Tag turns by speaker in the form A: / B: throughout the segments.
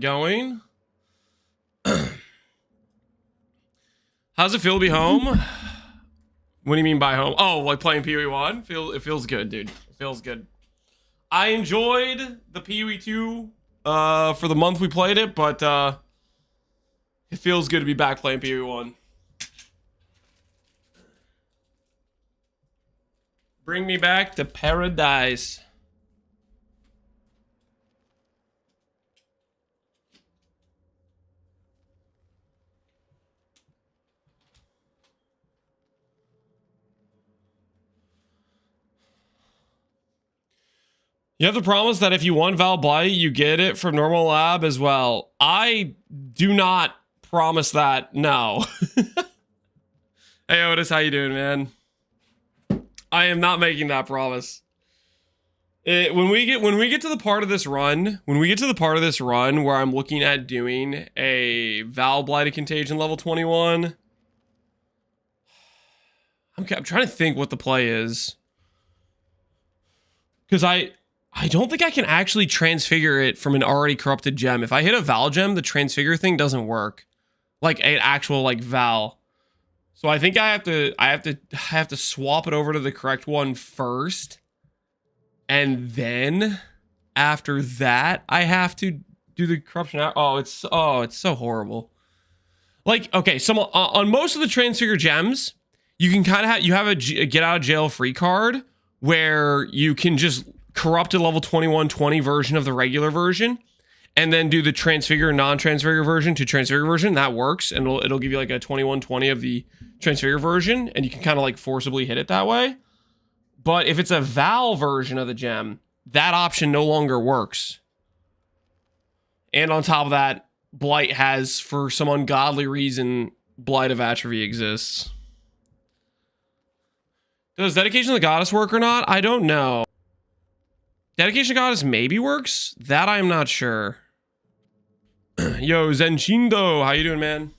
A: going? How's it feel to be home? What do you mean by home? Oh, like playing PoE1? It feels good, dude. It feels good. I enjoyed the PoE2 for the month we played it, but it feels good to be back playing PoE1. Bring me back to paradise. You have to promise that if you want Val Blight, you get it from normal lab as well. I do not promise that, no. Hey Otis, how you doing, man? I am not making that promise. When we get to the part of this run, where I'm looking at doing a Val Blighted Contagion level 21, I'm trying to think what the play is. Because I don't think I can actually transfigure it from an already corrupted gem. If I hit a Val gem, the transfigure thing doesn't work. Like an actual like Val. So I think I have to swap it over to the correct one first. And then after that, I have to do the corruption. Oh, it's so horrible. Like, okay, on most of the transfigure gems, you can kind of have a get out of jail free card where you can just corrupt a level 2120 version of the regular version and then do the transfigure non-transfigure version to transfigure version. That works, and it'll give you like a 2120 of the transfigure version, and you can kind of like forcibly hit it that way. But if it's a Val version of the gem, that option no longer works. And on top of that, Blight has, for some ungodly reason, Blight of Atrophy exists. Does Dedication to the Goddess work or not? I don't know. Dedication to Goddess maybe works? That I'm not sure. Yo, Zenchindo, how you doing, man?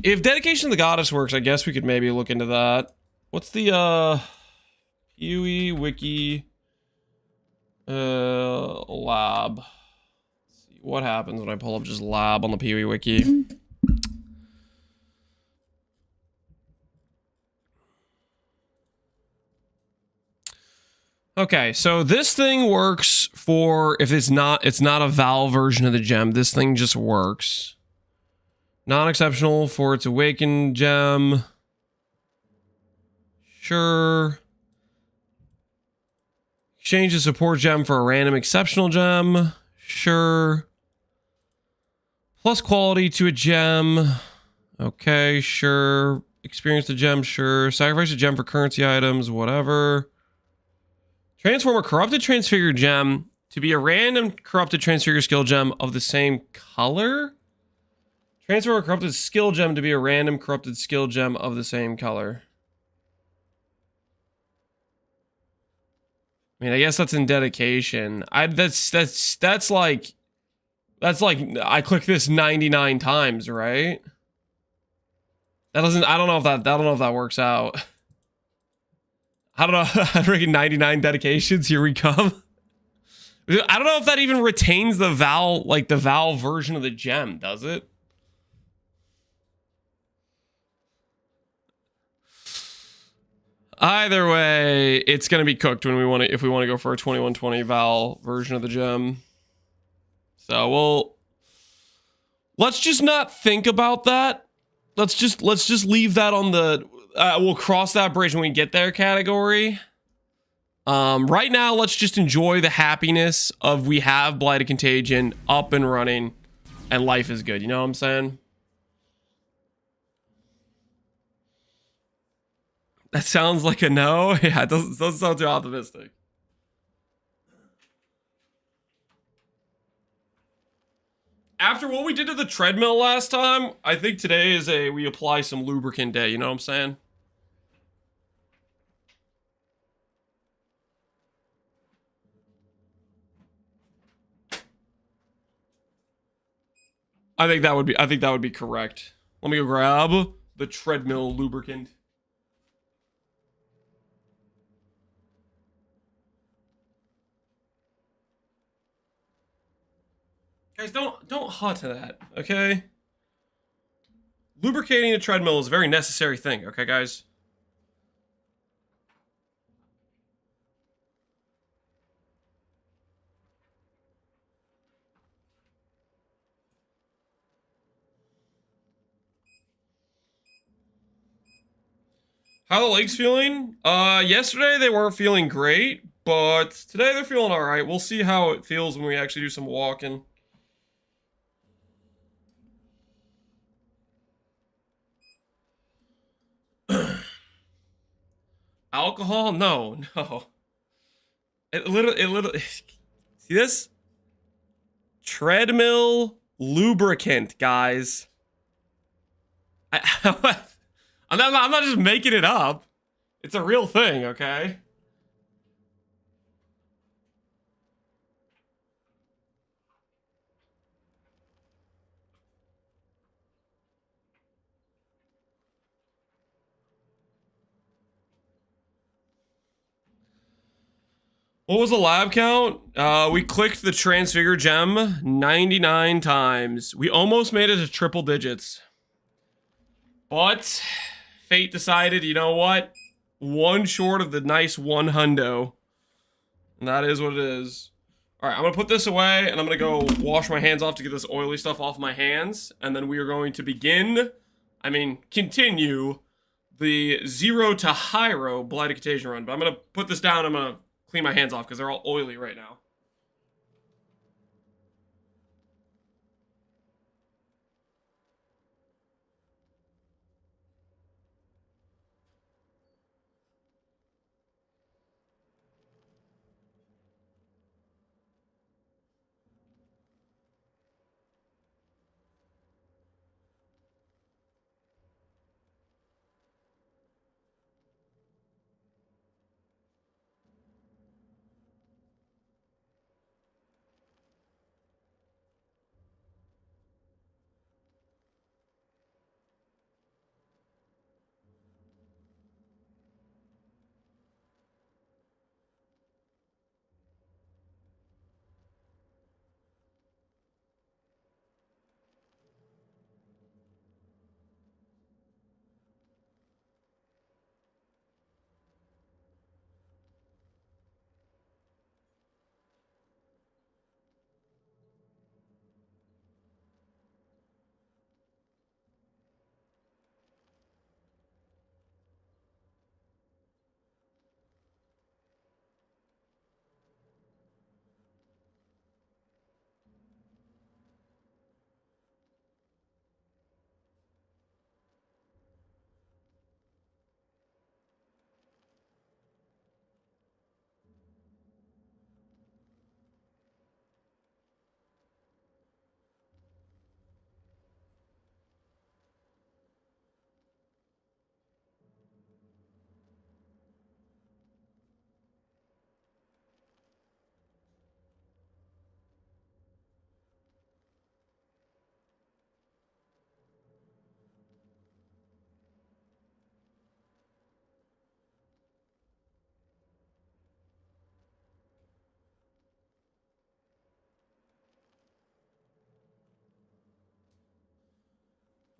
A: If Dedication to the Goddess works, I guess we could maybe look into that. What's the PoE wiki lab? Let's see what happens when I pull up just lab on the PoE wiki. Okay, so this thing works for if it's not a Val version of the gem. This thing just works. Non-exceptional for its awakened gem. Sure. Exchange the support gem for a random exceptional gem. Sure. Plus quality to a gem. Okay, sure. Experience the gem, sure. Sacrifice a gem for currency items, whatever. Transform a corrupted transfigured gem to be a random corrupted transfigure skill gem of the same color. Transform a corrupted skill gem to be a random corrupted skill gem of the same color. I mean, I guess that's in dedication. That's like I click this 99 times, right? That doesn't. I don't know if that works out. I don't know. I'm freaking 99 dedications. Here we come. I don't know if that even retains the Val, like the Val version of the gem, does it? Either way, it's gonna be cooked when if we want to go for a 2120 Val version of the gem. So let's just not think about that. Let's just leave that on the we'll cross that bridge when we get there category. Right now, let's just enjoy the happiness of we have Blighted Contagion up and running, and life is good. You know what I'm saying? That sounds like a no. Yeah, it doesn't sound too optimistic. After what we did to the treadmill last time, I think today is we apply some lubricant day. You know what I'm saying? I think that would be correct. Let me go grab the Treadmill lubricant. Guys, don't hot to that, okay? Lubricating a treadmill is a very necessary thing, okay, guys? How the legs feeling? Yesterday they weren't feeling great, but today they're feeling alright. We'll see how it feels when we actually do some walking. Alcohol? No. It literally, see this? Treadmill lubricant, guys. I'm not just making it up. It's a real thing, okay? What was the lab count? We clicked the transfigure gem 99 times. We almost made it to triple digits. But fate decided, you know what? One short of the nice 100. And that is what it is. Alright, I'm going to put this away, and I'm going to go wash my hands off to get this oily stuff off my hands. And then we are going to continue the 0 to Hiero Blighted Contagion run. But I'm going to put this down, I'm going to clean my hands off because they're all oily right now.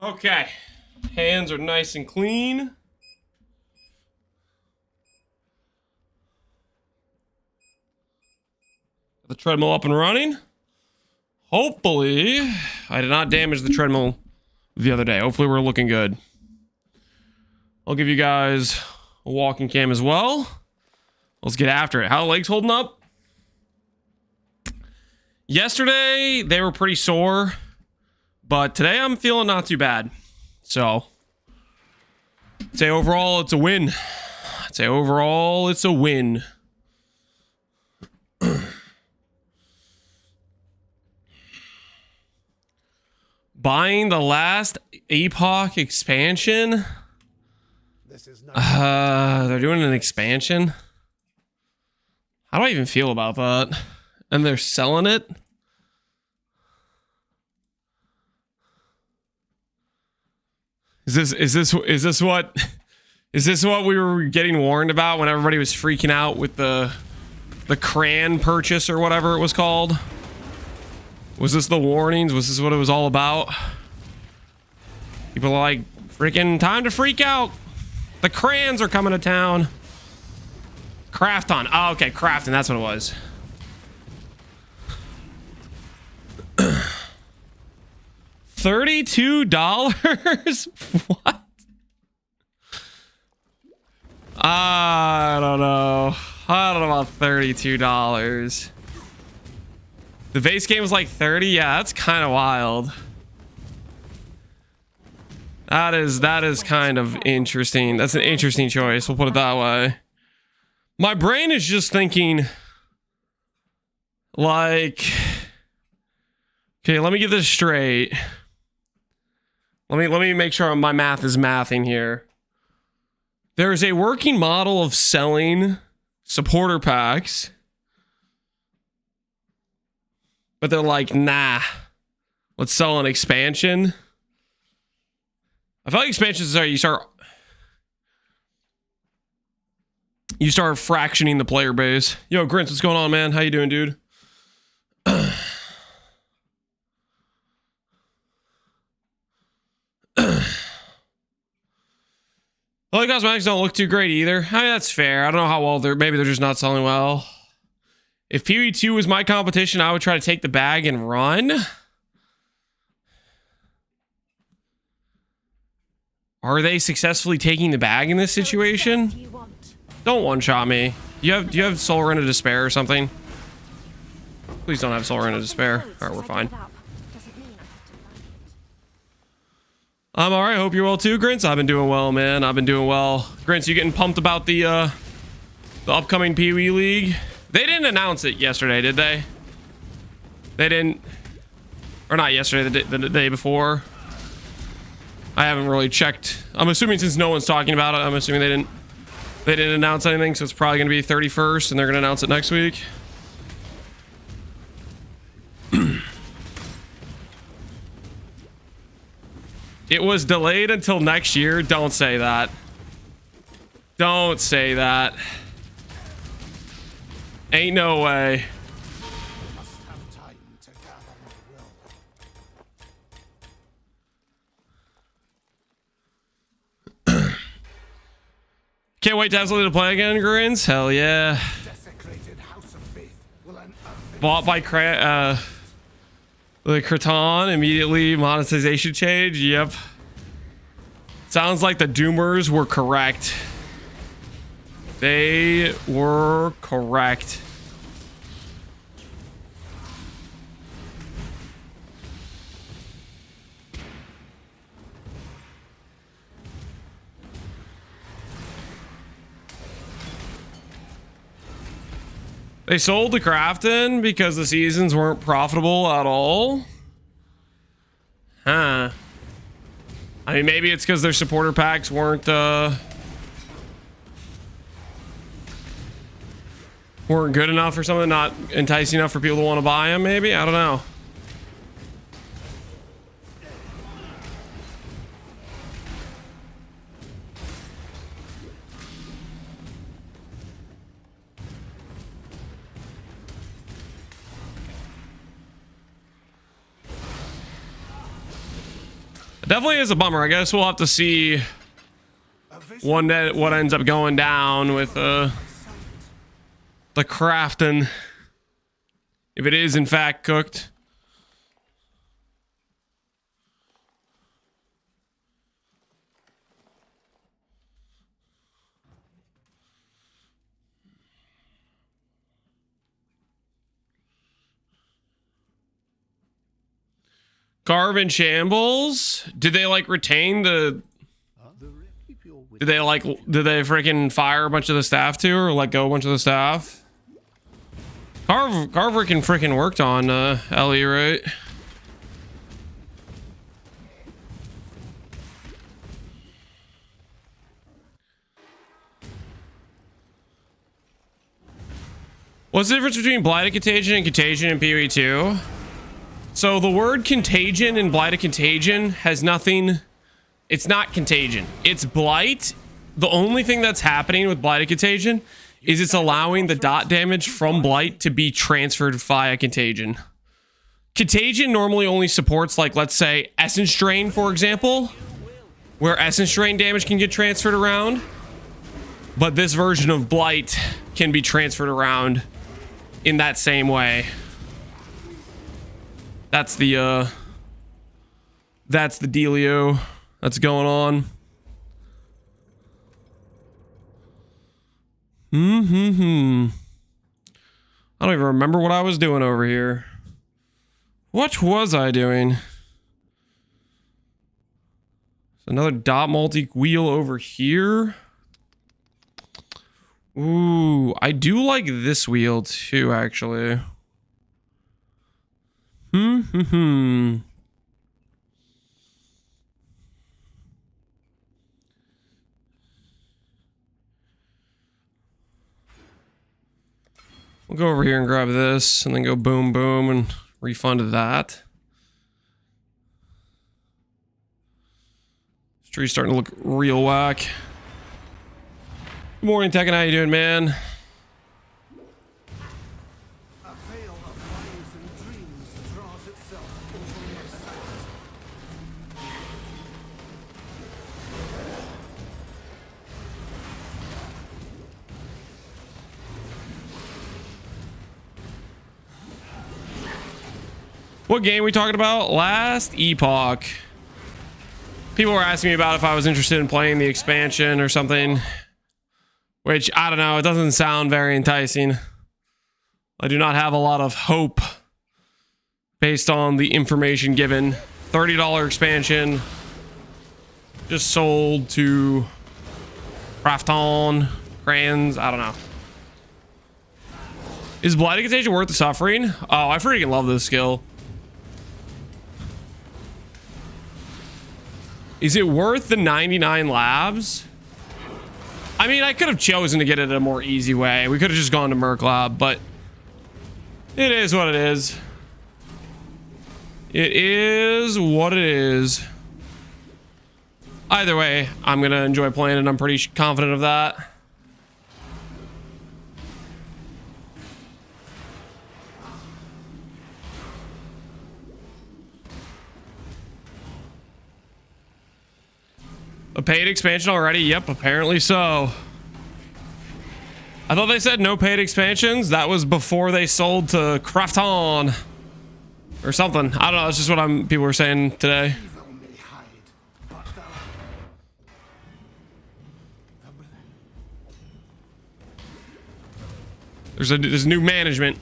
A: Okay. Hands are nice and clean. The treadmill up and running. Hopefully, I did not damage the treadmill the other day. Hopefully, we're looking good. I'll give you guys a walking cam as well. Let's get after it. How are the legs holding up? Yesterday, they were pretty sore. But today, I'm feeling not too bad. So, I'd say overall, it's a win. I'd say overall, it's a win. Buying the last Epoch expansion?
B: This is not
A: They're doing an expansion? How do I even feel about that? And they're selling it? Is this what we were getting warned about when everybody was freaking out with the cran purchase or whatever it was called? Was this the warnings? Was this what it was all about? People are like, freaking time to freak out. The crayons are coming to town. Crafton. Oh, okay, Crafton, that's what it was. $32? What? I don't know. I don't know about $32. The base game was like 30. Yeah, that's kind of wild. That is kind of interesting. That's an interesting choice. We'll put it that way. My brain is just thinking like, okay, let me get this straight. Let me make sure my math is mathing here. There is a working model of selling supporter packs, but they're like, nah, let's sell an expansion. I feel like expansions are you start fractioning the player base. Yo, Grinch, what's going on, man? How you doing, dude? Well, the cosmetics don't look too great either. I mean, that's fair. I don't know how well maybe they're just not selling well. If PvE2 was my competition, I would try to take the bag and run. Are they successfully taking the bag in this situation? Don't one-shot me. Do you have Soul Rune of Despair or something? Please don't have Soul Rune of Despair. Alright, we're fine. I'm alright. Hope you're well too, Grints. I've been doing well, man. I've been doing well. Grints, you getting pumped about the upcoming Pee Wee League? They didn't announce it yesterday, did they? They didn't. Or not yesterday, the day before. I haven't really checked. I'm assuming since no one's talking about it, I'm assuming they didn't announce anything, so it's probably going to be 31st, and they're going to announce it next week. It was delayed until next year. Don't say that. Don't say that. Ain't no way. Can't wait to have something to play again, Grins. Hell yeah. Bought by the Kraton, immediately monetization change. Yep. Sounds like the Doomers were correct. They were correct. They sold the Crafton because the seasons weren't profitable at all. Huh. I mean, maybe it's because their supporter packs weren't good enough or something, not enticing enough for people to want to buy them, maybe? I don't know. It definitely is a bummer. I guess we'll have to see what ends up going down with the Crafton, if it is in fact cooked. Carve and Shambles. Did they like retain the? Did they freaking fire a bunch of the staff too, or let go a bunch of the staff? Carver can freaking worked on Ellie, right? What's the difference between Blighted Contagion and Contagion in PoE 2? So the word Contagion in Blighted Contagion has nothing It's not Contagion. It's Blight. The only thing that's happening with Blighted Contagion is it's allowing the dot damage from Blight to be transferred via Contagion. Contagion normally only supports, like, let's say, Essence Drain, for example, where Essence Drain damage can get transferred around. But this version of Blight can be transferred around in that same way. That's the dealio that's going on. I don't even remember what I was doing over here. What was I doing? Another dot multi wheel over here. Ooh, I do like this wheel too, actually. We'll go over here and grab this and then go boom, boom and refund that. This tree's starting to look real whack. Good morning, Tekken. How you doing, man?
B: A veil of lies and dreams draws itself over your sight.
A: What game are we talking about? Last Epoch. People were asking me about if I was interested in playing the expansion or something. Which, I don't know, it doesn't sound very enticing. I do not have a lot of hope based on the information given. $30 expansion. Just sold to Crafton, Crayons, I don't know. Is Blighted Contagion worth the suffering? Oh, I freaking love this skill. Is it worth the 99 labs? I mean, I could have chosen to get it a more easy way. We could have just gone to Merc Lab, but it is what it is. It is what it is. Either way, I'm going to enjoy playing it. I'm pretty confident of that. A paid expansion already? Yep, apparently so. I thought they said no paid expansions. That was before they sold to Crafton or something. I don't know. That's just what people were saying today. There's new management.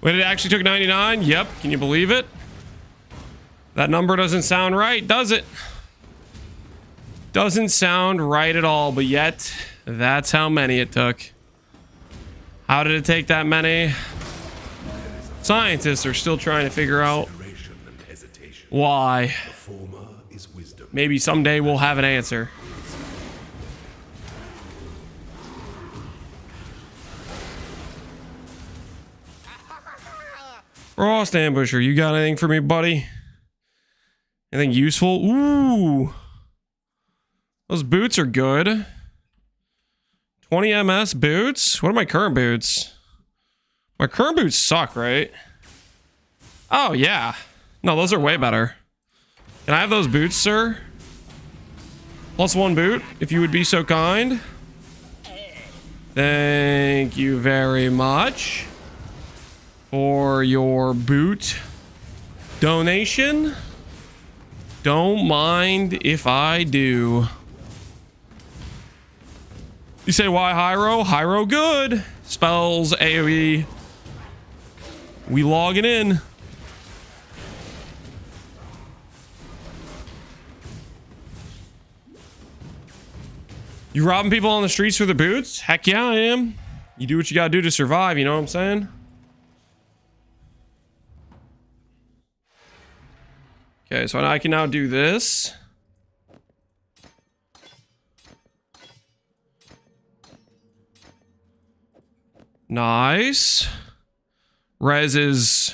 A: Wait, it actually took 99? Yep. Can you believe it? That number doesn't sound right, does it? Doesn't sound right at all, but yet that's how many it took. How did it take that many? Scientists are still trying to figure out why. Maybe someday we'll have an answer. Frost Ambusher, you got anything for me, buddy? Anything useful? Ooh. Those boots are good. 20 MS boots? What are my current boots? My current boots suck, right? Oh, yeah. No, those are way better. Can I have those boots, sir? +1 boot, if you would be so kind. Thank you very much for your boot donation. Don't mind if I do. You say why Hiero? Hiero good. Spells AoE. We logging in. You robbing people on the streets for the boots? Heck yeah, I am. You do what you gotta do to survive, you know what I'm saying? Okay, so I can now do this. Nice. Res is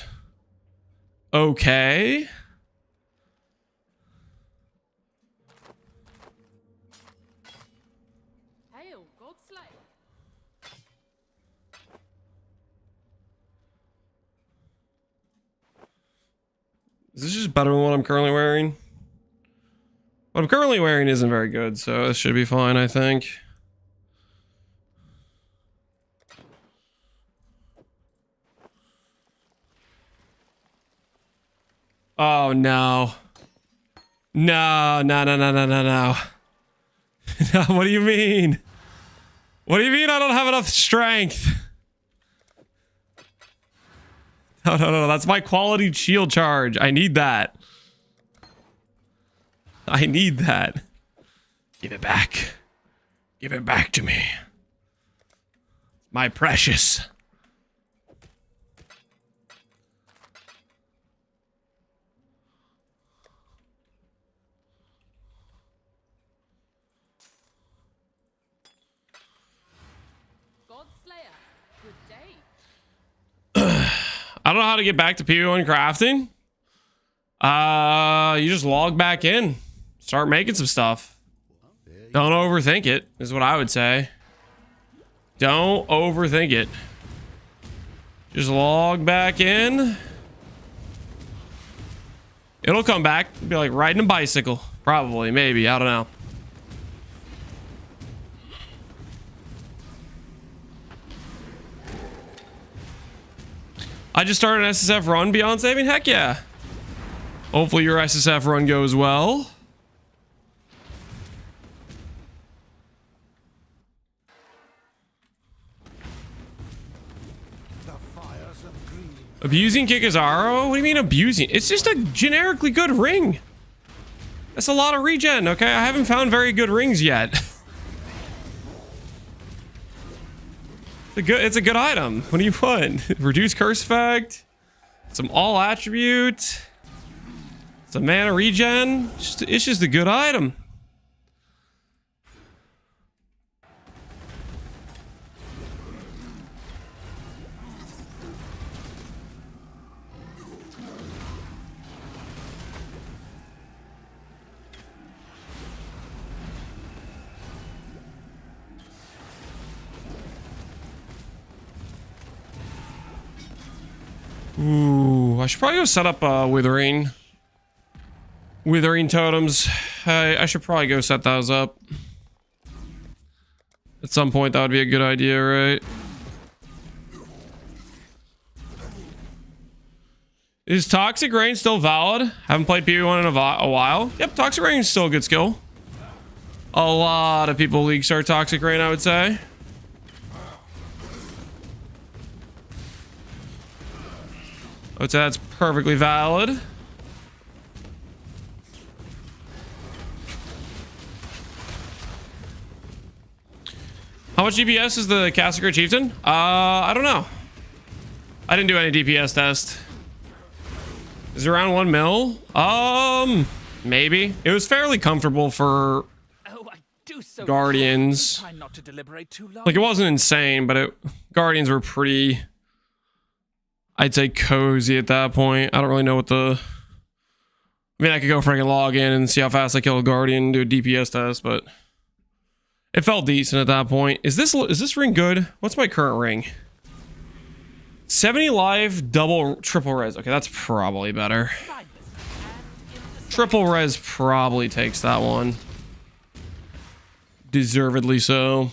A: okay. Is this just better than what I'm currently wearing? What I'm currently wearing isn't very good, so this should be fine, I think. Oh, no. No. No, what do you mean? What do you mean I don't have enough strength? No. That's my quality shield charge. I need that. I need that. Give it back. Give it back to me. My precious. I don't know how to get back to PO1 crafting. You just log back in. Start making some stuff. Don't overthink it, is what I would say. Don't overthink it. Just log back in. It'll come back. It'll be like riding a bicycle. Probably, maybe, I don't know. I just started an SSF run beyond saving. Heck yeah. Hopefully your SSF run goes well. Abusing Kikazaro? What do you mean abusing? It's just a generically good ring. That's a lot of regen, okay? I haven't found very good rings yet. It's a good item. What do you want? Reduce curse effect. Some all attribute. Some mana regen. It's just a good item. Ooh, I should probably go set up withering totems. I should probably go set those up. At some point, that would be a good idea, right? Is Toxic Rain still valid? Haven't played PV1 in a while. Yep, Toxic Rain is still a good skill. A lot of people league start Toxic Rain, I would say. I would say that's perfectly valid. How much DPS is the Cassacre Chieftain? I don't know. I didn't do any DPS test. Is it around 1 mil? Maybe. It was fairly comfortable for Guardians.
C: Try not to deliberate too long.
A: Like, it wasn't insane, but Guardians were pretty, I'd say, cozy at that point. I don't really know what the... I mean, I could go freaking log in and see how fast I kill a Guardian and do a DPS test, but it felt decent at that point. Is this ring good? What's my current ring? 70 life, triple res. Okay, that's probably better. Triple res probably takes that one. Deservedly so.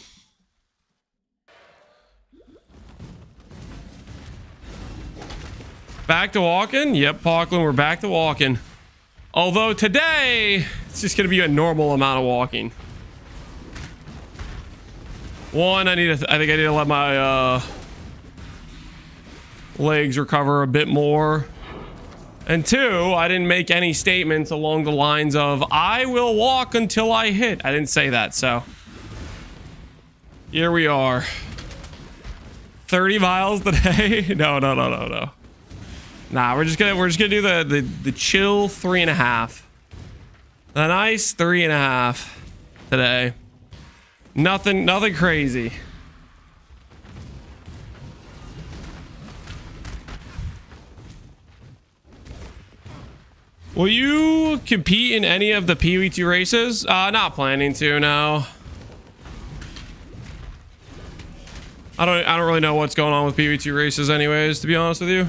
A: Back to walking? Yep, Parkland, we're back to walking. Although today, it's just gonna be a normal amount of walking. One, I think I need to let my legs recover a bit more. And two, I didn't make any statements along the lines of, I will walk until I hit. I didn't say that, so Here we are. 30 miles today. No. Nah, we're just gonna do the chill 3.5. A nice 3.5 today. Nothing crazy. Will you compete in any of the PvT races? Not planning to, no. I don't really know what's going on with PvT races anyways, to be honest with you.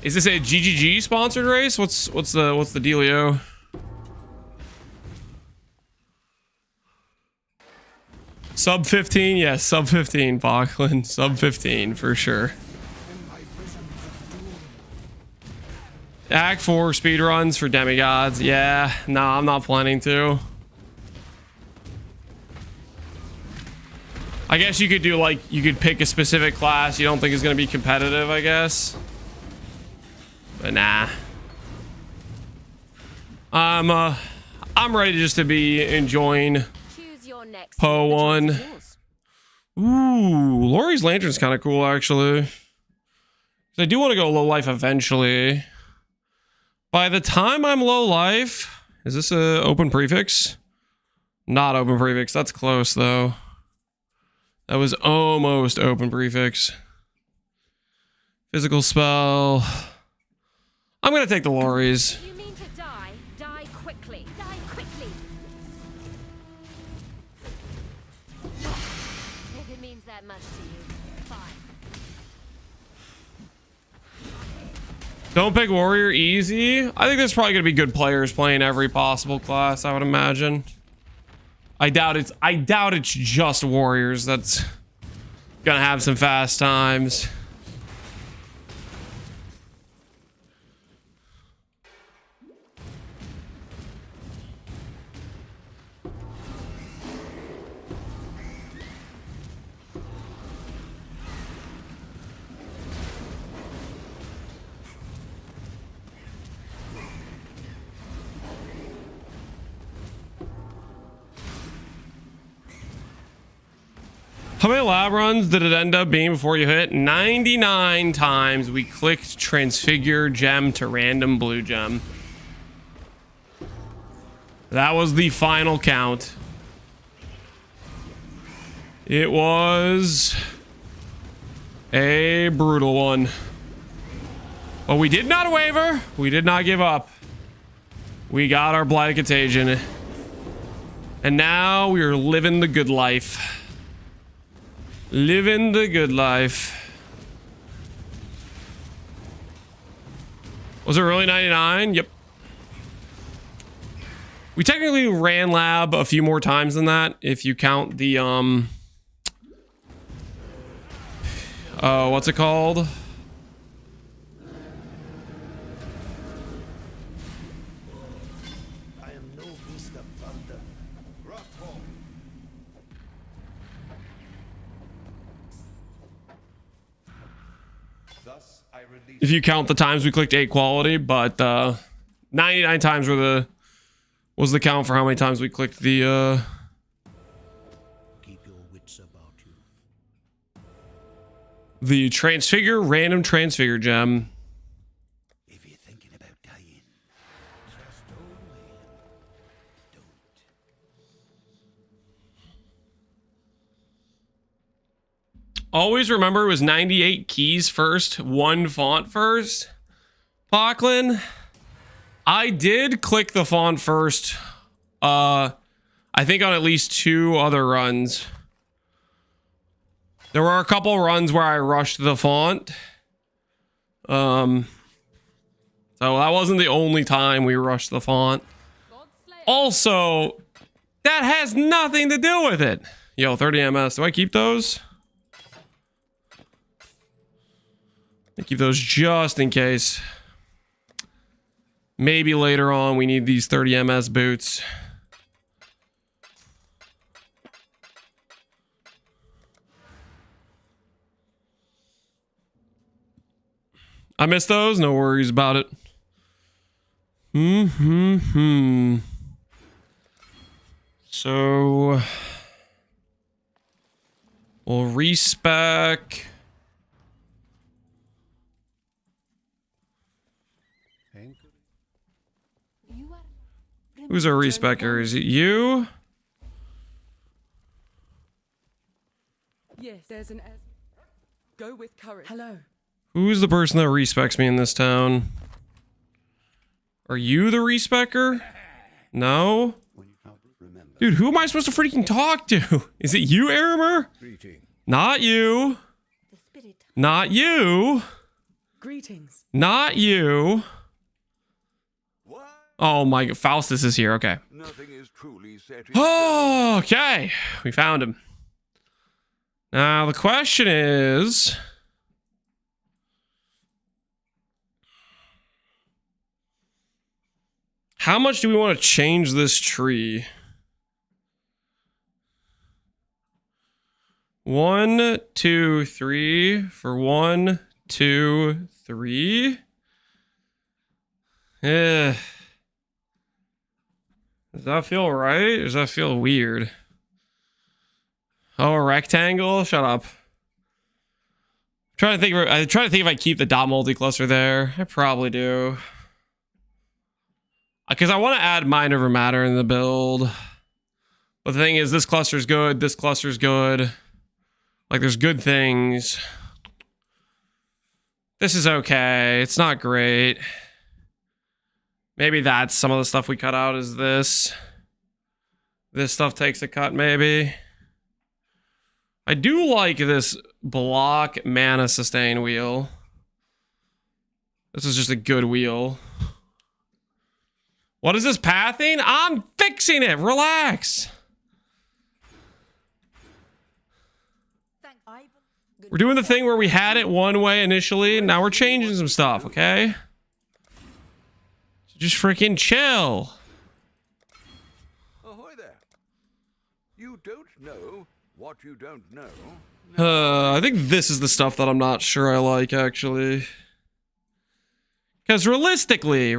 A: Is this a GGG sponsored race? What's the dealio? Sub 15, yes, sub 15, Falkland. Sub 15 for sure. Act 4 speedruns for demigods. Yeah, no, I'm not planning to. I guess you could do like, you could pick a specific class you don't think is going to be competitive, I guess. But nah. I'm ready just to be enjoying Poe 1. Ooh, Lori's Lantern's kind of cool, actually. I do want to go low life eventually. By the time I'm low life, is this a open prefix? Not open prefix. That's close though. That was almost open prefix. Physical spell. I'm gonna take the Lori's.
C: You mean to die? Die quickly. Die quickly. If it means that much to you, fine.
A: Don't pick warrior easy. I think there's probably gonna be good players playing every possible class, I would imagine. I doubt it's just warriors that's gonna have some fast times. How many lab runs did it end up being before you hit? 99 times we clicked transfigure gem to random blue gem. That was the final count. It was a brutal one. But we did not waver. We did not give up. We got our Blighted Contagion. And now we are living the good life. Living the good life. Was it really 99? Yep. We technically ran lab a few more times than that if you count the what's it called? If you count the times we clicked 8 quality, but 99 times was the count for how many times we clicked the
B: Keep your wits about you.
A: the transfigure random transfigure gem.
B: If you're thinking about dying, trust only. Don't.
A: Always remember it was 98 keys first, 1 font first. Lachlan, I did click the font first. I think on at least 2 other runs. There were a couple runs where I rushed the font. So that wasn't the only time we rushed the font. Also, that has nothing to do with it. Yo, 30 MS. Do I keep those? I keep those just in case. Maybe later on we need these 30 MS boots. I missed those. No worries about it. So We'll respec. Who's our respecker? Is it you?
D: Yes, there's an go with courage. Hello.
A: Who's the person that respecs me in this town? Are you the respecker? No? Dude, who am I supposed to freaking talk to? Is it you, Arimer? Not you. Not you.
D: Greetings.
A: Not you. Oh my god, Faustus is here, okay.
E: Nothing is truly set in
A: Oh, okay. We found him. Now the question is, how much do we want to change this tree? 1, 2, 3 for 1, 2, 3. Eh. Does that feel right? Or does that feel weird? Oh, a rectangle? Shut up. I'm trying to think if I keep the dot multi-cluster there. I probably do. Because I want to add mind over matter in the build. But the thing is, this cluster's good. This cluster's good. Like, there's good things. This is okay. It's not great. Maybe that's some of the stuff we cut out is this. This stuff takes a cut, maybe. I do like this block mana sustain wheel. This is just a good wheel. What is this pathing? I'm fixing it. Relax. We're doing the thing where we had it one way initially, and now we're changing some stuff, okay? So just freaking chill.
E: Ahoy there. You don't know what you don't know.
A: I think this is the stuff that I'm not sure I like, actually. Because realistically,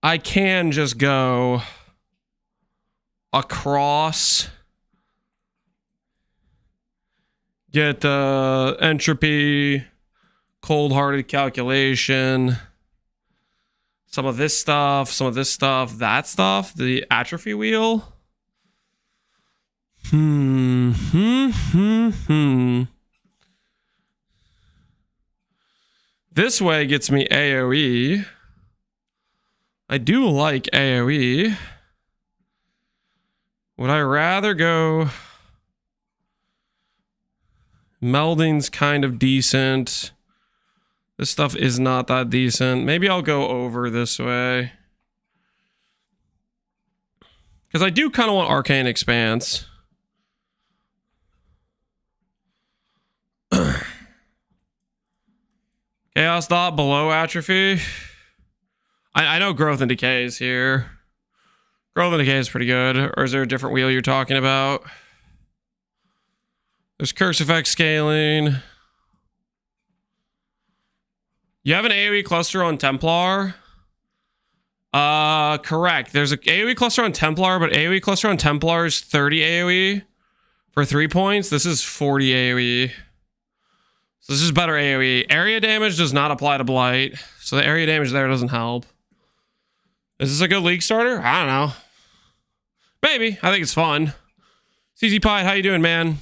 A: I can just go across, get entropy, cold-hearted calculation, some of this stuff, that stuff, the atrophy wheel. This way gets me AoE. I do like AoE. Would I rather go... Melding's kind of decent. This stuff is not that decent. Maybe I'll go over this way. Because I do kind of want Arcane Expanse. Chaos Dot below Atrophy. I know Growth and Decay is here. Growth and Decay is pretty good. Or is there a different wheel you're talking about? There's Curse Effect Scaling. You have an AoE cluster on Templar? Correct. There's an AoE cluster on Templar, but AoE cluster on Templar is 30 AoE for 3 points. This is 40 AoE. So this is better AoE. Area damage does not apply to Blight, so the area damage there doesn't help. Is this a good league starter? I don't know. Maybe. I think it's fun. CZ Pie, how you doing, man?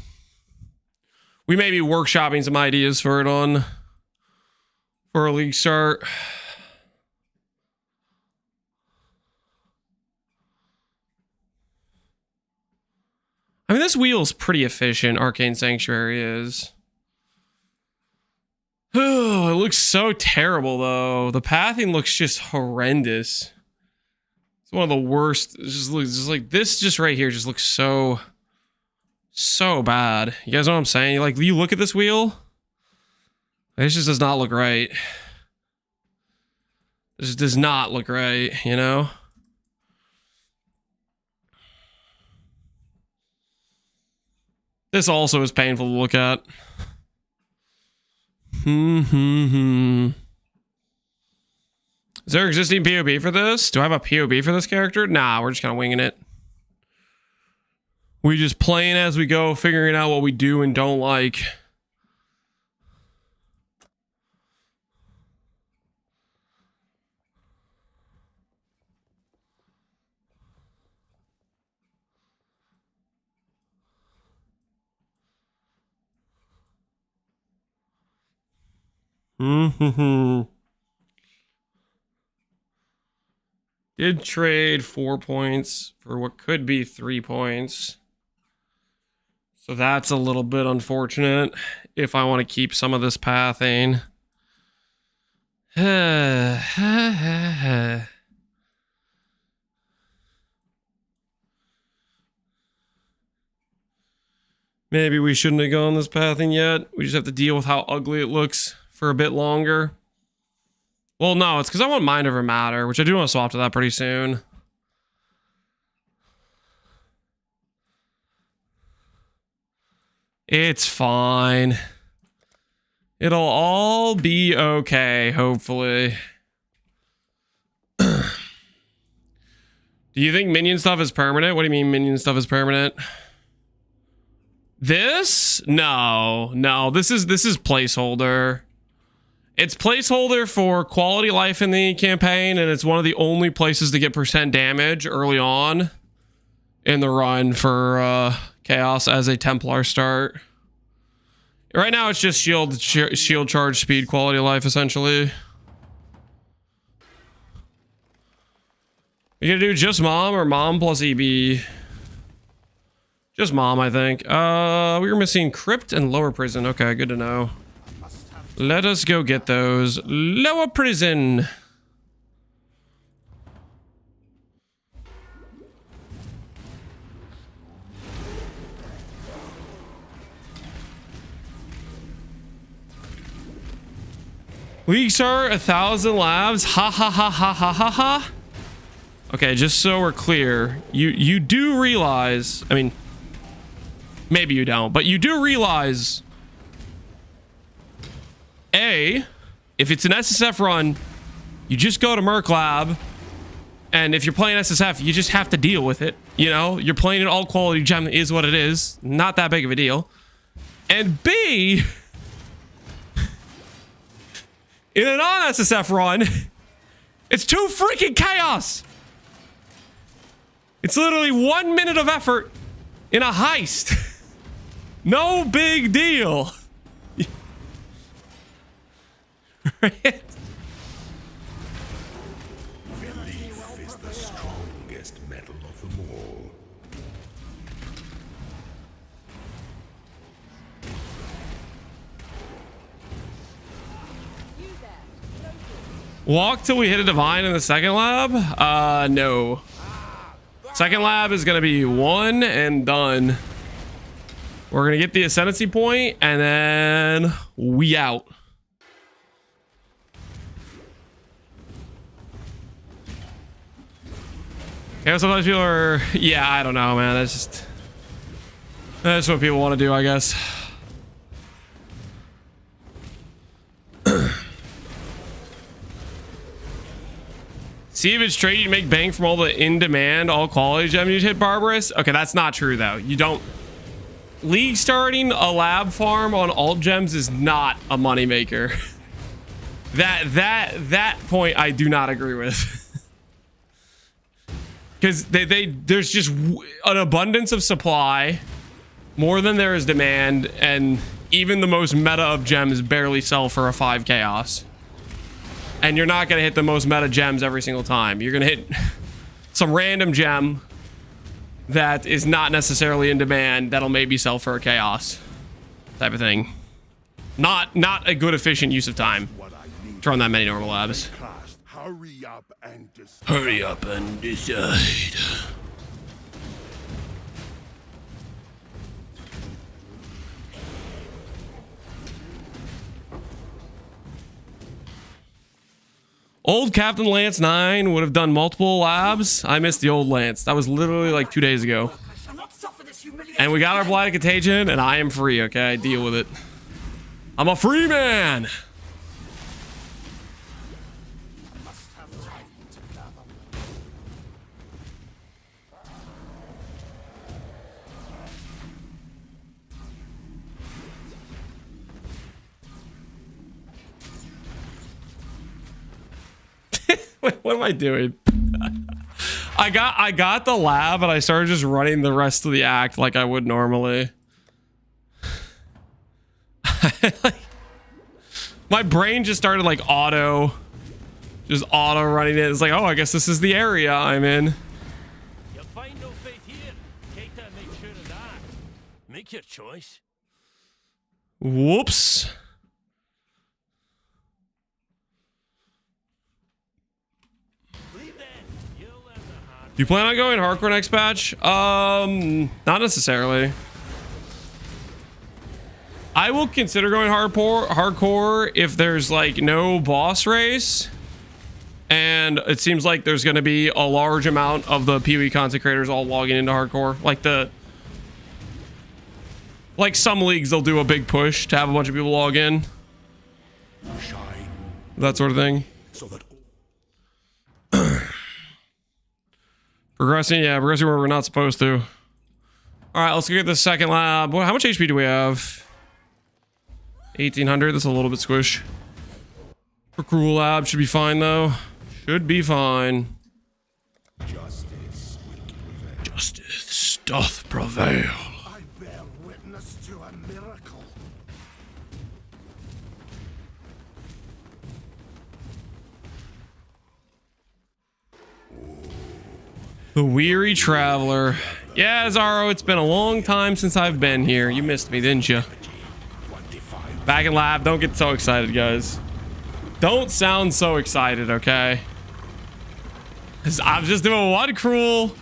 A: We may be workshopping some ideas for it for a league start. I mean, this wheel's pretty efficient, Arcane Sanctuary is. Oh, it looks so terrible, though. The pathing looks just horrendous. It's one of the worst. It just looks just like this, just right here, just looks so bad. You guys know what I'm saying? Like, you look at this wheel. This just does not look right. This just does not look right, you know? This also is painful to look at. Is there existing POB for this? Do I have a POB for this character? Nah, we're just kind of winging it. We just playing as we go, figuring out what we do and don't like. Did trade 4 points for what could be 3 points. So that's a little bit unfortunate if I want to keep some of this pathing. Maybe we shouldn't have gone this pathing yet. We just have to deal with how ugly it looks for a bit longer. Well, no, it's because I want Mind Over Matter, which I do want to swap to that pretty soon. It's fine. It'll all be okay, hopefully. Do you think minion stuff is permanent? What do you mean minion stuff is permanent? This? No, this is placeholder. It's placeholder for quality life in the campaign, and it's one of the only places to get % damage early on in the run for Chaos as a Templar start. Right now, it's just shield charge, speed, quality of life, essentially. You gonna do just mom or mom plus EB? Just mom, I think. We were missing crypt and lower prison. Okay, good to know. Let us go get those. Lower prison. League Star 1,000 labs. Ha ha ha ha ha ha ha. Okay, just so we're clear, you do realize, I mean, maybe you don't, but you do realize, A, if it's an SSF run, you just go to Merc Lab, and if you're playing SSF, you just have to deal with it. You know, you're playing an all quality gem, is what it is. Not that big of a deal. And B, in a non-SSF run, it's 2 freaking chaos. It's literally 1 minute of effort in a heist. No big deal. Right?
F: Belief is the strongest metal of them all.
A: Walk till we hit a divine in the second lab? No. Second lab is going to be 1 and done. We're going to get the Ascendancy point, and then we out. Okay, sometimes people are... Yeah, I don't know, man. That's what people want to do, I guess. See if it's trade, you make bank from all the in-demand, all-quality gems you hit, Barbarous. Okay, that's not true, though. You don't... League starting a lab farm on alt gems is not a moneymaker. That point I do not agree with. Because there's just an abundance of supply, more than there is demand, and even the most meta of gems barely sell for a 5 chaos. And you're not going to hit the most meta gems every single time. You're going to hit some random gem that is not necessarily in demand that'll maybe sell for a chaos type of thing. Not a good efficient use of time to run that many normal labs.
F: Hurry up and decide.
A: Hurry up and decide. Old Captain Lance 9 would have done multiple labs. I missed the old Lance. That was literally like 2 days ago. And we got our Blighted Contagion, and I am free, okay? Deal with it. I'm a free man! Wait, what am I doing? I got the lab and I started just running the rest of the act like I would normally. My brain just started like auto running it. It's like, oh, I guess this is the area I'm in.
G: You'll find no faith here. Keita made sure of that. Make your choice.
A: Whoops.
G: Leave then. You'll learn the hard.
A: Do you plan on going hardcore next patch? Not necessarily. I will consider going hardcore if there's like no boss race. And it seems like there's going to be a large amount of the PoE content creators all logging into hardcore. Like some leagues, they'll do a big push to have a bunch of people log in.
F: Shine
A: That sort of thing.
F: so that
A: Progressing where we're not supposed to. All right, let's go get the second lab. How much HP do we have? 1800. That's a little bit squish. For cruel lab should be fine though. Should be fine.
F: justice will prevail.
A: Justice doth prevail.
B: I bear witness to a miracle.
A: The weary traveler. Yeah, Zaro, it's been a long time since I've been here. You missed me, didn't you? Back in lab. Don't get so excited, guys. Don't sound so excited, okay? 'Cause I'm just doing one cruel.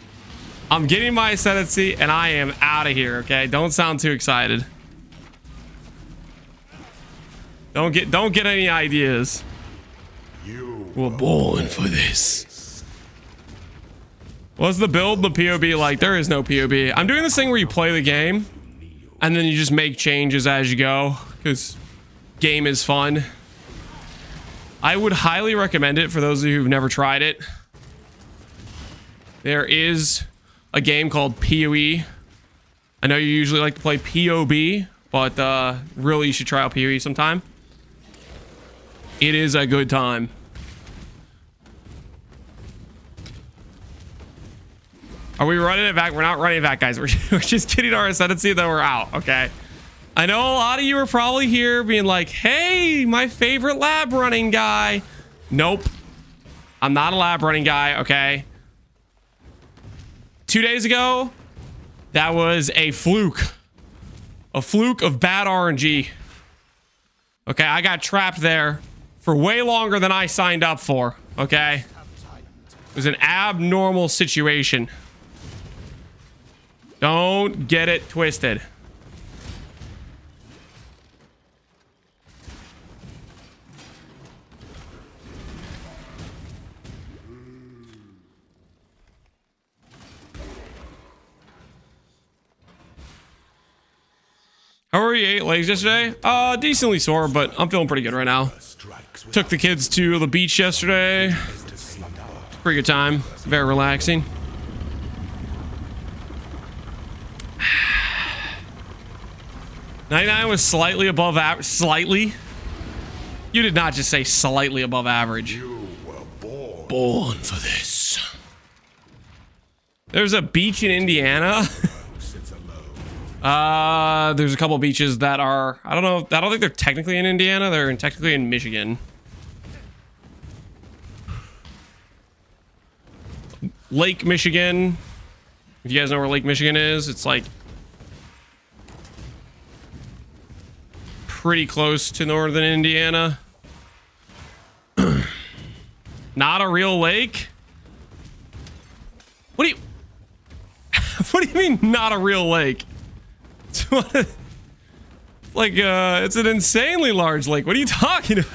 A: I'm getting my ascendancy, and I am out of here, okay? Don't sound too excited. Don't get any ideas.
F: You
A: We're born for this. What's the build, the POB like? There is no POB. I'm doing this thing where you play the game and then you just make changes as you go because game is fun. I would highly recommend it for those of you who've never tried it. There is a game called PoE. I know you usually like to play POB, but really you should try out PoE sometime. It is a good time. Are we running it back? We're not running it back, guys. We're just getting our ascendancy, then we're out, okay? I know a lot of you are probably here being like, hey, my favorite lab running guy. Nope. I'm not a lab running guy, okay? 2 days ago, that was a fluke. A fluke of bad RNG. Okay, I got trapped there for way longer than I signed up for, okay? It was an abnormal situation. Don't get it twisted. How were you 8 legs yesterday? Decently sore, but I'm feeling pretty good right now.
F: strikes with
A: Took the kids to the beach yesterday.
F: to slaughter.
A: Pretty good time. Very relaxing. $99 was slightly above average. Slightly? You did not just say slightly above average.
F: You were born.
A: Born for this. There's a beach in Indiana.
F: Sits alone.
A: There's a couple beaches that are, I don't know, I don't think they're technically in Indiana. They're technically in Michigan. Lake Michigan. If you guys know where Lake Michigan is, it's like pretty close to northern Indiana. Not a real lake? What do you what do you mean not a real lake? It's like it's an insanely large lake. What are you talking about?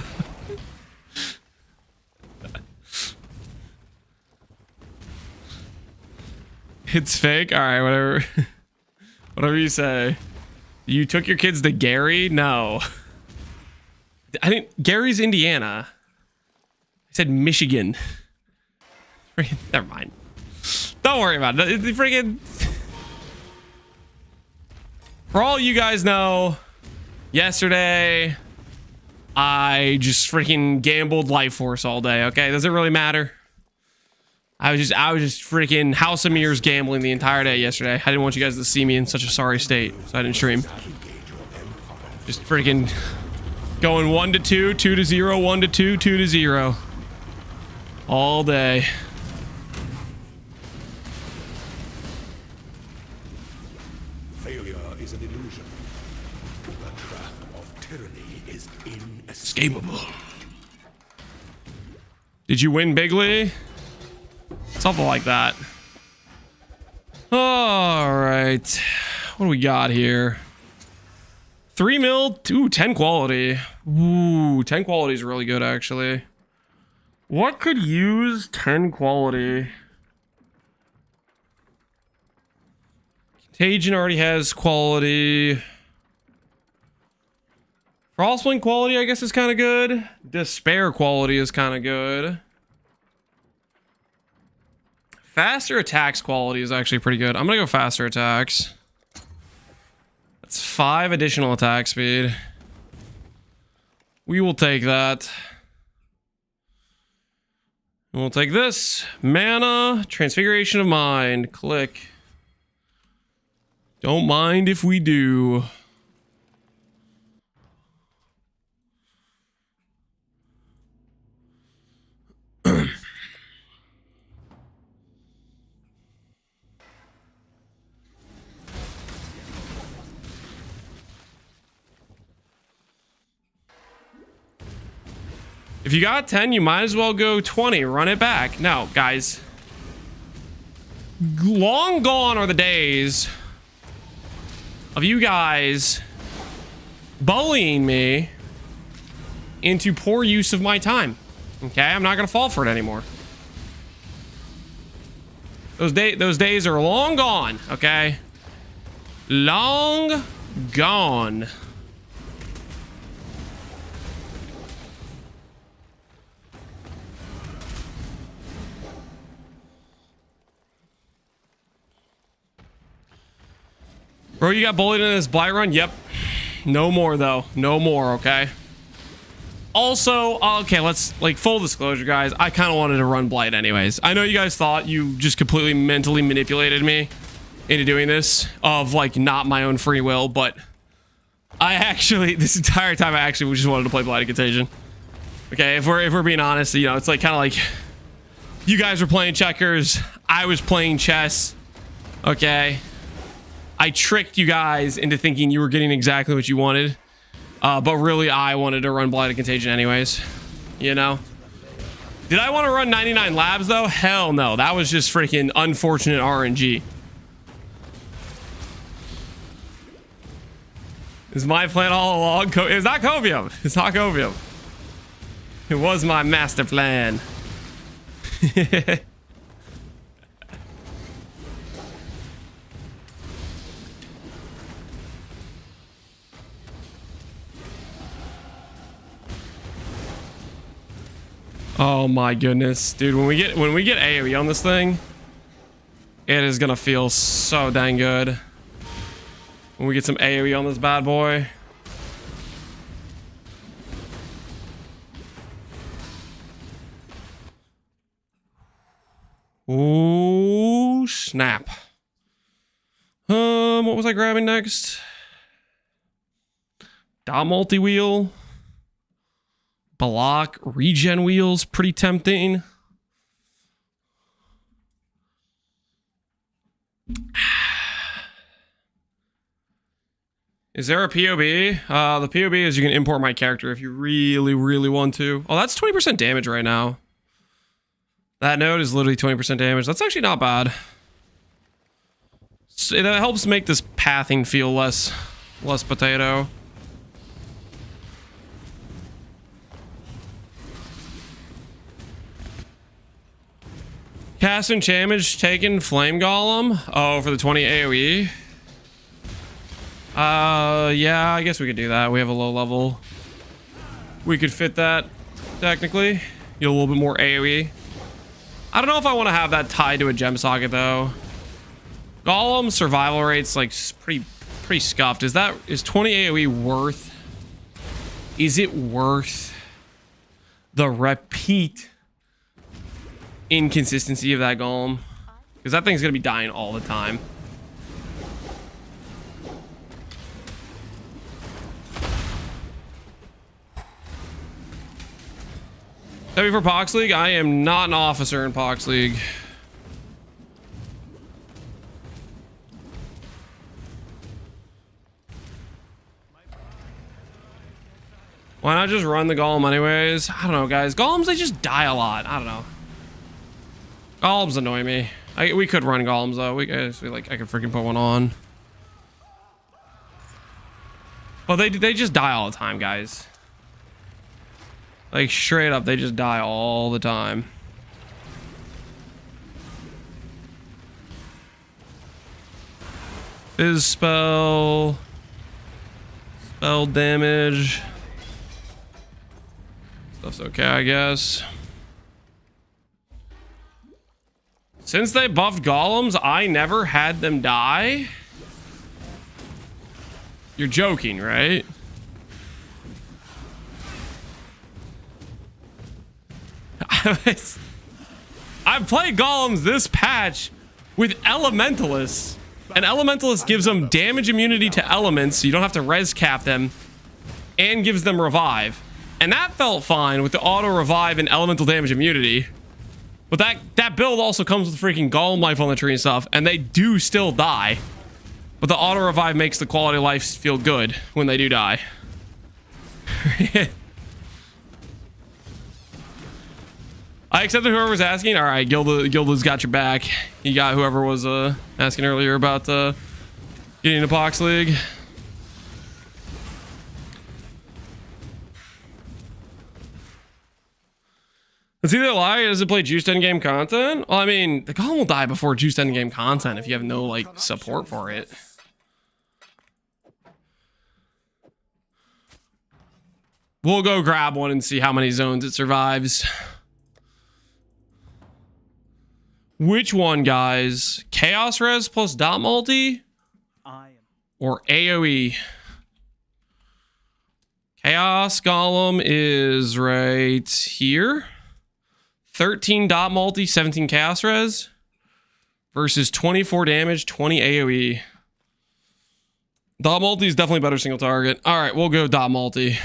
A: It's fake? Alright, whatever. Whatever you say. You took your kids to Gary? No. I think Gary's Indiana. I said Michigan. Never mind. Don't worry about it. Freaking. For all you guys know, yesterday I just freaking gambled life force all day. Okay, does it really matter? I was just freaking House of Mirrors gambling the entire day yesterday. I didn't want you guys to see me in such a sorry state, so I didn't stream. Just freaking going 1 to 2, 2 to 0, 1 to 2, 2 to 0 all day.
F: Failure is an illusion. The trap of tyranny is
A: Inescapable. Did you win bigly? Something like that. All right. What do we got here? 3 mil. Ooh, 10 quality. Ooh, 10 quality is really good, actually. What could use 10 quality? Contagion already has quality. Frostwing quality, I guess, is kind of good. Despair quality is kind of good. Faster attacks quality is actually pretty good. I'm gonna go faster attacks. That's 5 additional attack speed. We will take that. And we'll take this. Mana, Transfiguration of Mind. Click. Don't mind if we do. If you got 10, you might as well go 20. Run it back. No, guys. Long gone are the days of you guys bullying me into poor use of my time. Okay, I'm not gonna fall for it anymore. Those days are long gone. Okay, long gone. Bro, you got bullied in this Blight run? Yep. No more, though. No more, okay? Also, okay, let's, like, full disclosure, guys. I kind of wanted to run Blight anyways. I know you guys thought you just completely mentally manipulated me into doing this of, like, not my own free will, but I actually, this entire time, I actually just wanted to play Blighted Contagion. Okay, if we're being honest, you know, it's like kind of like you guys were playing checkers. I was playing chess. Okay. I tricked you guys into thinking you were getting exactly what you wanted. But really, I wanted to run Blighted Contagion anyways. You know? Did I want to run 99 labs, though? Hell no. That was just freaking unfortunate RNG. Is my plan all along? It's not Covium. It's not Covium. It was my master plan. Oh my goodness, dude! When we get AoE on this thing, it is gonna feel so dang good. When we get some AoE on this bad boy. Ooh, snap. What was I grabbing next? Dot multi-wheel. Block regen wheels, pretty tempting. Is there a POB? The POB is you can import my character if you really, really want to. Oh, that's 20% damage right now. That node is literally 20% damage. That's actually not bad. So that helps make this pathing feel less potato. Cast enchantment taken flame golem. Oh, for the 20 AoE. Yeah, I guess we could do that. We have a low level. We could fit that technically. Get a little bit more AoE. I don't know if I want to have that tied to a gem socket though. Golem survival rate's like pretty scuffed. Is 20 AoE worth is it worth the repeat inconsistency of that golem? Because that thing's gonna be dying all the time. Heavy for Pox League? I am not an officer in Pox League. Why not just run the golem anyways? I don't know, guys. Golems, they just die a lot. I don't know. Golems annoy me. We could run golems though. I could freaking put one on. Well, they just die all the time, guys. Like straight up, they just die all the time. Fizz spell damage. Stuff's okay, I guess. Since they buffed golems, I never had them die. You're joking, right? I've played golems this patch with elementalists, and elementalist gives them damage immunity to elements, so you don't have to res cap them, and gives them revive, and that felt fine with the auto revive and elemental damage immunity. But that build also comes with freaking golem life on the tree and stuff, and they do still die. But the auto revive makes the quality of life feel good when they do die. I accepted whoever's asking. All right, Gilda's got your back. You got whoever was asking earlier about getting into Pox League. It's either a lie or does it play juiced endgame content? Well, I mean, the golem will die before juiced endgame content if you have no like support for it. We'll go grab one and see how many zones it survives. Which one, guys? Chaos res plus dot multi? Or AoE? Chaos golem is right here. 13 dot multi, 17 chaos res. Versus 24 damage, 20 AoE. Dot multi is definitely better single target. Alright, we'll go dot multi.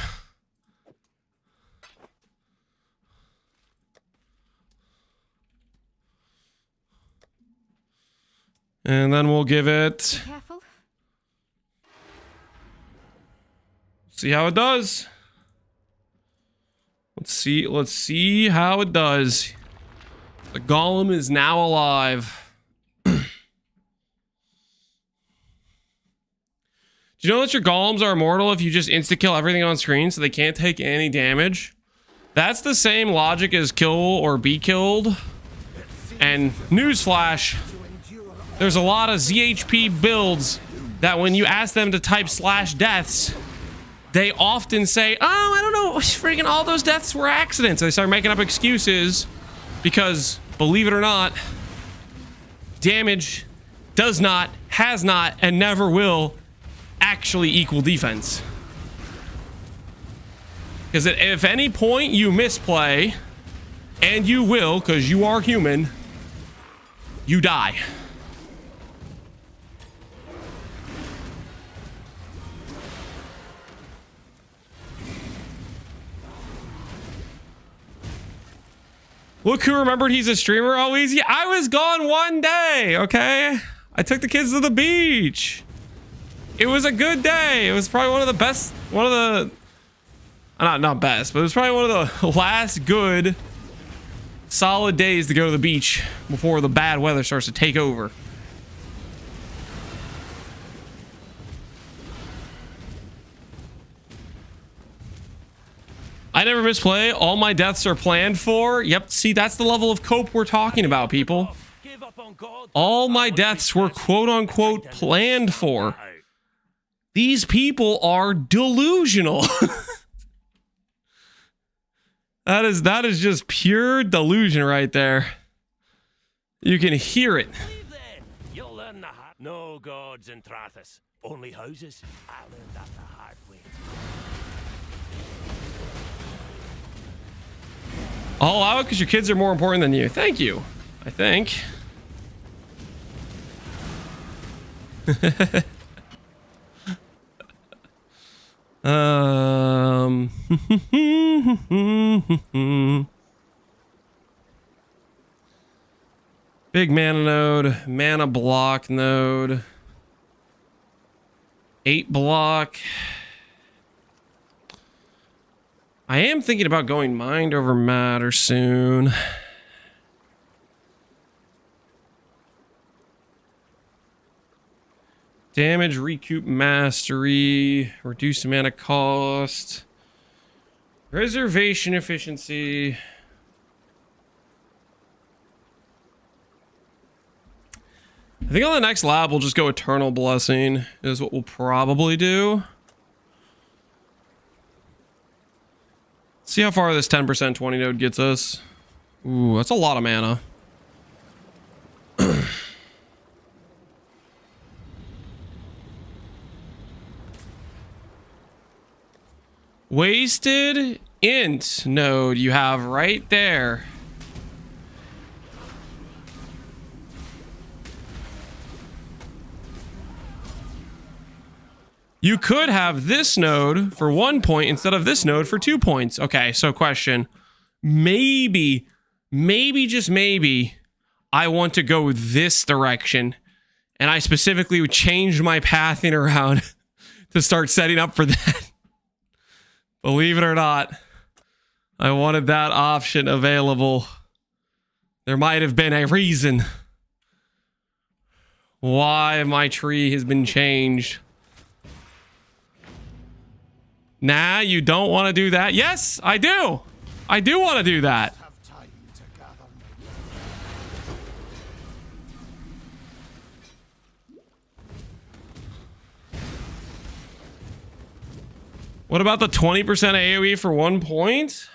A: And then we'll give it...
C: Careful.
A: See how it does. Let's see how it does. The golem is now alive. Do you know that your golems are immortal if you just insta-kill everything on screen so they can't take any damage? That's the same logic as kill or be killed. And newsflash, there's a lot of ZHP builds that when you ask them to type /deaths, they often say, oh, I don't know, freaking all those deaths were accidents. They start making up excuses because, believe it or not, damage does not, has not, and never will actually equal defense. Because if at any point you misplay, and you will, because you are human, you die. Look who remembered he's a streamer. Oh, easy. I was gone one day, okay? I took the kids to the beach. It was a good day. It was probably one of the best, not best, but it was probably one of the last good, solid days to go to the beach before the bad weather starts to take over. I never misplay. All my deaths are planned for. Yep, see, that's the level of cope we're talking about, people. All my deaths were quote-unquote planned for. These people are delusional. That is just pure delusion right there. You can hear it.
G: You'll learn the hard. No gods in Trathis, only houses. I learned that the hard way.
A: I'll allow it because your kids are more important than you. Thank you. I think. Big mana node, mana block node, 8 block. I am thinking about going mind over matter soon. Damage, recoup mastery, reduce mana cost, reservation efficiency. I think on the next lab we'll just go Eternal Blessing is what we'll probably do. See how far this 10% 20 node gets us. Ooh, that's a lot of mana. Wasted int node you have right there. You could have this node for 1 point instead of this node for 2 points. Okay, so question. Maybe, just maybe, I want to go this direction. And I specifically would change my pathing around to start setting up for that. Believe it or not, I wanted that option available. There might have been a reason why my tree has been changed. Nah, you don't want to do that. Yes, I do. I do want to do that. What about the 20% AoE for 1 point?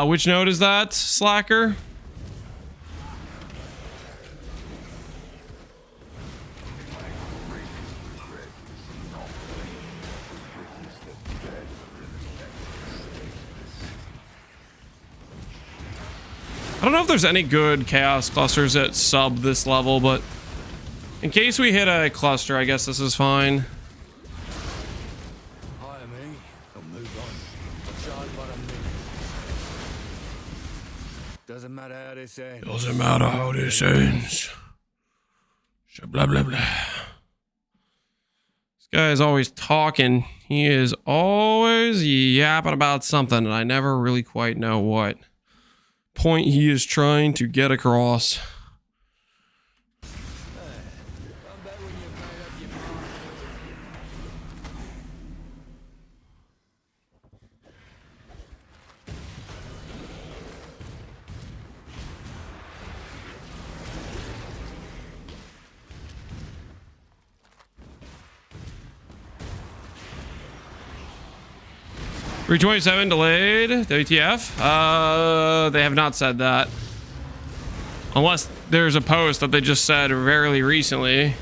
A: Which node is that, Slacker? I don't know if there's any good chaos clusters at sub this level, but in case we hit a cluster, I guess this is fine.
G: Hire me, I'll move on. I'll try what I need. Doesn't matter how this ends.
A: Doesn't matter how this ends. Blah, blah, blah. This guy is always talking. He is always yapping about something, and I never really quite know what point he is trying to get across. Three 27 delayed. WTF? They have not said that. Unless there's a post that they just said very recently.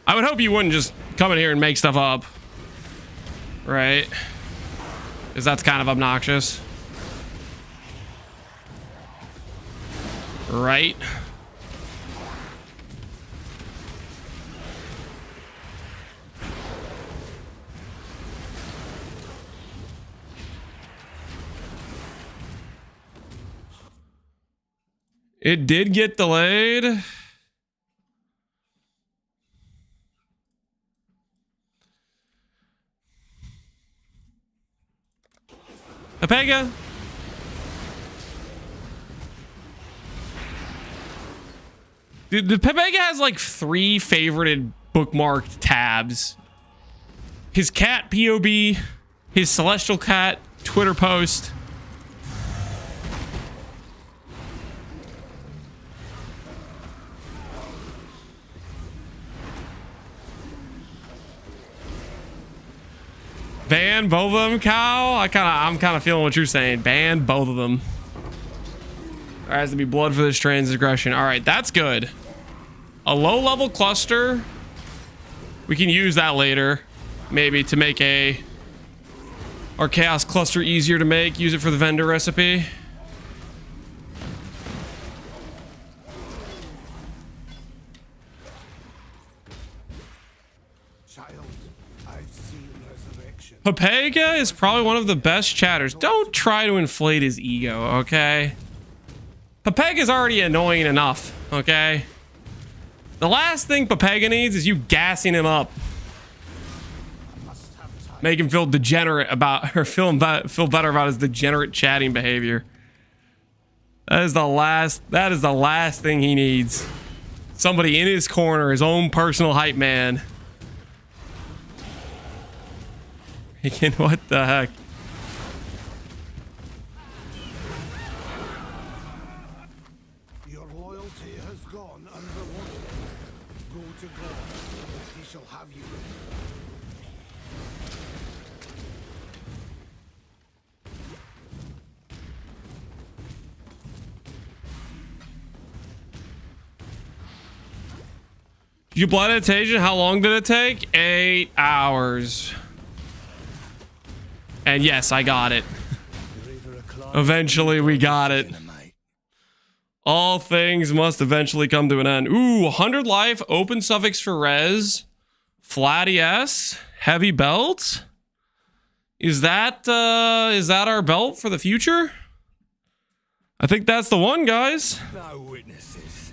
A: I would hope you wouldn't just come in here and make stuff up. Right? Because that's kind of obnoxious. Right? It did get delayed. Apega. Dude, the Pepega has like 3 favorited bookmarked tabs. His cat POB, his celestial cat Twitter post. Ban both of them, Cow. I'm kind of feeling what you're saying. Ban both of them. There has to be blood for this transgression. All right, that's good. A low-level cluster. We can use that later. maybe to make our chaos cluster easier to make. Use it for the vendor recipe.
B: Child, I've seen resurrection.
A: Papega is probably one of the best chatters. Don't try to inflate his ego, okay? Papega's already annoying enough, okay? The last thing Papega needs is you gassing him up. Make him feel degenerate about, or feel better about his degenerate chatting behavior. That is the last thing he needs. Somebody in his corner, his own personal hype man. What the heck?
B: Your loyalty has gone unrewarded. Go to God. He shall have you.
A: You blood adaptation? How long did it take? 8 hours. And yes, I got it. Eventually, we got it. All things must eventually come to an end. Ooh, 100 life, open suffix for res, flatty S, heavy belt. Is that our belt for the future? I think that's the one, guys.
G: No witnesses.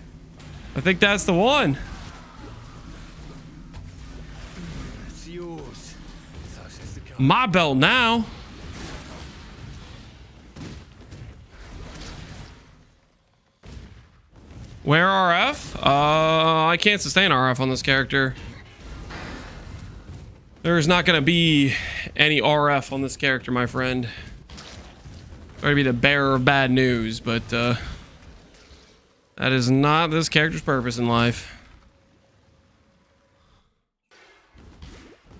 A: I think that's the one.
G: It's yours. Such as the
A: My belt now. Where RF? I can't sustain RF on this character. There's not gonna be any RF on this character, my friend. Sorry to be the bearer of bad news, but that is not this character's purpose in life.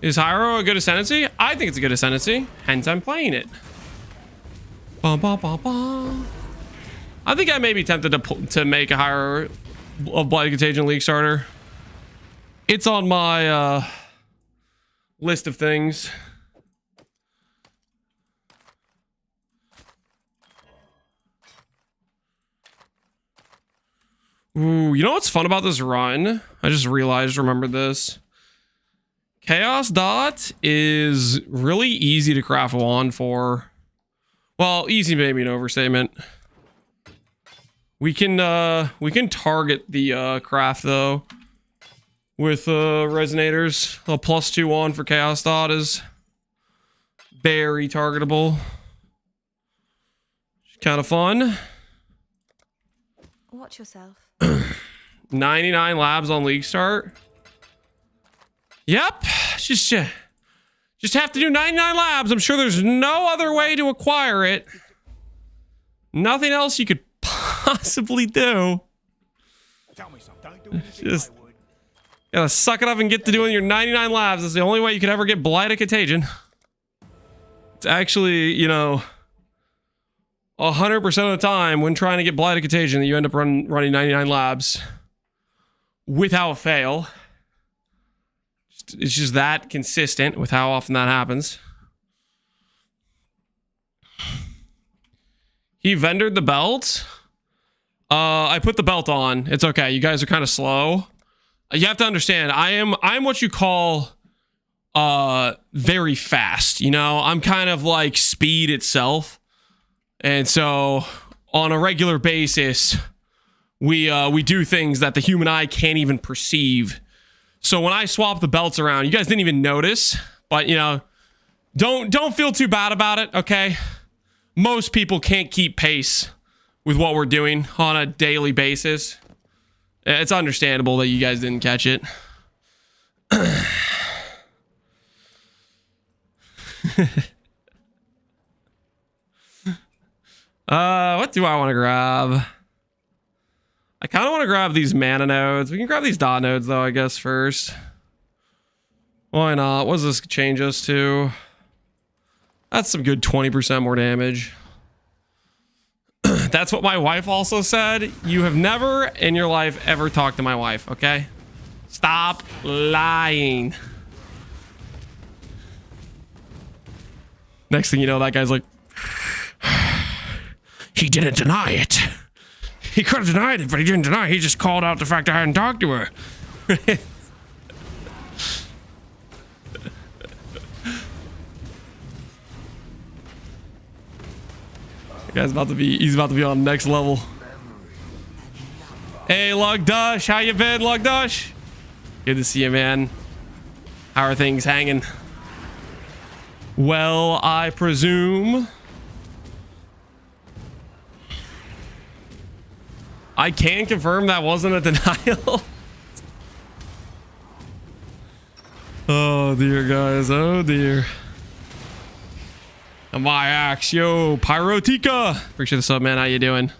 A: Is Hiero a good ascendancy? I think it's a good ascendancy, hence I'm playing it. Bum, bum, bum, bum. I think I may be tempted to make a Hiero of Blighted Contagion League starter. It's on my list of things. Ooh, you know what's fun about this run? I just remembered this. Chaos Dot is really easy to craft a wand for. Well, easy may be an overstatement. We can target the craft though with resonators. A +2 wand for Chaos Dot is very targetable. Kind of fun.
C: Watch yourself.
A: 99 labs on League Start. Yep, just have to do 99 labs. I'm sure there's no other way to acquire it. Nothing else you could possibly do.
F: Tell me something. Don't do anything
A: Just
F: I would.
A: gotta suck it up and get to doing your 99 labs. That's the only way you could ever get Blighted Contagion. It's actually, you know, 100% of the time when trying to get Blighted Contagion that you end up running 99 labs without fail. It's just that consistent with how often that happens. He vendored the belt. I put the belt on. It's okay. You guys are kind of slow. You have to understand, I'm what you call very fast. You know, I'm kind of like speed itself. And so on a regular basis, we do things that the human eye can't even perceive. So when I swap the belts around, you guys didn't even notice, but you know, don't feel too bad about it, okay? Most people can't keep pace with what we're doing on a daily basis. It's understandable that you guys didn't catch it. What do I want to grab? I kind of want to grab these mana nodes. We can grab these dot nodes though, I guess, first. Why not? What does this change us to? That's some good 20% more damage. That's what my wife also said. You have never in your life ever talked to my wife, okay? Stop lying. Next thing you know, that guy's like, he didn't deny it. He could have denied it, but he didn't deny it. He just called out the fact I hadn't talked to her. The guy's he's about to be on next level. Hey, Lugdush, how you been, Lugdush? Good to see you, man. How are things hanging? Well, I presume. I can confirm that wasn't a denial. Oh dear, guys. Oh dear. And my axe, yo, Pyrotica. Appreciate the sub, man. How you doing?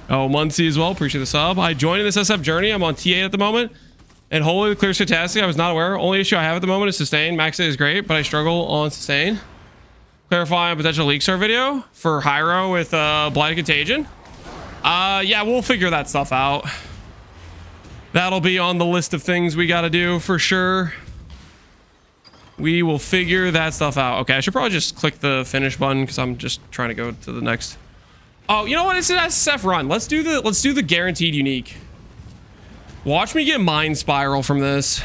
A: Oh, Muncie as well. Appreciate the sub. I joined in this SF journey. I'm on T8 at the moment. And holy clear statistic, I was not aware. Only issue I have at the moment is sustain. Max is great, but I struggle on sustain. Clarifying potential leak start video for Hiero with Blight Contagion. Yeah, we'll figure that stuff out. That'll be on the list of things we got to do for sure. We will figure that stuff out. Okay, I should probably just click the finish button because I'm just trying to go to the next. Oh, you know what? It's an SSF run. Let's do the guaranteed unique. Watch me get Mind Spiral from this.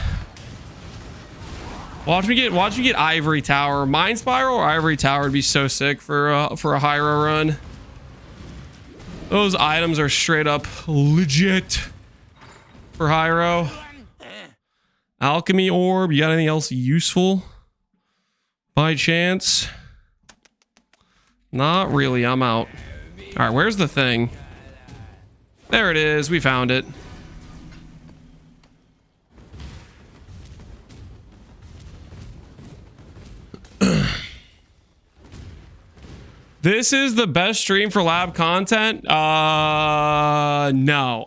A: Watch me get Ivory Tower. Mind Spiral or Ivory Tower would be so sick for a Hiero run. Those items are straight up legit for Hiero. Alchemy Orb. You got anything else useful? By chance? Not really. I'm out. All right, where's the thing? There it is. We found it. This is the best stream for lab content? No.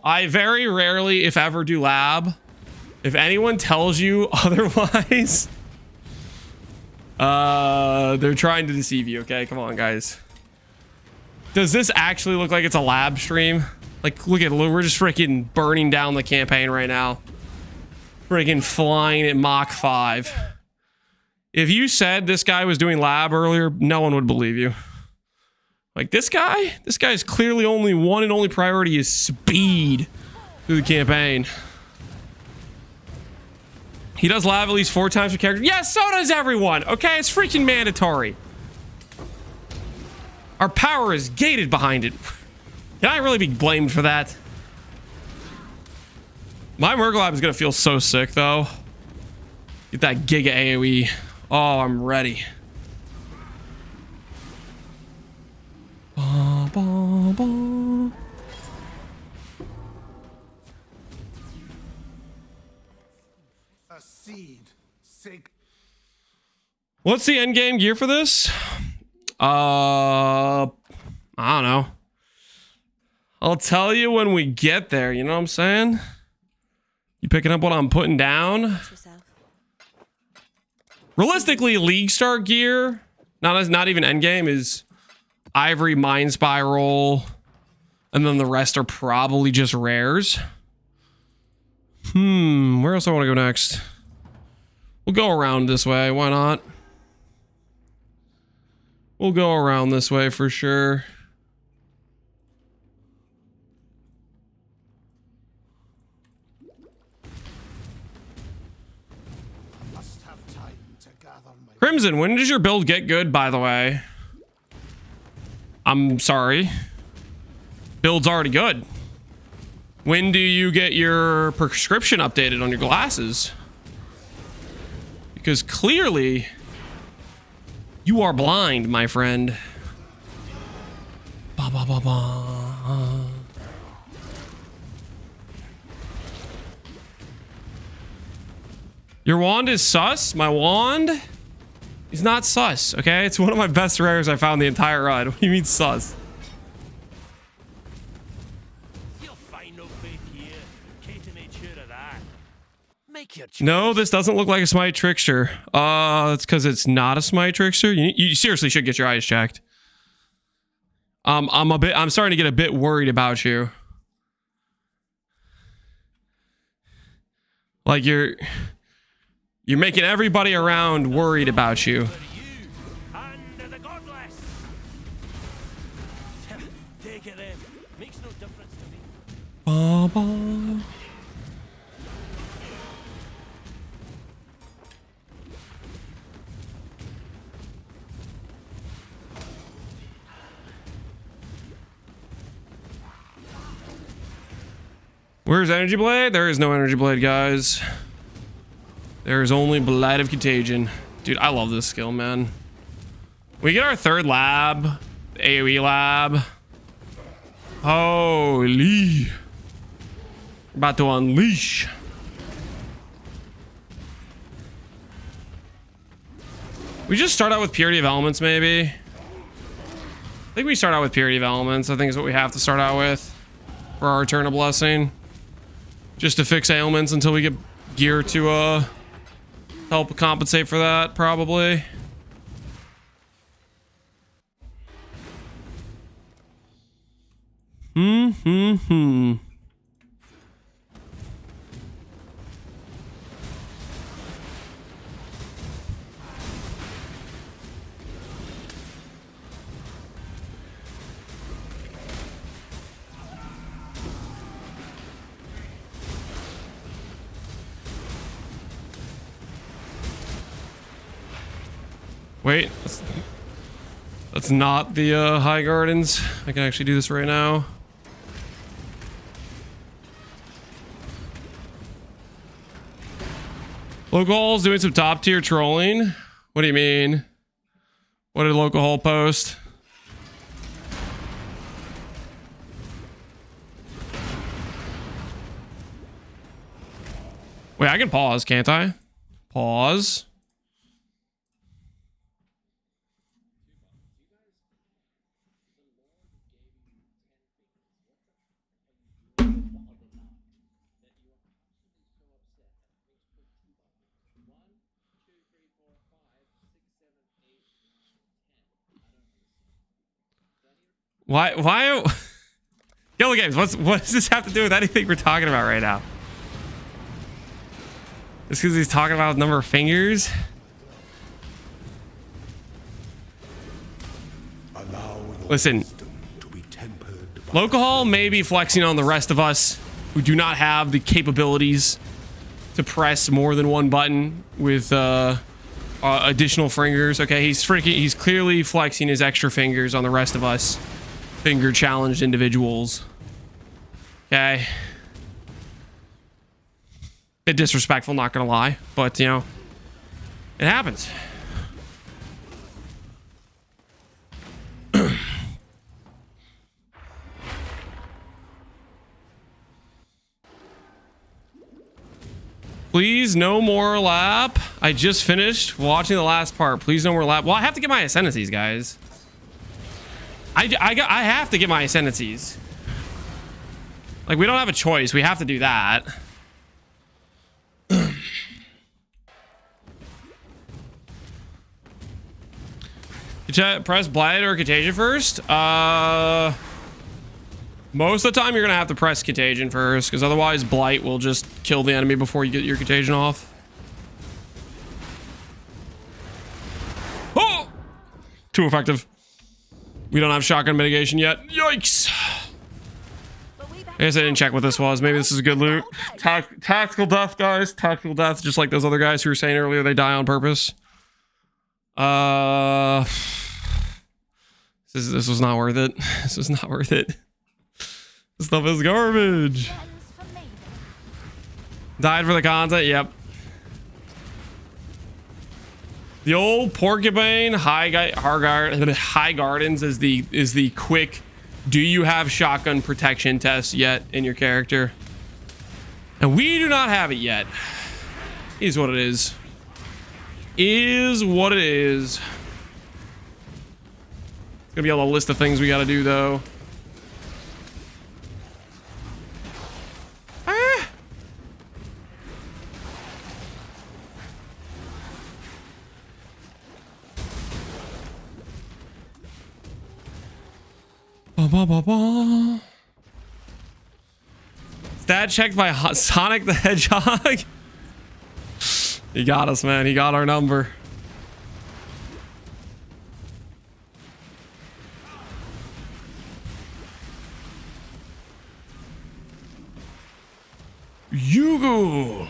A: I very rarely, if ever, do lab. If anyone tells you otherwise, they're trying to deceive you, okay? Come on, guys. Does this actually look like it's a lab stream? Like, look at, we're just freaking burning down the campaign right now. Freaking flying at Mach 5. If you said this guy was doing lab earlier, no one would believe you. Like, this guy's clearly one and only priority is speed through the campaign. He does lab at least 4 times per character. Yes, so does everyone. Okay, it's freaking mandatory. Our power is gated behind it. Can I really be blamed for that? My Murglab is gonna feel so sick though. Get that Giga AoE. Oh, I'm ready. Ba, ba, ba.
B: A seed.
A: What's the endgame gear for this? I don't know. I'll tell you when we get there, you know what I'm saying? You picking up what I'm putting down? Realistically, League Star gear, not even endgame, is Ivory, Mind Spiral, and then the rest are probably just rares. Where else do I want to go next? We'll go around this way, why not? We'll go around this way for sure.
B: Must have time to gather my
A: Crimson, when does your build get good, by the way? I'm sorry. Build's already good. When do you get your prescription updated on your glasses? Because clearly, you are blind, my friend. Ba ba ba ba. Your wand is sus? My wand is not sus, okay? It's one of my best rares I found the entire run. What do you mean sus?
G: You'll find no faith here. Katie made sure of that. Make your choice.
A: No, this doesn't look like a smite trickster. It's because it's not a smite trickster. You seriously should get your eyes checked. I'm starting to get a bit worried about you. Like you're making everybody around worried about you. Ba, ba. Where's Energy Blade? There is no Energy Blade, guys. There is only Blight of Contagion. Dude, I love this skill, man. We get our third lab, the AoE lab. Holy. About to unleash. We just start out with Purity of Elements, maybe. I think we start out with Purity of Elements. I think is what we have to start out with for our Eternal Blessing. Just to fix ailments until we get gear to help compensate for that, probably. Wait, that's not the High Gardens. I can actually do this right now. Local Hall's doing some top tier trolling. What do you mean? What did Local Hall post? Wait, I can pause, can't I? Pause. Why Yellow Games, what does this have to do with anything we're talking about right now? Just because he's talking about the number of fingers? Listen, Local Hall may be flexing on the rest of us who do not have the capabilities to press more than one button with additional fingers. Okay, he's clearly flexing his extra fingers on the rest of us finger challenged individuals. Okay, bit disrespectful, not gonna lie, but you know, it happens. Please, no more lap. I just finished watching the last part. Please, no more lap. Well, I have to get my Ascendancies, guys. I have to get my Ascendancies. Like, we don't have a choice. We have to do that. Press Blight or Contagion first. Most of the time, you're going to have to press Contagion first, because otherwise Blight will just kill the enemy before you get your Contagion off. Oh! Too effective. We don't have shotgun mitigation yet. Yikes! I guess I didn't check what this was. Maybe this is a good loot. Tactical death, guys. Tactical death, just like those other guys who were saying earlier, they die on purpose. This was not worth it. This was not worth it. This stuff is garbage. Died for the content. Yep. The old Porcupine High Gardens is the quick. Do you have shotgun protection test yet in your character? And we do not have it yet. Is what it is. Is what it is. It's gonna be on the list of things we gotta do though. Stat checked by Sonic the Hedgehog. He got us, man. He got our number. Cool.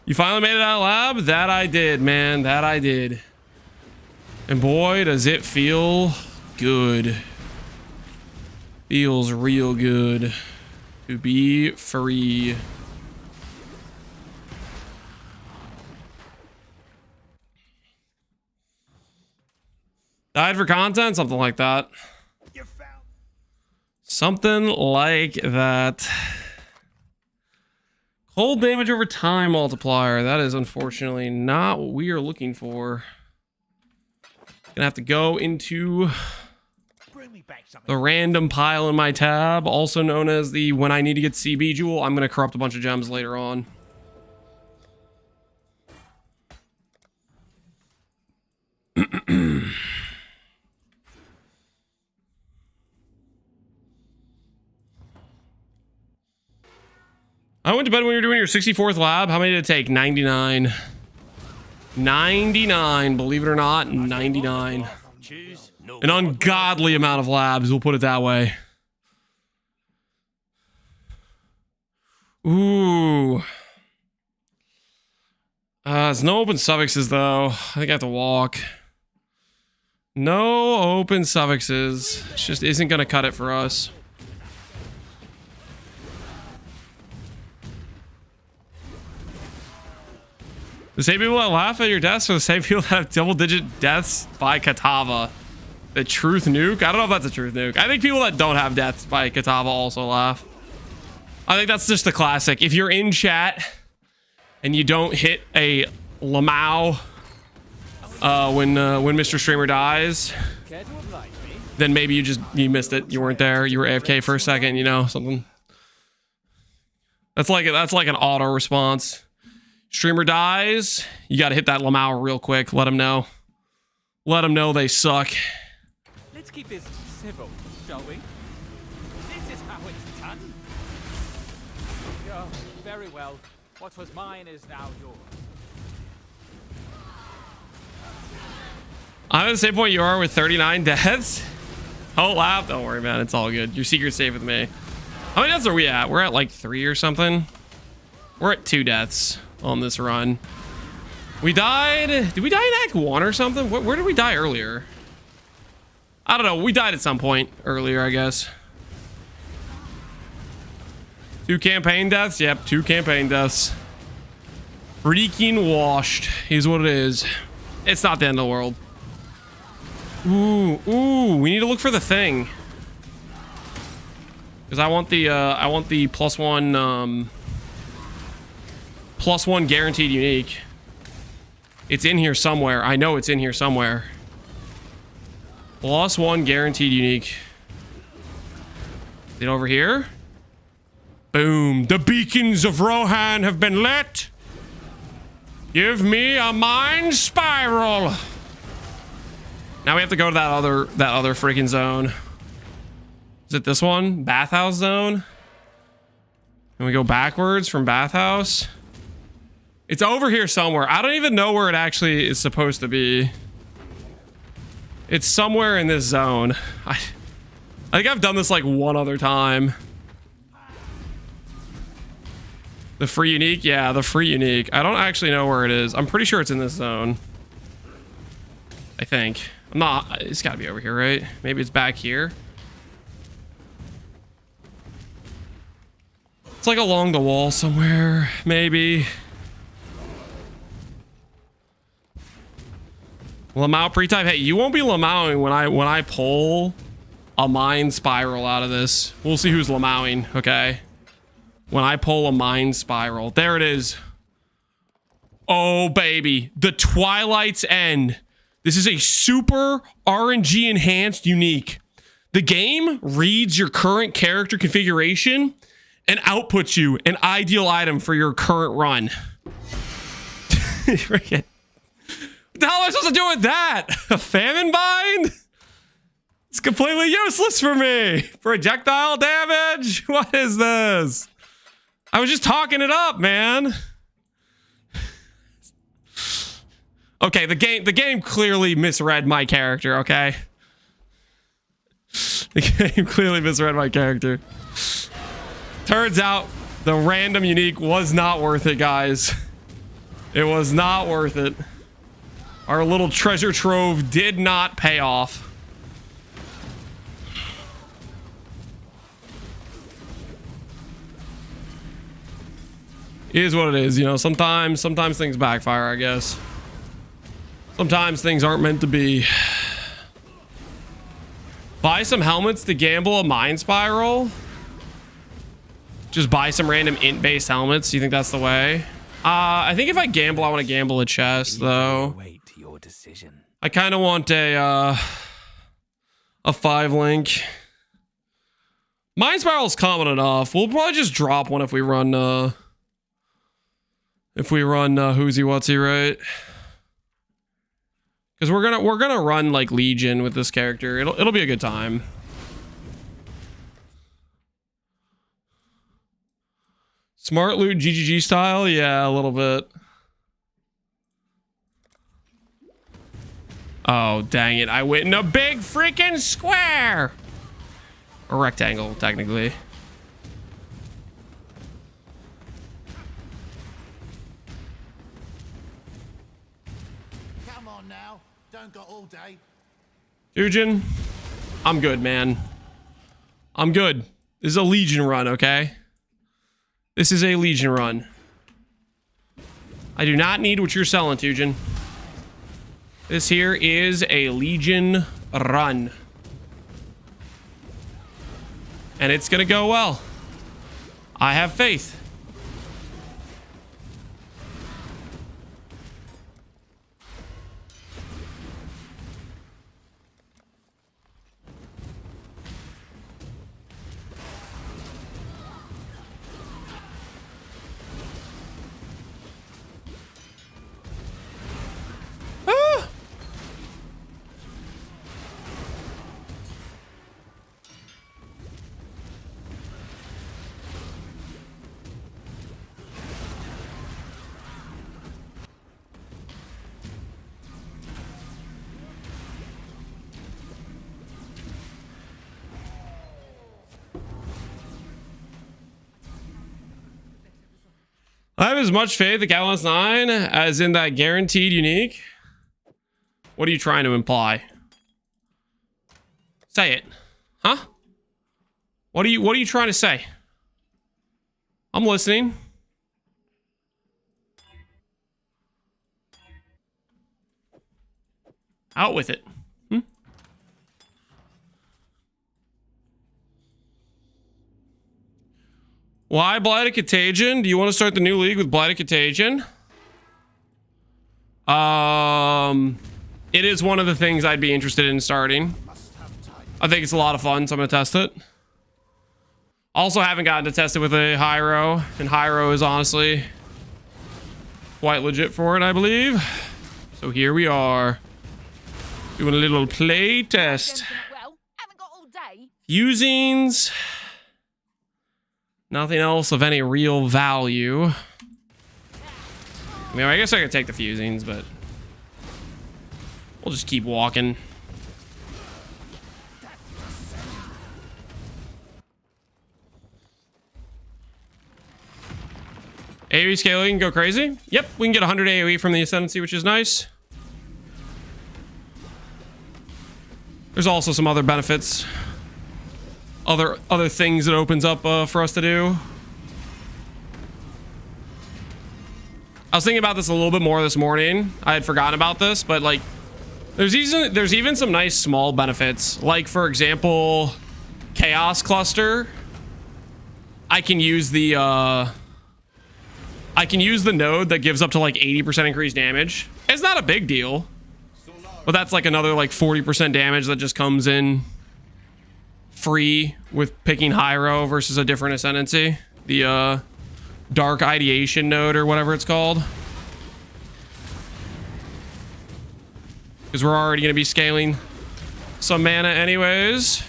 A: You finally made it out of lab? That I did, man. That I did. And boy, does it feel good. Feels real good to be free. Died for content? Something like that. Something like that. Cold damage over time multiplier. That is unfortunately not what we are looking for. Gonna have to go into the random pile in my tab, also known as the when I need to get CB jewel. I'm gonna corrupt a bunch of gems later on. I went to bed when you were doing your 64th lab. How many did it take? 99. 99, believe it or not, 99. An ungodly amount of labs, we'll put it that way. Ooh. There's no open suffixes, though. I think I have to walk. No open suffixes. It just isn't going to cut it for us. The same people that laugh at your deaths are the same people that have double-digit deaths by Katava. The truth nuke? I don't know if that's a truth nuke. I think people that don't have deaths by Katava also laugh. I think that's just the classic. If you're in chat and you don't hit a Lamau when Mr. Streamer dies, then maybe you missed it. You weren't there. You were AFK for a second. You know, something. That's like an auto response. Streamer dies, you got to hit that Lamau real quick. Let them know. Let them know they suck.
H: Let's keep this civil, shall we? This is how it's done. Oh, very well. What was mine is now yours.
A: I'm at the same point you are with 39 deaths. Don't laugh. Don't worry, man. It's all good. Your secret's safe with me. How many deaths are we at? We're at like 3 or something. We're at 2 deaths on this run. We died. Did we die in Act 1 or something? Where did we die earlier? I don't know. We died at some point earlier, I guess. 2 campaign deaths? Yep, 2 campaign deaths. Freaking washed is what it is. It's not the end of the world. Ooh, we need to look for the thing. Because I want the +1 guaranteed unique. It's in here somewhere. I know it's in here somewhere. +1 guaranteed unique. Is it over here? Boom. The beacons of Rohan have been lit. Give me a mind spiral. Now we have to go to that other freaking zone. Is it this one? Bathhouse zone? And we go backwards from bathhouse. It's over here somewhere. I don't even know where it actually is supposed to be. It's somewhere in this zone. I think I've done this like one other time. The free unique? Yeah, the free unique. I don't actually know where it is. I'm pretty sure it's in this zone. I think. I'm not. It's gotta be over here, right? Maybe it's back here. It's like along the wall somewhere, maybe. Lamau pre-type. Hey, you won't be Lamauing when I pull a mind spiral out of this. We'll see who's Lamauing, okay? When I pull a mind spiral. There it is. Oh, baby. The Twilight's End. This is a super RNG enhanced unique. The game reads your current character configuration and outputs you an ideal item for your current run. What the hell am I supposed to do with that? A famine bind? It's completely useless for me. Projectile damage? What is this? I was just talking it up, man. Okay, the game clearly misread my character, okay? The game clearly misread my character. Turns out the random unique was not worth it, guys. It was not worth it. Our little treasure trove did not pay off. It is what it is, you know. Sometimes things backfire, I guess. Sometimes things aren't meant to be. Buy some helmets to gamble a mind spiral. Just buy some random int-based helmets. Do you think that's the way? I think if I gamble, I want to gamble a chest, though.
H: Wait your decision.
A: I kind of want a 5-link. Mind spiral's common enough. We'll probably just drop one if we run who's he what's he, right? Because we're gonna run like Legion with this character. It'll be a good time. Smart loot GGG style, yeah, a little bit. Oh dang it! I went in a big freaking square, a rectangle technically.
B: Come on now. Don't go all day.
A: Fujin, I'm good, man. I'm good. This is a Legion run, okay? This is a Legion run. I do not need what you're selling, Tujin. This here is a Legion run. And it's gonna go well. I have faith. I have as much faith in Catalyst 9 as in that guaranteed unique. What are you trying to imply? Say it. Huh? What are you trying to say? I'm listening. Out with it. Why Blighted Contagion? Do you want to start the new league with Blighted Contagion? It is one of the things I'd be interested in starting. I think it's a lot of fun, so I'm gonna test it. Also haven't gotten to test it with a Hiero, and Hiero is honestly quite legit for it, I believe. So here we are, doing a little play test.
C: Well, haven't got all day.
A: Fusings. Nothing else of any real value. I mean, I guess I could take the fusings, but we'll just keep walking. AoE scaling can go crazy. Yep, we can get 100 AoE from the Ascendancy, which is nice. There's also some other benefits. Other things it opens up for us to do. I was thinking about this a little bit more this morning. I had forgotten about this, but like there's even some nice small benefits. Like for example, Chaos Cluster. I can use the node that gives up to like 80% increased damage. It's not a big deal. But that's like another like 40% damage that just comes in free with picking Hiero versus a different Ascendancy. The Dark Ideation node or whatever it's called. Because we're already going to be scaling some mana anyways.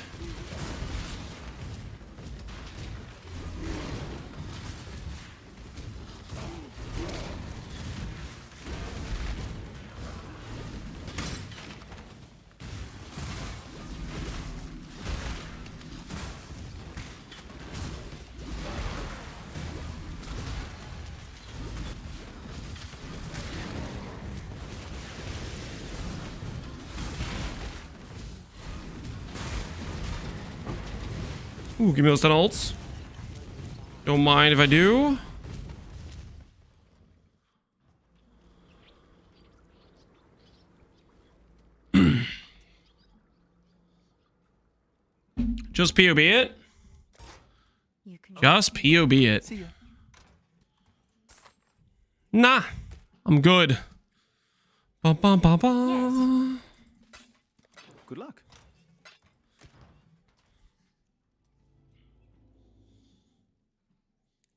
A: Ooh, give me those 10 ults. Don't mind if I do. Just POB it. Just POB it. Nah, I'm good. Ba, ba, ba, ba.
H: Good luck.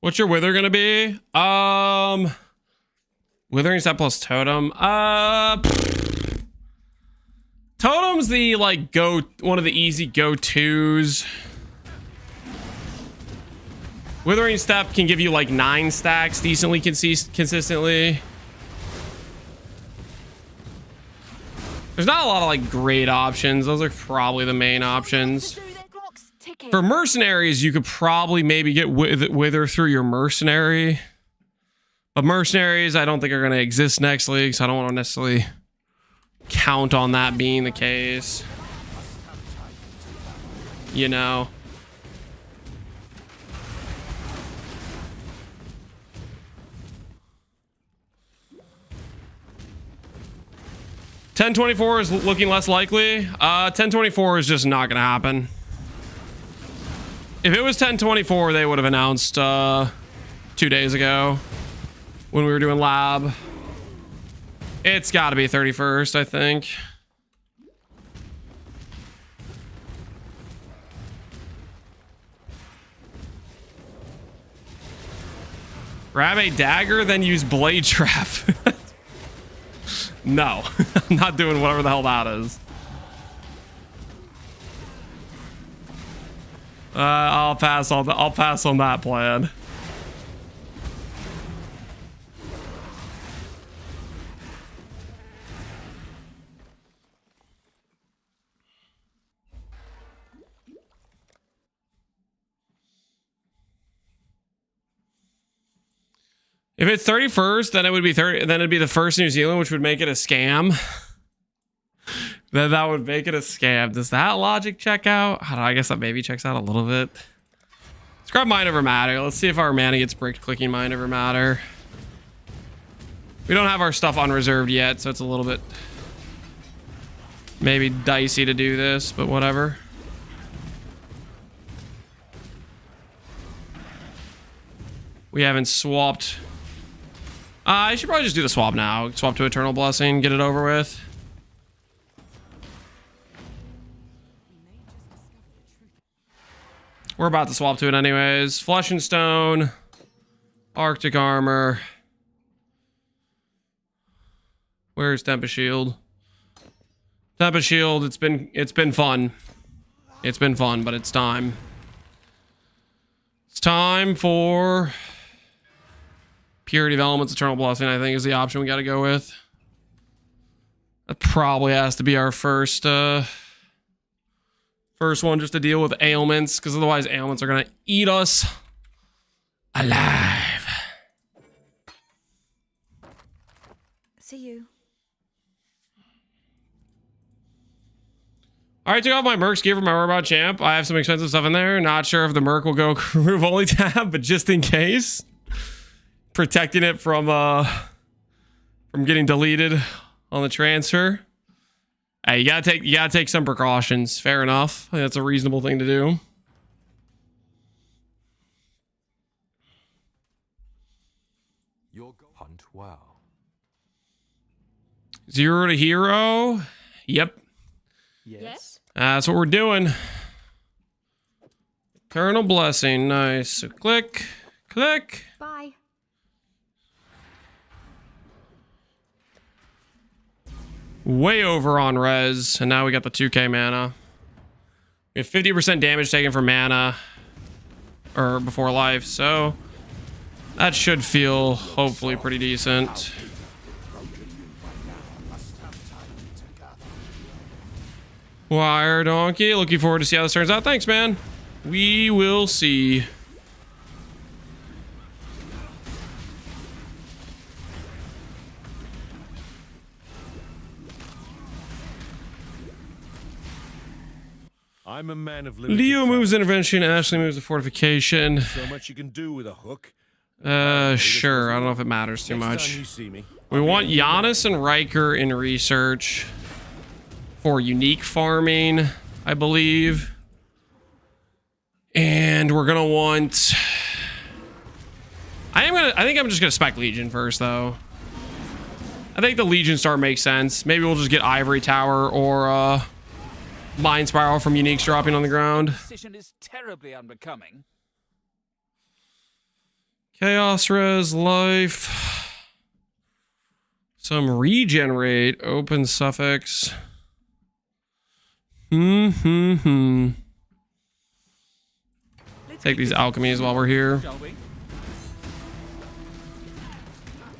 A: What's your wither gonna be? Withering set plus totem. Totem's the like one of the easy go-tos. Withering step can give you like 9 stacks decently consistently. There's not a lot of like great options. Those are probably the main options. For mercenaries, you could probably maybe get wither through your mercenary. But mercenaries, I don't think are going to exist next league, so I don't want to necessarily count on that being the case. You know. $10.24 is looking less likely. $10.24 is just not going to happen. If it was $10.24, they would have announced 2 days ago when we were doing lab. It's got to be 31st, I think. Grab a dagger, then use blade trap. No, I'm not doing whatever the hell that is. I'll pass on that plan. If it's 31st, then it would be then it'd be the first New Zealand, which would make it a scam. Then that would make it a scam. Does that logic check out? I don't know, I guess that maybe checks out a little bit. Let's grab Mind Over Matter. Let's see if our mana gets bricked clicking Mind Over Matter. We don't have our stuff unreserved yet, so it's a little bit maybe dicey to do this, but whatever. We haven't swapped. I should probably just do the swap now. Swap to Eternal Blessing, get it over with. We're about to swap to it anyways. Flesh and Stone, Arctic Armor. Where's Tempest Shield? Tempest Shield, it's been fun. It's been fun, but it's time. It's time for Purity of Elements, Eternal Blessing, I think is the option we got to go with. That probably has to be our first one, just to deal with ailments, because otherwise ailments are going to eat us alive.
C: See you.
A: All right, took off my Merc's gear for my Robot Champ. I have some expensive stuff in there. Not sure if the Merc will go remove only tab, but just in case. Protecting it from getting deleted on the transfer. Hey, you gotta take some precautions. Fair enough. I think that's a reasonable thing to do.
F: You'll hunt well.
A: 0 to Hiero. Yep.
D: Yes.
A: That's what we're doing. Eternal Blessing. Nice. So click. Click.
C: Bye.
A: Way over on res, and now we got the 2k mana. We have 50% damage taken from mana or before life, so that should feel hopefully pretty decent. Wire Donkey, looking forward to see how this turns out. Thanks, man. We will see.
G: I'm a man of limited
A: Leo moves
G: time.
A: intervention. Ashley moves the fortification.
G: So much you can do with a hook.
A: Sure. I don't know if it matters too
G: Next time
A: much.
G: you see me,
A: We want Giannis and Riker in research for unique farming, I believe. And we're gonna want. I think I'm just gonna spec Legion first, though. I think the Legion Star makes sense. Maybe we'll just get Ivory Tower or Mind Spiral from uniques dropping on the ground.
H: Decision is terribly unbecoming.
A: Chaos Res Life. Some regenerate. Open suffix. Take these alchemies while we're here.
H: Shall we?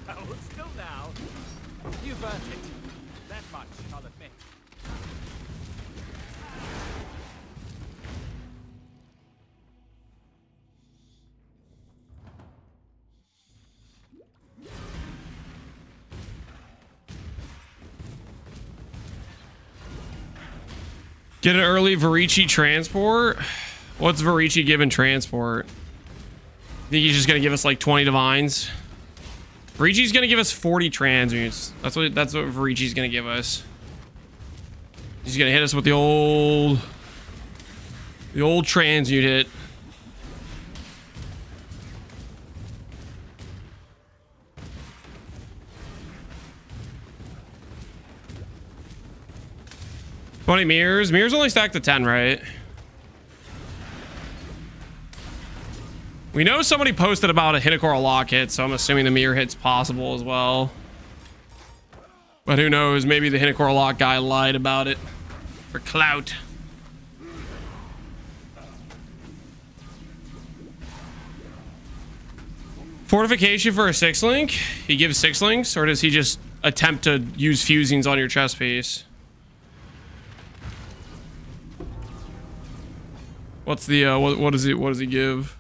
H: Hold still now. You've earned it. That much, I'll admit.
A: Get an early Varici transport. What's Varici giving transport? Think he's just gonna give us like 20 divines? Varici's gonna give us 40 transmutes. That's what Varici's gonna give us. He's gonna hit us with the old transmute hit. Mirrors. Mirrors only stack to 10, right? We know somebody posted about a Hinokora lock hit, so I'm assuming the mirror hit's possible as well. But who knows? Maybe the Hinokora lock guy lied about it for clout. Fortification for a 6-link? He gives 6 links, or does he just attempt to use fusings on your chest piece? What's the what does he give?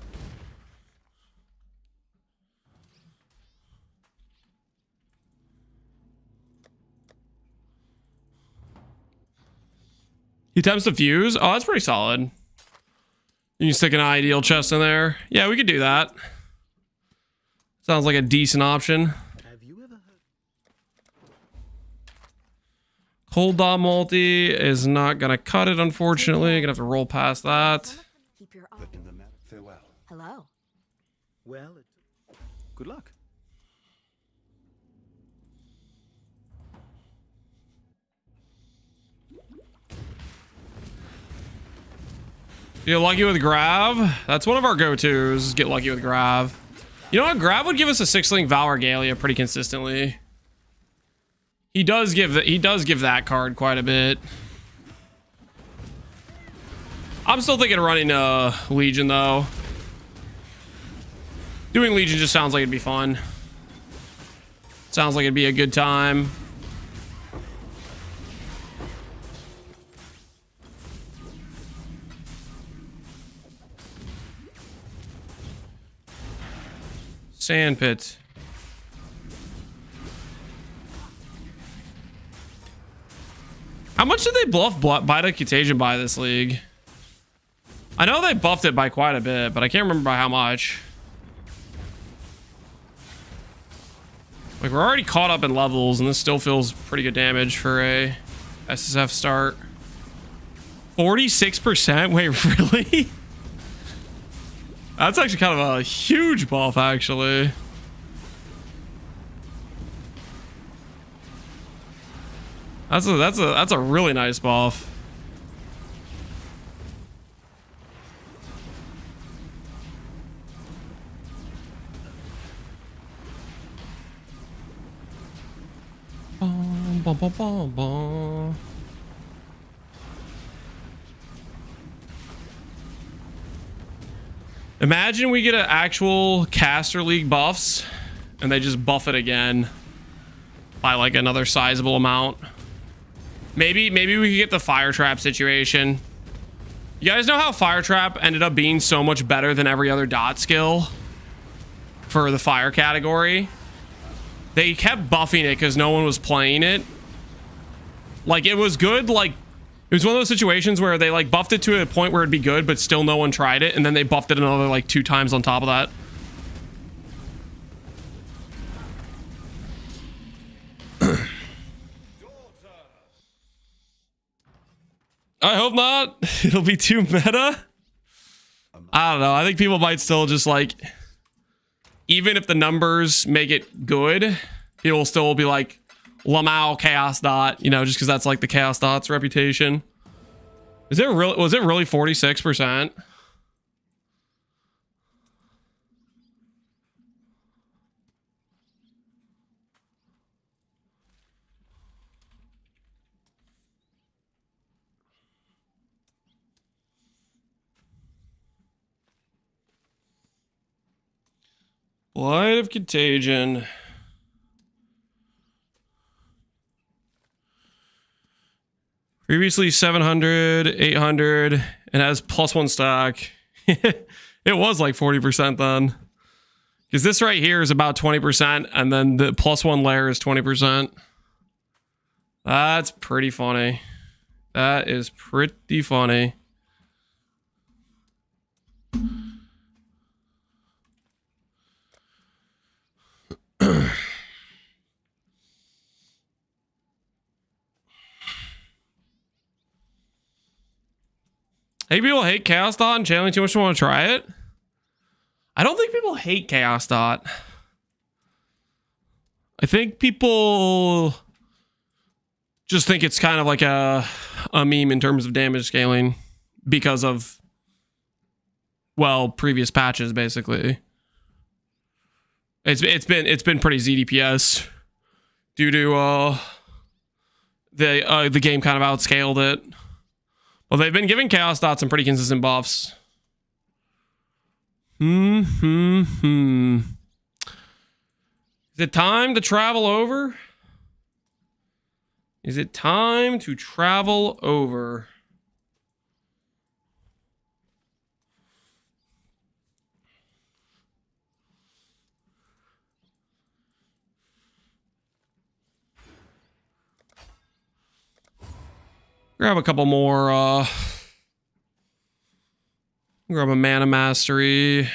A: He attempts to fuse. Oh, that's pretty solid. You can stick an ideal chest in there. Yeah, we could do that. Sounds like a decent option.
B: Have you ever heard?
A: Cold dot multi is not gonna cut it, unfortunately. Gonna have to roll past that.
C: Keep your eye.
B: In the matter. Farewell.
C: Hello.
B: Well, good luck.
A: Get lucky with Grav. That's one of our go-tos. Get lucky with Grav. You know what? Grav would give us a 6-link Val Regalia pretty consistently. He does give that card quite a bit. I'm still thinking of running Legion though. Doing Legion just sounds like it'd be fun. Sounds like it'd be a good time. Sandpit. How much did they buff Blighted Contagion by this league? I know they buffed it by quite a bit, but I can't remember by how much. Like, we're already caught up in levels, and this still feels pretty good damage for a SSF start. 46%? Wait, really? That's actually kind of a huge buff, actually. That's a really nice buff. Bum, bum, bum, bum, bum. Imagine we get an actual caster league buffs and they just buff it again by like another sizable amount. Maybe we could get the fire trap situation. You guys know how fire trap ended up being so much better than every other dot skill for the fire category? They kept buffing it because no one was playing it. Like, it was good like It was one of those situations where they like buffed it to a point where it'd be good, but still no one tried it, and then they buffed it another like 2 times on top of that. I hope not. It'll be too meta. I don't know. I think people might still just like, even if the numbers make it good, people will still be like, Lamau Chaos Dot, you know, just because that's like the Chaos Dot's reputation. Was it really 46%? Blight of Contagion. Previously 700, 800, and has +1 stack. It was like 40% then. Because this right here is about 20%, and then the +1 layer is 20%. That's pretty funny. That is pretty funny. Hey, people hate Chaos Dot and channeling too much to want to try it. I don't think people hate Chaos Dot. I think people just think it's kind of like a meme in terms of damage scaling because of, well, previous patches basically. It's been pretty ZDPS due to the game kind of outscaled it. Well, they've been giving Chaos Dot some pretty consistent buffs. Is it time to travel over? Is it time to travel over? Grab a couple more, grab a Mana Mastery.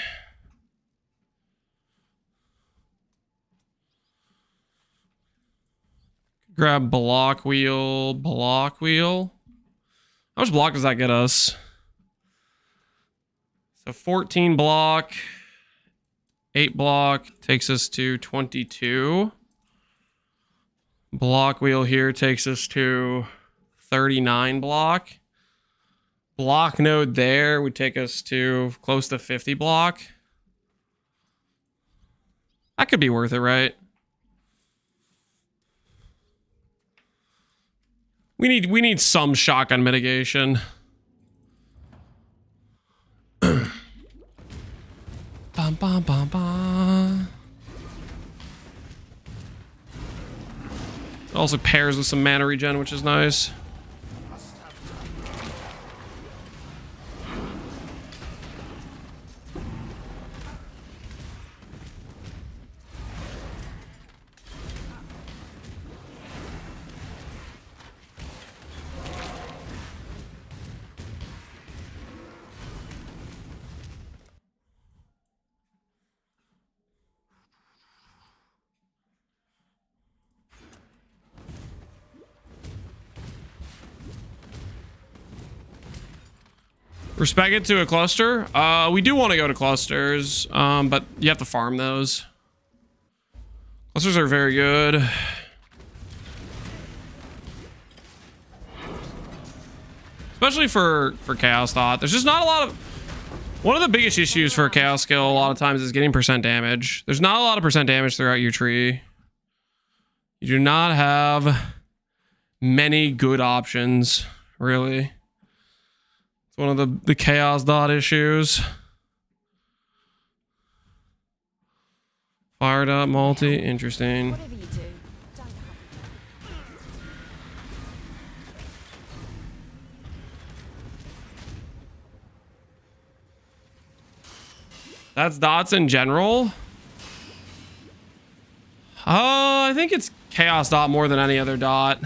A: Grab Block Wheel. How much block does that get us? So 14 block. 8 block takes us to 22. Block Wheel here takes us to 39 block. Block node there would take us to close to 50 block. That could be worth it, right? We need some shotgun mitigation. Bum, bum, bum, bum. It also pairs with some mana regen, which is nice. Respec it to a cluster. We do want to go to clusters, but you have to farm those. Clusters are very good. Especially for Chaos Thought. There's just not a lot of... One of the biggest issues for Chaos skill a lot of times is getting percent damage. There's not a lot of percent damage throughout your tree. You do not have many good options, really. It's one of the Chaos Dot issues. Fired up multi, interesting.
C: Whatever you do, don't
A: That's dots in general. I think it's Chaos Dot more than any other dot.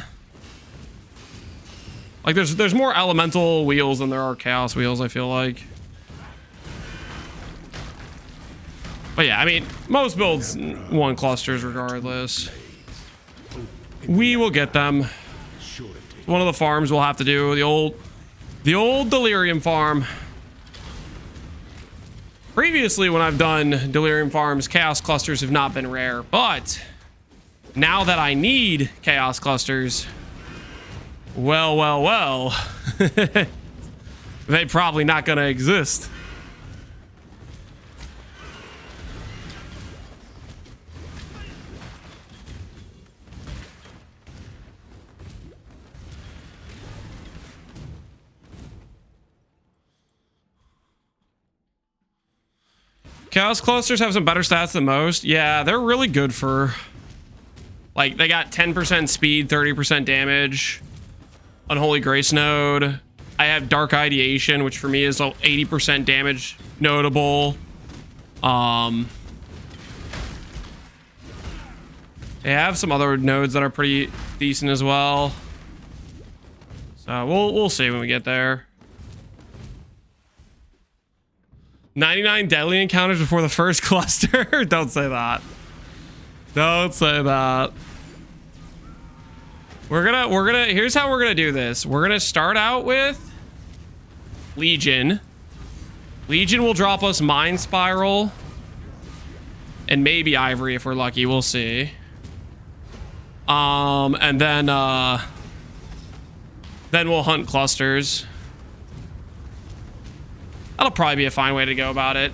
A: Like there's more elemental wheels than there are chaos wheels, I feel like. But yeah, I mean, most builds want clusters regardless. We will get them. One of the farms we'll have to do, the old Delirium farm. Previously, when I've done Delirium farms, chaos clusters have not been rare, but now that I need chaos clusters, well, they probably not gonna exist. Chaos clusters have some better stats than most. Yeah, they're really good for, like, they got 10% speed, 30% damage. Unholy Grace node. I have Dark Ideation, which for me is 80% damage notable. They have some other nodes that are pretty decent as well. So we'll see when we get there. 99 deadly encounters before the first cluster. Don't say that. Don't say that. We're gonna here's how we're gonna do this. We're gonna start out with Legion. Legion will drop us Mind Spiral and maybe Ivory if we're lucky. We'll see. And then we'll hunt clusters. That'll probably be a fine way to go about it.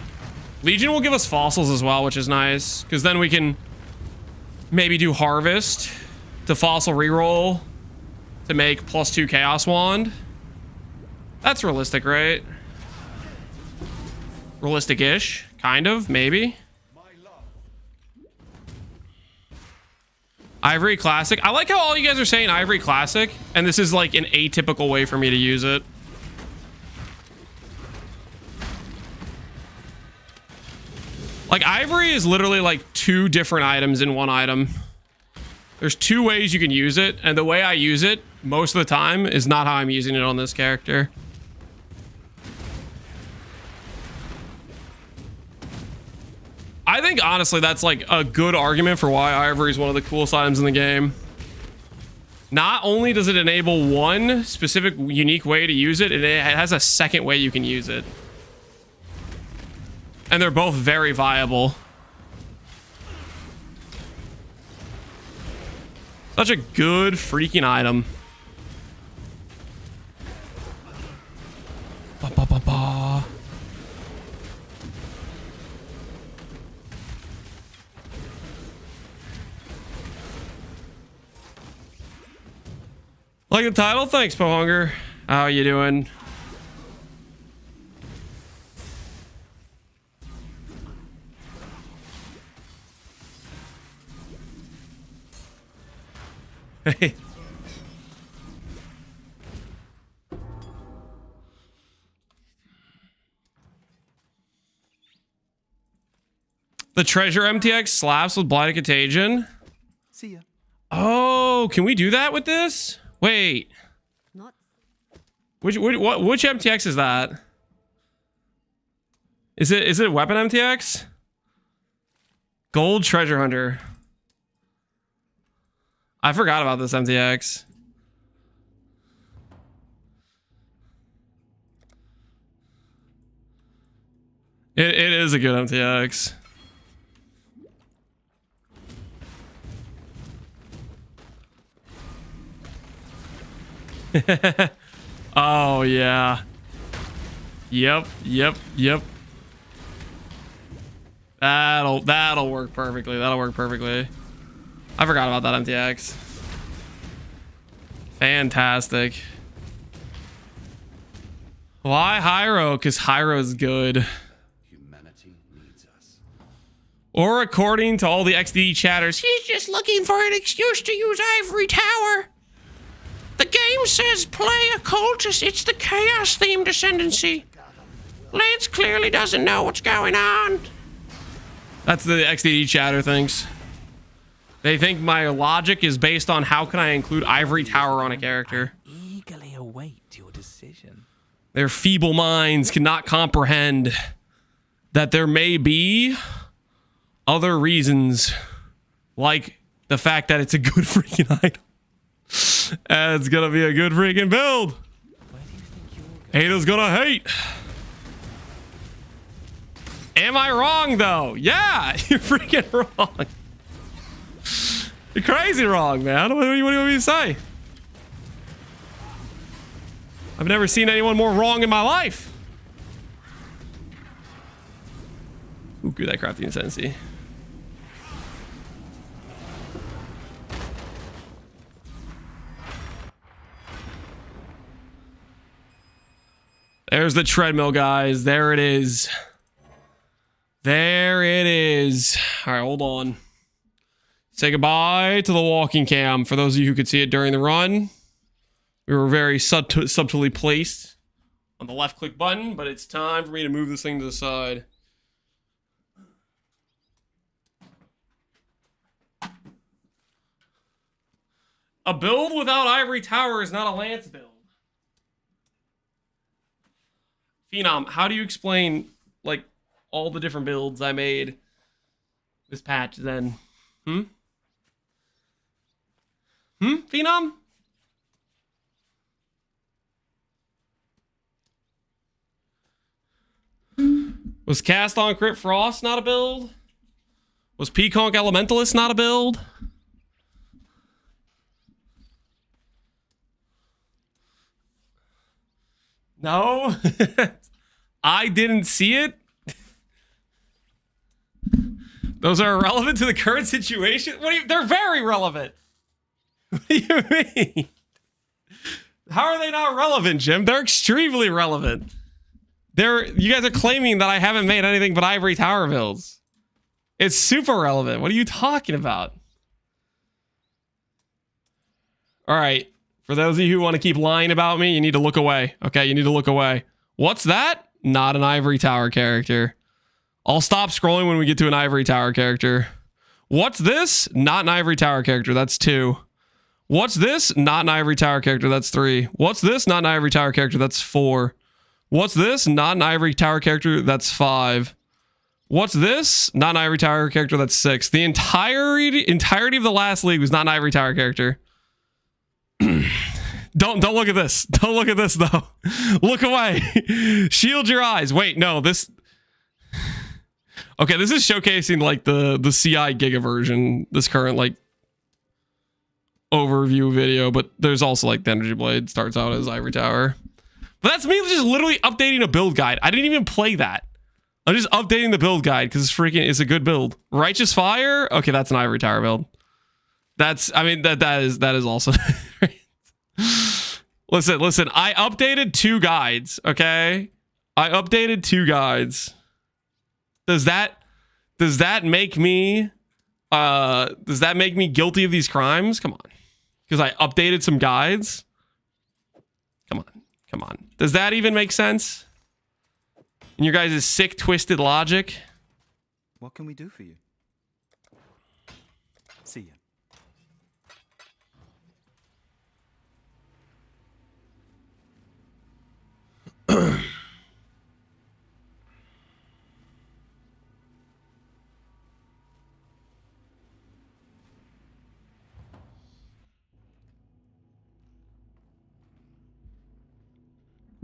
A: Legion will give us fossils as well, which is nice, because then we can maybe do Harvest to fossil reroll to make +2 Chaos Wand. That's realistic, right? Realistic-ish, kind of, maybe. Ivory Classic. I like how all you guys are saying Ivory Classic, and this is like an atypical way for me to use it. Like, Ivory is literally like 2 different items in one item. There's 2 ways you can use it, and the way I use it most of the time is not how I'm using it on this character. I think, honestly, that's like a good argument for why Ivory is one of the coolest items in the game. Not only does it enable one specific unique way to use it, it has a second way you can use it. And they're both very viable. Such a good freaking item. Ba, ba, ba, ba. Like the title? Thanks, Pohunger. How you doing? Hey. The treasure MTX slaps with Blighted Contagion.
I: See ya.
A: Oh, can we do that with this? Wait.
C: Not.
A: Which MTX is that? Is it weapon MTX? Gold Treasure Hunter. I forgot about this MTX. It is a good MTX. Oh yeah. Yep. That'll work perfectly. That'll work perfectly. I forgot about that MTX. Fantastic. Why Hiero? Because Hiero's good.
F: Humanity needs us.
A: Or according to all the XD chatters, he's just looking for an excuse to use Ivory Tower. The game says play a cultist. It's the chaos themed ascendancy. Lance clearly doesn't know what's going on. That's the XD chatter thinks. They think my logic is based on how can I include Ivory Tower on a character.
H: Eagerly await
I: await your decision.
A: Their feeble minds cannot comprehend that there may be other reasons, like the fact that it's a good freaking item. And it's gonna be a good freaking build.
I: Where do you think you're going?
A: Haters gonna hate. Am I wrong though? Yeah, you're freaking wrong. You're crazy wrong, man. What do you want me to say? I've never seen anyone more wrong in my life. Ooh, good, that crafting Ascendancy. There's the treadmill, guys. There it is. There it is. All right, hold on. Say goodbye to the walking cam. For those of you who could see it during the run, we were very subtly placed on the left click button, but it's time for me to move this thing to the side. A build without Ivory Tower is not a Lance build. Phenom, how do you explain, like, all the different builds I made this patch then? Phenom? Was Cast on Crit Frost not a build? Was Peaconk Elementalist not a build? No? I didn't see it? Those are irrelevant to the current situation? What do you, they're very relevant. What do you mean? How are they not relevant, Jim? They're extremely relevant. You guys are claiming that I haven't made anything but Ivory Tower builds. It's super relevant. What are you talking about? All right. For those of you who want to keep lying about me, you need to look away. Okay, you need to look away. What's that? Not an Ivory Tower character. I'll stop scrolling when we get to an Ivory Tower character. What's this? Not an Ivory Tower character. That's 2. What's this? Not an Ivory Tower character. That's 3. What's this? Not an Ivory Tower character. That's 4. What's this? Not an Ivory Tower character. That's 5. What's this? Not an Ivory Tower character. That's 6. The entirety of the last league was not an Ivory Tower character. Don't look at this. Don't look at this though. Look away. Shield your eyes. Wait, no, this. Okay, this is showcasing like the CI Giga version. This current like overview video, but there's also like the Energy Blade starts out as Ivory Tower. But that's me just literally updating a build guide. I didn't even play that. I'm just updating the build guide because it's a good build. Righteous Fire. Okay, that's an Ivory Tower build. That's, I mean, that is also. Listen, I updated 2 guides, okay? I updated 2 guides. Does that make me guilty of these crimes? Come on. Because I updated some guides? Come on. Does that even make sense? In your guys' sick, twisted logic?
J: What can we do for you? See ya.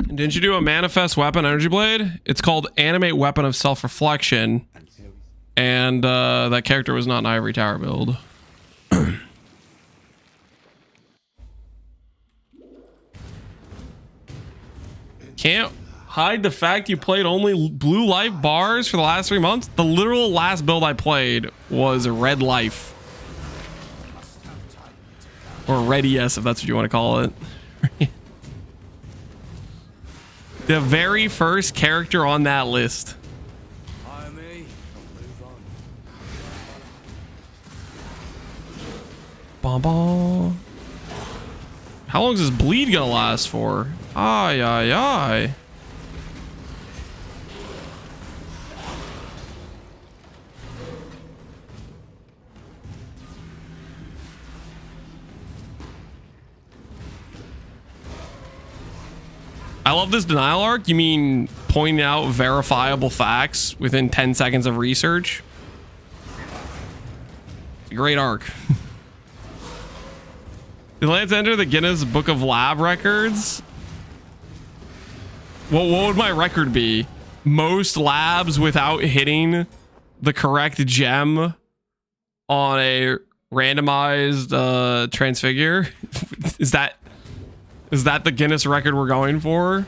A: Didn't you do a manifest weapon energy blade? It's called Animate Weapon of Self-Reflection. And that character was not an Ivory Tower build. Can't hide the fact you played only blue life bars for the last 3 months. The literal last build I played was red life. Or red ES, if that's what you want to call it. The very first character on that list. Bom bom. How long is this bleed gonna last for? Ay ay ay. I love this denial arc. You mean pointing out verifiable facts within 10 seconds of research? It's a great arc. Did Lance enter the Guinness Book of Lab Records? Well, what would my record be? Most labs without hitting the correct gem on a randomized transfigure? Is that the Guinness record we're going for?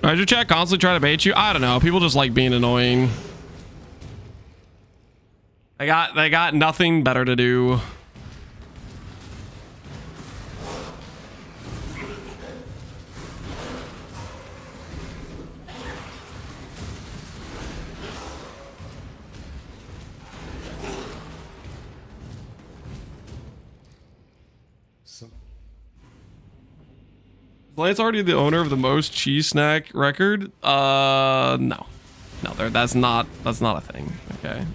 A: Does your chat constantly try to bait you? I don't know. People just like being annoying. They got nothing better to do. Blight's already the owner of the most cheese snack record. No, that's not a thing. Okay.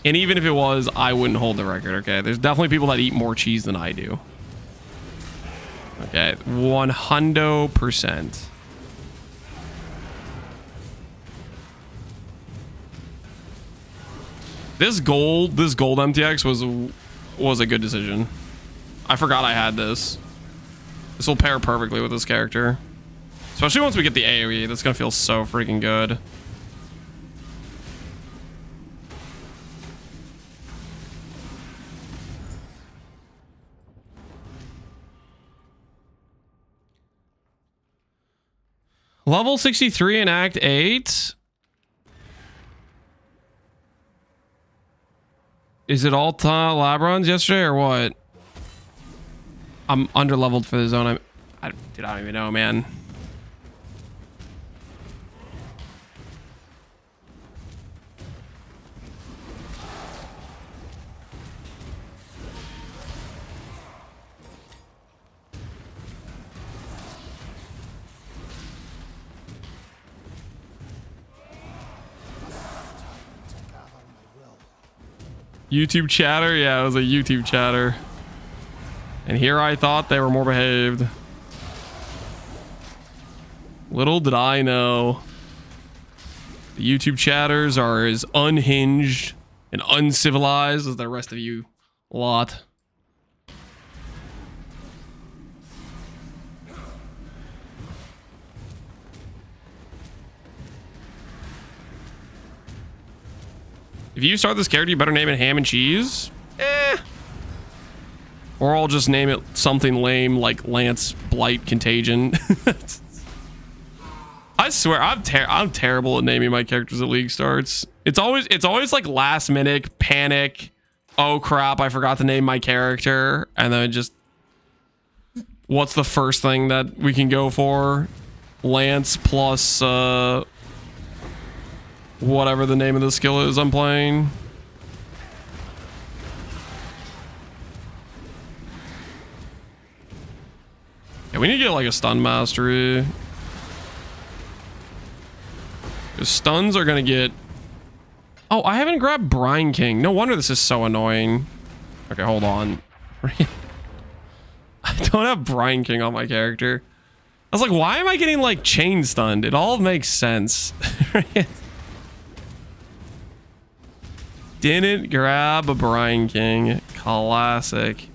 A: And even if it was, I wouldn't hold the record. Okay. There's definitely people that eat more cheese than I do. Okay. 100%. This gold MTX was a good decision. I forgot I had this. This will pair perfectly with this character. Especially once we get the AoE. That's gonna feel so freaking good. Level 63 in Act 8. Is it all lab runs yesterday or what? I'm under-leveled for the zone. I don't even know, man. YouTube chatter? Yeah, it was a YouTube chatter. And here I thought they were more behaved. Little did I know. The YouTube chatters are as unhinged and uncivilized as the rest of you lot. If you start this character, you better name it Ham and Cheese. Or I'll just name it something lame like Lance, Blight, Contagion. I swear, I'm terrible at naming my characters at League starts. It's always like last minute panic. Oh crap, I forgot to name my character. And then just, what's the first thing that we can go for? Lance plus whatever the name of the skill is I'm playing. Yeah, we need to get like a stun mastery. Because stuns are gonna get... Oh, I haven't grabbed Brine King. No wonder this is so annoying. Okay, hold on. I don't have Brine King on my character. I was like, why am I getting like chain stunned? It all makes sense. Didn't grab a Brine King. Classic.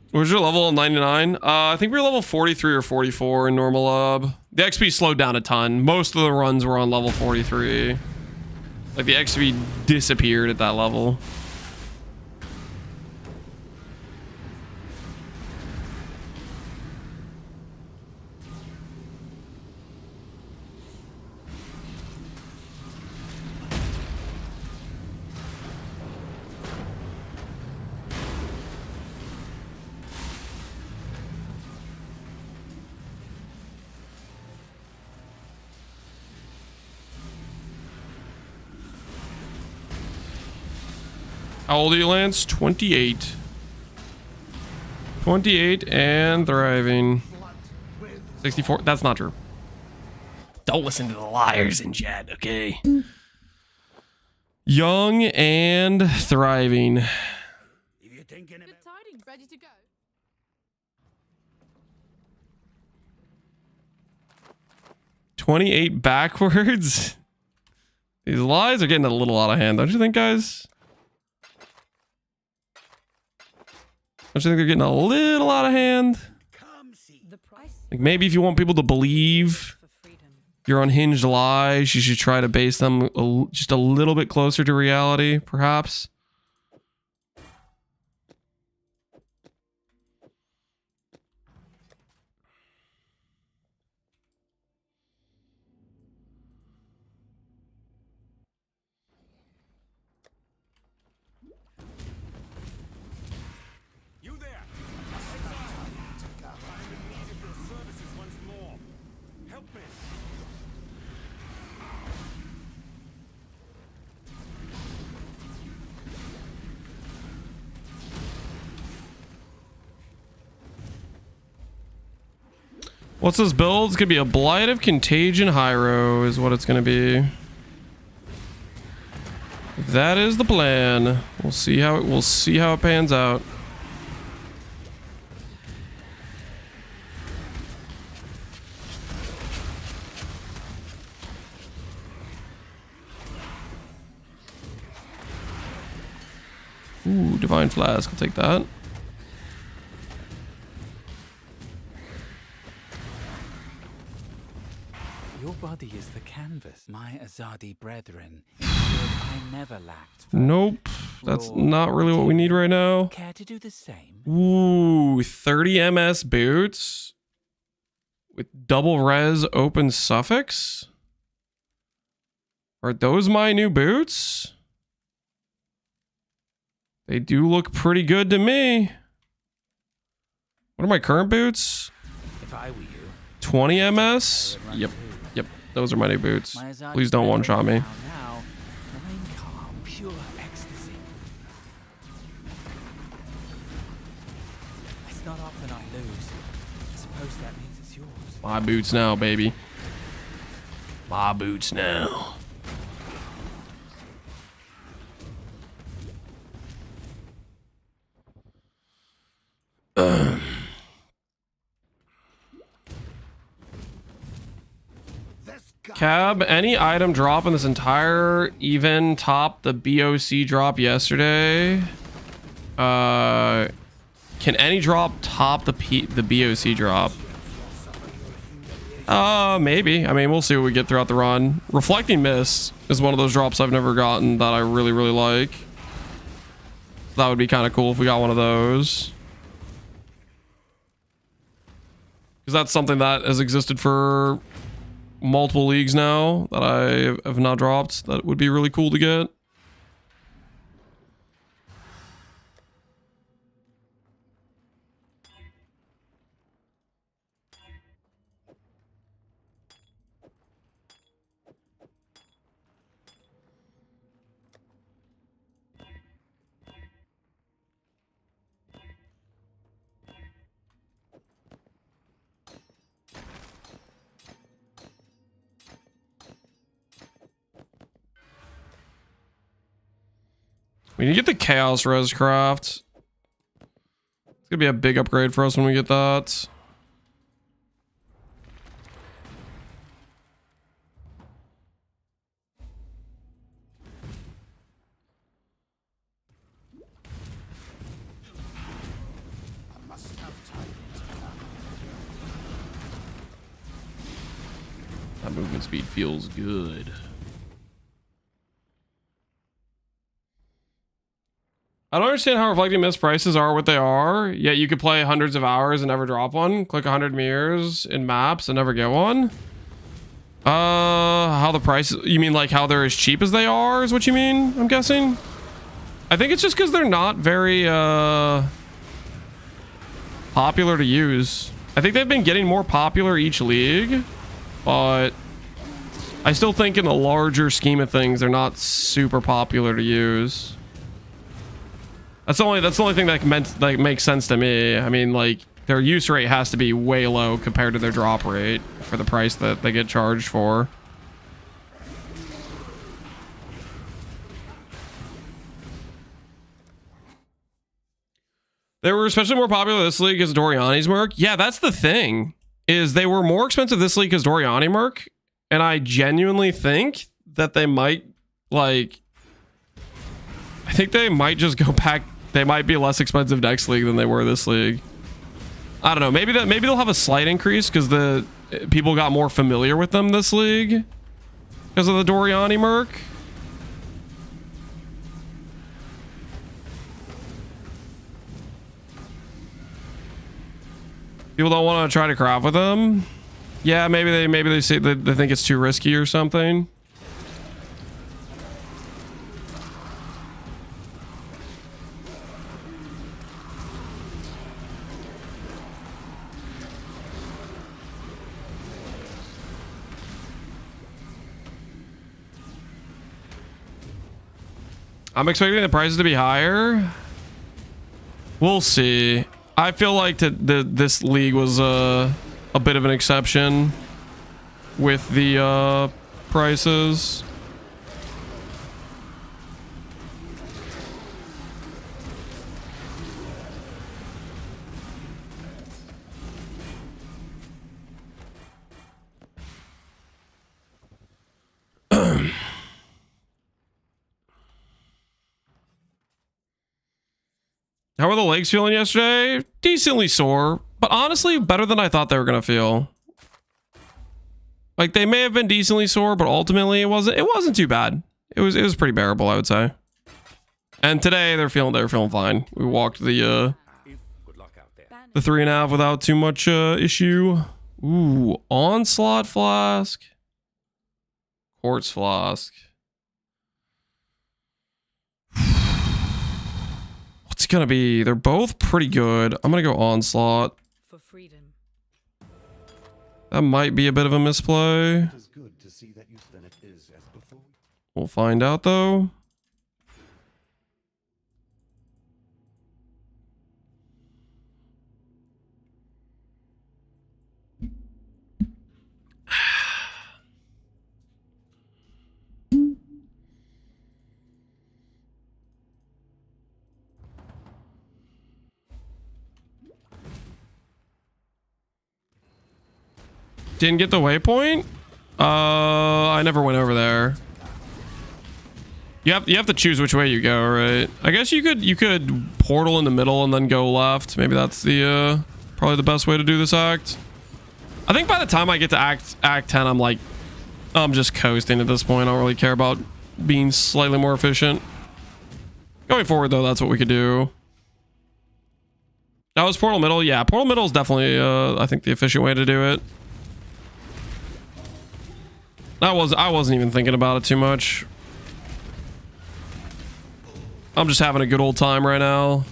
A: Where's your level on 99? I think we were level 43 or 44 in normal lab. The XP slowed down a ton. Most of the runs were on level 43. Like the XP disappeared at that level. How old are you, Lance? 28. 28 and thriving. 64. That's not true. Don't listen to the liars in chat, okay? Young and thriving.
G: If you're thinking about...
D: Good tidings. Ready to go.
A: 28 backwards. These lies are getting a little out of hand, don't you think, guys? Don't you think they're getting a little out of hand?
D: The price
A: Like maybe if you want people to believe
D: for freedom.
A: your unhinged lies, you should try to base them just a little bit closer to reality, perhaps.
G: You there! Exile! I'm in need of your services once more. Help me!
A: What's this build? It's gonna be a Blight of Contagion Hiero is what it's gonna be. That is the plan. We'll see how it pans out. Ooh, Divine Flask. I'll take that.
I: Your body is the canvas. My Azadi brethren ensured I never lacked. for
A: Nope. That's
I: raw
A: not really what we need right now.
I: Care to do the same?
A: Ooh, 30 MS boots with double res open suffix. Are those my new boots? They do look pretty good to me. What are my current boots?
I: If I were you,
A: 20 MS? Yep. Yep. Those are my new boots.
I: my Azadi
A: Please don't one-shot me.
I: Now, mind calm, pure ecstasy. It's not often I lose. I suppose that means it's yours.
A: My boots now, baby. My boots now. Cab, any item drop in this entire even top the BOC drop yesterday? Can any drop top the BOC drop? Maybe. I mean, we'll see what we get throughout the run. Reflecting Mist is one of those drops I've never gotten that I really, really like. That would be kind of cool if we got one of those. Because that's something that has existed for multiple leagues now that I have not dropped. That would be really cool to get. We need to get the Chaos Res Craft. It's gonna be a big upgrade for us when we get that. That movement speed feels good. I don't understand how Reflecting Mist prices are what they are, yet you could play hundreds of hours and never drop one. Click 100 mirrors in maps and never get one. How the prices... You mean like how they're as cheap as they are is what you mean, I'm guessing? I think it's just because they're not very, popular to use. I think they've been getting more popular each league, but I still think in the larger scheme of things, they're not super popular to use. That's the only thing that makes sense to me. I mean, like, their use rate has to be way low compared to their drop rate for the price that they get charged for. They were especially more popular this league as Doriani's Merc. Yeah, that's the thing, is they were more expensive this league as Doriani Merc, and I genuinely think that they might, like, I think they might just go back. They might be less expensive next league than they were this league. I don't know. Maybe they'll have a slight increase because the people got more familiar with them this league because of the Doriani Merc. People don't want to try to craft with them. Yeah, maybe they say that they think it's too risky or something. I'm expecting the prices to be higher. We'll see. I feel like this league was a bit of an exception with the prices. How were the legs feeling yesterday? Decently sore, but honestly better than I thought they were gonna feel. Like, they may have been decently sore, but ultimately it wasn't too bad. It was pretty bearable, I would say. And today they were feeling fine. We walked the 3.5 without too much issue. Ooh, onslaught flask, quartz flask. What's it gonna be? They're both pretty good. I'm gonna go onslaught.
D: For freedom.
A: That might be a bit of a misplay. We'll find out though. Didn't get the waypoint? I never went over there. You have to choose which way you go, right? I guess you could portal in the middle and then go left. Maybe that's the probably the best way to do this act. I think by the time I get to act 10, I'm just coasting at this point. I don't really care about being slightly more efficient. Going forward though, that's what we could do. That was portal middle. Yeah, portal middle is definitely I think the efficient way to do it. I wasn't even thinking about it too much. I'm just having a good old time right now.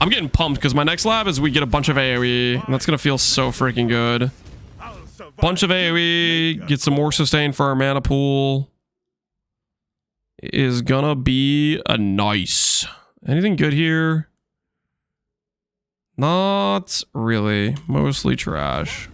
A: I'm getting pumped because my next lab is we get a bunch of AoE, and that's gonna feel so freaking good. Bunch of AoE, get some more sustain for our mana pool. Is gonna be a nice. Anything good here? Not really. Mostly trash.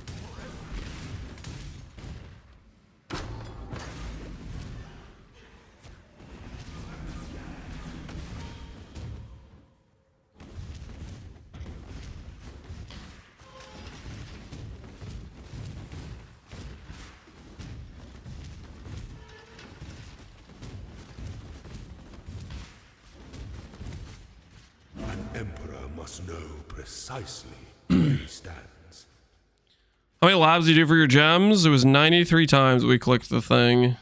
F: Precisely where he stands.
A: How many labs do you do for your gems? It was 93 times we clicked the thing.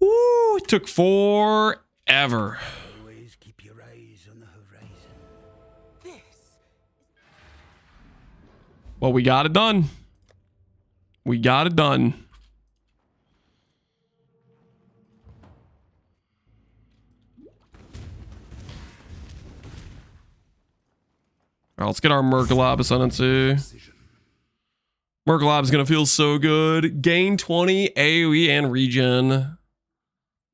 A: Woo, it took forever.
B: Always keep your eyes on the horizon.
A: Well, we got it done. We got it done. All right, let's get our Merc-Lab Ascendancy. Merc-Lab is going to feel so good. Gain 20 AoE and regen.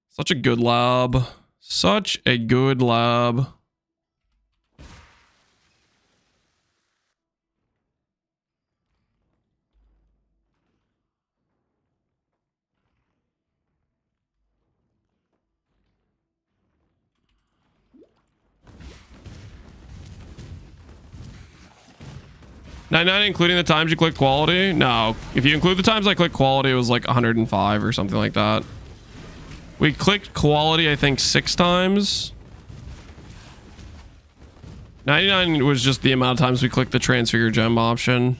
A: Such a good lab. Such a good lab. Not including the times you click quality? No. If you include the times I click quality, it was like 105 or something like that. We clicked quality, I think, 6 times. 99 was just the amount of times we clicked the transfigure gem option.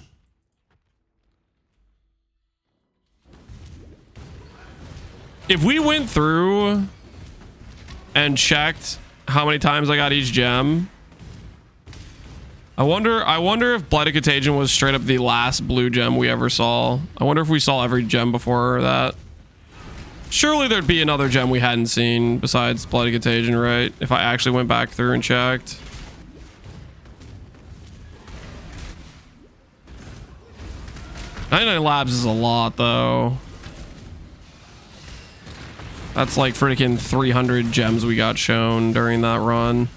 A: If we went through and checked how many times I got each gem, I wonder if Blighted Contagion was straight up the last blue gem we ever saw. I wonder if we saw every gem before that. Surely there'd be another gem we hadn't seen besides Blighted Contagion, right? If I actually went back through and checked. $99 labs is a lot, though. That's like freaking 300 gems we got shown during that run.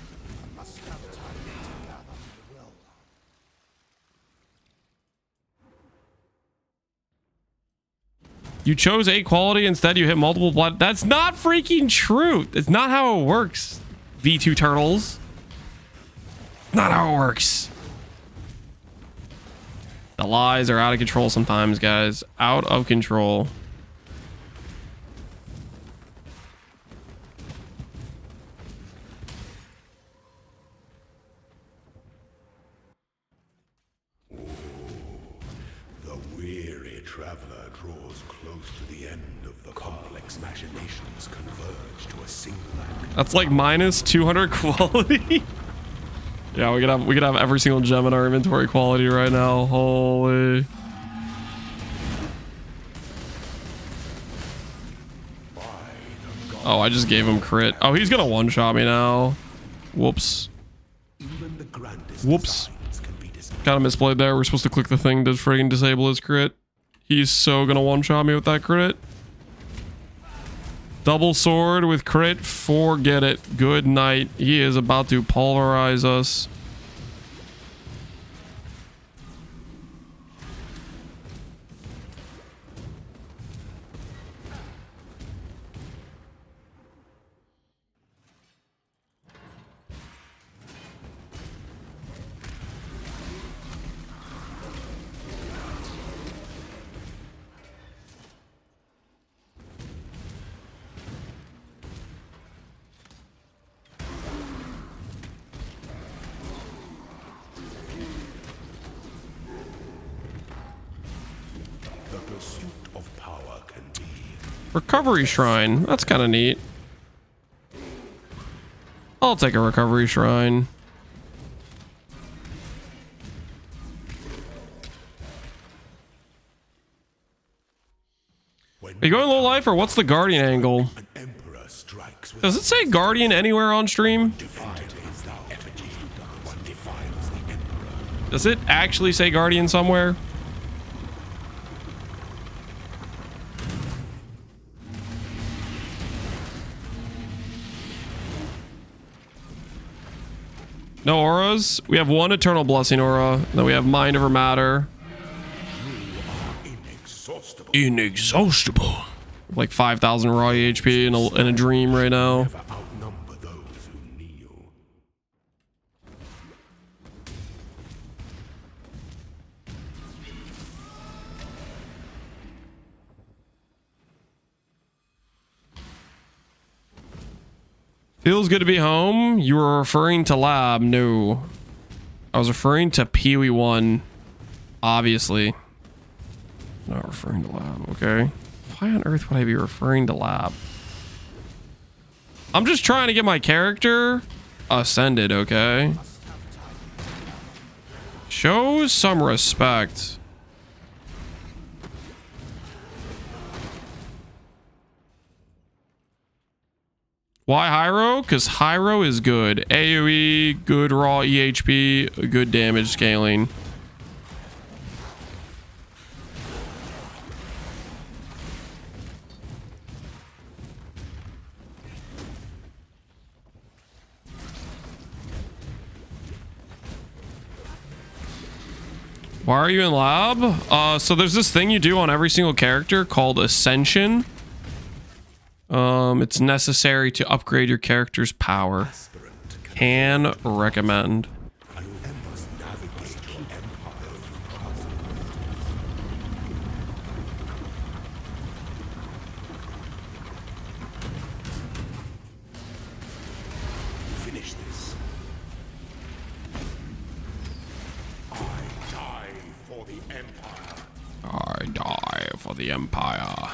A: You chose 8 quality, instead you hit multiple blood. That's not freaking true. It's not how it works, V2 turtles. Not how it works. The lies are out of control sometimes, guys. Out of control.
F: The weary traveler draws close to the end of the complex machinations converge to a single act.
A: That's like minus 200 quality. Yeah, we could have every single gem in our inventory quality right now. Holy. Oh, I just gave him crit. Oh, he's gonna one-shot me now. Whoops. Whoops. Kind of misplayed there. We're supposed to click the thing to friggin' disable his crit. He's so gonna one-shot me with that crit. Double sword with crit. Forget it. Good night. He is about to pulverize us. Recovery shrine. That's kind of neat. I'll take a recovery shrine. Are you going low life or what's the guardian angle? Does it say guardian anywhere on stream? Does it actually say guardian somewhere? No auras? We have one eternal blessing aura. Then we have mind over matter. Inexhaustible. Like 5,000 raw HP in a dream right now. Feels good to be home. You were referring to lab. No. I was referring to Pee-wee 1. Obviously. Not referring to lab. Okay. Why on earth would I be referring to lab? I'm just trying to get my character ascended, okay? Show some respect. Why Hiero? Because Hiero is good. AoE, good raw EHP, good damage scaling. Why are you in lab? So there's this thing you do on every single character called Ascension. It's necessary to upgrade your character's power. Can recommend.
F: Finish this. I die for the Empire.
A: I die for the Empire.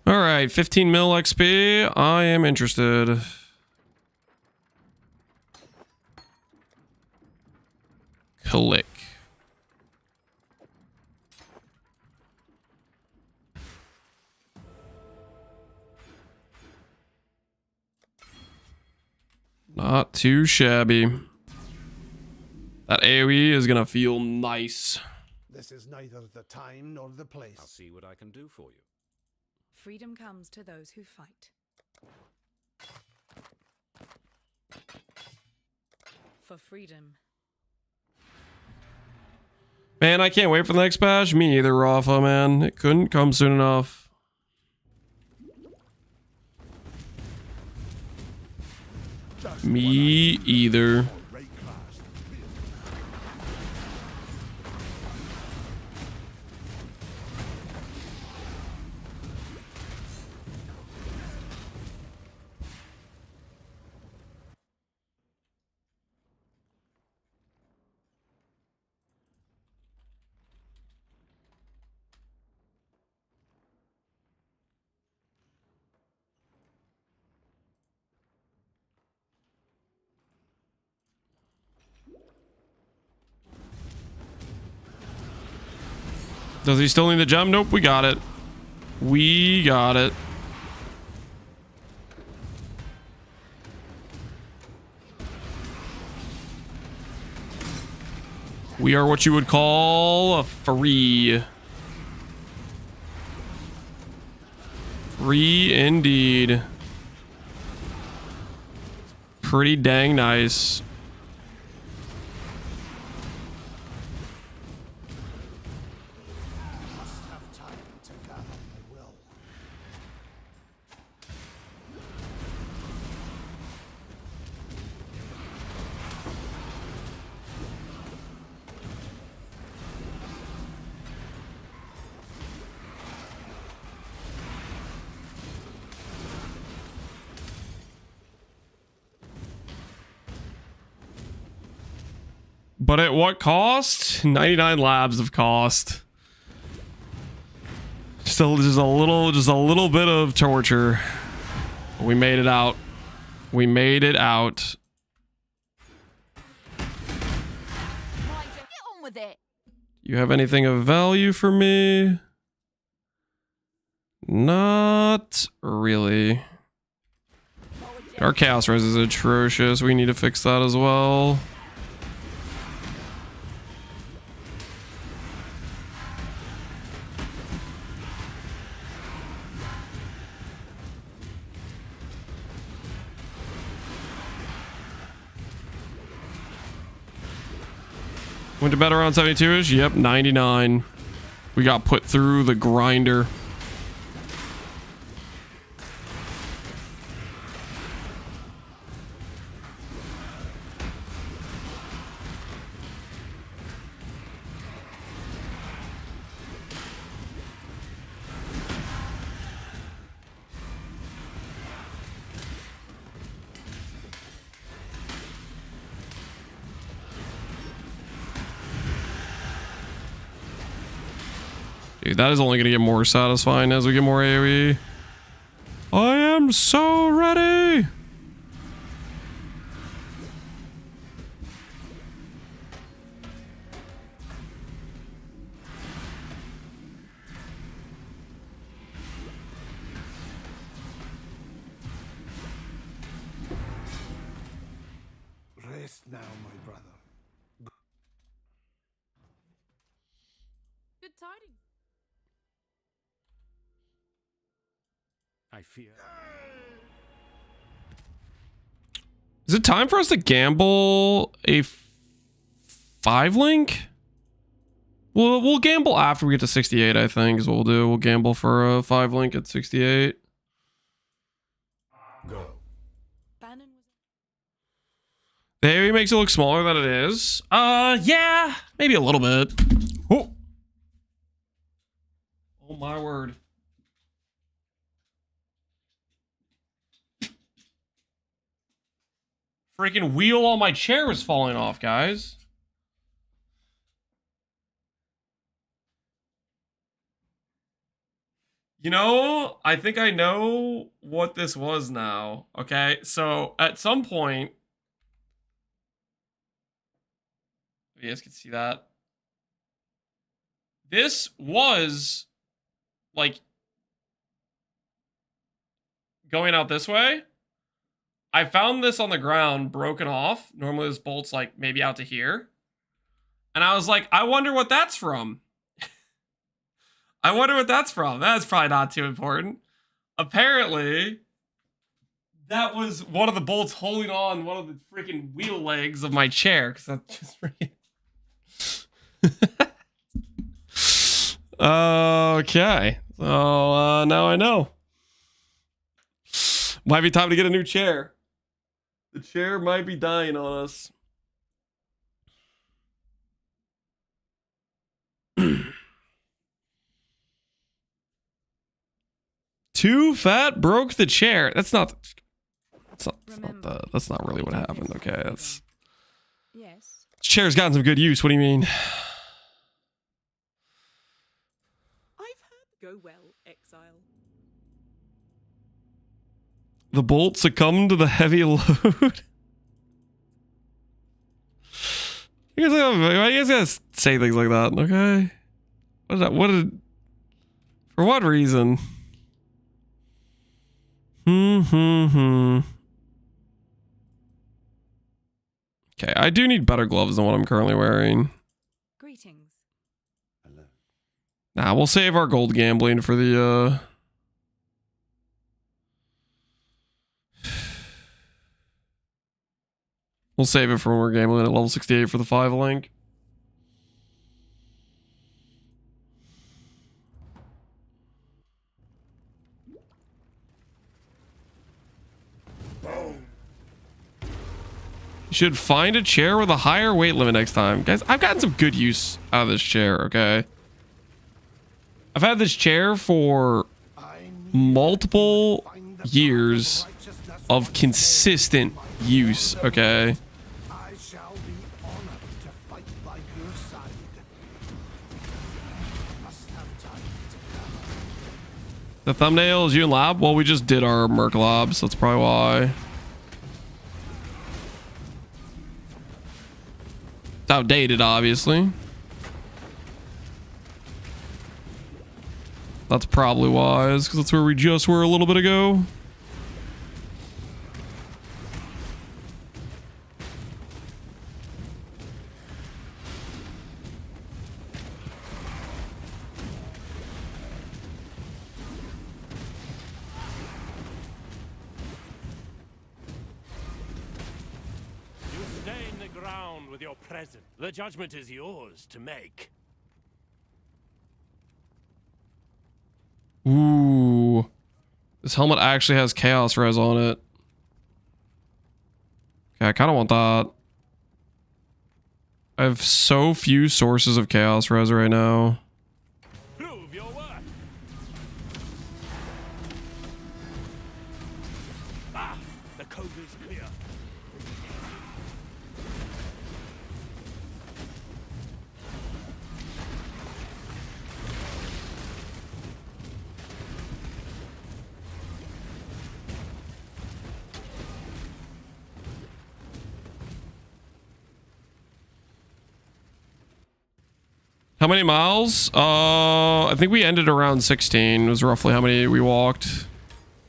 A: All right, 15 mil XP. I am interested. Click. Not too shabby. That AoE is gonna feel nice.
B: This is neither the time nor the place.
E: I'll see what I can do for you.
C: Freedom comes to those who fight. For freedom.
A: Man, I can't wait for the next patch. Me either, Rafa, man. It couldn't come soon enough. Me either. Does he still need the gem? Nope, we got it. We got it. We are what you would call a free. Free indeed. Pretty dang nice. But at what cost? 99 labs of cost. Still just a little bit of torture. We made it out. We made it out.
D: Get on with it.
A: You have anything of value for me? Not really. Our chaos res is atrocious. We need to fix that as well. Went to bed around 72-ish. Yep, 99. We got put through the grinder. Dude, that is only going to get more satisfying as we get more AoE. I am so ready.
B: Rest now, my brother.
D: Good tidings.
E: I fear.
A: Is it time for us to gamble a 5-link? We'll gamble after we get to 68, I think, is what we'll do. We'll gamble for a 5-link at 68.
F: Go.
A: The area makes it look smaller than it is. Yeah, maybe a little bit. Oh. Oh my word. Freaking wheel on my chair was falling off, guys. You know, I think I know what this was now. Okay, so at some point, you guys can see that. This was like going out this way. I found this on the ground broken off. Normally this bolt's like maybe out to here. And I was like, I wonder what that's from. I wonder what that's from. That's probably not too important. Apparently, that was one of the bolts holding on one of the freaking wheel legs of my chair. Because that's just freaking... Okay. So now I know. Might be time to get a new chair. The chair might be dying on us. Too fat broke the chair. That's not really what happened. Okay, that's...
C: Yes.
A: This chair's gotten some good use. What do you mean?
C: I've heard go well, Exile.
A: The bolt succumbed to the heavy load. You guys gotta say things like that, okay? What is that? For what reason? Okay, I do need better gloves than what I'm currently wearing.
C: Greetings.
F: Hello.
A: Nah, we'll save our gold gambling for the we'll save it for when we're gambling at level 68 for the 5-link. You should find a chair with a higher weight limit next time. Guys, I've gotten some good use out of this chair, okay? I've had this chair for multiple years of consistent use, okay?
B: I shall be honored to fight by your side. Must have time to cover.
A: The thumbnail is you in lab? Well, we just did our Merc lab, so that's probably why. It's outdated, obviously. That's probably wise, because that's where we just were a little bit ago.
G: Present. The judgment is yours to make.
A: Ooh. This helmet actually has chaos res on it. Okay, I kind of want that. I have so few sources of chaos res right now.
G: Prove your worth. Ah, the code is clear.
A: How many miles? I think we ended around 16 was roughly how many we walked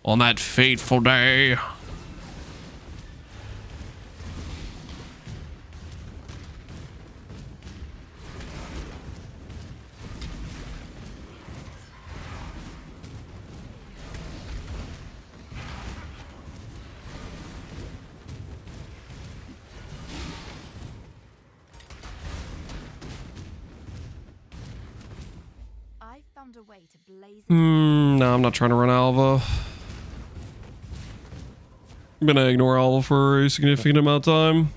A: on that fateful day.
D: found a way to blaze it.
A: No, I'm not trying to run Alva. I'm gonna ignore Alva for a significant amount of time.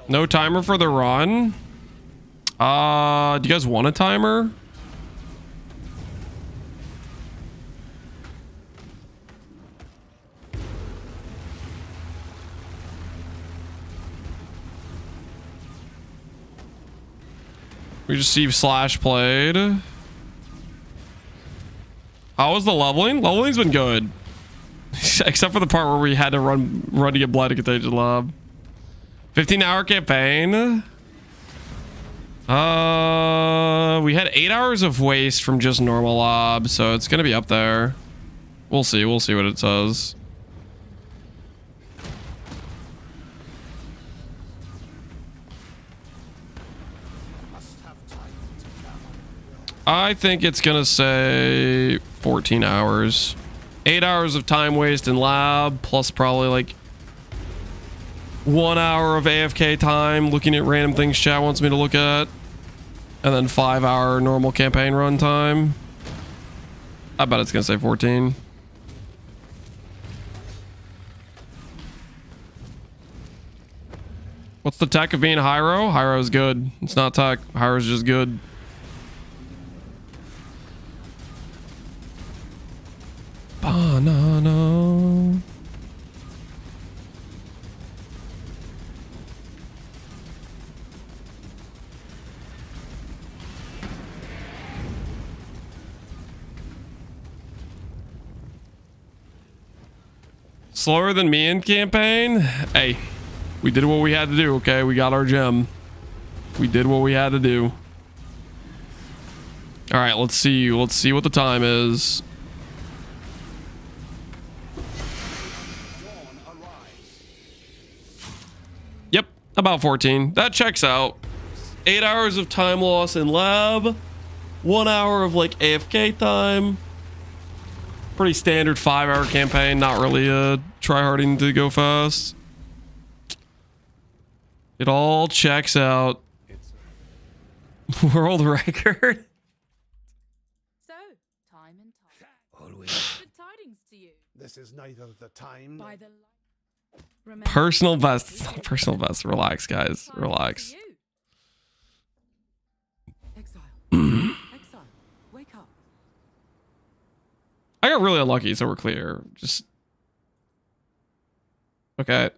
A: No timer for the run. Do you guys want a timer? We just see Slash played. How was the leveling? Leveling's been good. Except for the part where we had to run to get Blighted Contagion Lab. 15-hour campaign. We had 8 hours of waste from just normal lab, so it's gonna be up there. We'll see what it says. I think it's gonna say 14 hours. 8 hours of time waste in lab, plus probably like 1 hour of AFK time looking at random things chat wants me to look at. And then 5-hour normal campaign run time. I bet it's gonna say 14. What's the tech of being Hiero? Hiero's good. It's not tech. Hiero's just good. Banana. Slower than me in campaign? Hey, we did what we had to do, okay? We got our gem. We did what we had to do. All right, let's see. Let's see what the time is. Yep, about 14. That checks out. 8 hours of time loss in lab. 1 hour of like AFK time. Pretty standard 5-hour campaign. Not really try-harding to go fast. It all checks out. World record.
D: So, time and time.
B: Always.
D: Good tidings to you.
B: This is neither the time.
D: By the light. Remember,
A: Personal best. It's not personal best. Relax, guys.
D: time
A: Relax.
D: to you.
C: Exile. Exile. Wake up.
A: I got really unlucky, so we're clear. Just okay.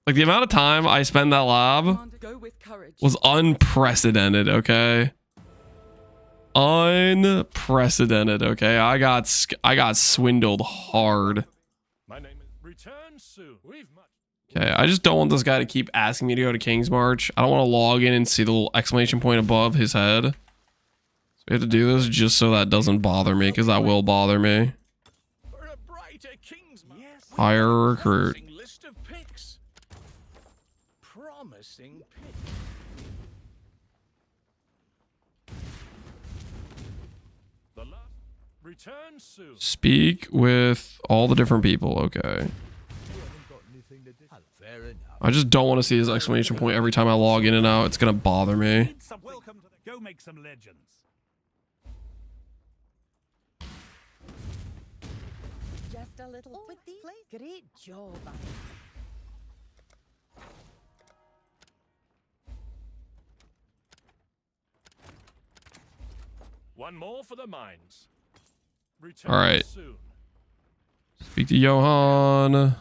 A: Like the amount of time I spend that lab
C: Commander, go with courage.
A: was unprecedented. Okay, unprecedented. Okay, I got swindled hard.
G: My name is Return soon. We've much.
A: Okay, I just don't want this guy to keep asking me to go to King's March. I don't want to log in and see the little exclamation point above his head. So we have to do this just so that doesn't bother me, because that will bother me.
G: For a brighter Kingsman. Yes.
A: Hire recruit.
G: Promising list of picks. Promising picks. The last return soon.
A: Speak with all the different people. Okay.
G: Fair enough.
A: I just don't want to see his exclamation point every time I log in and out. It's gonna bother me.
G: Welcome to the Go Make Some Legends.
D: Just a little quickly. Great job.
G: One more for the mines. Return
A: All right.
G: soon.
A: Speak to Johan.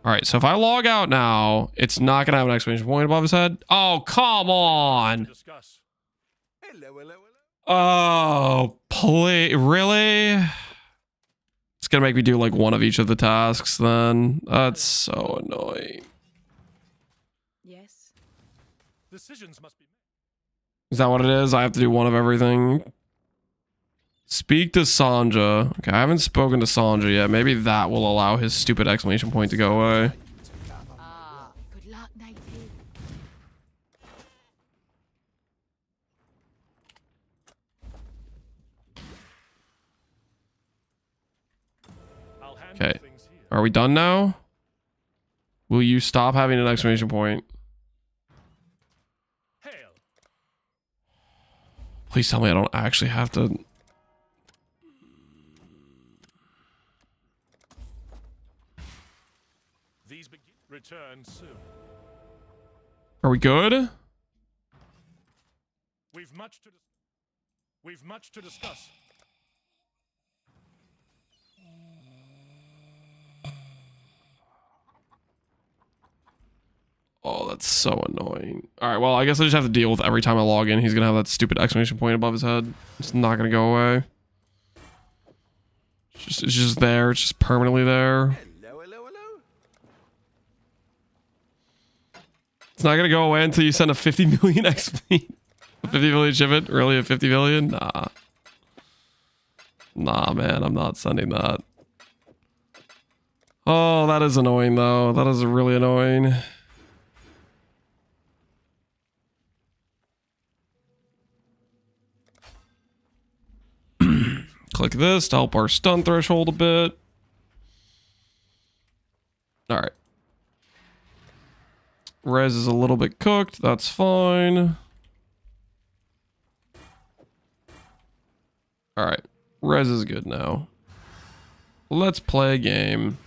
A: All right, so if I log out now, it's not gonna have an exclamation point above his head. Oh, come on.
G: Discuss.
E: Hello, hello, hello.
A: Oh, please, really? It's gonna make me do like one of each of the tasks then. That's so annoying.
C: Yes.
G: Decisions must be made.
A: Is that what it is? I have to do one of everything. Speak to Sanja. Okay, I haven't spoken to Sanja yet. Maybe that will allow his stupid exclamation point to go away.
D: Ah, good luck, Nighty.
G: I'll handle
A: Okay.
G: things here.
A: Are we done now? Will you stop having an exclamation point?
G: Hail.
A: Please tell me I don't actually have to.
G: These begin. Return soon.
A: Are we good?
G: We've much to discuss.
A: Oh, that's so annoying. All right, well, I guess I just have to deal with every time I log in. He's going to have that stupid exclamation point above his head. It's not going to go away. It's just there. It's just permanently there.
E: Hello, hello, hello.
A: It's not going to go away until you send a 50 million XP. A 50 million shipment? Really? A 50 million? Nah. Nah, man. I'm not sending that. Oh, that is annoying, though. That is really annoying. Click this to help our stun threshold a bit. All right. Res is a little bit cooked. That's fine. All right. Res is good now. Let's play a game.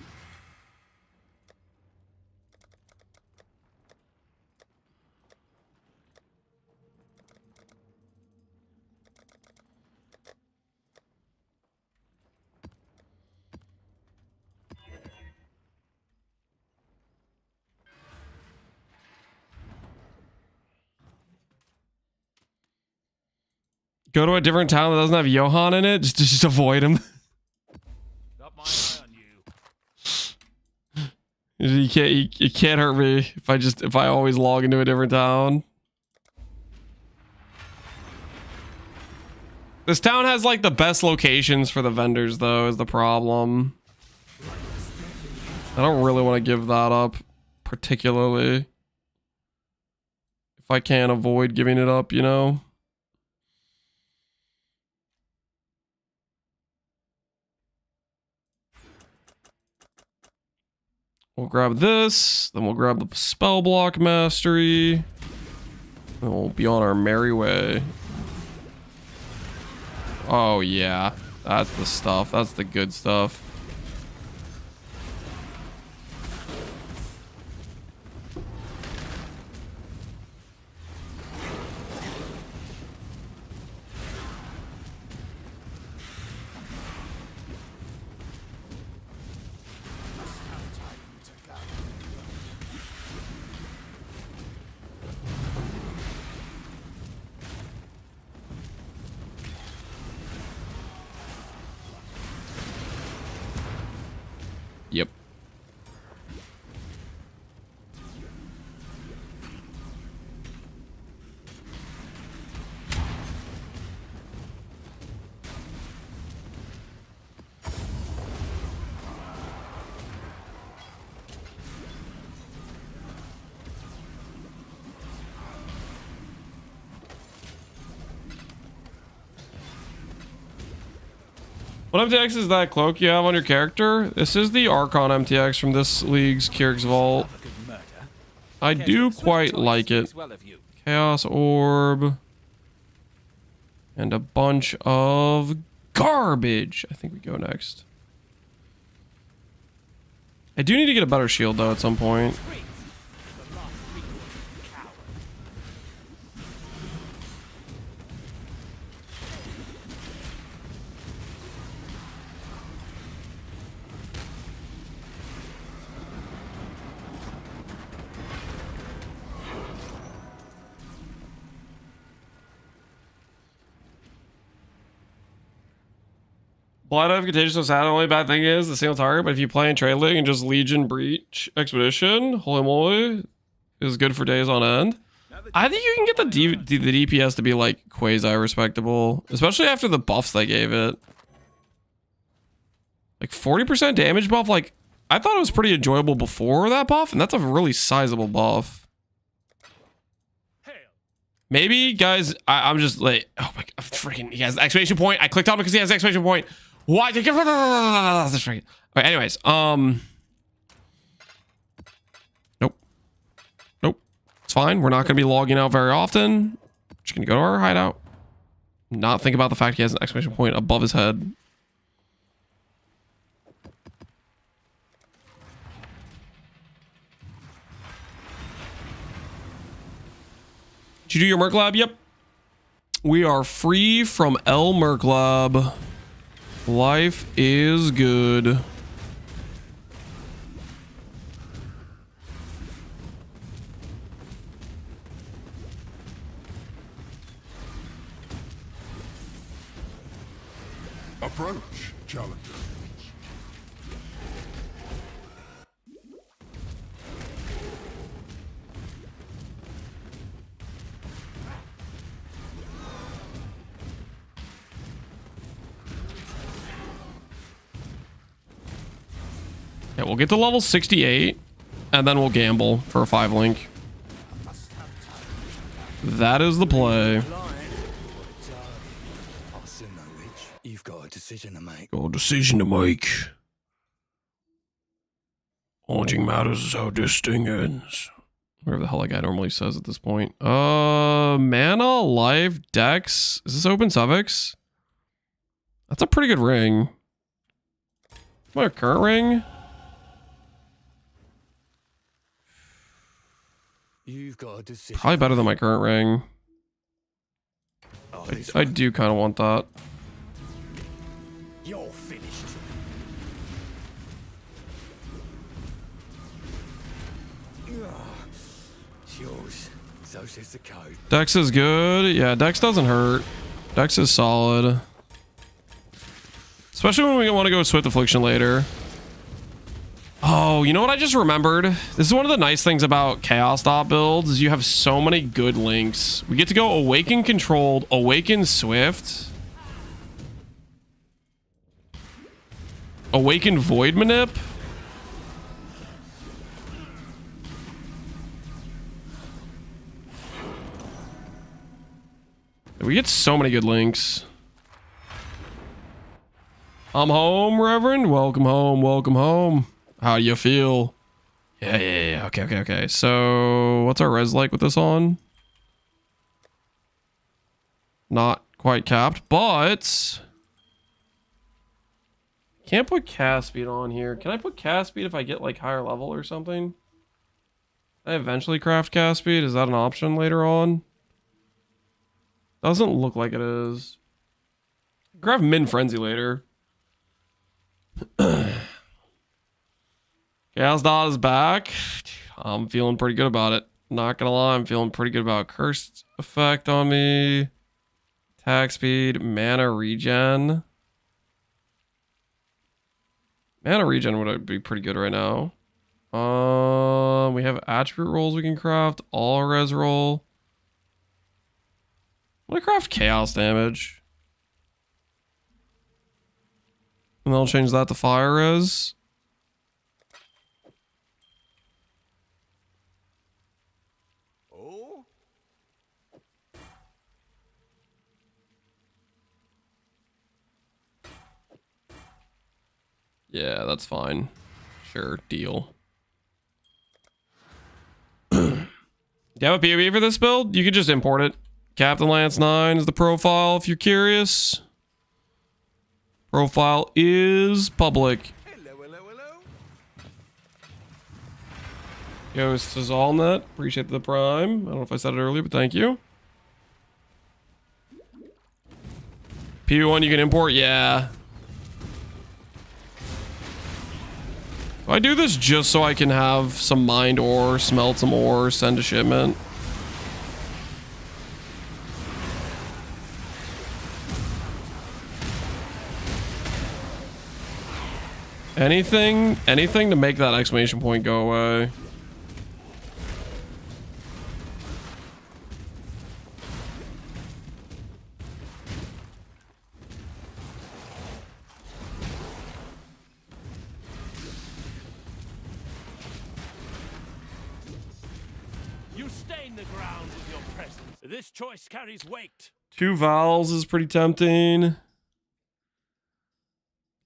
A: Go to a different town that doesn't have Johan in it. Just avoid him.
G: Got my eye on you.
A: You can't hurt me if I always log into a different town. This town has like the best locations for the vendors though, is the problem. I don't really want to give that up particularly. If I can't avoid giving it up, you know. We'll grab this, then we'll grab the spell block mastery, and we'll be on our merry way. Oh yeah, that's the stuff. That's the good stuff. Yep. What MTX is that cloak you have on your character? This is the Archon MTX from this league's Kyrgyz Vault. I do quite like it. Chaos Orb. And a bunch of garbage. I think we go next. I do need to get a better shield though at some point. Blight of Contagion so sad. The only bad thing is the single target, but if you play in Trade League and just Legion Breach Expedition, holy moly, is good for days on end. I think you can get the DPS to be like quasi respectable, especially after the buffs they gave it. Like 40% damage buff, like I thought it was pretty enjoyable before that buff, and that's a really sizable buff. Maybe, guys, I'm just like, oh my god, freaking, he has the exclamation point. I clicked on him because he has the exclamation point. Why? All right, anyways, It's fine. We're not going to be logging out very often. Just going to go to our hideout. Not think about the fact he has an exclamation point above his head. Did you do your Merc Lab? Yep. We are free from L Merc Lab. Life is good.
F: Approach, challenger.
A: Yeah, we'll get to level 68, and then we'll gamble for a 5-link. That is the play.
G: You've got a decision to make.
F: Got a decision to make. Only thing matters is how this thing ends.
A: Whatever the hell that guy normally says at this point. Mana, life, dex. Is this open suffix? That's a pretty good ring. My current ring?
G: You've got a decision.
A: Probably better than my current ring. I do kind of want that.
G: You're finished. It's yours. So says the code.
A: Dex is good. Yeah, Dex doesn't hurt. Dex is solid. Especially when we want to go Swift Affliction later. Oh, you know what I just remembered? This is one of the nice things about Chaos Dot builds is you have so many good links. We get to go Awaken Controlled, Awaken Swift, Awaken Void Manip. We get so many good links. I'm home, Reverend. Welcome home. Welcome home. How do you feel? Yeah. Okay. So, what's our res like with this on? Not quite capped, but can't put cast speed on here. Can I put cast speed if I get like higher level or something? I eventually craft cast speed. Is that an option later on? Doesn't look like it is. Grab Min Frenzy later. Chaos Dot is back. I'm feeling pretty good about it. Not gonna lie, I'm feeling pretty good about Cursed Effect on me. Attack speed, mana regen. Mana regen would be pretty good right now. We have attribute rolls we can craft. All res roll. I'm gonna craft chaos damage. And then I'll change that to fire res. Yeah, that's fine. Sure, deal. Do you have a PoE for this build? You could just import it. Captain Lance 9 is the profile if you're curious. Profile is public.
E: Hello.
A: Ghost is all net. Appreciate the prime. I don't know if I said it earlier, but thank you. PoE1 you can import? Yeah. I do this just so I can have some mined ore, smelt some ore, send a shipment. Anything to make that exclamation point go away.
G: This choice carries weight.
A: 2 vowels is pretty tempting. You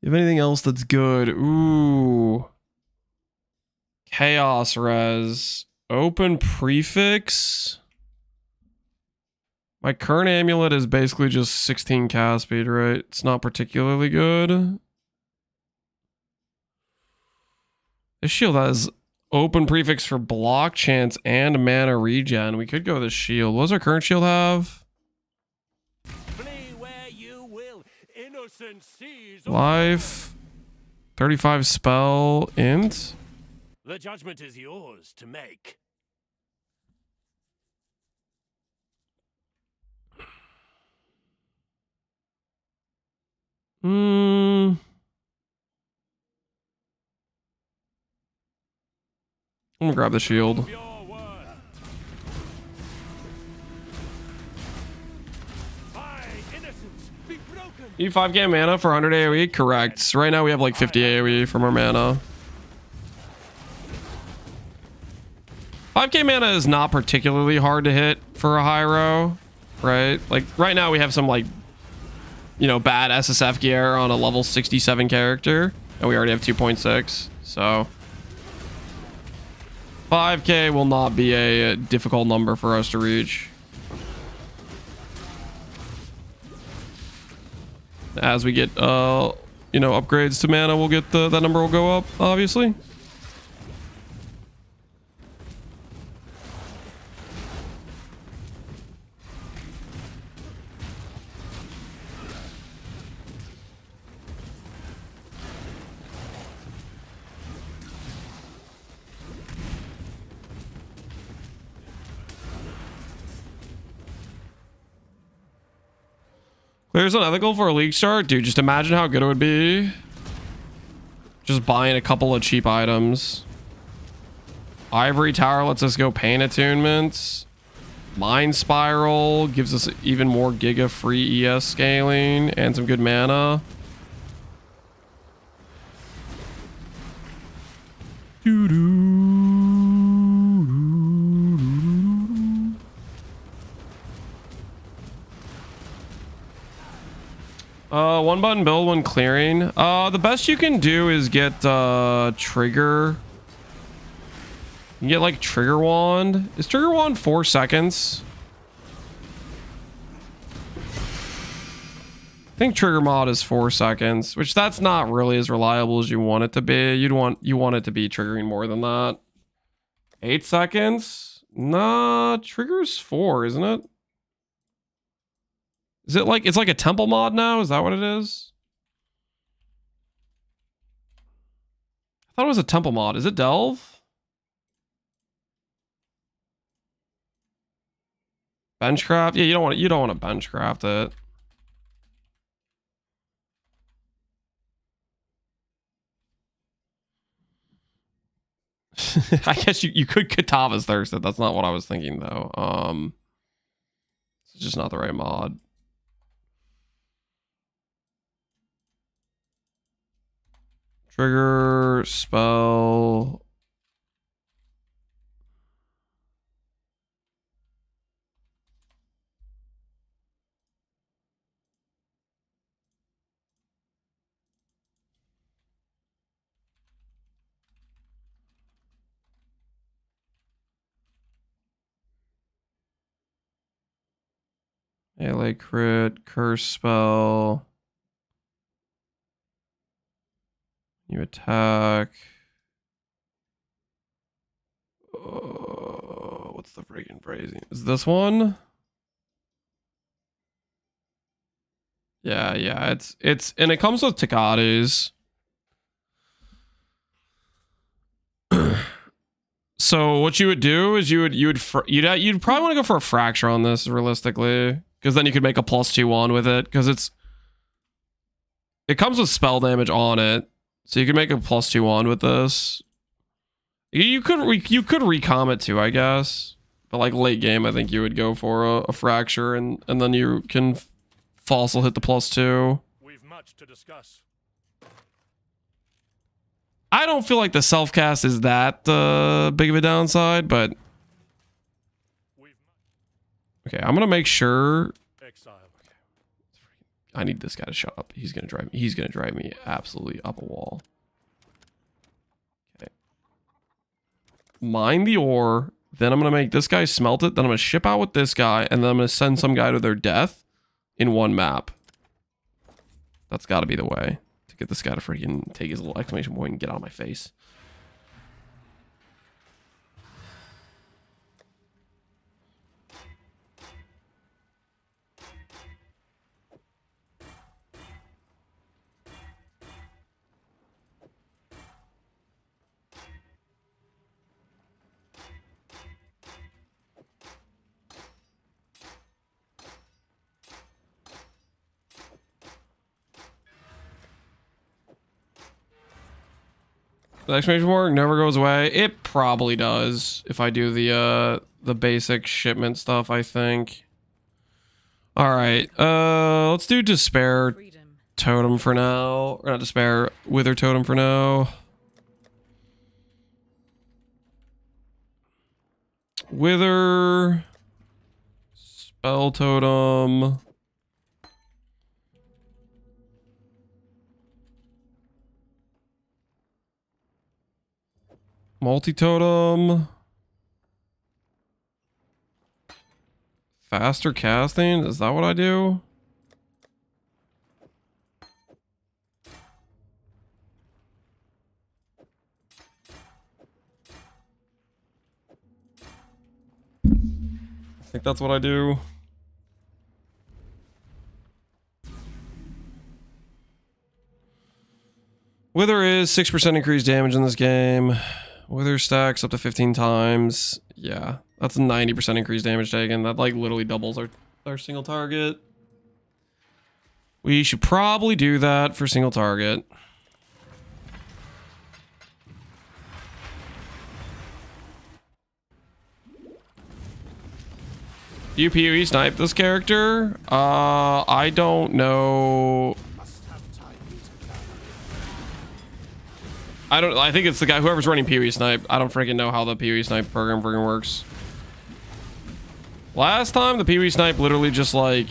A: have anything else that's good? Ooh. Chaos res. Open prefix. My current amulet is basically just 16 cast speed, right? It's not particularly good. This shield has open prefix for block chance and mana regen. We could go with the shield. What does our current shield have?
G: Flee where you will. Innocent seas.
A: Life. 35 spell. Int.
G: The judgment is yours to make.
A: I'm gonna grab the shield.
G: Your word. My innocence be broken.
A: You 5k mana for 100 AoE? Correct. So right now we have like 50 AoE from our mana. 5k mana is not particularly hard to hit for a Hiero, right? Like right now we have some like, you know, bad SSF gear on a level 67 character, and we already have 2.6. So 5k will not be a difficult number for us to reach. As we get you know, upgrades to mana, we'll get that number will go up, obviously. Clear's unethical for a league start? Dude, just imagine how good it would be. Just buying a couple of cheap items. Ivory Tower lets us go pain attunements. Mind Spiral gives us even more Giga free ES scaling and some good mana. One button build, one clearing. The best you can do is get trigger. You can get like trigger wand. Is trigger wand 4 seconds? I think trigger mod is 4 seconds, which that's not really as reliable as you want it to be. You want it to be triggering more than that. 8 seconds? Nah, trigger's 4, isn't it? Is it like, it's like a temple mod now? Is that what it is? I thought it was a temple mod. Is it delve? Benchcraft? Yeah, you don't want to benchcraft it. I guess you could Katava's Thirsted. That's not what I was thinking though. It's just not the right mod. Trigger, spell. Melee crit, curse spell. You attack. What's the friggin' phrasing? Is this one? Yeah, it's and it comes with Takatis. So what you would do is you'd probably want to go for a fracture on this realistically, because then you could make a +2 wand with it, because it comes with spell damage on it. So you can make a +2 wand with this. You could recom it too, I guess. But like late game, I think you would go for a fracture, and then you can fossil hit the +2.
G: We've much to discuss.
A: I don't feel like the self cast is that big of a downside, but okay, I'm gonna make sure.
G: Exile.
A: I need this guy to shut up. He's gonna drive me absolutely up a wall. Okay. Mine the ore Then I'm going to make this guy smelt it. Then I'm going to ship out with this guy. And then I'm going to send some guy to their death in one map. That's got to be the way to get this guy to freaking take his little exclamation point and get out of my face. The exclamation mark never goes away. It probably does if I do the basic shipment stuff, I think. All right. Let's do despair totem for now. Or not despair, wither totem for now. Wither spell totem. Multi-totem. Faster casting? Is that what I do? I think that's what I do. Wither is 6% increased damage in this game. Wither stacks up to 15 times. Yeah, that's 90% increased damage taken. That like literally doubles our single target. We should probably do that for single target. Do you PoE snipe this character? I don't know. I think it's the guy, whoever's running PoE snipe. I don't freaking know how the PoE snipe program freaking works. Last time, the PoE snipe literally just like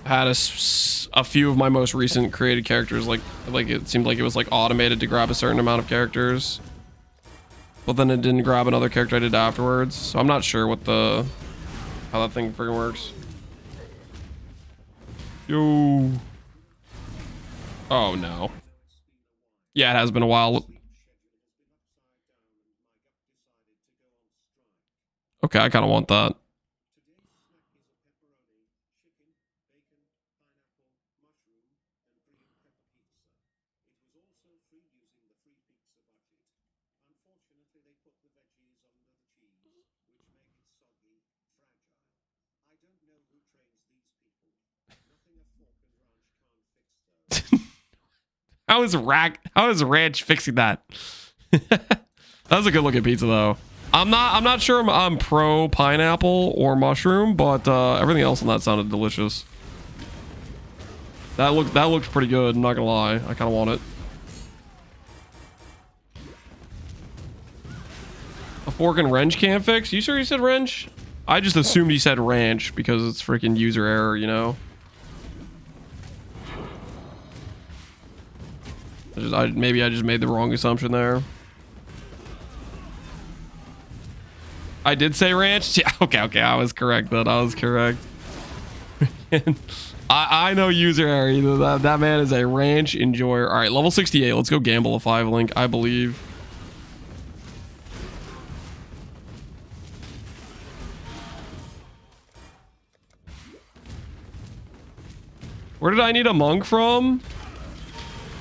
A: had a few of my most recent created characters. Like it seemed like it was like automated to grab a certain amount of characters. But then it didn't grab another character I did afterwards. So I'm not sure what how that thing freaking works. Yo. Oh no. Yeah, it has been a while. Okay, I kind of want that. How is Ranch fixing that? That was a good looking pizza though. I'm not sure I'm pro pineapple or mushroom, but everything else on that sounded delicious. That looked pretty good, I'm not gonna lie. I kinda want it. A fork and wrench can't fix? You sure he said wrench? I just assumed he said ranch because it's freaking user error, you know? Maybe I just made the wrong assumption there. I did say ranch? Yeah, okay, I was correct then. I was correct. I know user error. That man is a ranch enjoyer. All right, level 68. Let's go gamble a 5 link, I believe. Where did I need a monk from?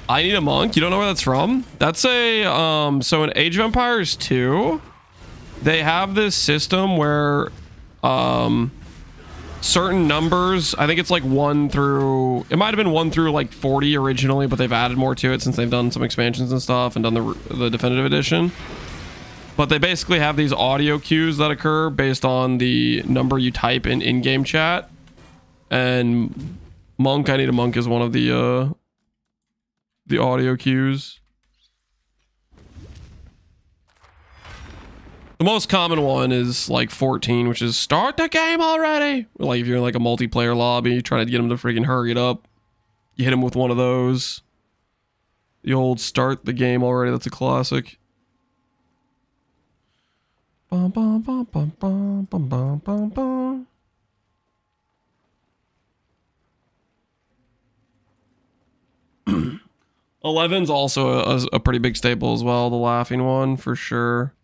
A: I need a monk. You don't know where that's from? That's a so in Age of Empires 2, they have this system where certain numbers, I think it's like 1 through, it might have been 1 through like 40 originally, but they've added more to it since they've done some expansions and stuff and done the definitive edition. But they basically have these audio cues that occur based on the number you type in in-game chat. And monk, I need a monk is one of the audio cues. The most common one is like 14, which is start the game already. Like if you're in like a multiplayer lobby, try to get them to freaking hurry it up. You hit them with one of those. The old start the game already. That's a classic. Bum, bum, bum, bum, bum, bum, bum, bum, bum. Eleven's also a pretty big staple as well, the laughing one for sure.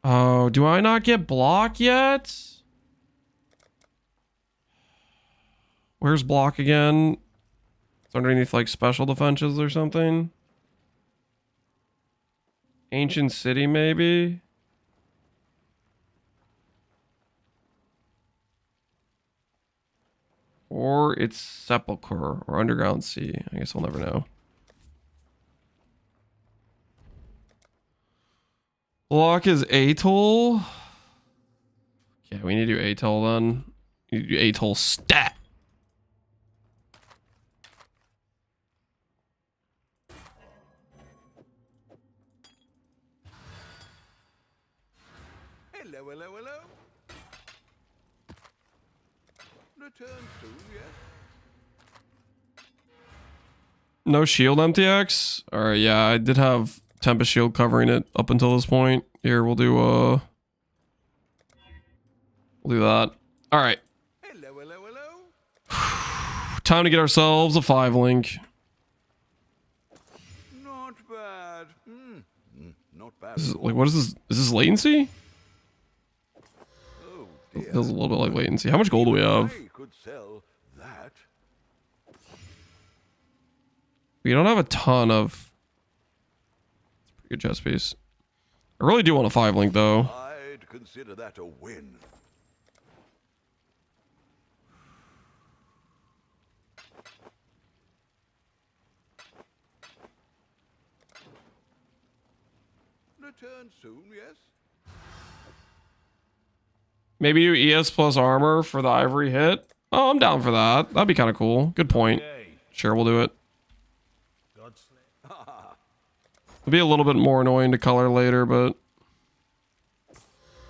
A: Oh, do I not get block yet? Where's block again? It's underneath like special defenses or something. Ancient City, maybe? Or it's Sepulchre or Underground Sea. I guess I'll never know. Block is Atoll. Yeah, we need to do Atoll then. We need to do Atoll stat.
E: Hello, hello, hello. Return soon, yes?
A: No shield MTX? Alright, yeah, I did have Tempest Shield covering it up until this point. Here, we'll do that. Alright.
E: Hello, hello, hello.
A: Time to get ourselves a 5-link.
E: Not bad. Not bad.
A: This is, like, what is this? Is this latency?
E: Oh,
A: It
E: dear.
A: feels a little bit like latency. How much gold do we have?
E: I could sell that.
A: We don't have a ton of... It's a pretty good chest piece. I really do want a 5-link though.
E: I'd consider that a win. Return soon, yes?
A: Maybe do ES plus armor for the ivory hit. Oh, I'm down for that. That'd be kind of cool. Good point. Sure, we'll do it. It'll be a little bit more annoying to color later, but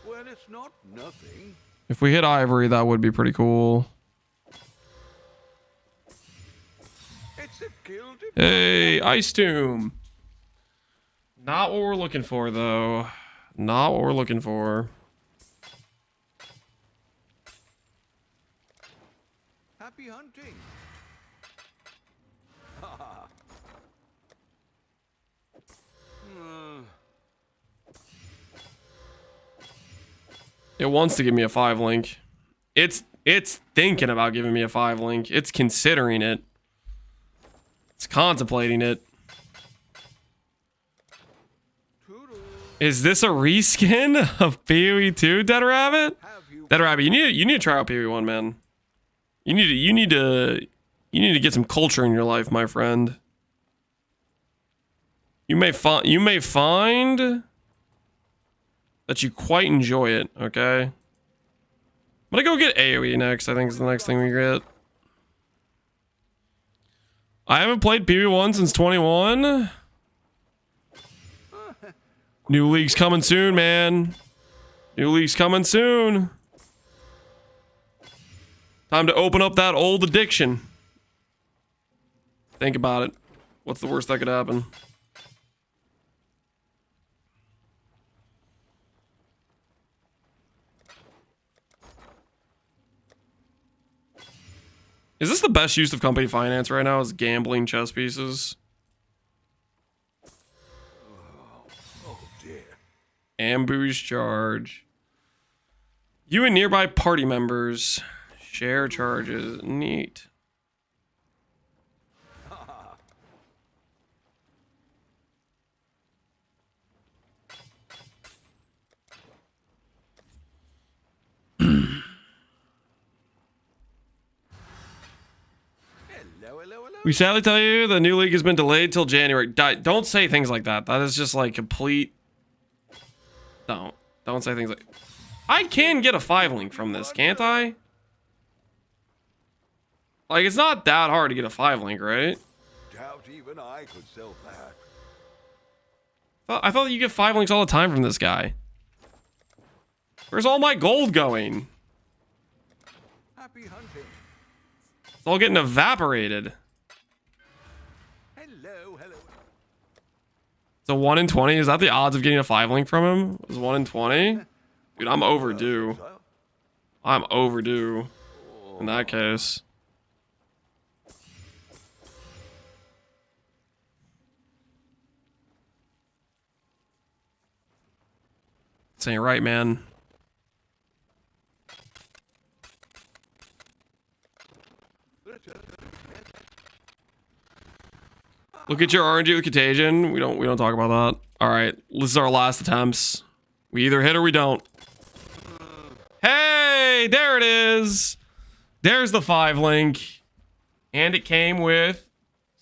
E: Well, it's not nothing.
A: if we hit ivory, that would be pretty cool.
E: It's a guilty.
A: Hey, Ice Tomb. Not what we're looking for, though. Not what we're looking for.
E: Happy hunting.
A: It wants to give me a 5-link. It's thinking about giving me a 5-link. It's considering it. It's contemplating it. Is this a reskin of PoE 2, Dead Rabbit? Dead Rabbit, you need to try out PoE 1, man. You need to get some culture in your life, my friend. You may find that you quite enjoy it, okay? I'm gonna go get AoE next, I think is the next thing we get. I haven't played PoE 1 since 21. New league's coming soon, man. New league's coming soon. Time to open up that old addiction. Think about it. What's the worst that could happen? Is this the best use of company finance right now? Is gambling chess pieces?
E: Oh dear.
A: Ambush charge. You and nearby party members share charges. Neat. We sadly tell you the new league has been delayed till January. Don't say things like that. That is just like complete. Don't say things like. I can get a 5-link from this, can't I? Like, it's not that hard to get a 5-link, right?
E: Doubt even I could sell that.
A: I thought you get 5 links all the time from this guy. Where's all my gold going?
E: Happy hunting.
A: It's all getting evaporated.
E: Hello, hello.
A: It's a 1 in 20. Is that the odds of getting a 5-link from him? It was 1 in 20? Dude, I'm overdue. I'm overdue in that case. This ain't right, man. Look at your RNG with Contagion. We don't talk about that. All right, this is our last attempts. We either hit or we don't. Hey, there it is. There's the 5-link. And it came with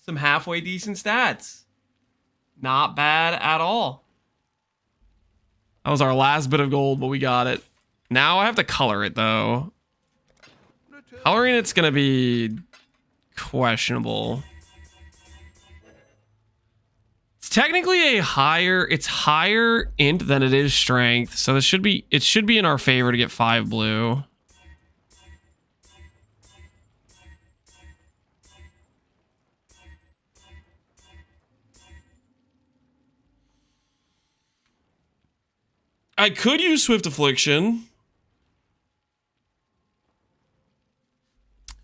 A: some halfway decent stats. Not bad at all. That was our last bit of gold, but we got it. Now I have to color it, though. Coloring it's going to be questionable. It's technically it's higher int than it is strength. So it should be in our favor to get 5 blue. I could use Swift Affliction.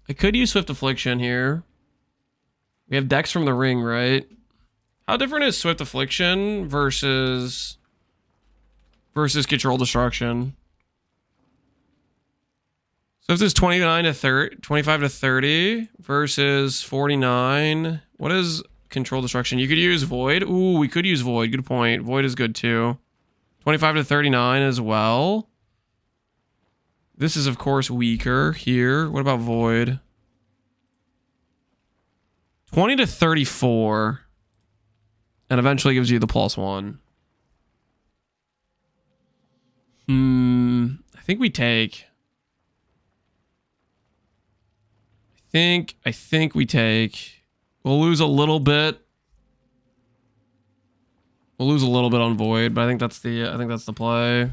A: I could use Swift Affliction here. We have Dex from the Ring, right? How different is Swift Affliction versus Control Destruction? Swift is 29 to 30, 25 to 30 versus 49. What is Control Destruction? You could use Void. Ooh, we could use Void. Good point. Void is good too. 25 to 39 as well. This is, of course, weaker here. What about Void? 20 to 34. And eventually gives you the +1. I think we take. I think we take. We'll lose a little bit. We'll lose a little bit on Void, but I think that's the play.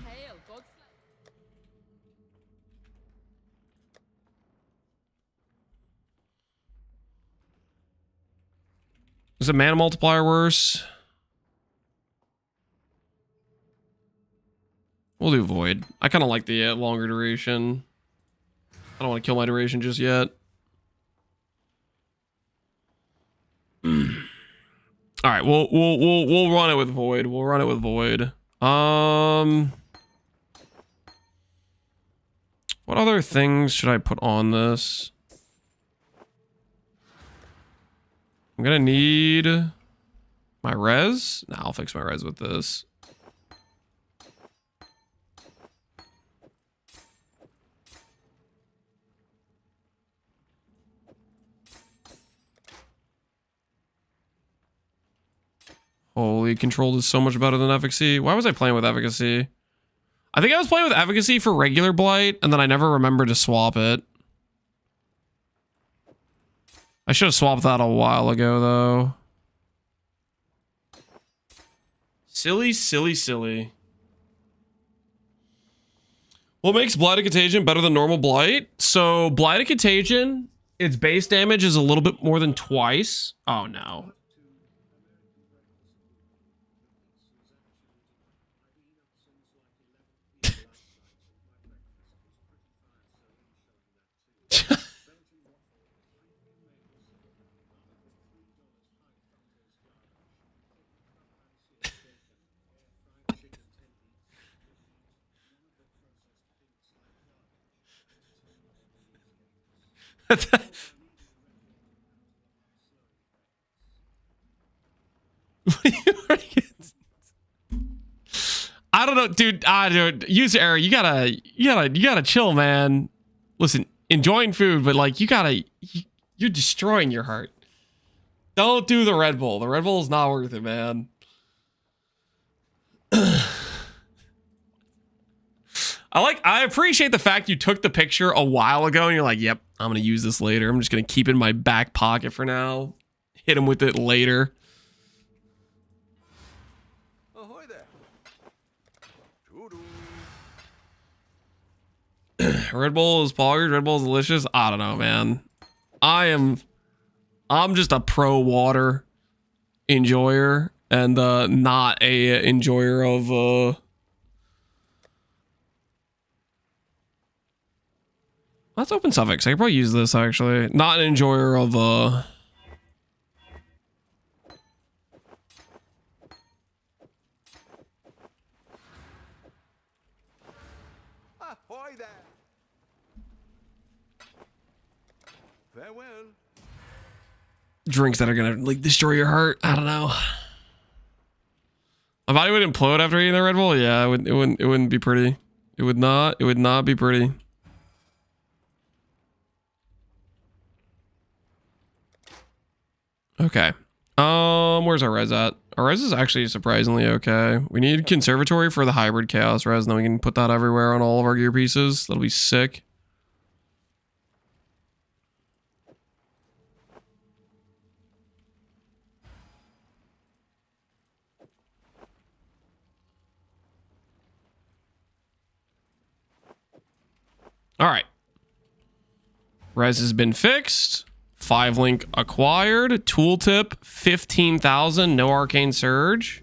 A: Is the mana multiplier worse? We'll do Void. I kind of like the longer duration. I don't want to kill my duration just yet. All right, we'll run it with Void. We'll run it with Void. What other things should I put on this? I'm gonna need my res. Nah, I'll fix my res with this. Holy, controlled is so much better than efficacy. Why was I playing with efficacy? I think I was playing with efficacy for regular Blight, and then I never remembered to swap it. I should have swapped that a while ago, though. Silly, silly, silly. What makes Blighted Contagion better than normal Blight? So, Blighted Contagion, its base damage is a little bit more than twice. Oh, no. I don't know, dude. Dude, user error. You gotta chill, man. Listen, enjoying food, but like you're destroying your heart. Don't do the Red Bull. The Red Bull is not worth it, man. I appreciate the fact you took the picture a while ago and you're like, yep, I'm gonna use this later. I'm just gonna keep it in my back pocket for now. Hit him with it later.
E: Ahoy there.
A: Red Bull is poggers. Red Bull is delicious. I don't know, man. I'm just a pro water enjoyer, and not a enjoyer of let's open suffix. I could probably use this actually. Not an enjoyer of
E: Ahoy there! Farewell.
A: drinks that are gonna like destroy your heart. I don't know. My body would implode after eating the Red Bull. Yeah, it wouldn't be pretty. It would not be pretty. Okay. Where's our res at? Our res is actually surprisingly okay. We need conservatory for the hybrid chaos res, and then we can put that everywhere on all of our gear pieces. That'll be sick. All right. Res has been fixed. 5 link acquired. Tooltip 15,000. No arcane surge.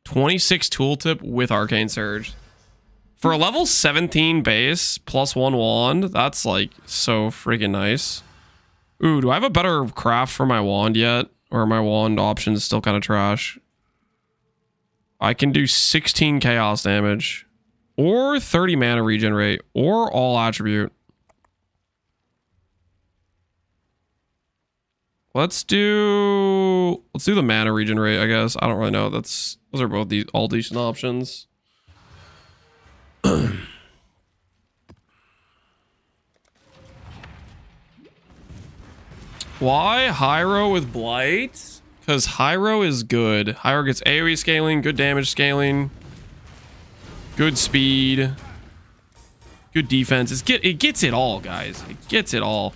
A: 26 tooltip with arcane surge. For a level 17 base plus 1 wand, that's like so freaking nice. Ooh, do I have a better craft for my wand yet? Or my wand option is still kind of trash? I can do 16 chaos damage. Or 30 mana regenerate. Or all attribute. Let's do the mana regenerate, I guess. I don't really know. Those are both all decent options. Why Hiero with Blight? Because Hiero is good. Hiero gets AoE scaling, good damage scaling, good speed, good defense. It gets it all, guys. It gets it all.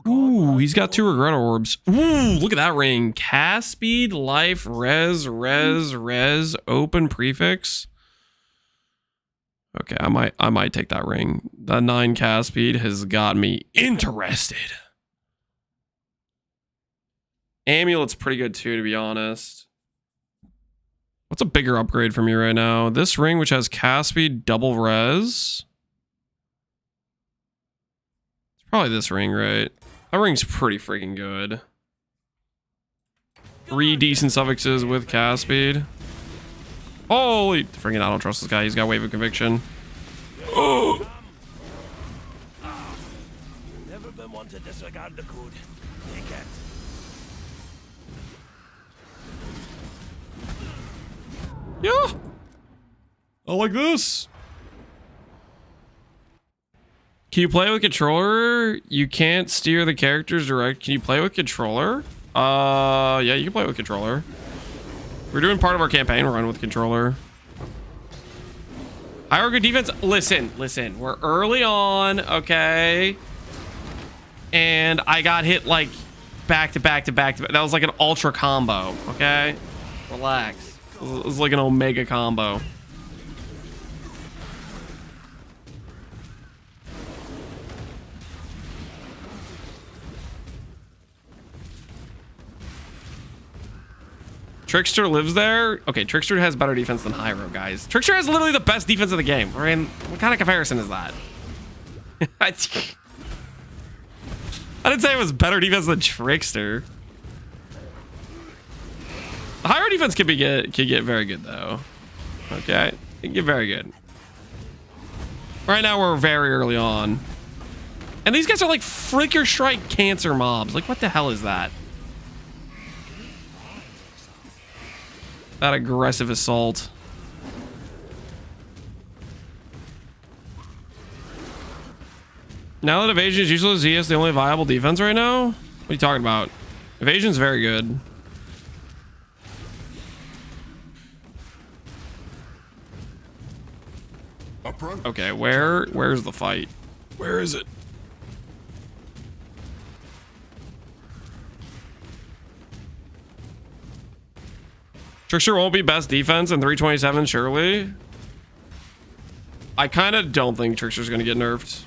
A: Ooh, he's got 2 regret orbs. Ooh, look at that ring. Cast speed, life, res, open prefix. Okay, I might take that ring. That 9 cast speed has got me interested. Amulet's pretty good too, to be honest. What's a bigger upgrade for me right now? This ring, which has cast speed, double res. Probably this ring, right? That ring's pretty freaking good. 3 decent suffixes with cast speed. Holy freaking! I don't trust this guy. He's got wave of conviction. Oh!
G: Never been one to disregard the code. Take it.
A: Yeah. I like this. Can you play with controller? You can't steer the characters direct. Can you play with controller? Yeah, you can play with controller. We're doing part of our campaign run with controller. Hiero good defense. Listen. We're early on, okay? And I got hit like back to back. That was like an ultra combo, okay? Relax. It was like an omega combo. Trickster lives there? Okay, Trickster has better defense than Hiero, guys. Trickster has literally the best defense of the game. I mean, what kind of comparison is that? I didn't say it was better defense than Trickster. Hiero defense can get very good, though. Okay, it can get very good. Right now, we're very early on. And these guys are like Flicker Strike cancer mobs. Like, what the hell is that? That aggressive assault. Now that evasion is useless, he is the only viable defense right now? What are you talking about? Evasion's very good. Okay, where's the fight? Where is it? Trickster won't be best defense in 327, surely. I kind of don't think Trickster's going to get nerfed.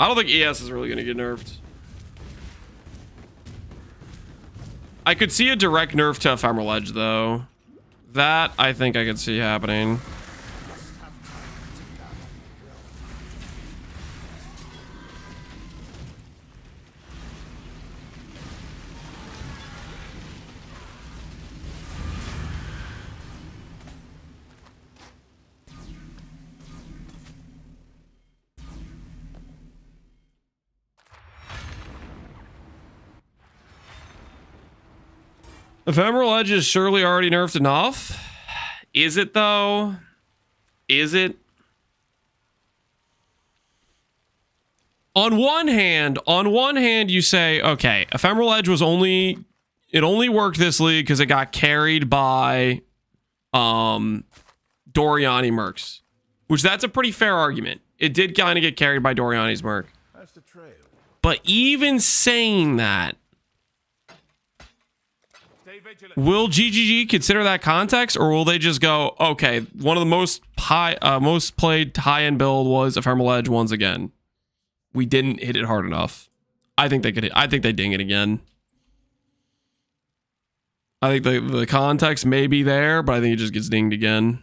A: I don't think ES is really going to get nerfed. I could see a direct nerf to Ephemeral Edge, though. That, I think I could see happening. Ephemeral Edge is surely already nerfed enough. Is it though? Is it? On one hand, you say, okay, Ephemeral Edge was only worked this league because it got carried by Doriani mercs. Which that's a pretty fair argument. It did kind of get carried by Doriani's merc.
B: That's the trail.
A: But even saying that, will GGG consider that context, or will they just go, okay, one of the most played high-end build was Ephemeral Edge once again. We didn't hit it hard enough. I think they could. I think they ding it again. I think the context may be there, but I think it just gets dinged again.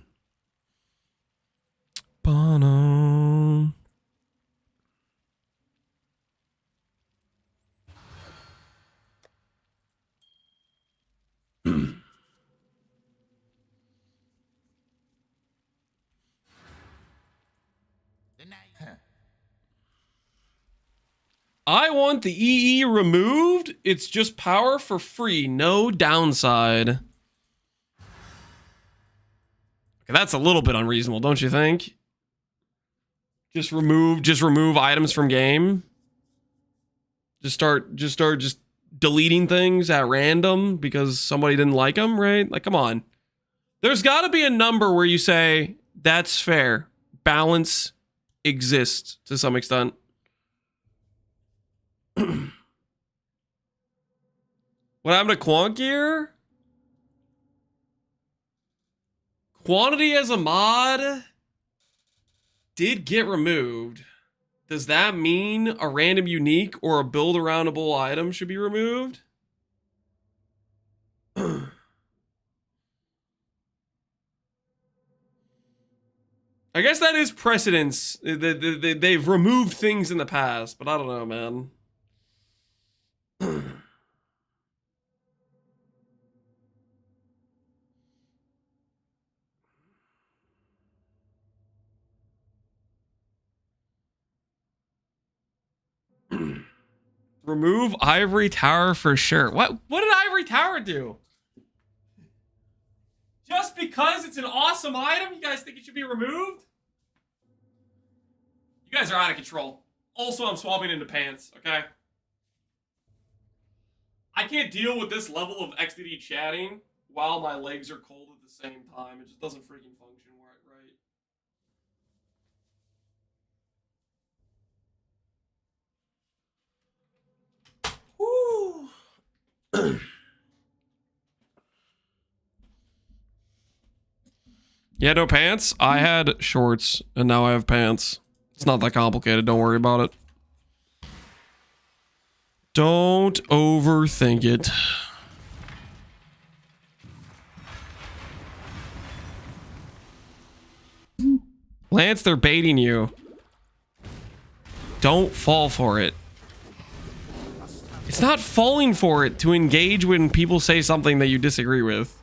A: Bono. I want the EE removed. It's just power for free, no downside. Okay, that's a little bit unreasonable, don't you think? Just remove items from game. Just start deleting things at random because somebody didn't like them, right? Like, come on. There's got to be a number where you say that's fair. Balance exists to some extent. What happened to Quant Gear? Quantity as a mod did get removed. Does that mean a random unique or a build aroundable item should be removed? I guess that is precedence. They've removed things in the past, but I don't know, man. Remove Ivory Tower for sure. What did Ivory Tower do? Just because it's an awesome item, you guys think it should be removed? You guys are out of control. Also, I'm swapping into pants, okay? I can't deal with this level of XDD chatting while my legs are cold at the same time. It just doesn't freaking function right. Woo! Yeah, no pants? I had shorts, and now I have pants. It's not that complicated. Don't worry about it. Don't overthink it. Lance, they're baiting you. Don't fall for it. It's not falling for it to engage when people say something that you disagree with.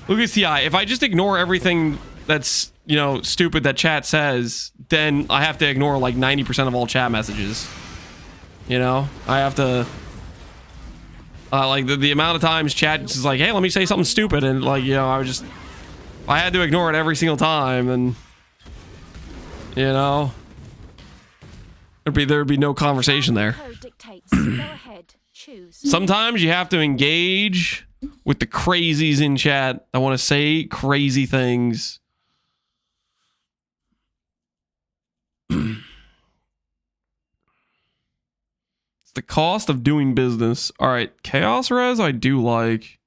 A: Look at CI. If I just ignore everything that's, you know, stupid that chat says, then I have to ignore like 90% of all chat messages. You know, I have to like the amount of times chat is like, hey, let me say something stupid, and like, you know, I had to ignore it every single time, and you know, there'd be no conversation there. Sometimes you have to engage with the crazies in chat that want to say crazy things. It's the cost of doing business. All right, chaos res I do like.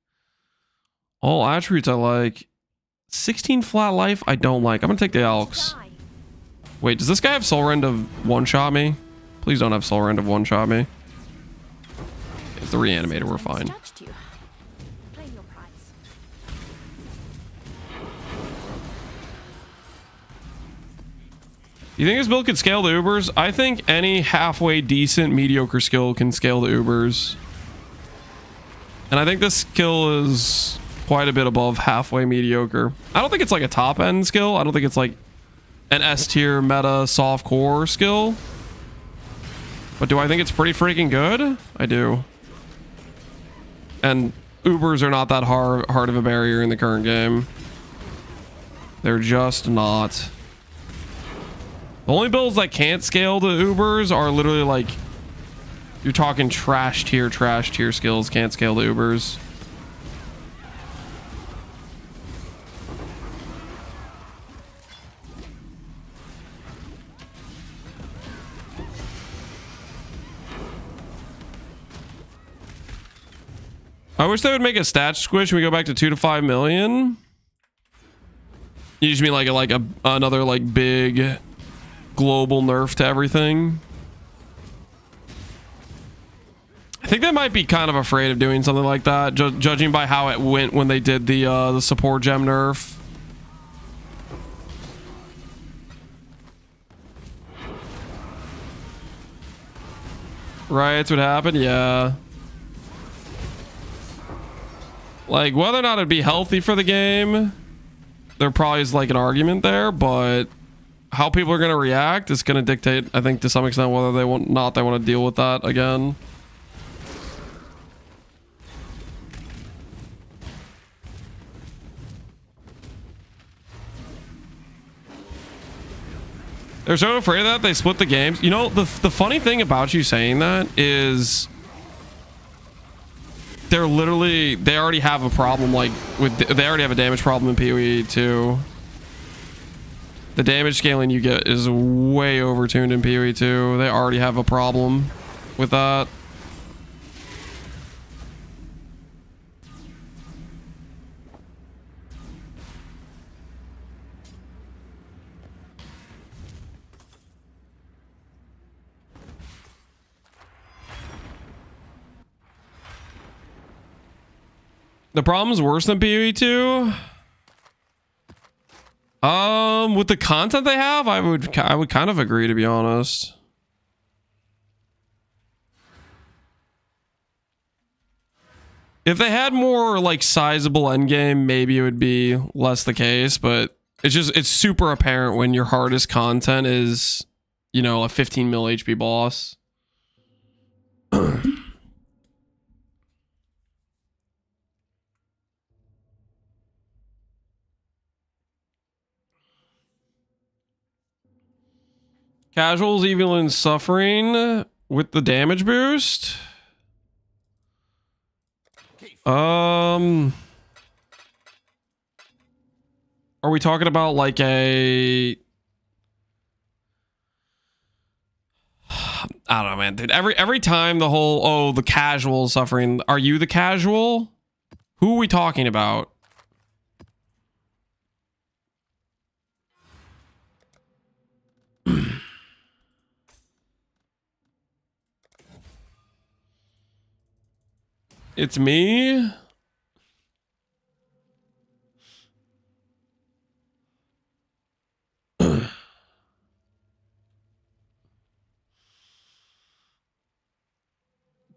A: All attributes I like. 16 flat life I don't like. I'm gonna take the Elks. Wait, does this guy have Soul Rend of one-shot me? Please don't have Soul Rend of one-shot me. It's the reanimator, we're fine. You think this build could scale the Ubers? I think any halfway decent mediocre skill can scale the Ubers. And I think this skill is quite a bit above halfway mediocre. I don't think it's like a top end skill. I don't think it's like an S tier meta soft core skill. But do I think it's pretty freaking good? I do. And Ubers are not that hard of a barrier in the current game. They're just not. The only builds that can't scale the Ubers are literally like, you're talking trash tier skills can't scale the Ubers. I wish they would make a stat squish and we go back to 2 to 5 million. You just mean like another like big global nerf to everything. I think they might be kind of afraid of doing something like that, judging by how it went when they did the support gem nerf. Right, that's what happened. Yeah. Like, whether or not it'd be healthy for the game, there probably is like an argument there, but how people are going to react is going to dictate, I think, to some extent whether they want to deal with that again. They're so afraid of that they split the games. You know, the funny thing about you saying that is they already have a problem, like they already have a damage problem in PoE too. The damage scaling you get is way overtuned in PoE too. They already have a problem with that. The problem's worse than PoE 2. With the content they have, I would kind of agree, to be honest. If they had more like sizable endgame, maybe it would be less the case, but it's super apparent when your hardest content is, you know, a 15 mil HP boss. Casuals, evil, and suffering with the damage boost. Are we talking about like a... I don't know, man. Dude, every time the whole, the casual suffering. Are you the casual? Who are we talking about? It's me.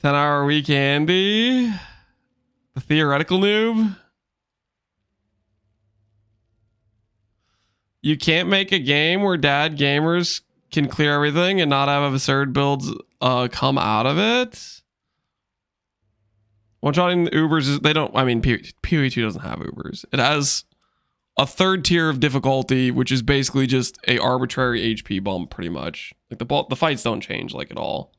A: $10-hour week Andy. The theoretical noob. You can't make a game where dad gamers can clear everything and not have absurd builds come out of it. One-shotting the Ubers is, they don't, I mean, PoE 2 doesn't have Ubers. It has a third tier of difficulty, which is basically just a arbitrary HP bump, pretty much. Like the fights don't change like at all.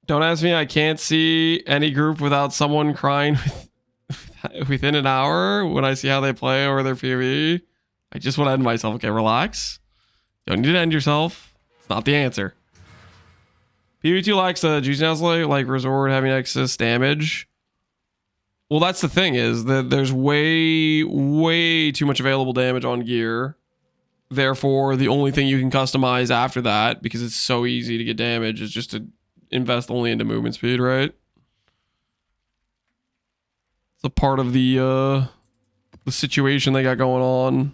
A: Don't ask me. I can't see any group without someone crying within an hour when I see how they play or their PvE. I just want to end myself. Okay, relax. You don't need to end yourself. It's not the answer. PvE2 likes juiciness like resort having excess damage. Well, that's the thing is that there's way too much available damage on gear. Therefore, the only thing you can customize after that, because it's so easy to get damage, is just to invest only into movement speed, right? It's a part of the situation they got going on.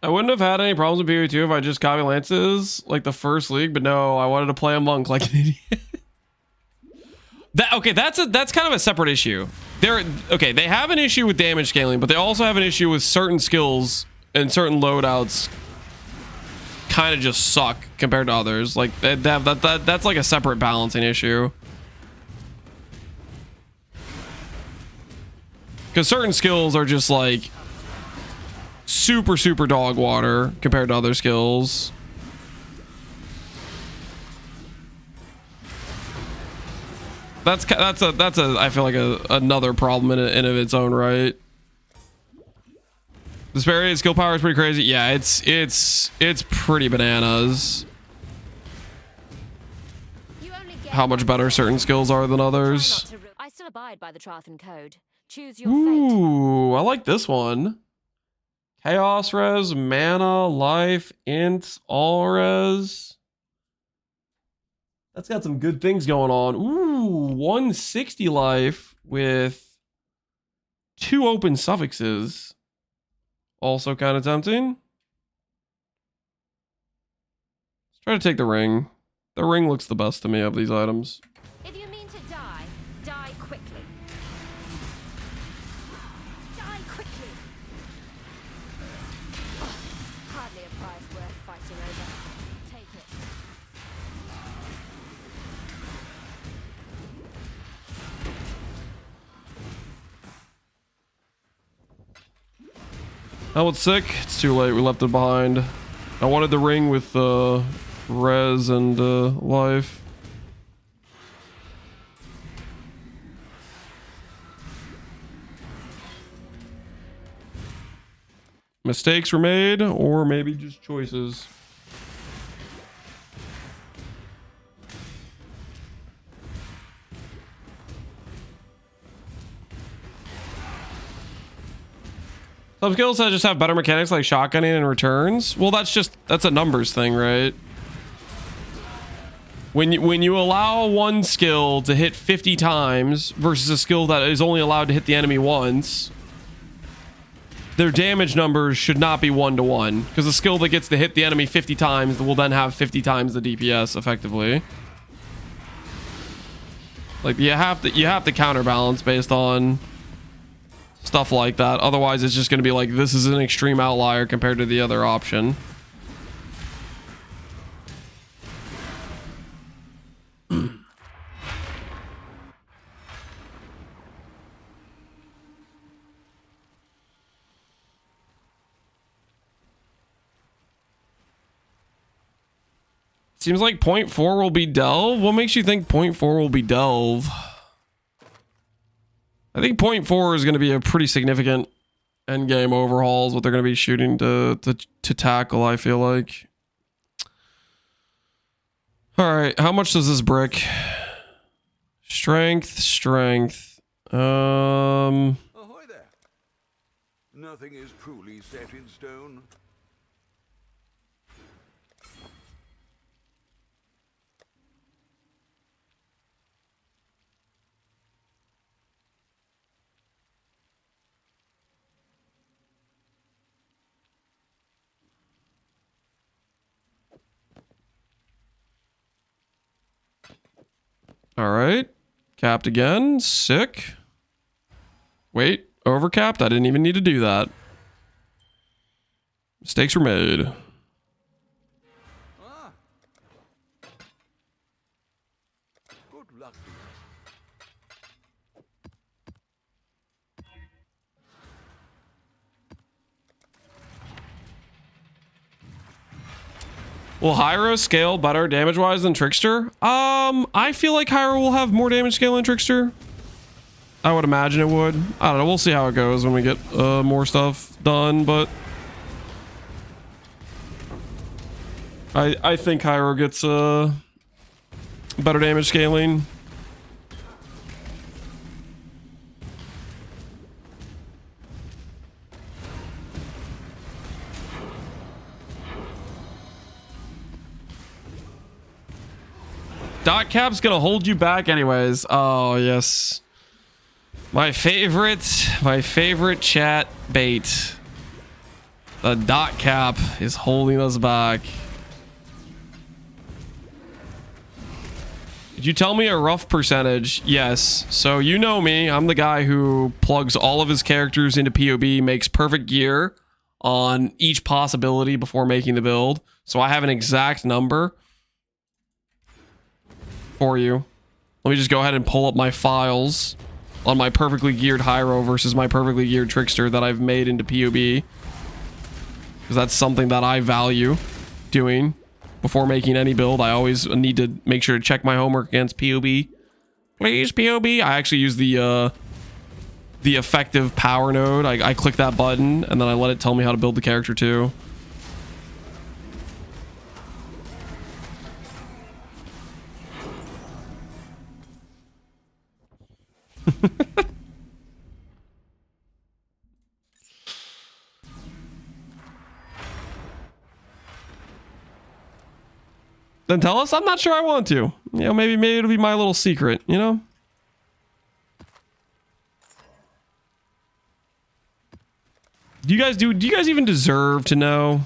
A: I wouldn't have had any problems with PvE2 if I just copy lances like the first league, but no, I wanted to play a monk like an idiot. That's kind of a separate issue. They have an issue with damage scaling, but they also have an issue with certain skills and certain loadouts kind of just suck compared to others. Like that's like a separate balancing issue. Because certain skills are just like super dog water compared to other skills. That's I feel like another problem in of its own right. Disparity skill power is pretty crazy. Yeah, it's pretty bananas how much better certain skills are than others.
K: I still abide by the Trathan code. Choose your
A: Ooh, I like this one. Chaos res, mana, life, int, all res. That's got some good things going on. Ooh, 160 life with 2 open suffixes. Also kind of tempting. Let's try to take the ring. The ring looks the best to me of these items.
K: If you mean to die, die quickly. Die quickly. Hardly a prize worth fighting over. Take it.
A: Oh, it's sick. It's too late. We left it behind. I wanted the ring with res and life. Mistakes were made, or maybe just choices. Some skills that just have better mechanics like shotgunning and returns. Well, that's a numbers thing, right? When you allow one skill to hit 50 times versus a skill that is only allowed to hit the enemy once, their damage numbers should not be 1-to-1, because the skill that gets to hit the enemy 50 times will then have 50 times the DPS effectively. Like you have to counterbalance based on stuff like that. Otherwise, it's just going to be like, this is an extreme outlier compared to the other option. Seems like 0.4 will be delve. What makes you think 0.4 will be delve? I think 0.4 is going to be a pretty significant endgame overhaul is what they're going to be shooting to tackle, I feel like. All right, how much does this brick? Strength.
E: Ahoy there. Nothing is truly set in stone.
A: All right. Capped again. Sick. Wait, overcapped? I didn't even need to do that. Mistakes were made. Will Hiero scale better damage-wise than Trickster? I feel like Hiero will have more damage scale than Trickster. I would imagine it would. I don't know. We'll see how it goes when we get more stuff done, but I think Hiero gets better damage scaling. Dot cap's gonna hold you back anyways. Oh yes. My favorite chat bait. The dot cap is holding us back. Did you tell me a rough percentage? Yes. So you know me. I'm the guy who plugs all of his characters into POB, makes perfect gear on each possibility before making the build. So I have an exact number for you. Let me just go ahead and pull up my files on my perfectly geared Hiero versus my perfectly geared Trickster that I've made into POB, because that's something that I value doing before making any build. I always need to make sure to check my homework against POB. Please, POB. I actually use the effective power node. I click that button and then I let it tell me how to build the character too. Then tell us. I'm not sure I want to. You know, maybe it'll be my little secret, you know? Do you guys even deserve to know?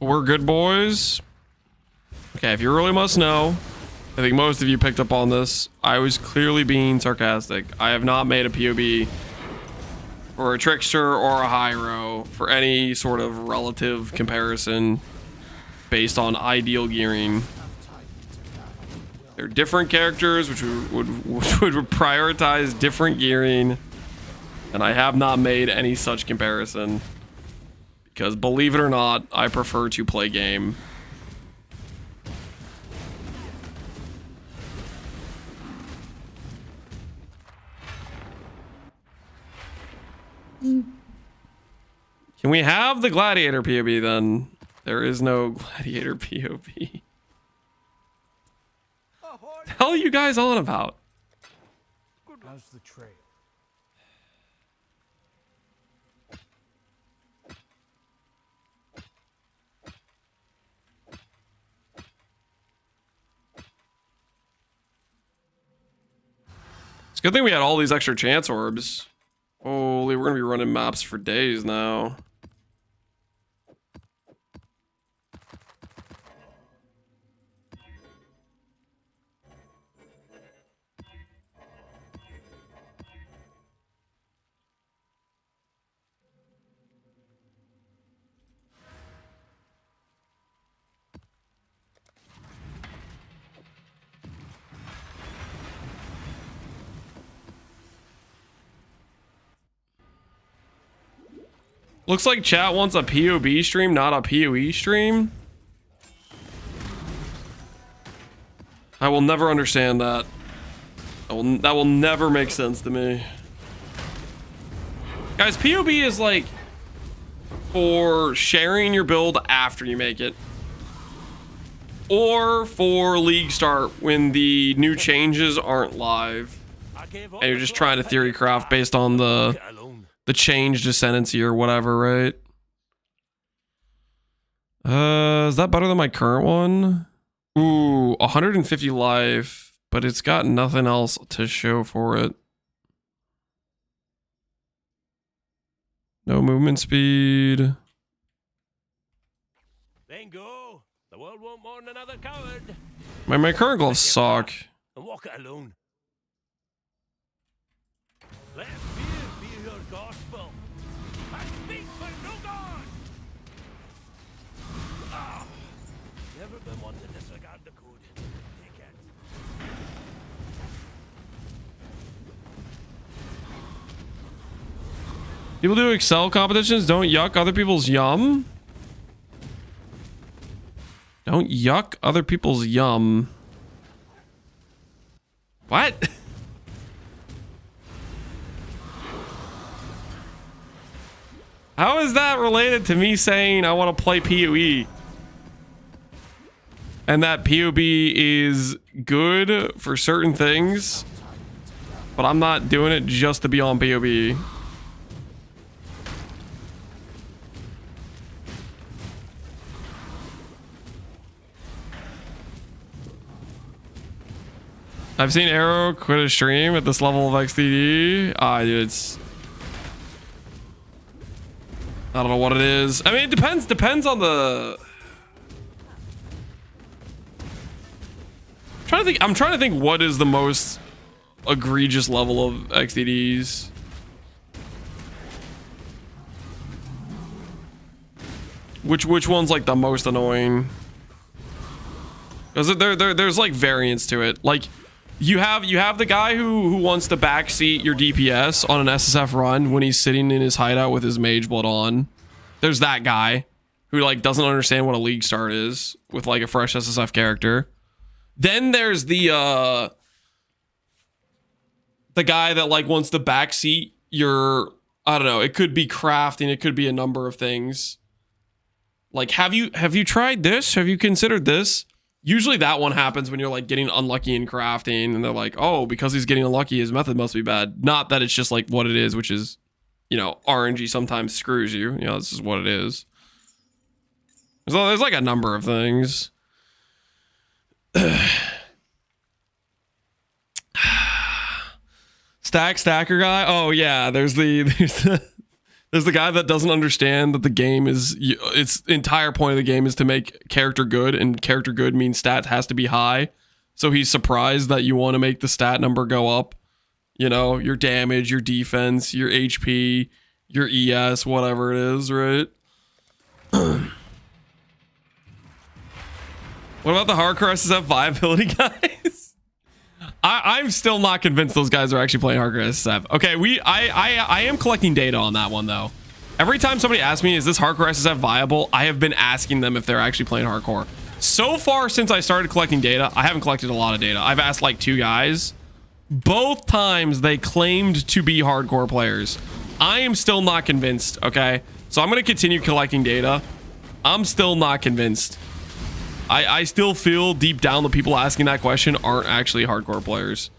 A: We're good, boys. Okay, if you really must know, I think most of you picked up on this. I was clearly being sarcastic. I have not made a POB or a Trickster or a Hiero for any sort of relative comparison based on ideal gearing. They're different characters which would prioritize different gearing, and I have not made any such comparison. Because believe it or not, I prefer to play game. Can we have the gladiator POB then? There is no gladiator POB. What the hell are you guys on about?
B: How's the trail?
A: It's a good thing we had all these extra chance orbs. Holy, we're gonna be running maps for days now. Looks like chat wants a POB stream, not a PoE stream. I will never understand that. That will never make sense to me. Guys, POB is like for sharing your build after you make it, or for league start when the new changes aren't live and you're just trying to theory craft based on the changed ascendancy or whatever, right? Is that better than my current one? Ooh, 150 life, but it's got nothing else to show for it. No movement speed.
G: Then go. The world won't mourn another coward.
A: My current gloves suck.
G: And walk it alone. Let fear be your gospel. I speak for no god. Ah, never been one to disregard the code. Take it.
A: People do Excel competitions. Don't yuck other people's yum. Don't yuck other people's yum. What? How is that related to me saying I want to play PoE? And that PoE is good for certain things, but I'm not doing it just to be on PoE. I've seen Arrow quit a stream at this level of XDD. Dude, it's... I don't know what it is. I mean, it depends on the... I'm trying to think what is the most egregious level of XDDs. Which one's like the most annoying? Because there's like variance to it. Like you have the guy who wants to backseat your DPS on an SSF run when he's sitting in his hideout with his mage blood on. There's that guy who like doesn't understand what a league start is with like a fresh SSF character. Then there's the guy that like wants to backseat your, I don't know, it could be crafting, it could be a number of things. Like have you tried this? Have you considered this? Usually that one happens when you're like getting unlucky in crafting and they're like, oh, because he's getting unlucky, his method must be bad. Not that it's just like what it is, which is, you know, RNG sometimes screws you. You know, this is what it is. So there's like a number of things. Stacker guy. Oh yeah, there's the guy that doesn't understand that the game is, its entire point of the game is to make character good, and character good means stat has to be high. So he's surprised that you want to make the stat number go up. You know, your damage, your defense, your HP, your ES, whatever it is, right? What about the hardcore SSF viability guys? I'm still not convinced those guys are actually playing hardcore SSF. Okay, I am collecting data on that one though. Every time somebody asks me, is this hardcore SSF viable? I have been asking them if they're actually playing hardcore. So far since I started collecting data, I haven't collected a lot of data. I've asked like 2 guys. Both times they claimed to be hardcore players. I am still not convinced, okay? So I'm gonna continue collecting data. I'm still not convinced. I still feel deep down the people asking that question aren't actually hardcore players.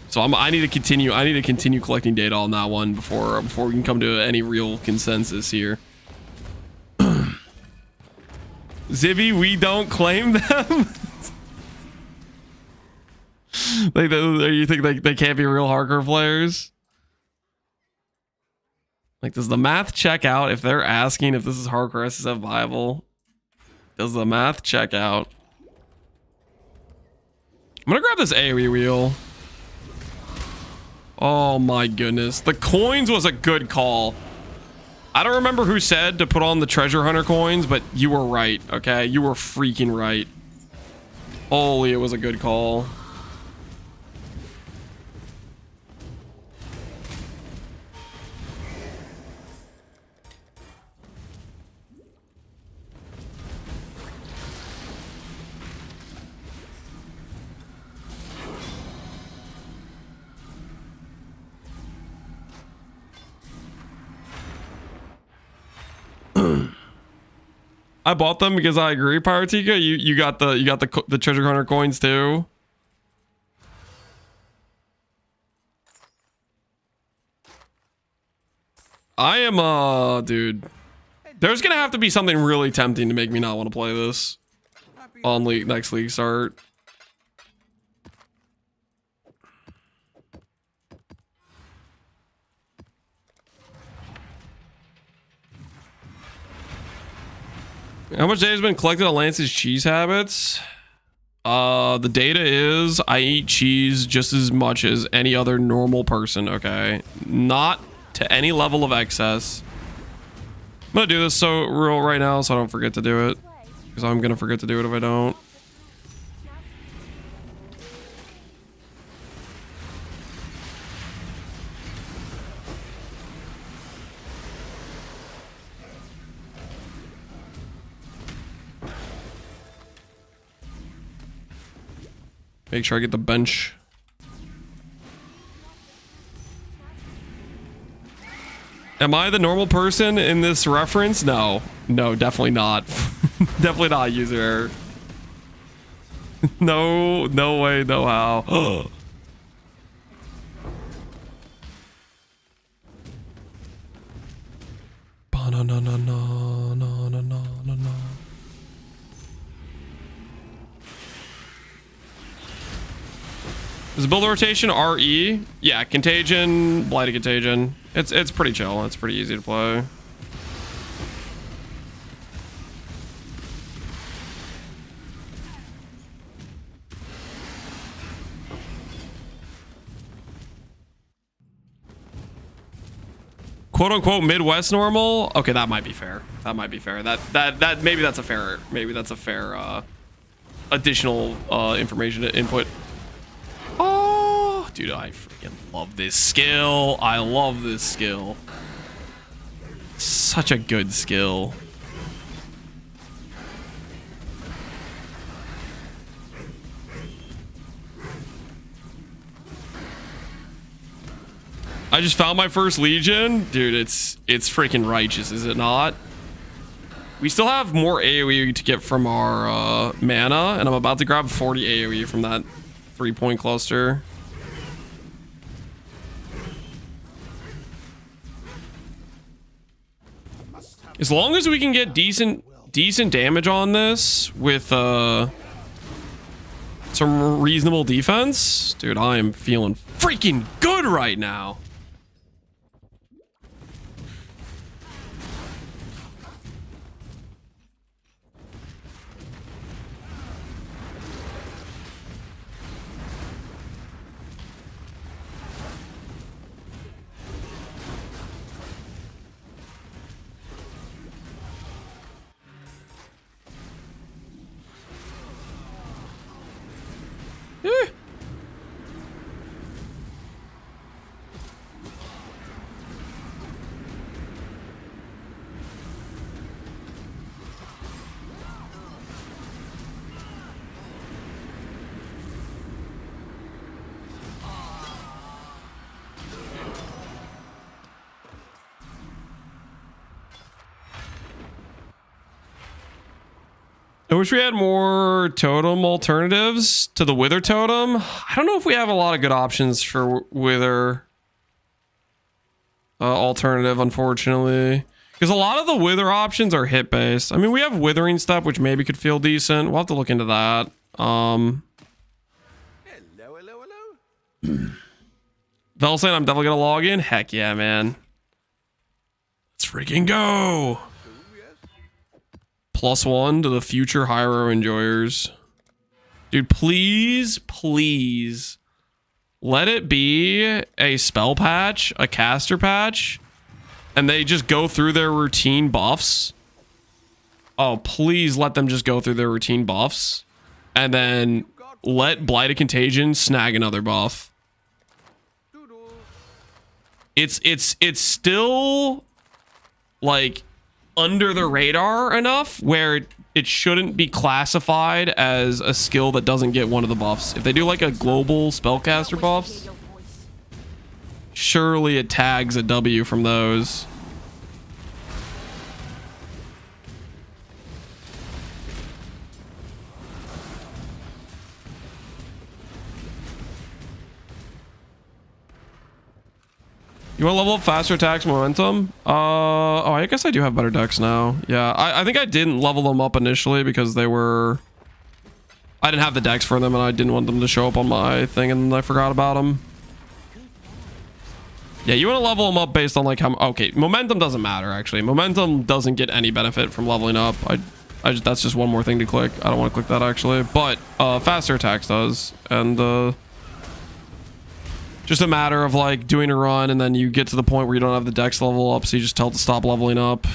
A: So I need to continue collecting data on that one before we can come to any real consensus here. Zibby, we don't claim them. Like, you think they can't be real hardcore players? Like, does the math check out if they're asking if this is hardcore SSF viable? Does the math check out? I'm gonna grab this AoE wheel. Oh my goodness. The coins was a good call. I don't remember who said to put on the treasure hunter coins, but you were right, okay? You were freaking right. Holy, it was a good call. I bought them because I agree, Pyrotica. You got the treasure hunter coins too. I am dude. There's gonna have to be something really tempting to make me not want to play this on next league start. How much data has been collected on Lance's cheese habits? The data is I eat cheese just as much as any other normal person, okay? Not to any level of excess. I'm gonna do this real right now so I don't forget to do it. Because I'm gonna forget to do it if I don't. Make sure I get the bench. Am I the normal person in this reference? No. No, definitely not. Definitely not user error. No, no way, no how. Is the build rotation RE? Yeah, Contagion, Blighted Contagion. It's pretty chill. It's pretty easy to play. Quote unquote Midwest normal. Okay, that might be fair. That might be fair. That maybe that's a fair additional information to input. Oh, dude, I freaking love this skill. I love this skill. Such a good skill. I just found my first Legion. Dude, it's freaking righteous, is it not? We still have more AoE to get from our mana, and I'm about to grab 40 AoE from that 3-point cluster. As long as we can get decent damage on this with some reasonable defense, dude, I am feeling freaking good right now. I wish we had more totem alternatives to the Wither totem. I don't know if we have a lot of good options for Wither alternative, unfortunately. Because a lot of the Wither options are hit-based. I mean, we have Withering Step, which maybe could feel decent. We'll have to look into that.
E: Hello.
A: Vel saying I'm definitely going to log in? Heck yeah, man. Let's freaking go! +1 to the future Hiero enjoyers. Dude, please, please let it be a spell patch, a caster patch, and they just go through their routine buffs. Oh, please let them just go through their routine buffs and then let Blighted Contagion snag another buff. It's still like under the radar enough where it shouldn't be classified as a skill that doesn't get one of the buffs. If they do like a global spellcaster buffs, surely it tags a W from those. You want to level up faster attacks, momentum? Oh, I guess I do have better decks now. Yeah, I think I didn't level them up initially because they were... I didn't have the decks for them and I didn't want them to show up on my thing and I forgot about them. Yeah, you want to level them up based on like how... Okay, momentum doesn't matter actually. Momentum doesn't get any benefit from leveling up. That's just one more thing to click. I don't want to click that actually. But faster attacks does. And... just a matter of like doing a run and then you get to the point where you don't have the dex level up, so you just tell it to stop leveling up.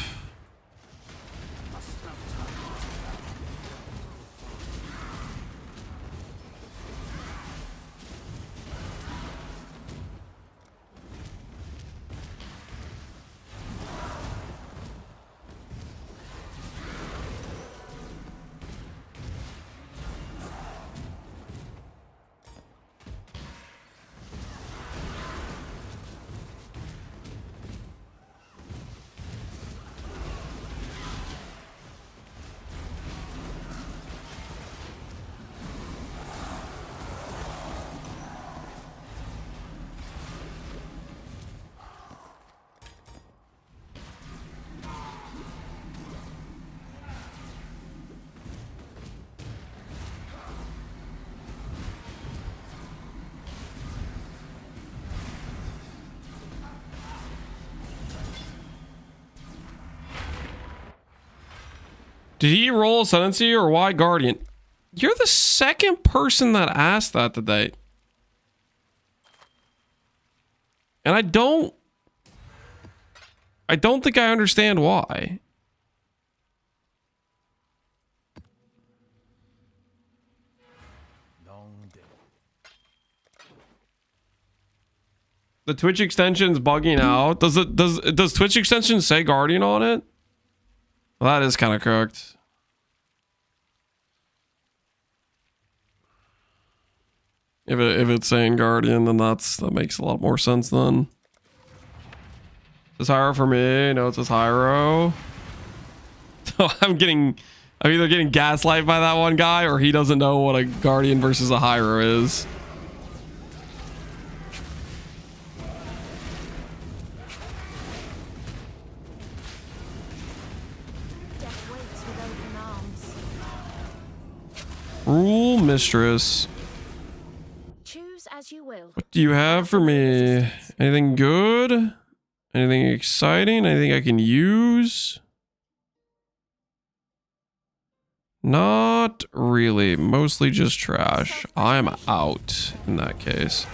A: Did he roll Ascendancy or why Guardian? You're the second person that asked that today. And I don't think I understand why. The Twitch extension's bugging out. Does Twitch extension say Guardian on it? Well, that is kind of cooked. If it's saying Guardian, then that makes a lot more sense then. It's Hiero for me. No, it says Hiero. So I'm either getting gaslight by that one guy or he doesn't know what a Guardian versus a Hiero is. Rule Mistress.
K: Choose as you will.
A: What do you have for me? Anything good? Anything exciting? Anything I can use? Not really. Mostly just trash. I'm out in that case.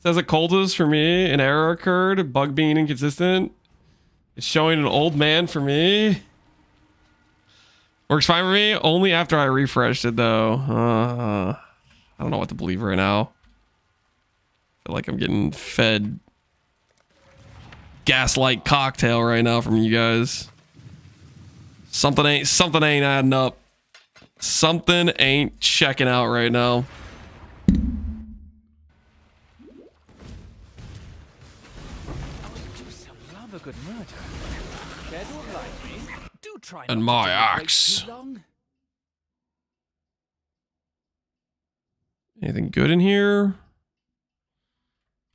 A: Says a cultist for me. An error occurred. Bug being inconsistent. It's showing an old man for me. Works fine for me. Only after I refreshed it though. I don't know what to believe right now. I feel like I'm getting fed gaslight cocktail right now from you guys. Something ain't adding up. Something ain't checking out right now. And my axe. Anything good in here?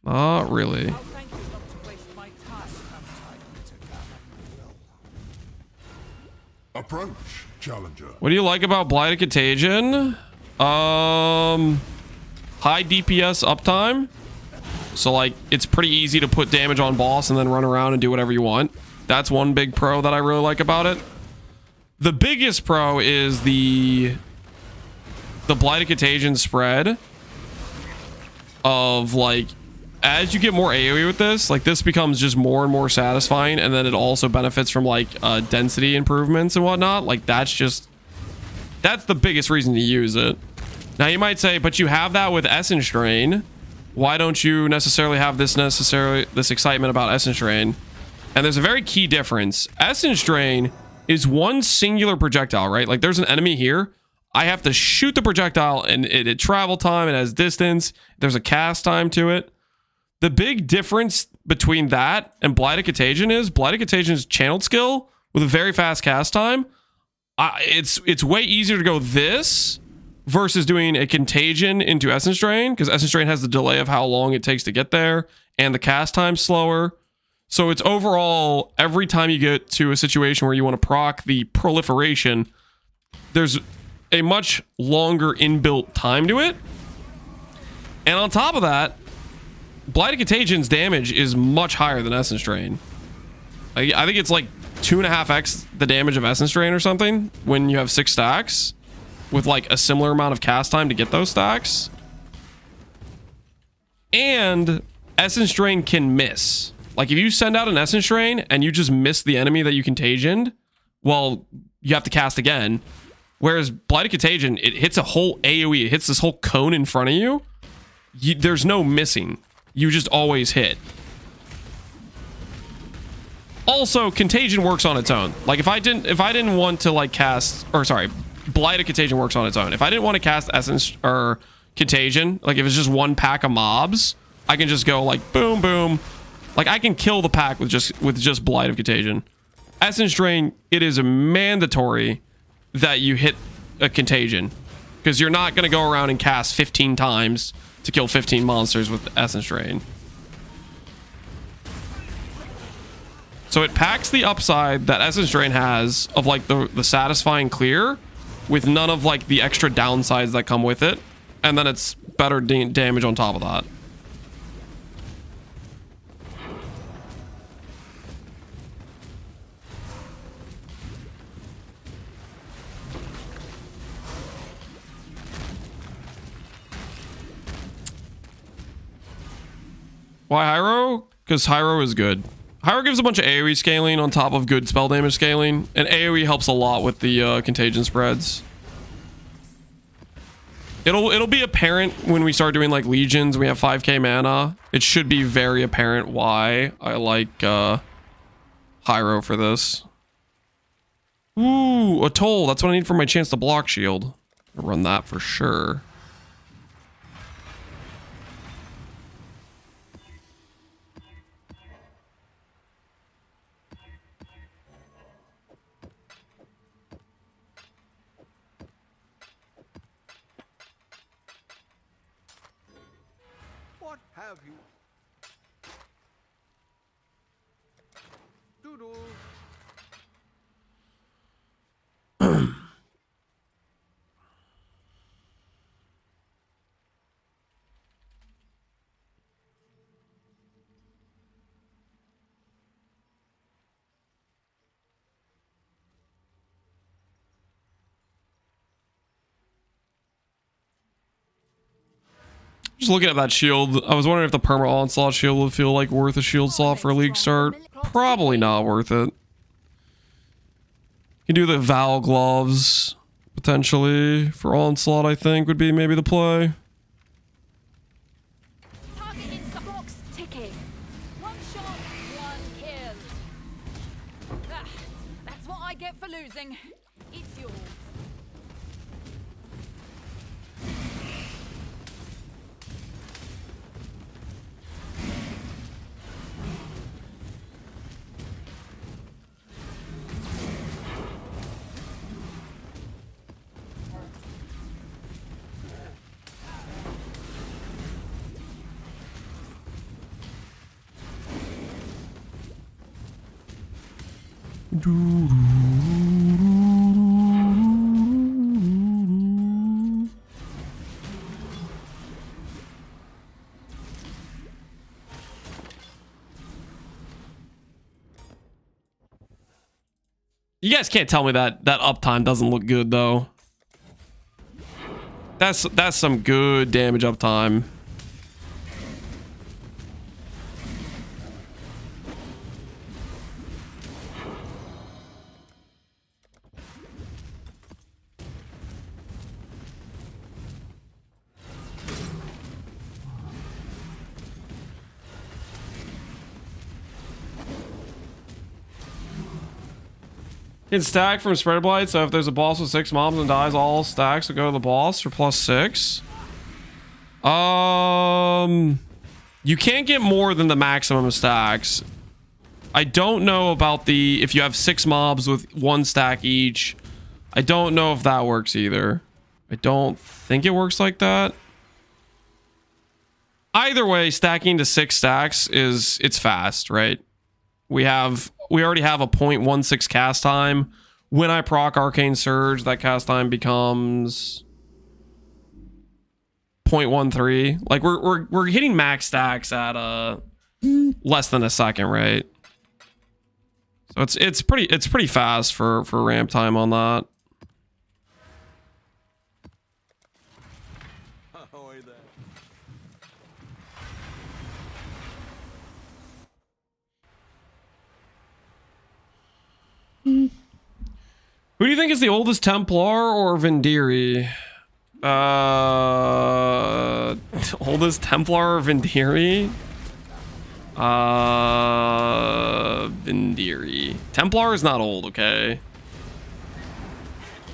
A: Not really.
F: Approach, challenger.
A: What do you like about Blighted Contagion? High DPS uptime. So like it's pretty easy to put damage on boss and then run around and do whatever you want. That's one big pro that I really like about it. The biggest pro is the Blighted Contagion spread of like, as you get more AoE with this, like this becomes just more and more satisfying, and then it also benefits from like density improvements and whatnot. Like that's the biggest reason to use it. Now you might say, but you have that with Essence Drain, Why don't you necessarily have this excitement about Essence Drain? And there's a very key difference. Essence Drain is one singular projectile, right? Like there's an enemy here. I have to shoot the projectile and it travel time, it has distance. There's a cast time to it. The big difference between that and Blighted Contagion is Blighted Contagion's channeled skill with a very fast cast time. It's way easier to go this versus doing a Contagion into Essence Drain, because Essence Drain has the delay of how long it takes to get there and the cast time slower. So it's overall, every time you get to a situation where you want to proc the proliferation, there's a much longer inbuilt time to it. And on top of that, Blighted Contagion's damage is much higher than Essence Drain. I think it's like 2.5x the damage of Essence Drain or something when you have 6 stacks with like a similar amount of cast time to get those stacks. And Essence Drain can miss. Like if you send out an Essence Drain and you just miss the enemy that you Contagioned, well, you have to cast again. Whereas Blighted Contagion, it hits a whole AoE. It hits this whole cone in front of you. There's no missing. You just always hit. Also, Contagion works on its own. Like if I didn't want to like cast, or sorry, Blighted Contagion works on its own. If I didn't want to cast Essence or Contagion, like if it's just one pack of mobs, I can just go like boom, boom. Like I can kill the pack with just Blight of Contagion. Essence Drain, it is mandatory that you hit a Contagion, because you're not going to go around and cast 15 times to kill 15 monsters with Essence Drain. So it packs the upside that Essence Drain has of like the satisfying clear with none of like the extra downsides that come with it, and then it's better damage on top of that. Why Hiero? Because Hiero is good. Hiero gives a bunch of AoE scaling on top of good spell damage scaling, and AoE helps a lot with the contagion spreads. It'll be apparent when we start doing like legions. We have 5k mana. It should be very apparent why I like Hiero for this. Ooh, a toll. That's what I need for my chance to block shield. I'll run that for sure.
E: What have you? Doodle.
A: Just looking at that shield, I was wondering if the perma onslaught shield would feel like worth a shield slot for a league start. Probably not worth it. You can do the Val gloves potentially for onslaught. I think would be maybe the play.
K: Target in the box ticking. One shot, one kill. Ah, that's what I get for losing. It's yours.
A: You guys can't tell me that uptime doesn't look good though. That's some good damage uptime. Can stack from spread blight, so if there's a boss with 6 mobs and dies, all stacks will go to the boss for +6. You can't get more than the maximum stacks. I don't know about the if you have 6 mobs with 1 stack each. I don't know if that works either. I don't think it works like that. Either way, stacking to 6 stacks it's fast, right? We already have a 0.16 cast time. When I proc Arcane Surge, that cast time becomes 0.13. Like we're hitting max stacks at less than a second, right? So it's pretty fast for ramp time on that. Who do you think is the oldest Templar or Vendiri? Oldest Templar or Vendiri? Vendiri. Templar is not old, okay?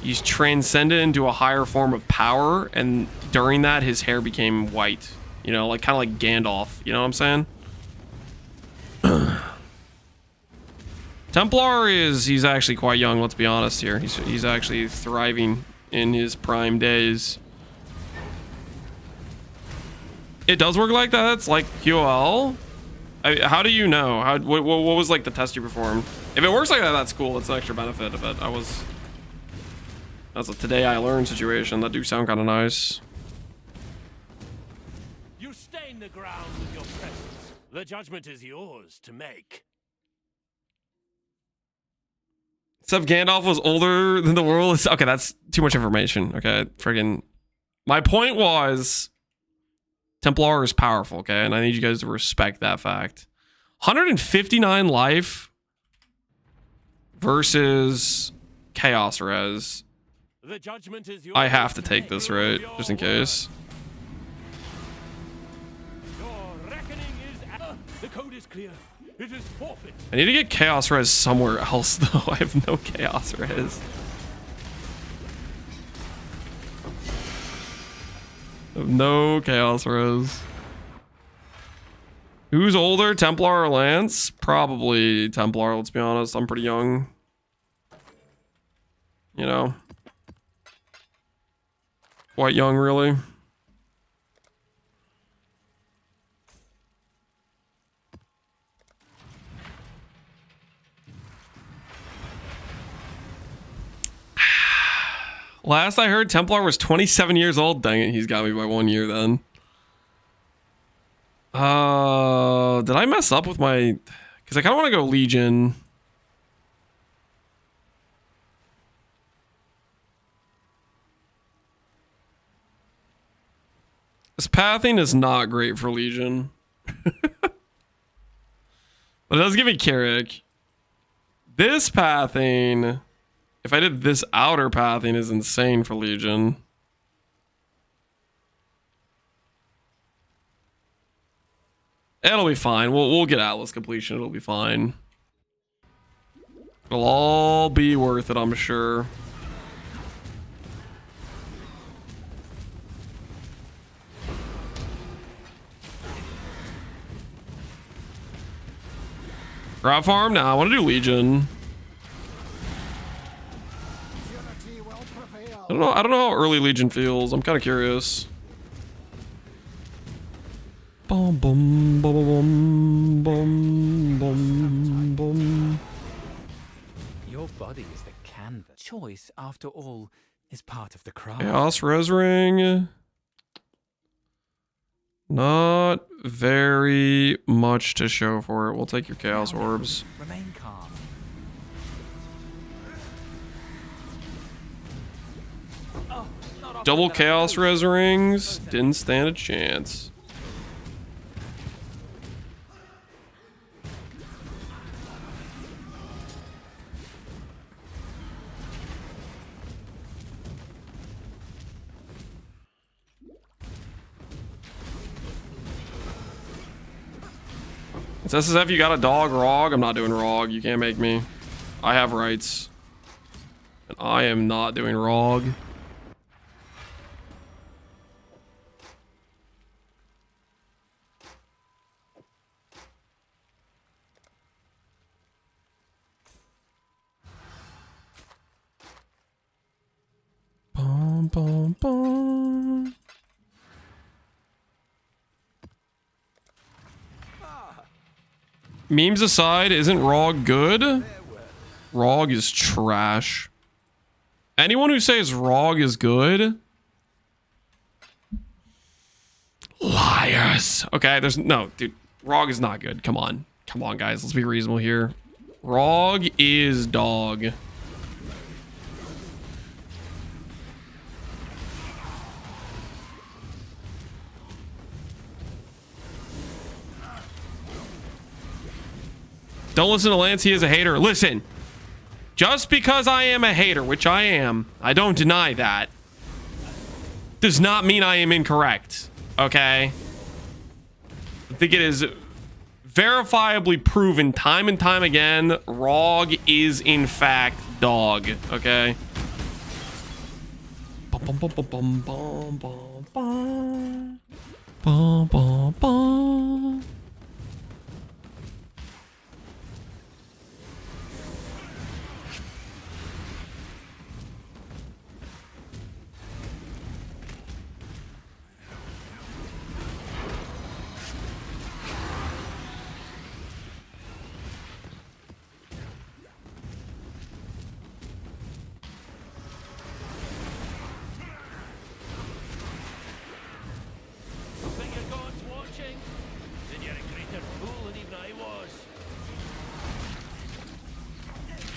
A: He's transcended into a higher form of power, and during that, his hair became white. You know, like kind of like Gandalf. You know what I'm saying? Templar he's actually quite young, let's be honest here. He's actually thriving in his prime days. It does work like that? It's like QOL? How do you know? What was like the test you performed? If it works like that, that's cool. It's an extra benefit of it. That's a today I learned situation. That do sound kind of nice.
G: You stain the ground with your presence. The judgment is yours to make.
A: Except Gandalf was older than the world. Okay, that's too much information. Okay, friggin'. My point was, Templar is powerful, okay? And I need you guys to respect that fact. 159 life versus Chaos Res.
G: The judgment is yours.
A: I have to take this, right? Just in case.
G: Your reckoning is the code is clear. It is forfeit.
A: I need to get Chaos Res somewhere else, though. I have no Chaos Res. I have no Chaos Res. Who's older, Templar or Lance? Probably Templar, let's be honest. I'm pretty young. You know. Quite young, really. Last I heard, Templar was 27 years old. Dang it, he's got me by 1 year then. Did I mess up with my... Because I kind of want to go Legion. This pathing is not great for Legion. But it does give me Carrick. This pathing... If I did this outer pathing is insane for Legion. It'll be fine. We'll get Atlas completion. It'll be fine. It'll all be worth it, I'm sure. Grab farm? Nah, I want to do Legion. I don't know how early Legion feels. I'm kind of curious. Boom, boom, boom, boom, boom, boom.
I: Your body is the canvas. Choice, after all, is part of the craft.
A: Chaos Res Ring. Not very much to show for it. We'll take your Chaos Orbs.
I: Remain calm.
A: Double Chaos Res Rings. Didn't stand a chance. It's SSF, you got a dog, Rog? I'm not doing Rog. You can't make me. I have rights. And I am not doing Rog. Bum, bum, bum. Memes aside, isn't Rog good? Rog is trash. Anyone who says Rog is good? Liars. Okay, there's no, dude. Rog is not good. Come on. Come on, guys. Let's be reasonable here. Rog is dog. Don't listen to Lance, he is a hater. Listen, just because I am a hater, which I am, I don't deny that, does not mean I am incorrect, okay? I think it is verifiably proven time and time again, Rog is in fact dog, okay? Bum, bum, bum, bum, bum, bum, bum, bum, bum, bum.
G: Think your God's watching? Then you're a greater fool than even I was.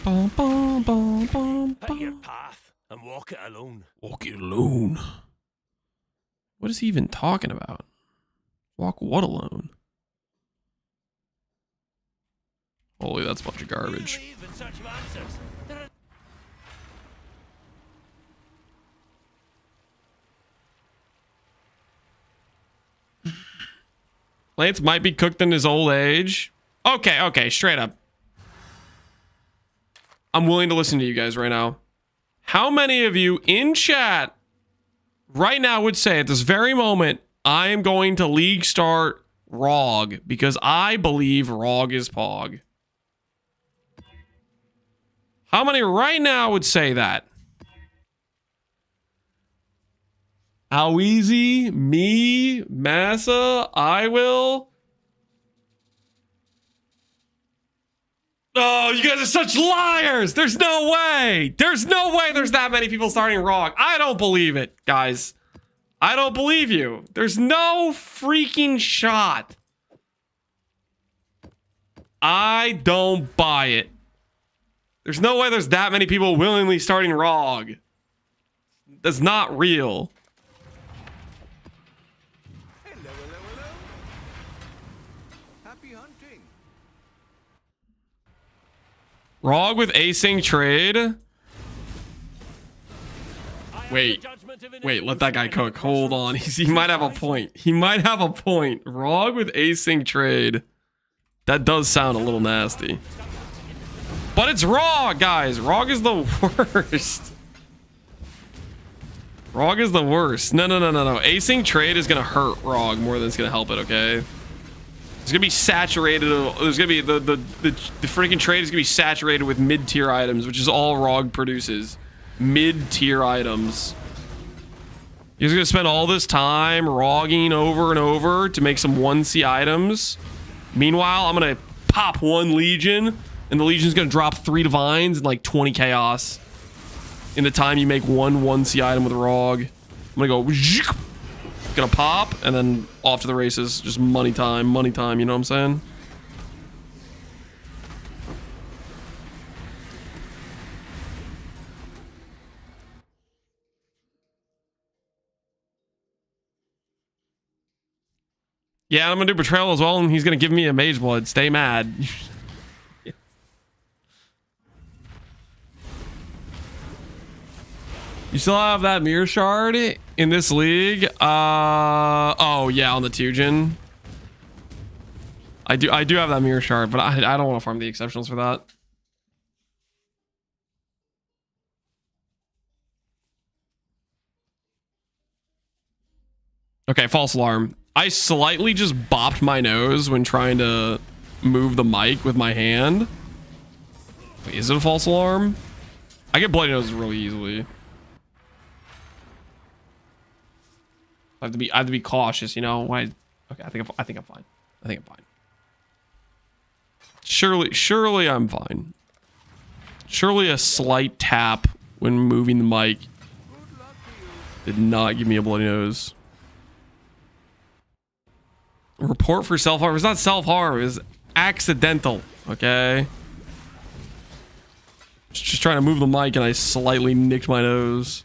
A: Bum, bum, bum, bum,
G: Pick your
A: bum.
G: path and walk it alone.
A: Walk it alone. What is he even talking about? Walk what alone? Holy, that's a bunch of garbage.
G: You leave in search of answers. There are
A: Lance might be cooked in his old age. Okay, straight up. I'm willing to listen to you guys right now. How many of you in chat right now would say at this very moment, I am going to league start Rog because I believe Rog is Pog? How many right now would say that? How easy? Me? Massa? I will? Oh, you guys are such liars! There's no way! There's no way there's that many people starting Rog. I don't believe it, guys. I don't believe you. There's no freaking shot. I don't buy it. There's no way there's that many people willingly starting Rog. That's not real.
E: Hello. Happy hunting.
A: Rog with async trade. Wait, let that guy cook. Hold on. He might have a point. He might have a point. Rog with async trade. That does sound a little nasty. But it's Rog, guys. Rog is the worst. Rog is the worst. No. Async trade is going to hurt Rog more than it's going to help it, okay? It's going to be saturated. There's going to be the freaking trade is going to be saturated with mid-tier items, which is all Rog produces. Mid-tier items. You're going to spend all this time Rogging over and over to make some 1C items. Meanwhile, I'm going to pop one Legion, and the Legion's going to drop 3 Divines and like 20 Chaos. In the time you make one 1C item with Rog. I'm going to go... Gonna pop, and then off to the races. Just money time, you know what I'm saying? Yeah, I'm gonna do Betrayal as well, and he's gonna give me a Mage Blood. Stay mad. You still have that Mirror Shard in this league? Oh yeah, on the Tujin. I do have that Mirror Shard, but I don't want to farm the exceptionals for that. Okay, false alarm. I slightly just bopped my nose when trying to move the mic with my hand. Wait, is it a false alarm? I get bloody noses really easily. I have to be cautious, you know. Why? Okay, I think I'm fine. I think I'm fine. Surely I'm fine. Surely a slight tap when moving the mic did not give me a bloody nose. Report for self-harm. It's not self-harm. It's accidental. Okay. Just trying to move the mic and I slightly nicked my nose.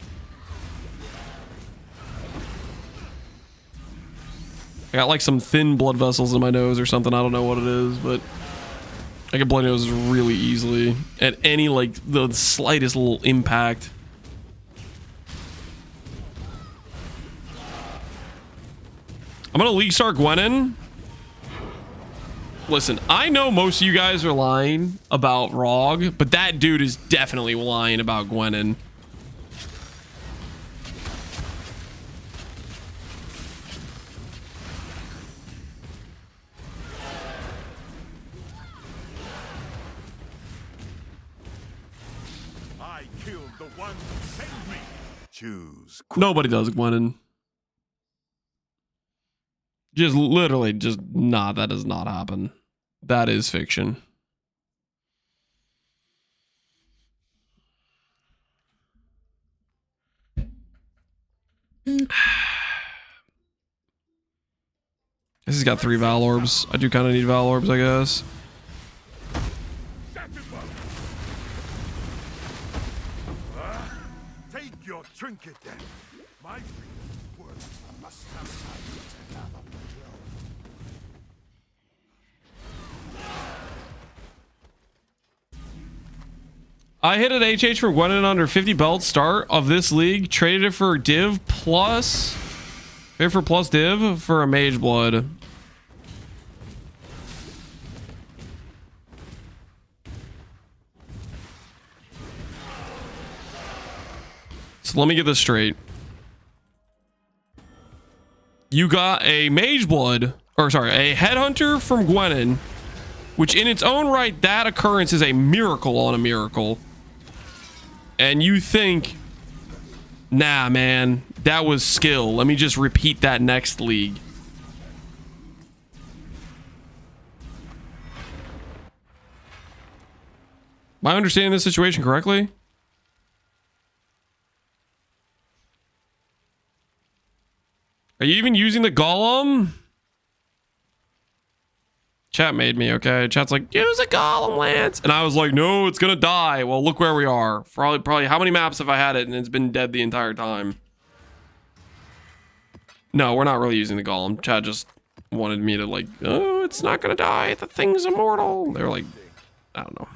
A: I got like some thin blood vessels in my nose or something. I don't know what it is, but I get bloody noses really easily at any like the slightest little impact. I'm gonna League Star Gwenin. Listen, I know most of you guys are lying about Rog, but that dude is definitely lying about Gwenin.
F: I killed the one who sent me. Choose.
A: Nobody does Gwenin. Just literally just nah, that does not happen. That is fiction. This has got 3 Val Orbs. I do kind of need Val Orbs, I guess.
F: Take your trinket then. My word must have silenced another
A: I hit an HH from Gwenin under 50 belt start of this league. Traded it for div plus. Traded for plus div for a mage blood. So let me get this straight. You got a mage blood, or sorry, a headhunter from Gwenin, which in its own right, that occurrence is a miracle on a miracle. And you think, nah, man, that was skill. Let me just repeat that next league. Am I understanding this situation correctly? Are you even using the golem? Chat made me, okay? Chat's like, use a golem, Lance. And I was like, no, it's gonna die. Well, look where we are. Probably how many maps have I had it and it's been dead the entire time? No, we're not really using the golem. Chat just wanted me to like, oh, it's not gonna die. The thing's immortal. They're like, I don't know.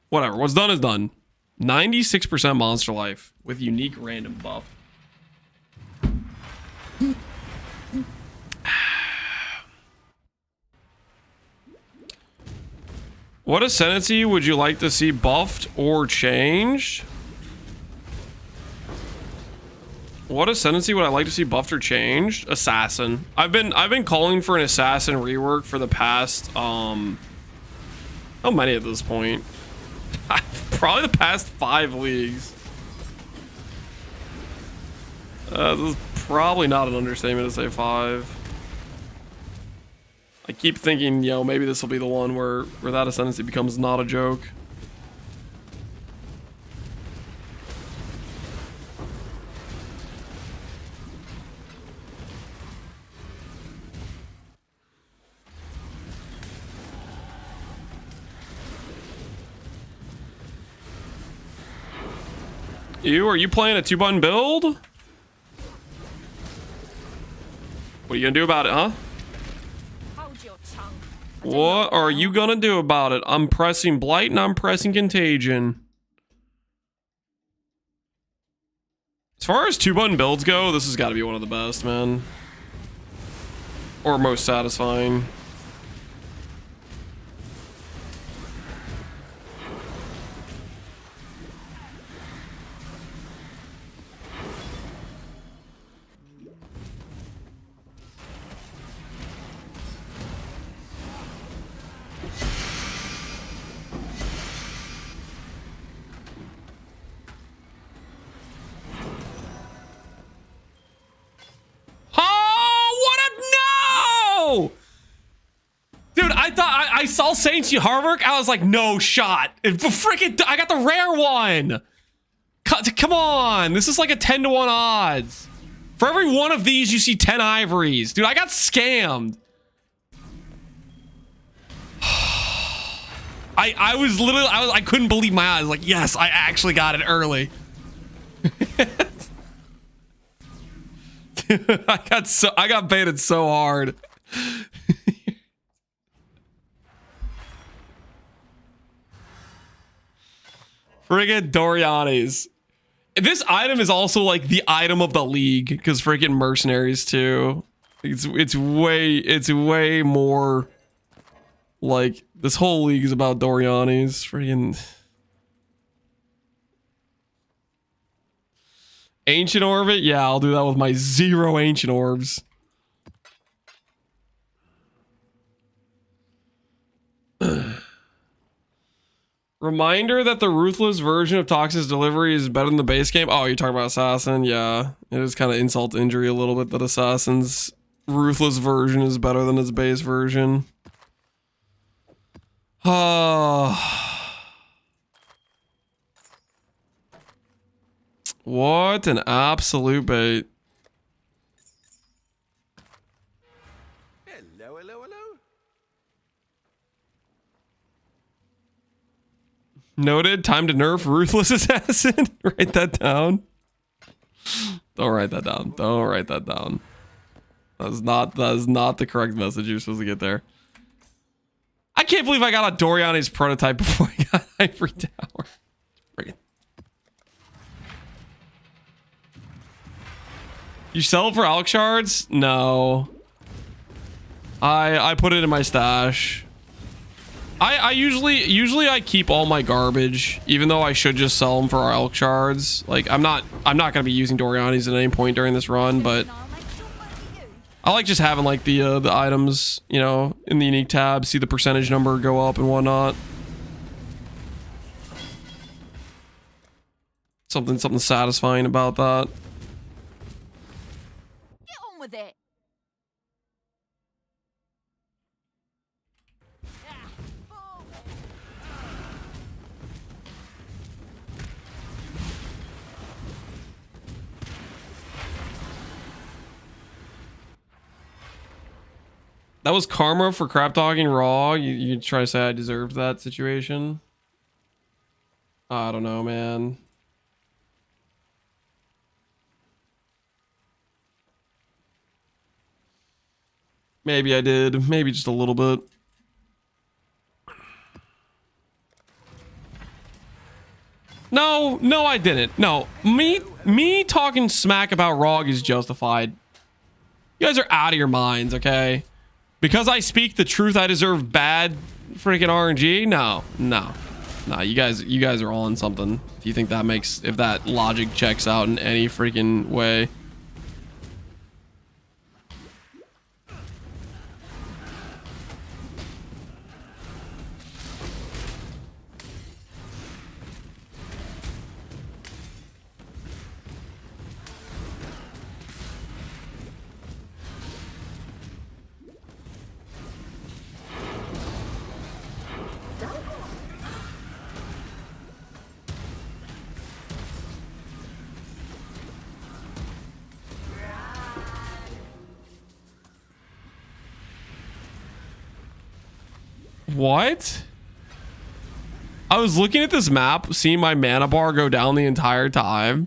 A: Whatever, what's done is done. 96% monster life with unique random buff. What ascendancy would you like to see buffed or changed? What ascendancy would I like to see buffed or changed? Assassin. I've been calling for an assassin rework for the past how many at this point? Probably the past 5 leagues. This is probably not an understatement to say 5. I keep thinking, you know, maybe this will be the one where that ascendancy becomes not a joke. Are you playing a 2-button build? What are you gonna do about it, huh? What are you gonna do about it? I'm pressing Blight and I'm pressing Contagion. As far as 2-button builds go, this has got to be one of the best, man. Or most satisfying. I thought I saw Saints Harvard. I was like, no shot. Freaking, I got the rare one. Come on. This is like a 10-to-1 odds. For every one of these, you see 10 ivories. Dude, I got scammed. I was literally, I couldn't believe my eyes. Like, yes, I actually got it early. I got baited so hard. Friggin' Doriani's. This item is also like the item of the league because freaking mercenaries too. It's way more like this whole league is about Doriani's. Freaking Ancient Orbit. Yeah, I'll do that with my 0 ancient orbs. Reminder that the ruthless version of Toxic's delivery is better than the base game. Oh, you're talking about Assassin? Yeah. It is kind of insult to injury a little bit that Assassin's ruthless version is better than its base version. What an absolute bait.
E: Hello.
A: Noted. Time to nerf Ruthless Assassin. Write that down. Don't write that down. Don't write that down. That is not the correct message you're supposed to get there. I can't believe I got a Doriani's prototype before I got Ivory Tower. Friggin'. You sell it for Alch shards? No. I put it in my stash. I usually I keep all my garbage, even though I should just sell them for our Elk shards. Like I'm not gonna be using Doriani's at any point during this run, but I like just having like the items, you know, in the unique tab, see the percentage number go up and whatnot. Something satisfying about that.
K: Get on with it.
A: That was karma for crap talking raw. You try to say I deserved that situation? I don't know, man. Maybe I did. Maybe just a little bit. No, I didn't. No, me talking smack about ROG is justified. You guys are out of your minds, okay? Because I speak the truth, I deserve bad freaking RNG? No. You guys are on something. If you think that makes, if that logic checks out in any freaking way. What? I was looking at this map, seeing my mana bar go down the entire time.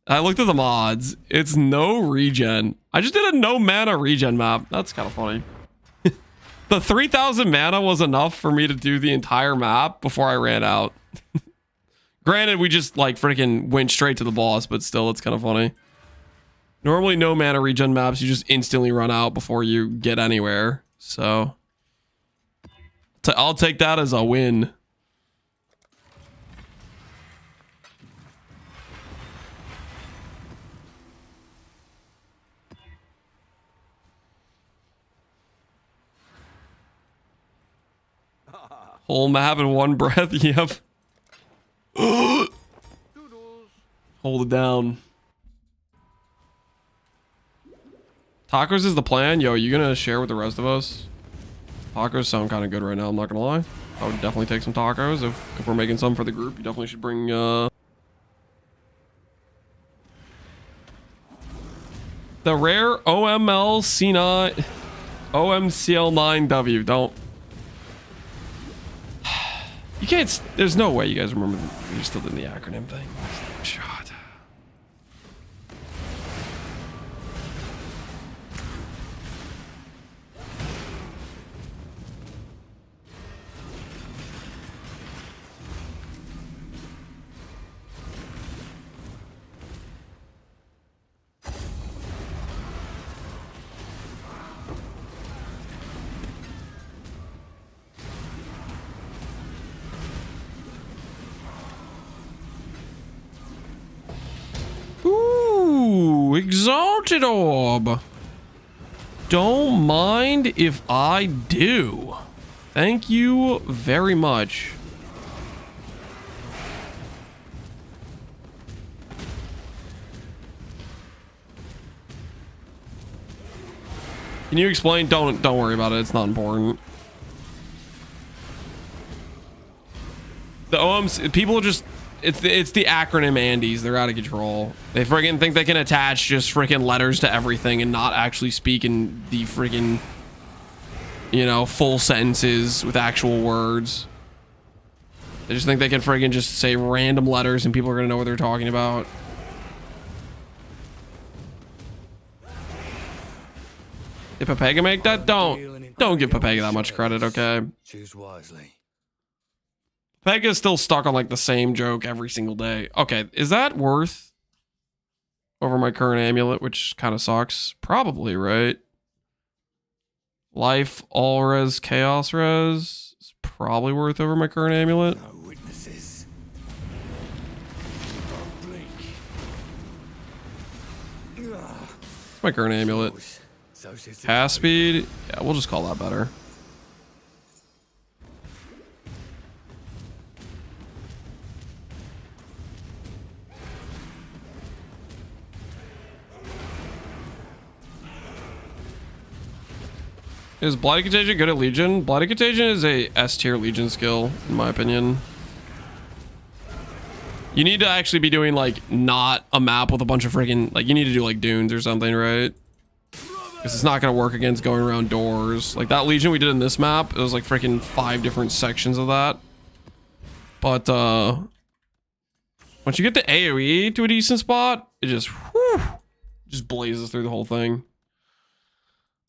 A: I looked at the mods. It's no regen. I just did a no mana regen map. That's kind of funny. The 3,000 mana was enough for me to do the entire map before I ran out. Granted, we just like freaking went straight to the boss, but still, it's kind of funny. Normally, no mana regen maps, you just instantly run out before you get anywhere. So I'll take that as a win. Whole map in one breath. Yep. Hold it down. Tacos is the plan. Yo, you gonna share with the rest of us? Tacos sound kind of good right now, I'm not gonna lie. I would definitely take some tacos if we're making some for the group. You definitely should bring the rare OML C9 OMCL9W. Don't. You can't. There's no way you guys remember. You're still doing the acronym thing. Shot. Ooh, exalted orb. Don't mind if I do. Thank you very much. Can you explain? Don't worry about it. It's not important. The OMs, people are just, it's the acronym Andes. They're out of control. They friggin' think they can attach just freaking letters to everything and not actually speak in the friggin', you know, full sentences with actual words. They just think they can friggin' just say random letters and people are gonna know what they're talking about. Did Pepega make that? Don't give Pepega that much credit, okay?
E: Choose wisely.
A: Pega's still stuck on like the same joke every single day. Okay, is that worth over my current amulet, which kind of sucks? Probably, right? Life, all res, chaos res is probably worth over my current amulet.
E: No witnesses.
A: My current amulet. Pass speed. Yeah, we'll just call that better. Is Blighted Contagion good at Legion? Blighted Contagion is a S tier Legion skill, in my opinion. You need to actually be doing like not a map with a bunch of freaking, like you need to do like dunes or something, right? Because it's not going to work against going around doors. Like that Legion we did in this map, it was like freaking 5 different sections of that. But once you get the AoE to a decent spot, it just blazes through the whole thing.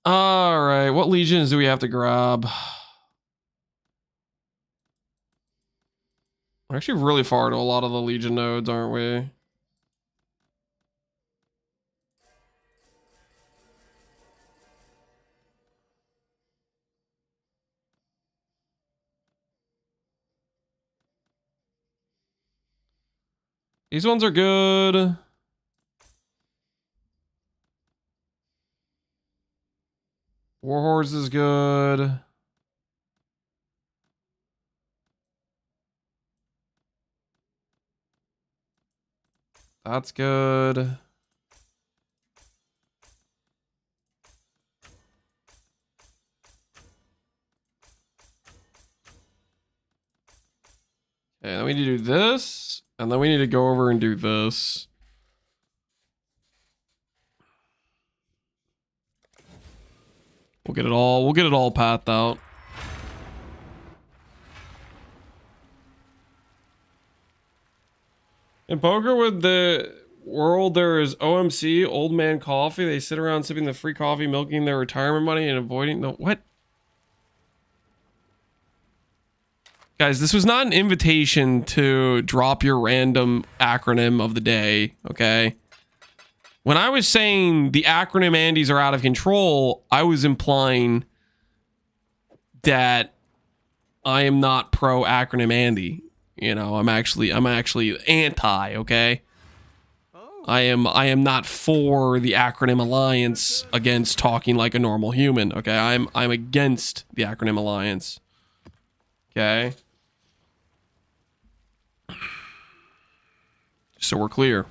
A: All right, what legions do we have to grab? We're actually really far to a lot of the legion nodes, aren't we? These ones are good. Warhorse is good. That's good. Okay, then we need to do this, and then we need to go over and do this. We'll get it all pathed out. In poker with the world, there is OMC, old man coffee. They sit around sipping the free coffee, milking their retirement money and avoiding the what? Guys, this was not an invitation to drop your random acronym of the day, okay? When I was saying the acronym Andes are out of control, I was implying that I am not pro acronym Andy. You know, I'm actually anti, okay? I am not for the acronym alliance against talking like a normal human, okay? I'm against the acronym alliance. Okay? So we're clear.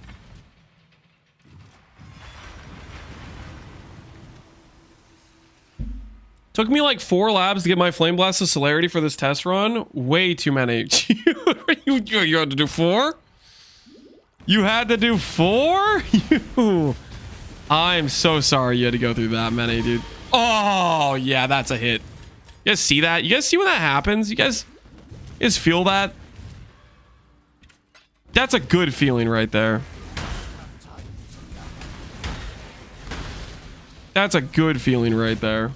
A: Took me like 4 labs to get my Flame Blast of Celerity for this test run. Way too many. You had to do 4? You had to do 4? I'm so sorry you had to go through that many, dude. Oh, yeah, that's a hit. You guys see that? You guys see when that happens? You guys feel that? That's a good feeling right there. That's a good feeling right there.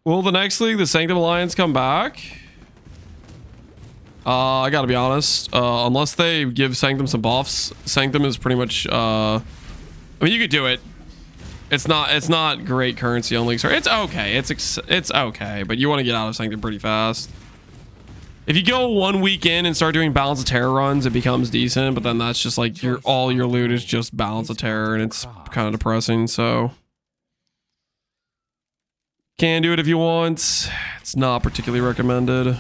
A: Will the next league, the Sanctum Alliance, come back? I gotta be honest. Unless they give Sanctum some buffs, Sanctum is pretty much. I mean, you could do it. It's not great currency on leagues. It's okay. It's okay, but you want to get out of Sanctum pretty fast. If you go 1 week in and start doing Balance of Terror runs, it becomes decent. But then that's just like all your loot is just Balance of Terror, and it's kind of depressing. So. Can do it if you want. It's not particularly recommended.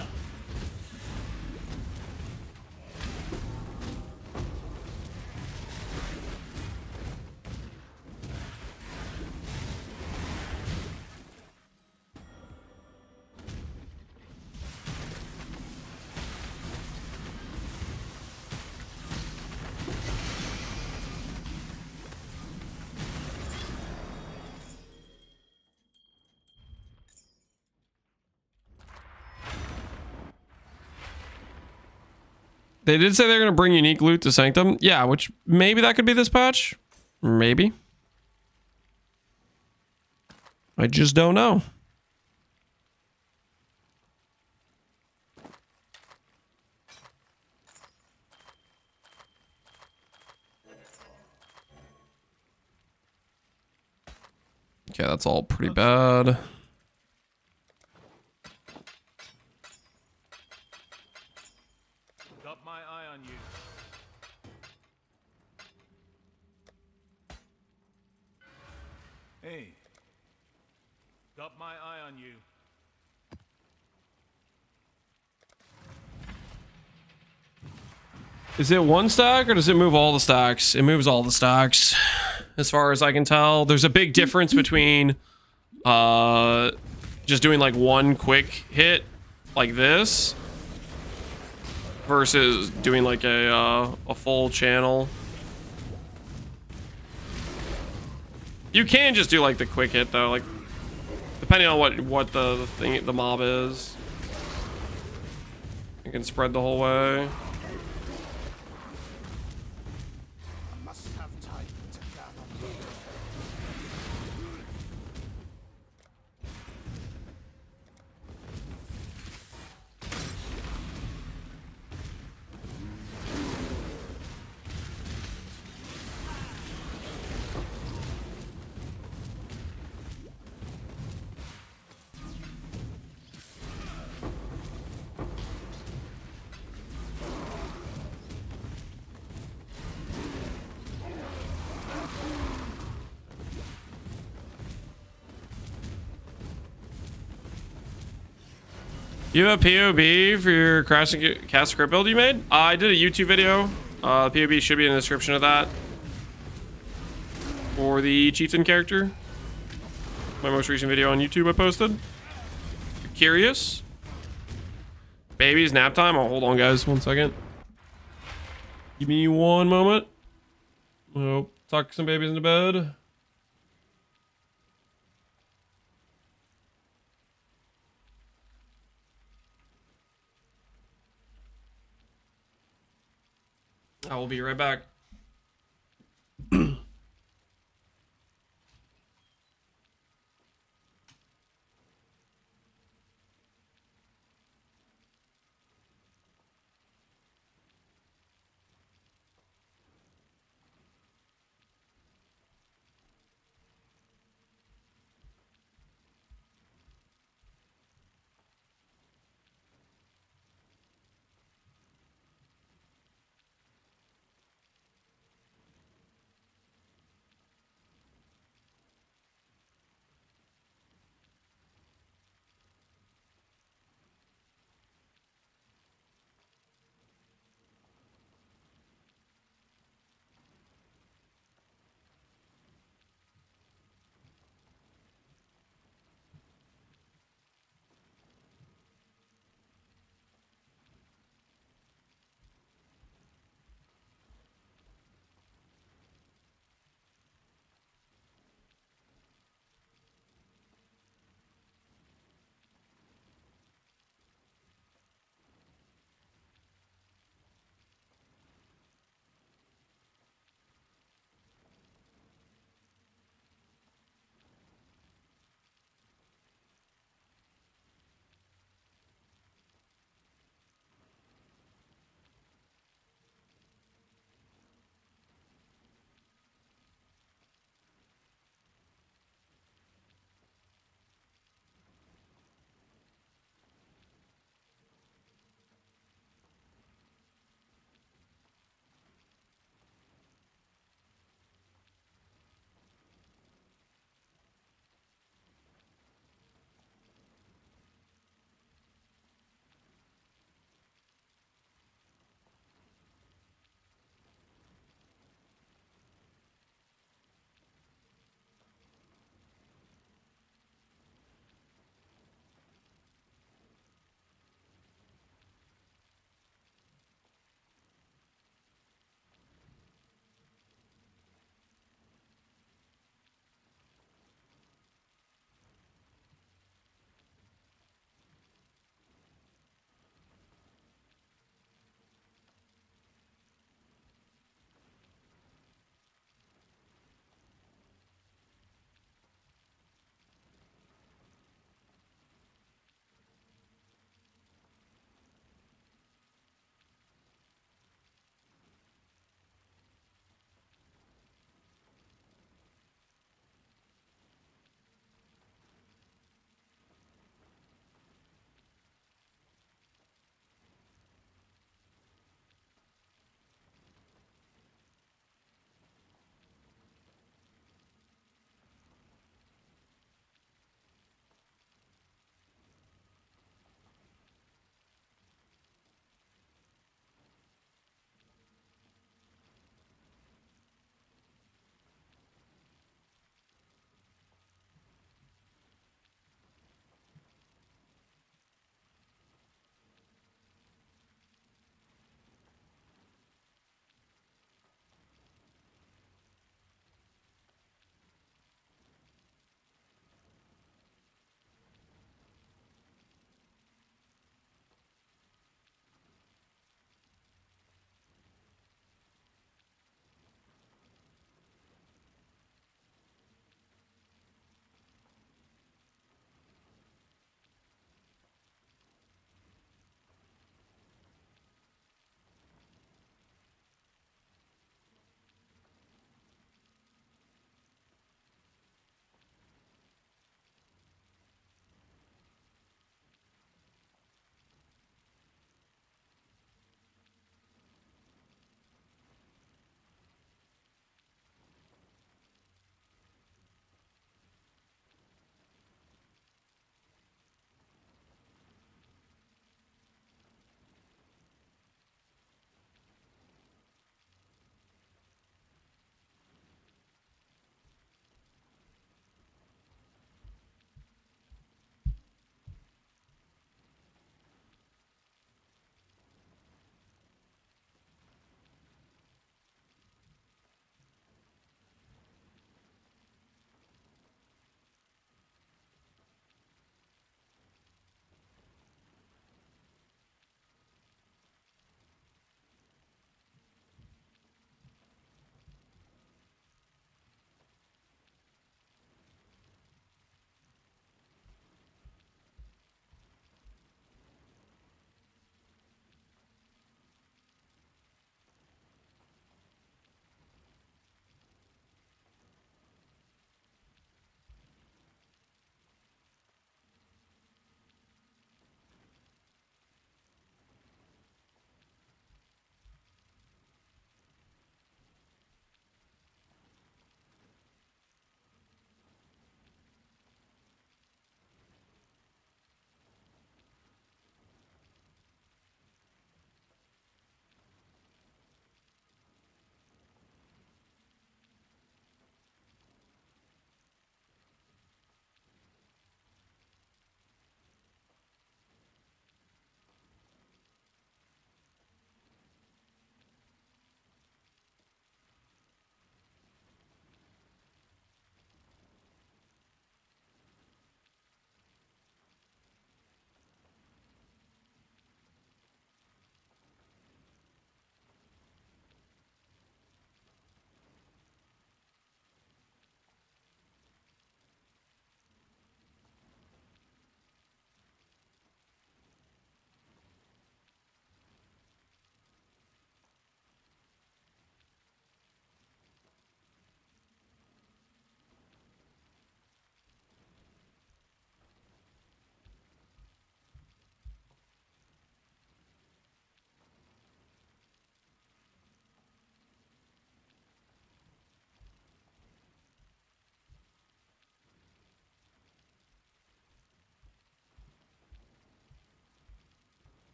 A: They did say they're going to bring unique loot to Sanctum. Yeah, which maybe that could be this patch. Maybe. I just don't know. Okay, that's all pretty bad.
G: Hey, got my eye on you.
A: Is it 1 stack or does it move all the stacks? It moves all the stacks, as far as I can tell. There's a big difference between just doing like 1 quick hit like this versus doing like a full channel. You can just do like the quick hit though, like depending on what the mob is. You can spread the whole way.
B: I must have time to gather.
A: You have a POB for your cast script build you made? I did a YouTube video. The POB should be in the description of that. For the chieftain character. My most recent video on YouTube I posted. If you're curious. Babies, nap time. Oh, hold on guys, 1 second. Give me 1 moment. Oh, tuck some babies into bed. I will be right back.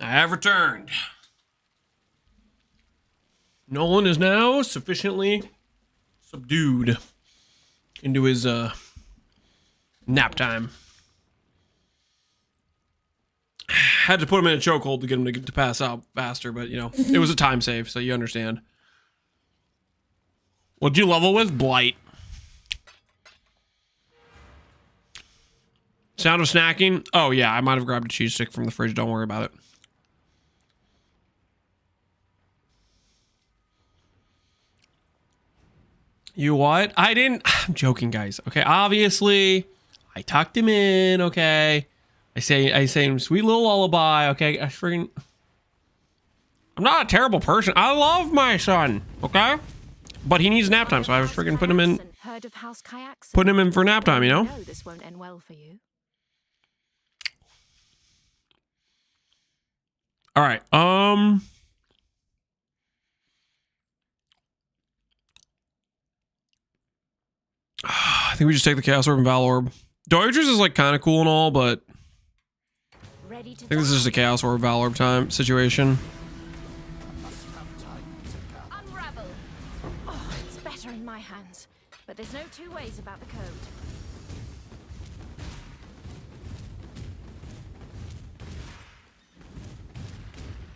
A: I have returned. Nolan is now sufficiently subdued into his nap time. Had to put him in a chokehold to get him to pass out faster, but you know, it was a time save, so you understand. What'd you level with? Blight. Sound of snacking? Oh yeah, I might have grabbed a cheese stick from the fridge. Don't worry about it. You what? I didn't. I'm joking, guys. Okay, obviously, I tucked him in. Okay, I say him sweet little lullaby. Okay, I'm not a terrible person. I love my son. Okay, but he needs nap time, so I was friggin' putting him in.
K: Heard of House Kayaks?
A: Putting him in for nap time, you know.
K: No, this won't end well for you.
A: All right. I think we just take the Chaos Orb and Val Orb. Doiters is like kind of cool and all, but I think this is just a Chaos Orb Val Orb time situation.
K: Unravel. Oh, it's better in my hands. But there's no two ways about the code.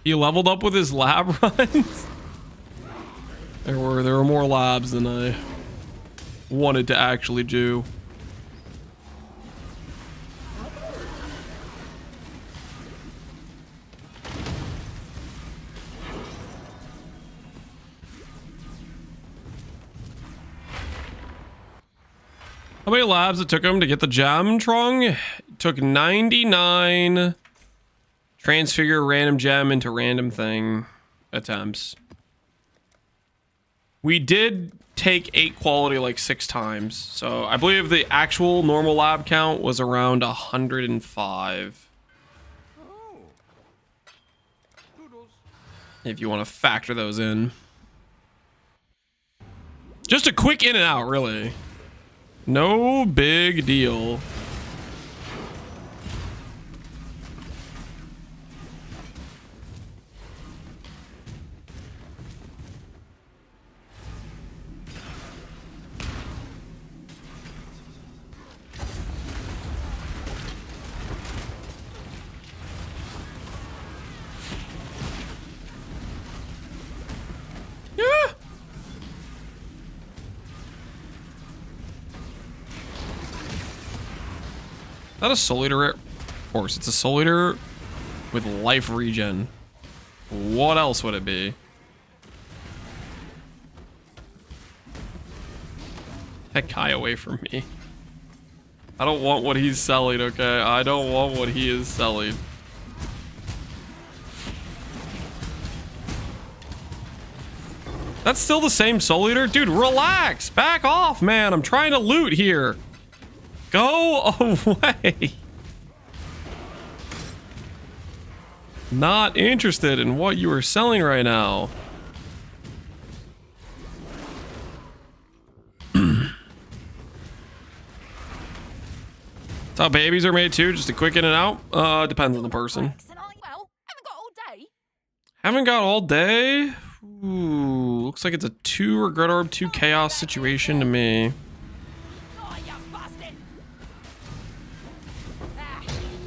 A: He leveled up with his lab runs. There were more labs than I wanted to actually do. How many labs it took him to get the gem, Trong? It took 99 transfigure random gem into random thing attempts. We did take 8 quality like 6 times. So I believe the actual normal lab count was around 105. If you want to factor those in. Just a quick in and out, really. No big deal. Is that a Soul Eater? Of course, it's a Soul Eater with life regen. What else would it be? That guy away from me. I don't want what he's selling, okay? I don't want what he is selling. That's still the same Soul Eater? Dude, relax! Back off, man! I'm trying to loot here! Go away! Not interested in what you are selling right now. That's how babies are made too, just a quick in and out. Depends on the person. Haven't got all day? Ooh, looks like it's a 2 Regret Orb, 2 Chaos situation to me.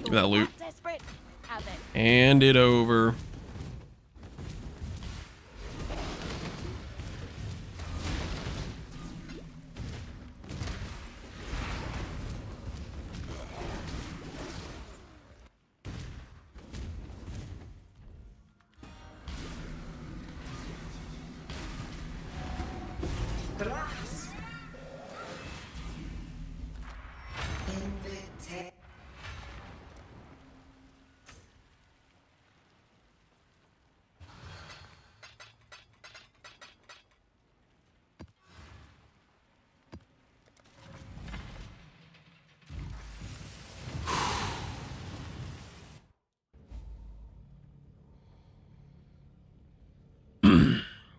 A: Give me that loot. Hand it over.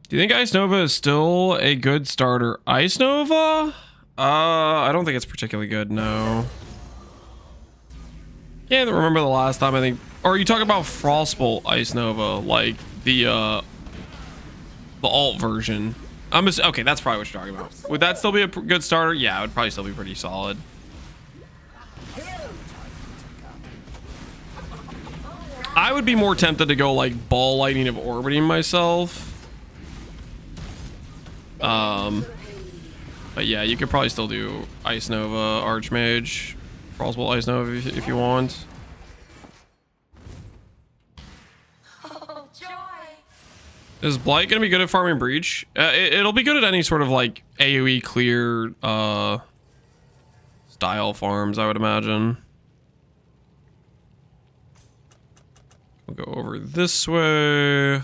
A: Do you think Ice Nova is still a good starter? Ice Nova? I don't think it's particularly good, no. Can't remember the last time I think, or are you talking about Frostbolt Ice Nova, like the alt version? Okay, that's probably what you're talking about. Would that still be a good starter? Yeah, it would probably still be pretty solid. I would be more tempted to go like Ball Lightning of Orbiting myself. But yeah, you could probably still do Ice Nova Archmage, Frostbolt Ice Nova if you want. Is Blight gonna be good at farming Breach? It'll be good at any sort of like AoE clear style farms, I would imagine. We'll go over this way.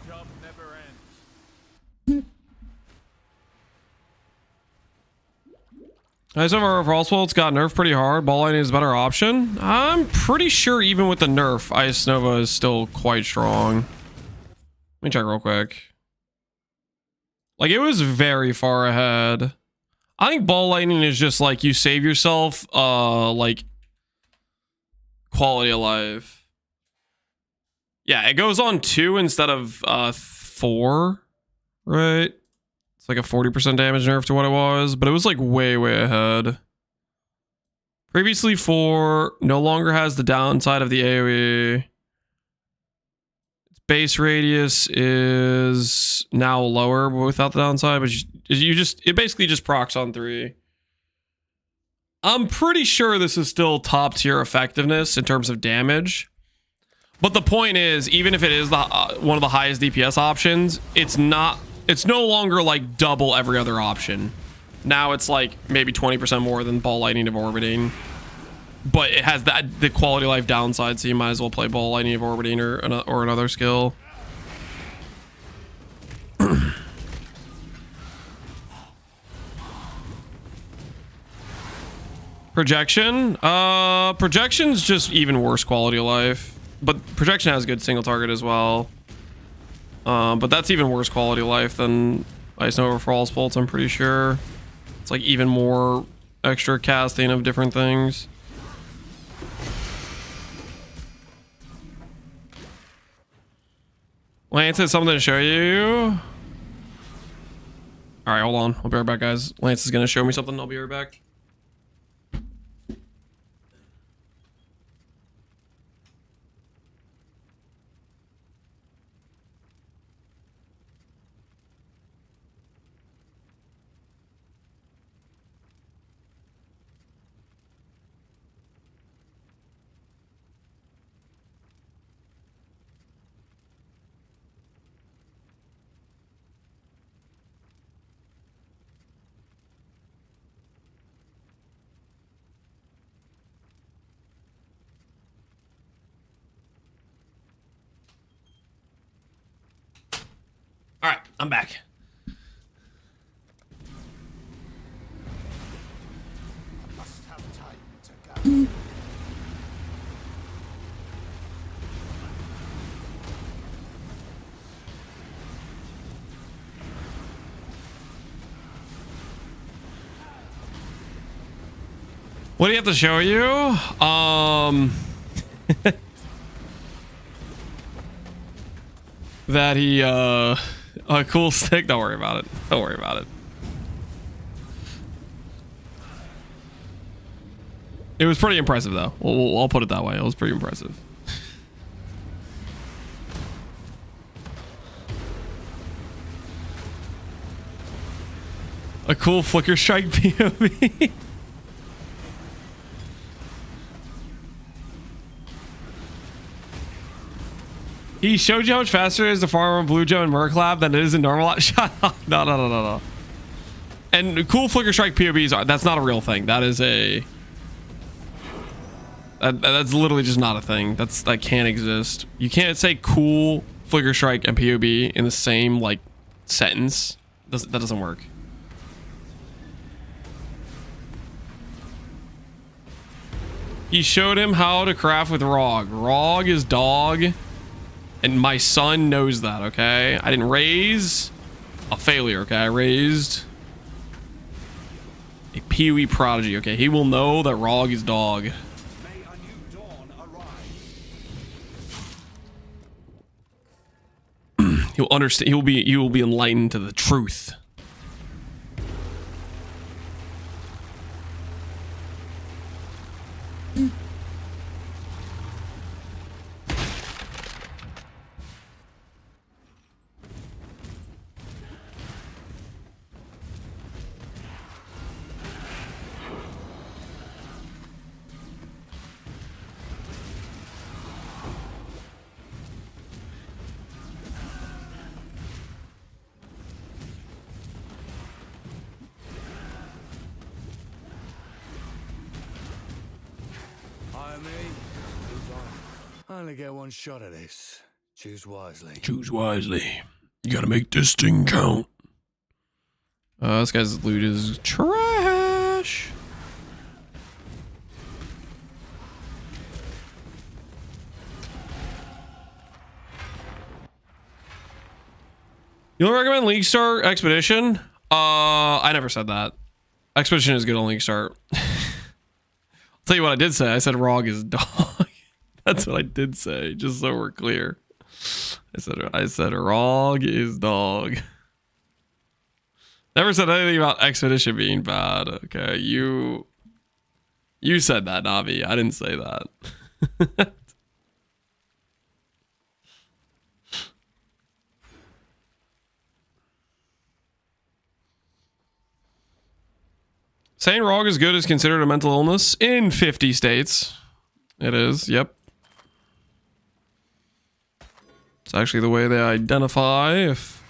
G: Job never ends.
A: Ice Nova Frostbolt's got nerfed pretty hard. Ball Lightning is a better option. I'm pretty sure even with the nerf, Ice Nova is still quite strong. Let me check real quick. Like, it was very far ahead. I think Ball Lightning is just like you save yourself like quality of life. Yeah, it goes on 2 instead of 4, right? It's like a 40% damage nerf to what it was, but it was like way ahead. Previously 4 no longer has the downside of the AoE. Its base radius is now lower without the downside, but it basically just procs on 3. I'm pretty sure this is still top tier effectiveness in terms of damage. But the point is, even if it is the one of the highest DPS options, it's no longer like double every other option. Now it's like maybe 20% more than Ball Lightning of Orbiting. But it has the quality of life downside, so you might as well play Ball Lightning of Orbiting or another skill. Projection? Projection's just even worse quality of life. But Projection has good single target as well. But that's even worse quality of life than Ice Nova Frostbolt, I'm pretty sure. It's like even more extra casting of different things. Lance has something to show you. Alright, hold on. I'll be right back, guys. Lance is going to show me something. I'll be right back. All right, I'm back.
B: Must have time to gather.
A: What do you have to show you? That he a cool stick. Don't worry about it. Don't worry about it. It was pretty impressive though. I'll put it that way. It was pretty impressive. A cool flicker strike POV. He showed you how much faster it is to farm on Blue Joe and Merc Lab than it is in normal. Shut up. No. And cool flicker strike POBs that's not a real thing. That is that's literally just not a thing. That can't exist. You can't say cool flicker strike and POB in the same like sentence. That doesn't work. He showed him how to craft with Rog. Rog is dog. And my son knows that, okay? I didn't raise a failure. Okay, I raised a Pee-wee prodigy. Okay, he will know that Rog is dog.
B: May a new dawn arise.
A: He'll understand. He will be enlightened to the truth.
B: I only get one shot at this. Choose wisely.
A: Choose wisely. You gotta make this thing count. This guy's loot is trash. You don't recommend League Start Expedition? I never said that. Expedition is good on League Start. I'll tell you what I did say. I said Rog is dog. That's what I did say, just so we're clear. I said Rog is dog. Never said anything about Expedition being bad. Okay, you said that, Navi. I didn't say that. Saying Rog is good is considered a mental illness in 50 states. It is, yep. It's actually the way they identify if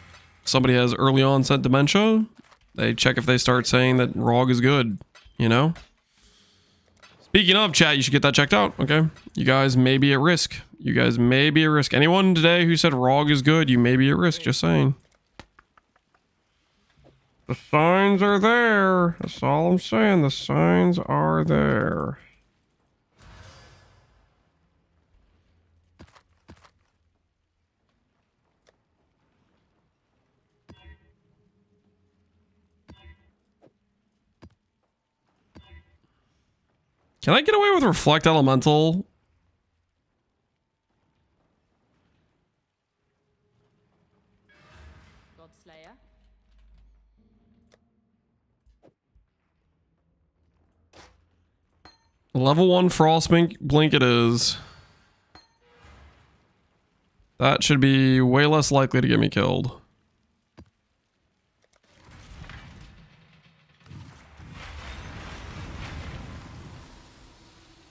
A: somebody has early onset dementia. They check if they start saying that Rog is good, you know? Speaking of, chat, you should get that checked out, okay? You guys may be at risk. You guys may be at risk. Anyone today who said Rog is good, you may be at risk, just saying. The signs are there. That's all I'm saying. The signs are there. Can I get away with Reflect Elemental?
K: Godslayer.
A: Level 1 Frost Blink it is. That should be way less likely to get me killed.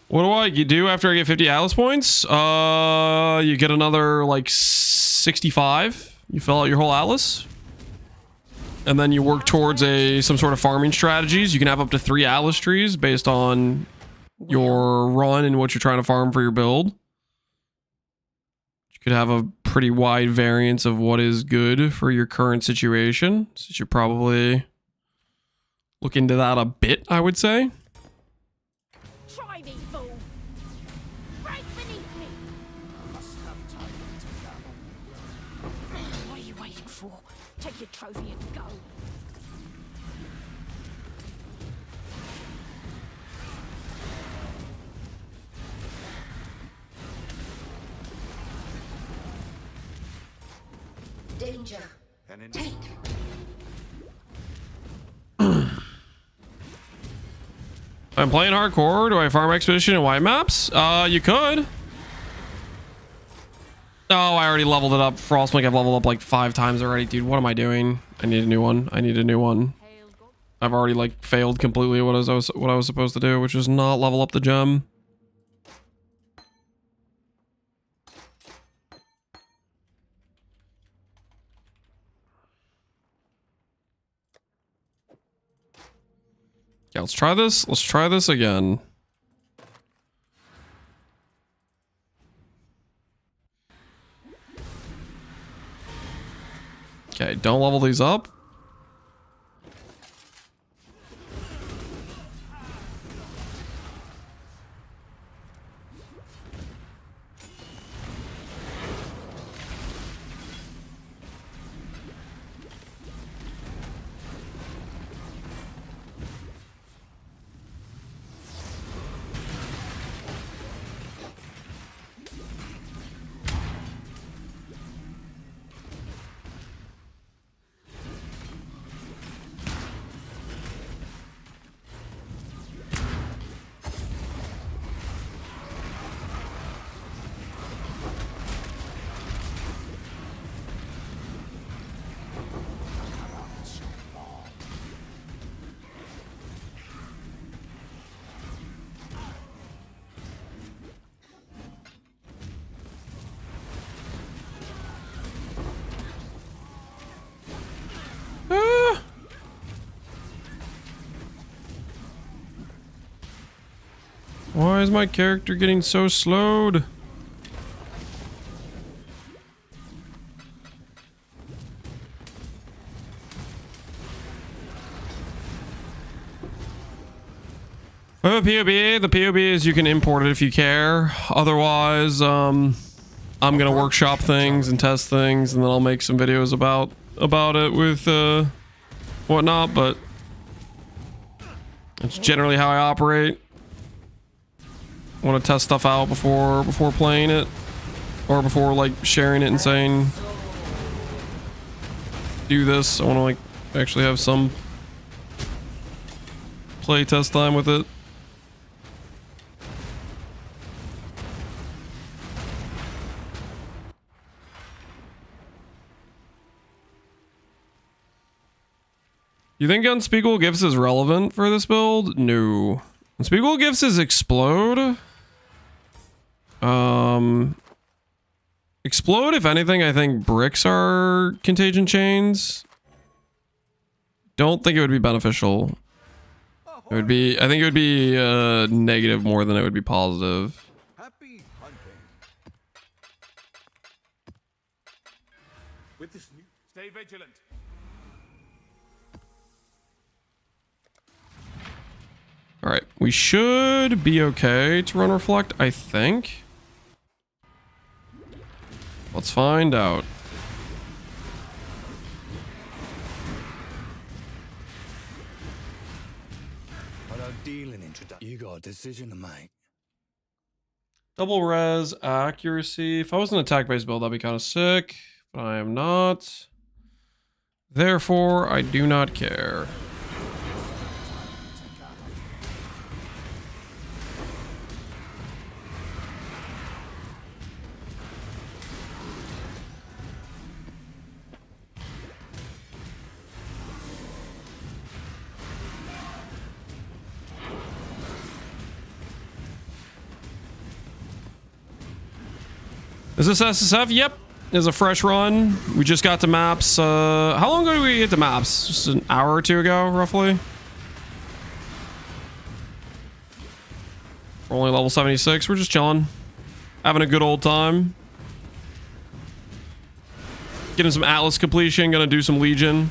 A: What do I do after I get 50 Atlas points? You get another like 65. You fill out your whole Atlas. And then you work towards some sort of farming strategies. You can have up to 3 Atlas trees based on your run and what you're trying to farm for your build. You could have a pretty wide variance of what is good for your current situation. So you should probably look into that a bit, I would say.
K: Try me, fool. Right beneath me. What are you waiting for? Take your trophy and go.
D: Danger.
B: Take.
A: I'm playing hardcore. Do I farm expedition and white maps? You could. Oh, I already leveled it up. Frostblink, I've leveled up like 5 times already, dude. What am I doing? I need a new one. I need a new one. I've already like failed completely what I was supposed to do, which is not level up the gem. Yeah, let's try this. Let's try this again. Okay, don't level these up. Why is my character getting so slowed? I have a POB. The POB is you can import it if you care. Otherwise, I'm gonna workshop things and test things, and then I'll make some videos about it with whatnot. But it's generally how I operate. I want to test stuff out before playing it, or before like sharing it and saying do this. I want to like actually have some play test time with it. You think Unspeakable Gifts is relevant for this build? No. Unspeakable Gifts is Explode. Explode, if anything, I think bricks are Contagion chains. Don't think it would be beneficial. It would be, I think it would be negative more than it would be positive.
E: Happy hunting.
G: With this new, stay vigilant.
A: Alright, we should be okay to run Reflect, I think. Let's find out.
F: You got a decision to make.
A: Double res accuracy. If I was an attack-based build, that'd be kind of sick, but I am not. Therefore, I do not care. Is this SSF? Yep. It's a fresh run. We just got to maps. How long ago did we get to maps? Just an hour or two ago, roughly. We're only level 76. We're just chilling. Having a good old time. Getting some Atlas completion. Gonna do some Legion.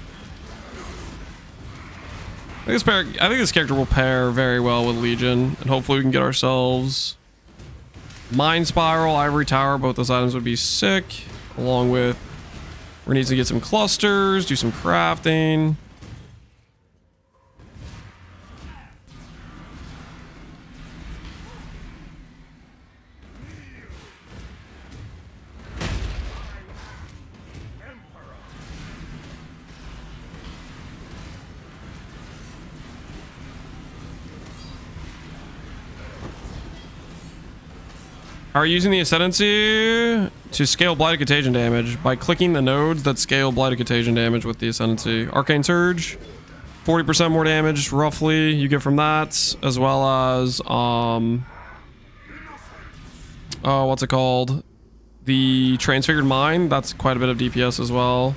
A: I think this character will pair very well with Legion. And hopefully we can get ourselves... Mind Spiral, Ivory Tower, both those items would be sick. Along with, we need to get some clusters, do some crafting. Are using the Ascendancy to scale Blighted Contagion damage by clicking the nodes that scale Blighted Contagion damage with the Ascendancy. Arcane Surge, 40% more damage roughly you get from that, as well as oh, what's it called? The Transfigured Mind, that's quite a bit of DPS as well.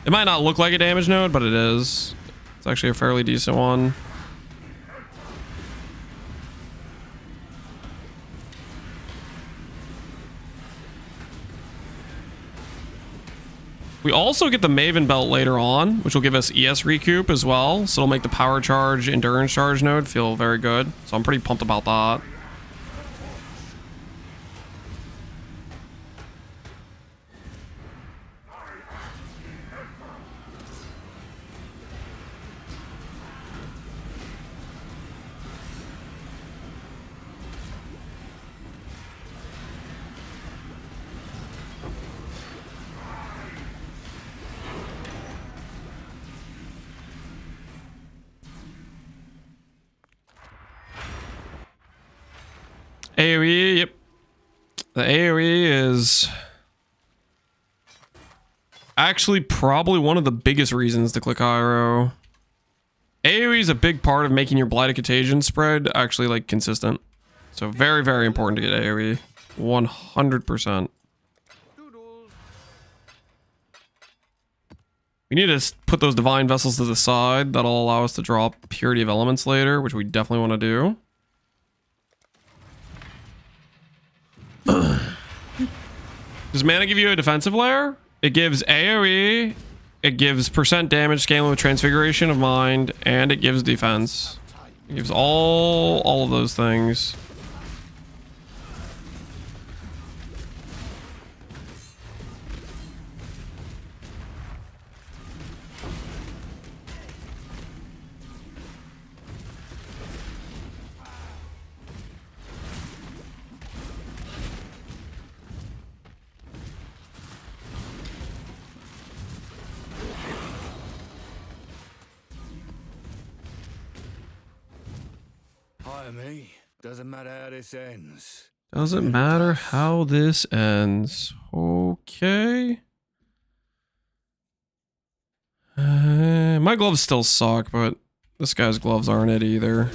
A: It might not look like a damage node, but it is. It's actually a fairly decent one. We also get the Maven Belt later on, which will give us ES recoup as well. So it'll make the power charge, endurance charge node feel very good. So I'm pretty pumped about that. AoE, yep. The AoE is actually probably one of the biggest reasons to click Hiero. AoE is a big part of making your Blighted Contagion spread actually like consistent. So very, very important to get AoE. 100%. We need to put those Divine Vessels to the side. That'll allow us to drop Purity of Elements later, which we definitely want to do. Does mana give you a defensive layer? It gives AoE, it gives percent damage scaling with transfiguration of mind, and it gives defense. It gives all of those things.
L: Hi, me. Doesn't matter how this ends.
A: Doesn't matter how this ends. Okay. My gloves still suck, but this guy's gloves aren't it either.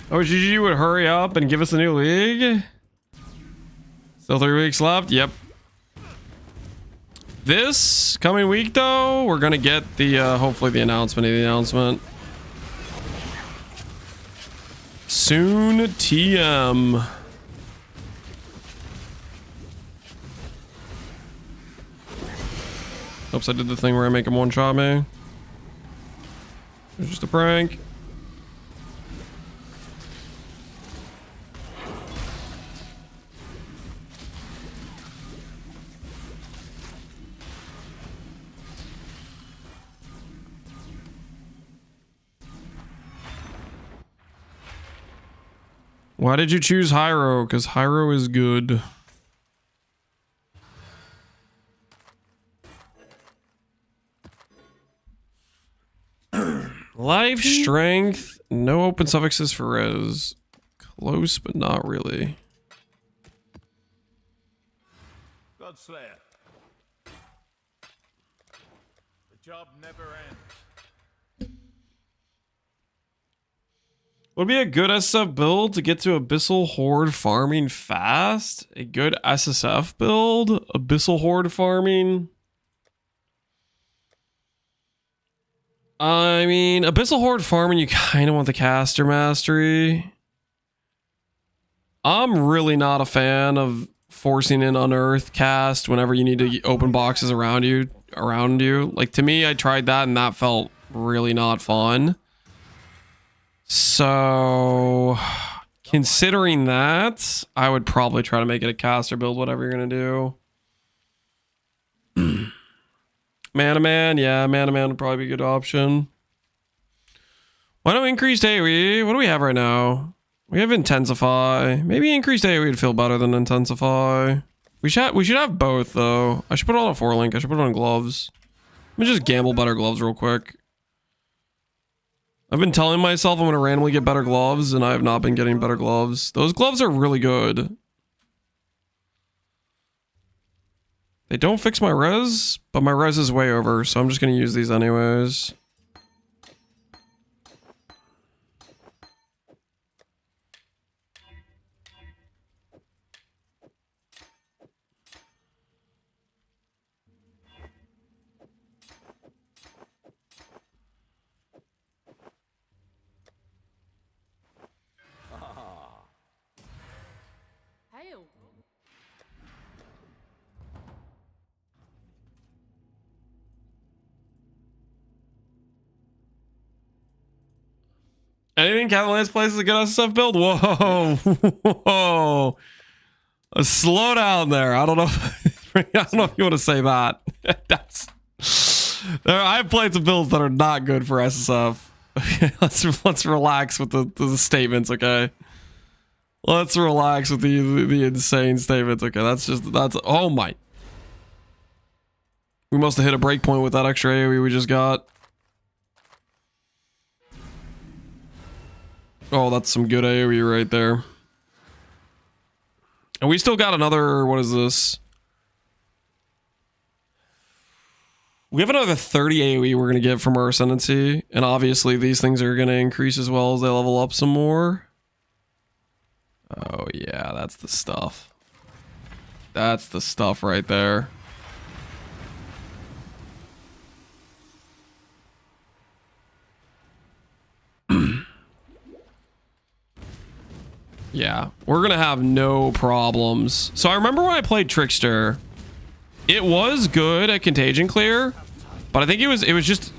A: Oh, GG would hurry up and give us a new league? Still 3 weeks left? Yep. This coming week, though, we're gonna get the, hopefully the announcement of the announcement. Soon TM. Oops, I did the thing where I make him one-shot me. It was just a prank. Why did you choose Hiero? Because Hiero is good. Life, strength, no open suffixes for res. Close, but not really.
L: Godslayer. The job never ends.
A: Would be a good SSF build to get to Abyssal Horde farming fast. A good SSF build, Abyssal Horde farming. I mean, Abyssal Horde farming, you kind of want the caster mastery. I'm really not a fan of forcing in unearth cast whenever you need to open boxes around you. Like, to me, I tried that and that felt really not fun. So, considering that, I would probably try to make it a caster build, whatever you're going to do. Mana Man, yeah, Mana Man would probably be a good option. Why don't we increase AoE? What do we have right now? We have Intensify. Maybe increased AoE would feel better than Intensify. We should have both, though. I should put it on a 4-link. I should put it on gloves. Let me just gamble better gloves real quick. I've been telling myself I'm going to randomly get better gloves, and I have not been getting better gloves. Those gloves are really good. They don't fix my res, but my res is way over, so I'm just going to use these anyways.
K: Hail.
A: Anything Catalan's plays is a good SSF build? Whoa. Whoa. Slow down there. I don't know. I don't know if you want to say that. I've played some builds that are not good for SSF. Let's relax with the statements, okay? Let's relax with the insane statements, okay? That's oh my. We must have hit a breakpoint with that extra AoE we just got. Oh, that's some good AoE right there. And we still got another, what is this? We have another 30 AoE we're going to get from our Ascendancy. And obviously these things are going to increase as well as they level up some more. Oh yeah, that's the stuff. That's the stuff right there. Yeah, we're gonna have no problems. So I remember when I played Trickster, it was good at Contagion clear, but I think it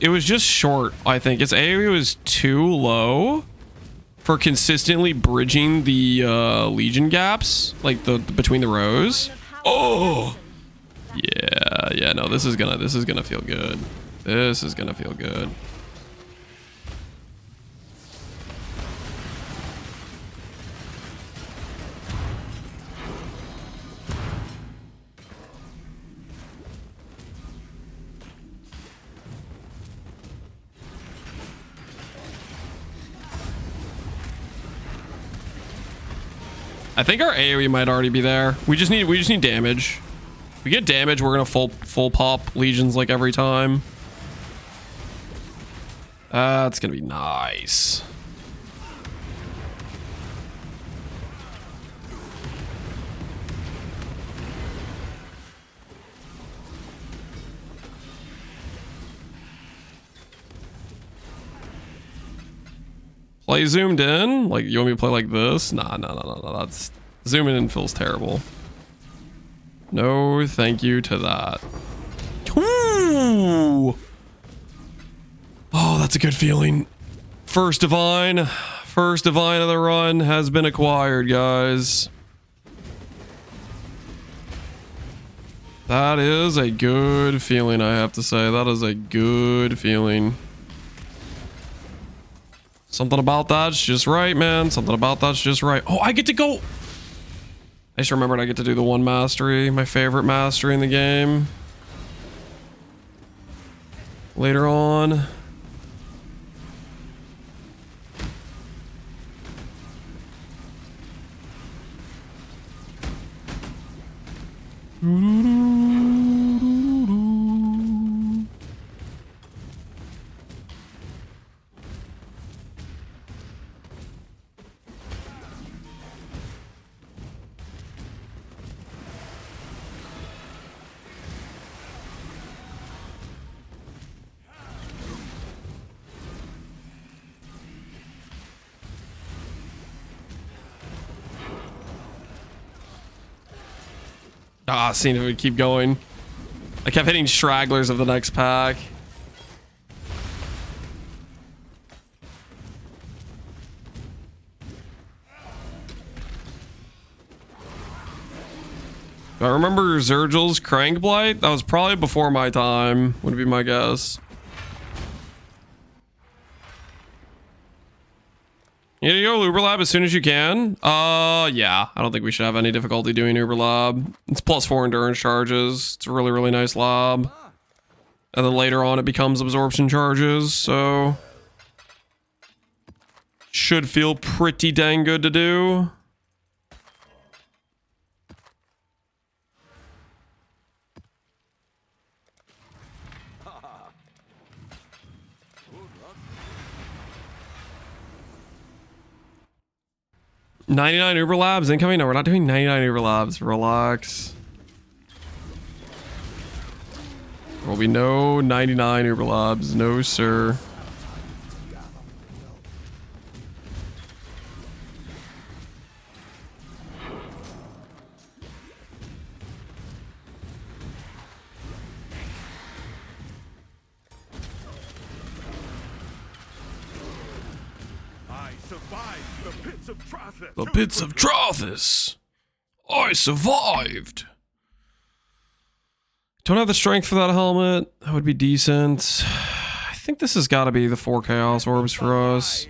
A: was just short. I think its AoE was too low for consistently bridging the Legion gaps, like the between the rows. Oh, yeah. No, this is gonna feel good. This is gonna feel good. I think our AoE might already be there. We just need damage. If we get damage, we're gonna full pop legions like every time. That's gonna be nice. Play zoomed in? Like, you want me to play like this? Nah. That's zooming in feels terrible. No, thank you to that. Ooh. Oh, that's a good feeling. First divine of the run has been acquired, guys. That is a good feeling, I have to say. That is a good feeling. Something about that's just right, man. Something about that's just right. Oh, I get to go. I just remembered I get to do the one mastery, my favorite mastery in the game. Later on. Ah, seeing if we keep going. I kept hitting stragglers of the next pack. I remember Zergil's Crank Blight. That was probably before my time, would be my guess. You need to go Uber Lab as soon as you can? Yeah. I don't think we should have any difficulty doing Uber Lab. It's +4 endurance charges. It's a really, really nice lab. And then later on it becomes absorption charges, so... should feel pretty dang good to do. $99 Uber Labs incoming? No, we're not doing 99 Uber Labs. Relax. There will be no 99 Uber Labs. No, sir. The pits of Trothus. I survived. Don't have the strength for that helmet. That would be decent. I think this has got to be the 4 Chaos Orbs for us.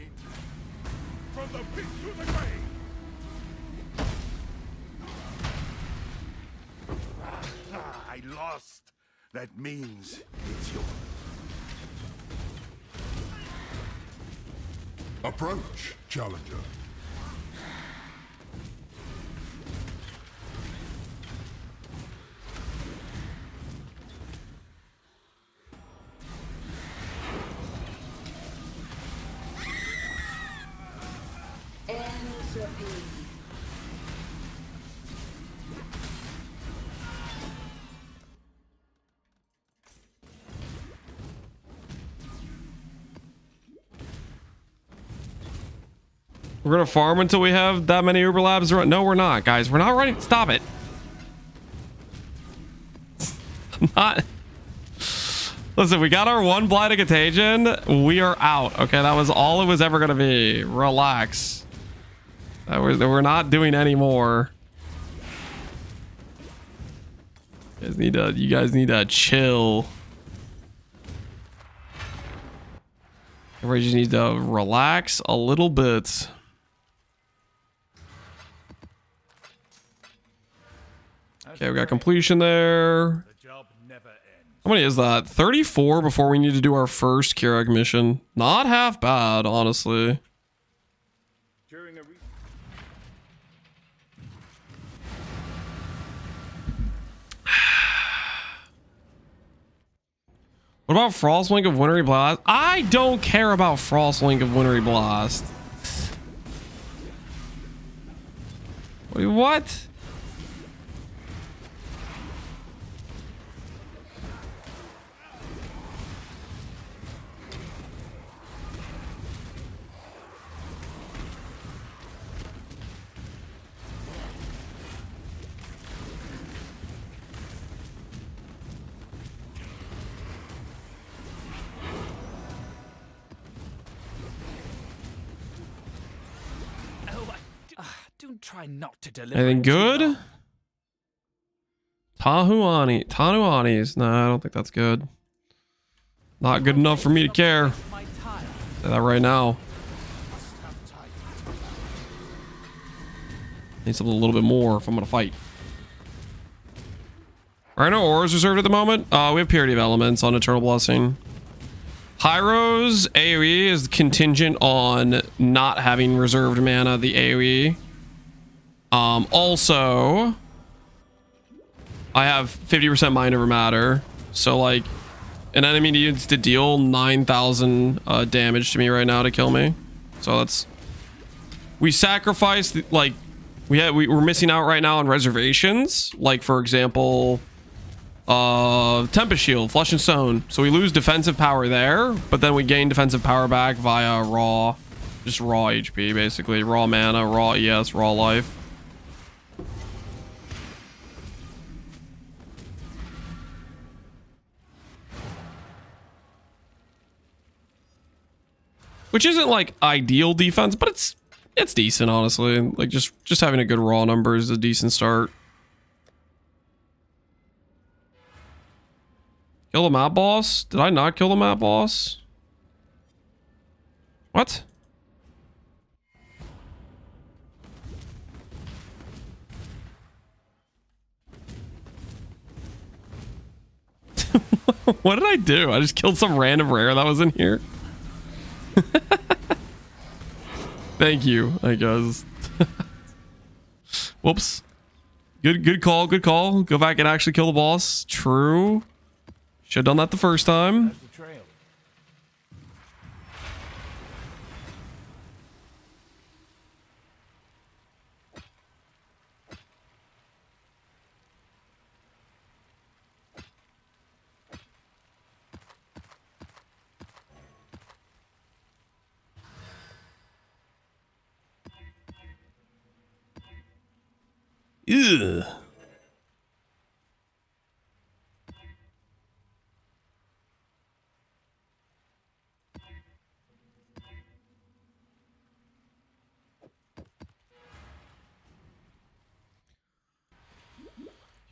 L: I lost. That means it's yours.
F: Approach, challenger.
A: We're gonna farm until we have that many Uber Labs. No, we're not, guys. We're not running. Stop it. I'm not. Listen, we got our one Blighted Contagion. We are out. Okay, that was all it was ever gonna be. Relax. We're not doing any more. You guys need to chill. Everybody just needs to relax a little bit. Okay, we got completion there. How many is that? 34 before we need to do our first Keurig mission. Not half bad, honestly. What about Frostlink of Wintry Blast? I don't care about Frostlink of Wintry Blast. Wait, what?
I: Don't try not to deliver.
A: Anything good? Tanuanis. No, I don't think that's good. Not good enough for me to care. Say that right now. Need something a little bit more if I'm gonna fight. Are no ores reserved at the moment? We have Purity of Elements on Eternal Blessing. Hiero's AoE is contingent on not having reserved mana, the AoE. Also, I have 50% mind over matter. So, like, an enemy needs to deal 9,000 damage to me right now to kill me. So that's... We sacrificed, like... We're missing out right now on reservations. Like, for example... Tempest Shield, Flesh and Stone. So we lose defensive power there, but then we gain defensive power back via raw... Just raw HP, basically. Raw mana, raw ES, raw life. Which isn't like ideal defense, but it's decent, honestly. Like just having a good raw number is a decent start. Kill the map boss? Did I not kill the map boss? What? What did I do? I just killed some random rare that was in here. Thank you, I guess. Whoops. Good call, good call. Go back and actually kill the boss. True. Should have done that the first time. Ugh.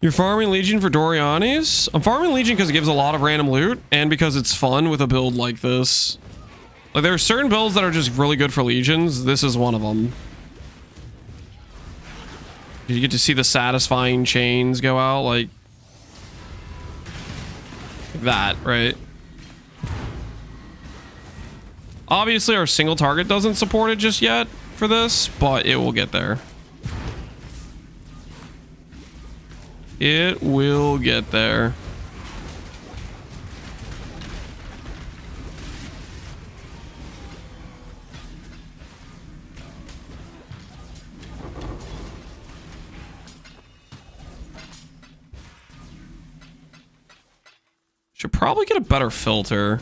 A: You're farming Legion for Doriani's? I'm farming Legion because it gives a lot of random loot and because it's fun with a build like this. Like, there are certain builds that are just really good for Legions. This is one of them. You get to see the satisfying chains go out, like that, right? Obviously, our single target doesn't support it just yet for this, but it will get there. It will get there. Should probably get a better filter.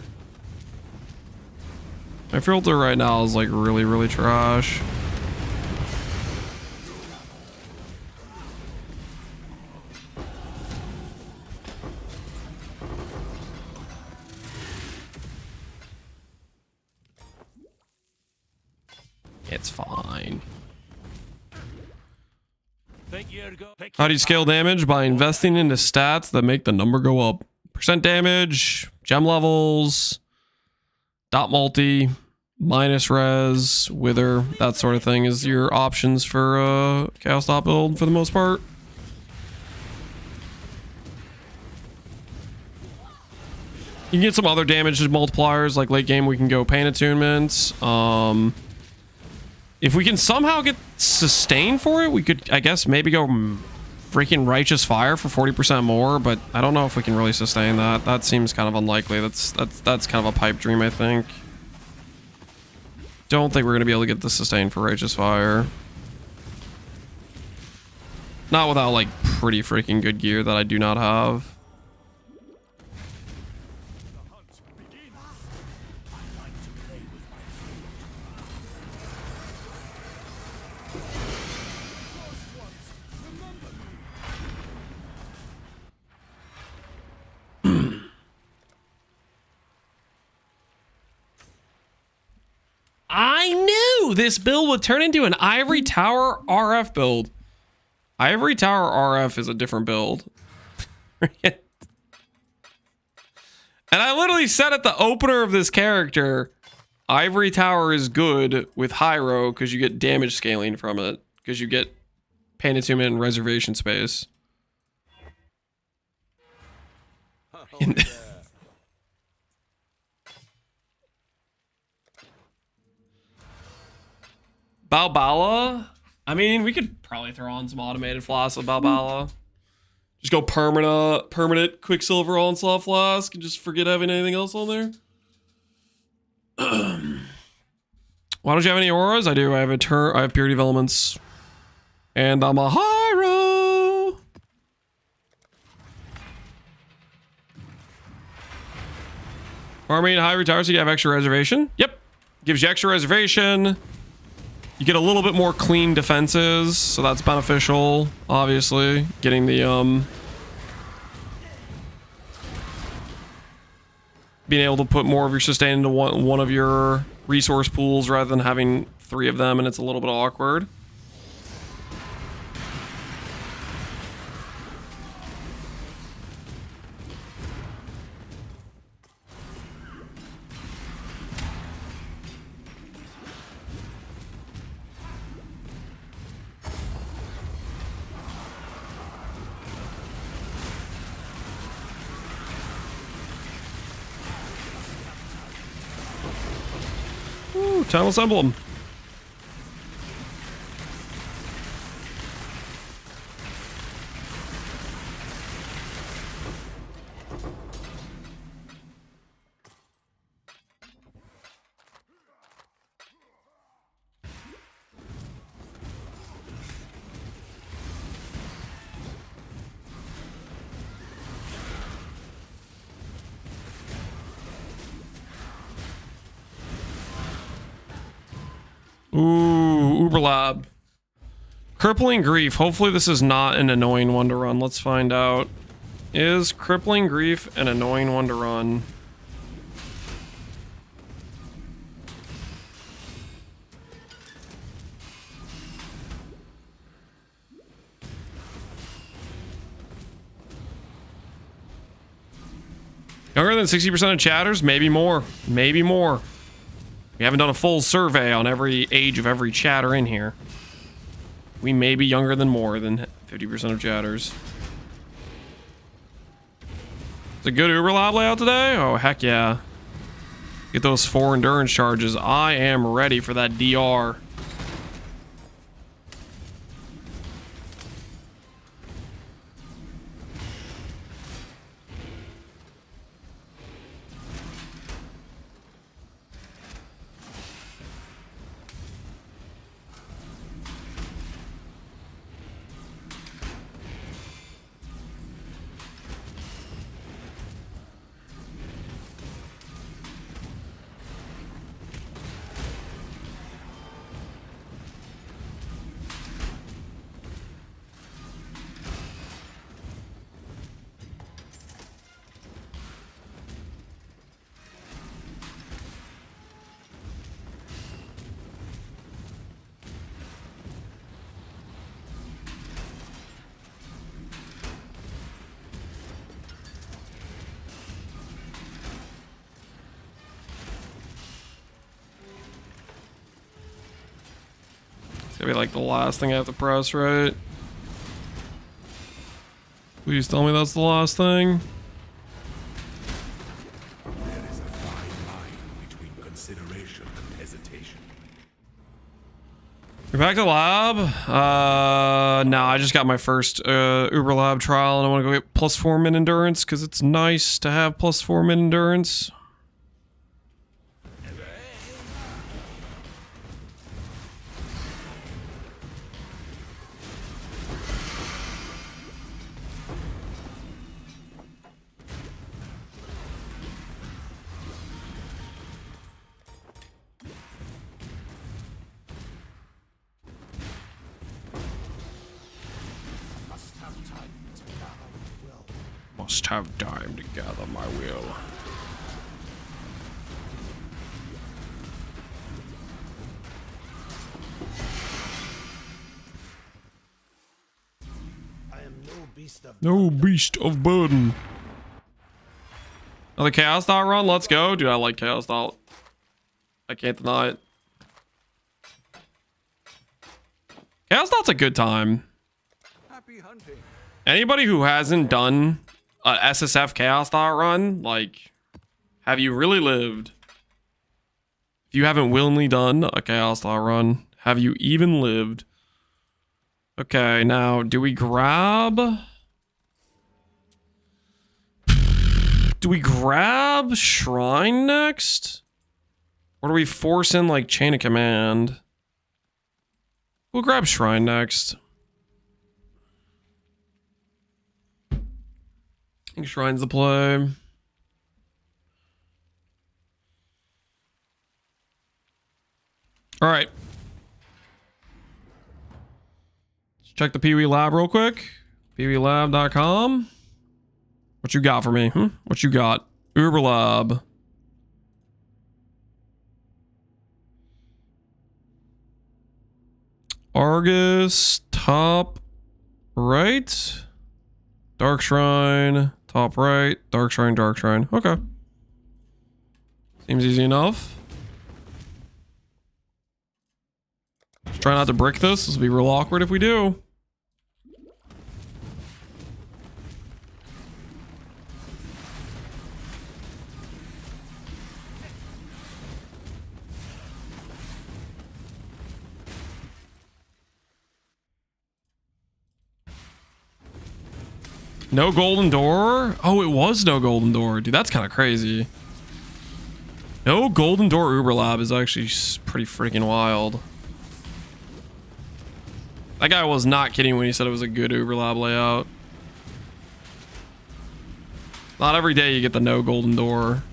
A: My filter right now is like really, really trash. It's fine. How do you scale damage? By investing into stats that make the number go up. Percent damage, gem levels, dot multi, minus res, wither, that sort of thing is your options for chaos dot build for the most part. You can get some other damage multipliers, like late game we can go pain attunements. If we can somehow get sustain for it, we could, I guess, maybe go freaking righteous fire for 40% more, but I don't know if we can really sustain that. That seems kind of unlikely. That's kind of a pipe dream, I think. Don't think we're gonna be able to get the sustain for righteous fire. Not without like pretty freaking good gear that I do not have. I knew this build would turn into an Ivory Tower RF build. Ivory Tower RF is a different build. And I literally said at the opener of this character, Ivory Tower is good with Hiero because you get damage scaling from it. Because you get pain attunement and reservation space. Balbala? I mean, we could probably throw on some automated flasks with Balbala. Just go permanent Quicksilver Onslaught flask and just forget having anything else on there. Why don't you have any auras? I do. I have Purity of Elements. And I'm a Hiero. Farming high retire so you have extra reservation. Yep. Gives you extra reservation. You get a little bit more clean defenses, so that's beneficial, obviously. Getting the, being able to put more of your sustain into one of your resource pools rather than having 3 of them, and it's a little bit awkward. Timeless Emblem. Ooh, Uberlab. Crippling Grief. Hopefully this is not an annoying one to run. Let's find out. Is Crippling Grief an annoying one to run? Younger than 60% of chatters? Maybe more. Maybe more. We haven't done a full survey on every age of every chatter in here. We may be younger than more than 50% of chatters. It's a good Uber Lab layout today? Oh, heck yeah. Get those 4 endurance charges. I am ready for that DR. gonna be like the last thing I have to press, right? Please tell me that's the last thing.
F: There is a fine line between consideration and hesitation.
A: You're back to lab? No, I just got my first Uber Lab trial and I want to go get +4 min endurance because it's nice to have +4 min endurance. Must have time to gather my will.
B: I am no beast of
A: No beast of burden. Another Chaos Dot run? Let's go. Dude, I like Chaos Dot. I can't deny it. Chaos Dot's a good time.
E: Happy hunting.
A: Anybody who hasn't done a SSF Chaos Dot run, like, have you really lived? If you haven't willingly done a Chaos Dot run, have you even lived? Okay, now, do we grab... Do we grab Shrine next? Or do we force in, like, Chain of Command? We'll grab Shrine next. I think Shrine's the play. All right. Let's check the Pee-wee Lab real quick. PeeWeeLab.com. What you got for me? What you got? Uber Lab. Argus, top right. Dark Shrine, top right. Dark Shrine, Dark Shrine. Okay. Seems easy enough. Try not to brick this. This will be real awkward if we do. No golden door? Oh, it was no golden door. Dude, that's kind of crazy. No golden door Uber Lab is actually pretty freaking wild. That guy was not kidding when he said it was a good Uber Lab layout. Not every day you get the no golden door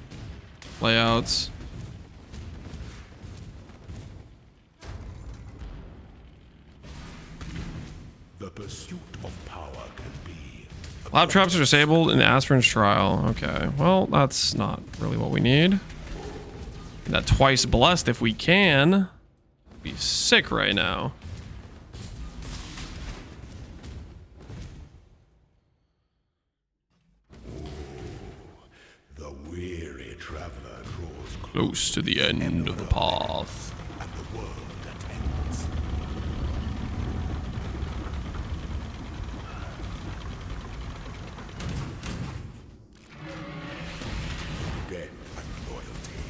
A: layouts.
F: The pursuit of power can be...
A: Lab traps are disabled in the Aspirin's trial. Okay, well, that's not really what we need. That twice blessed if we can. Be sick right now.
F: The weary traveler draws
A: Close to the end of the path.
F: and the world attends. Death and loyalty.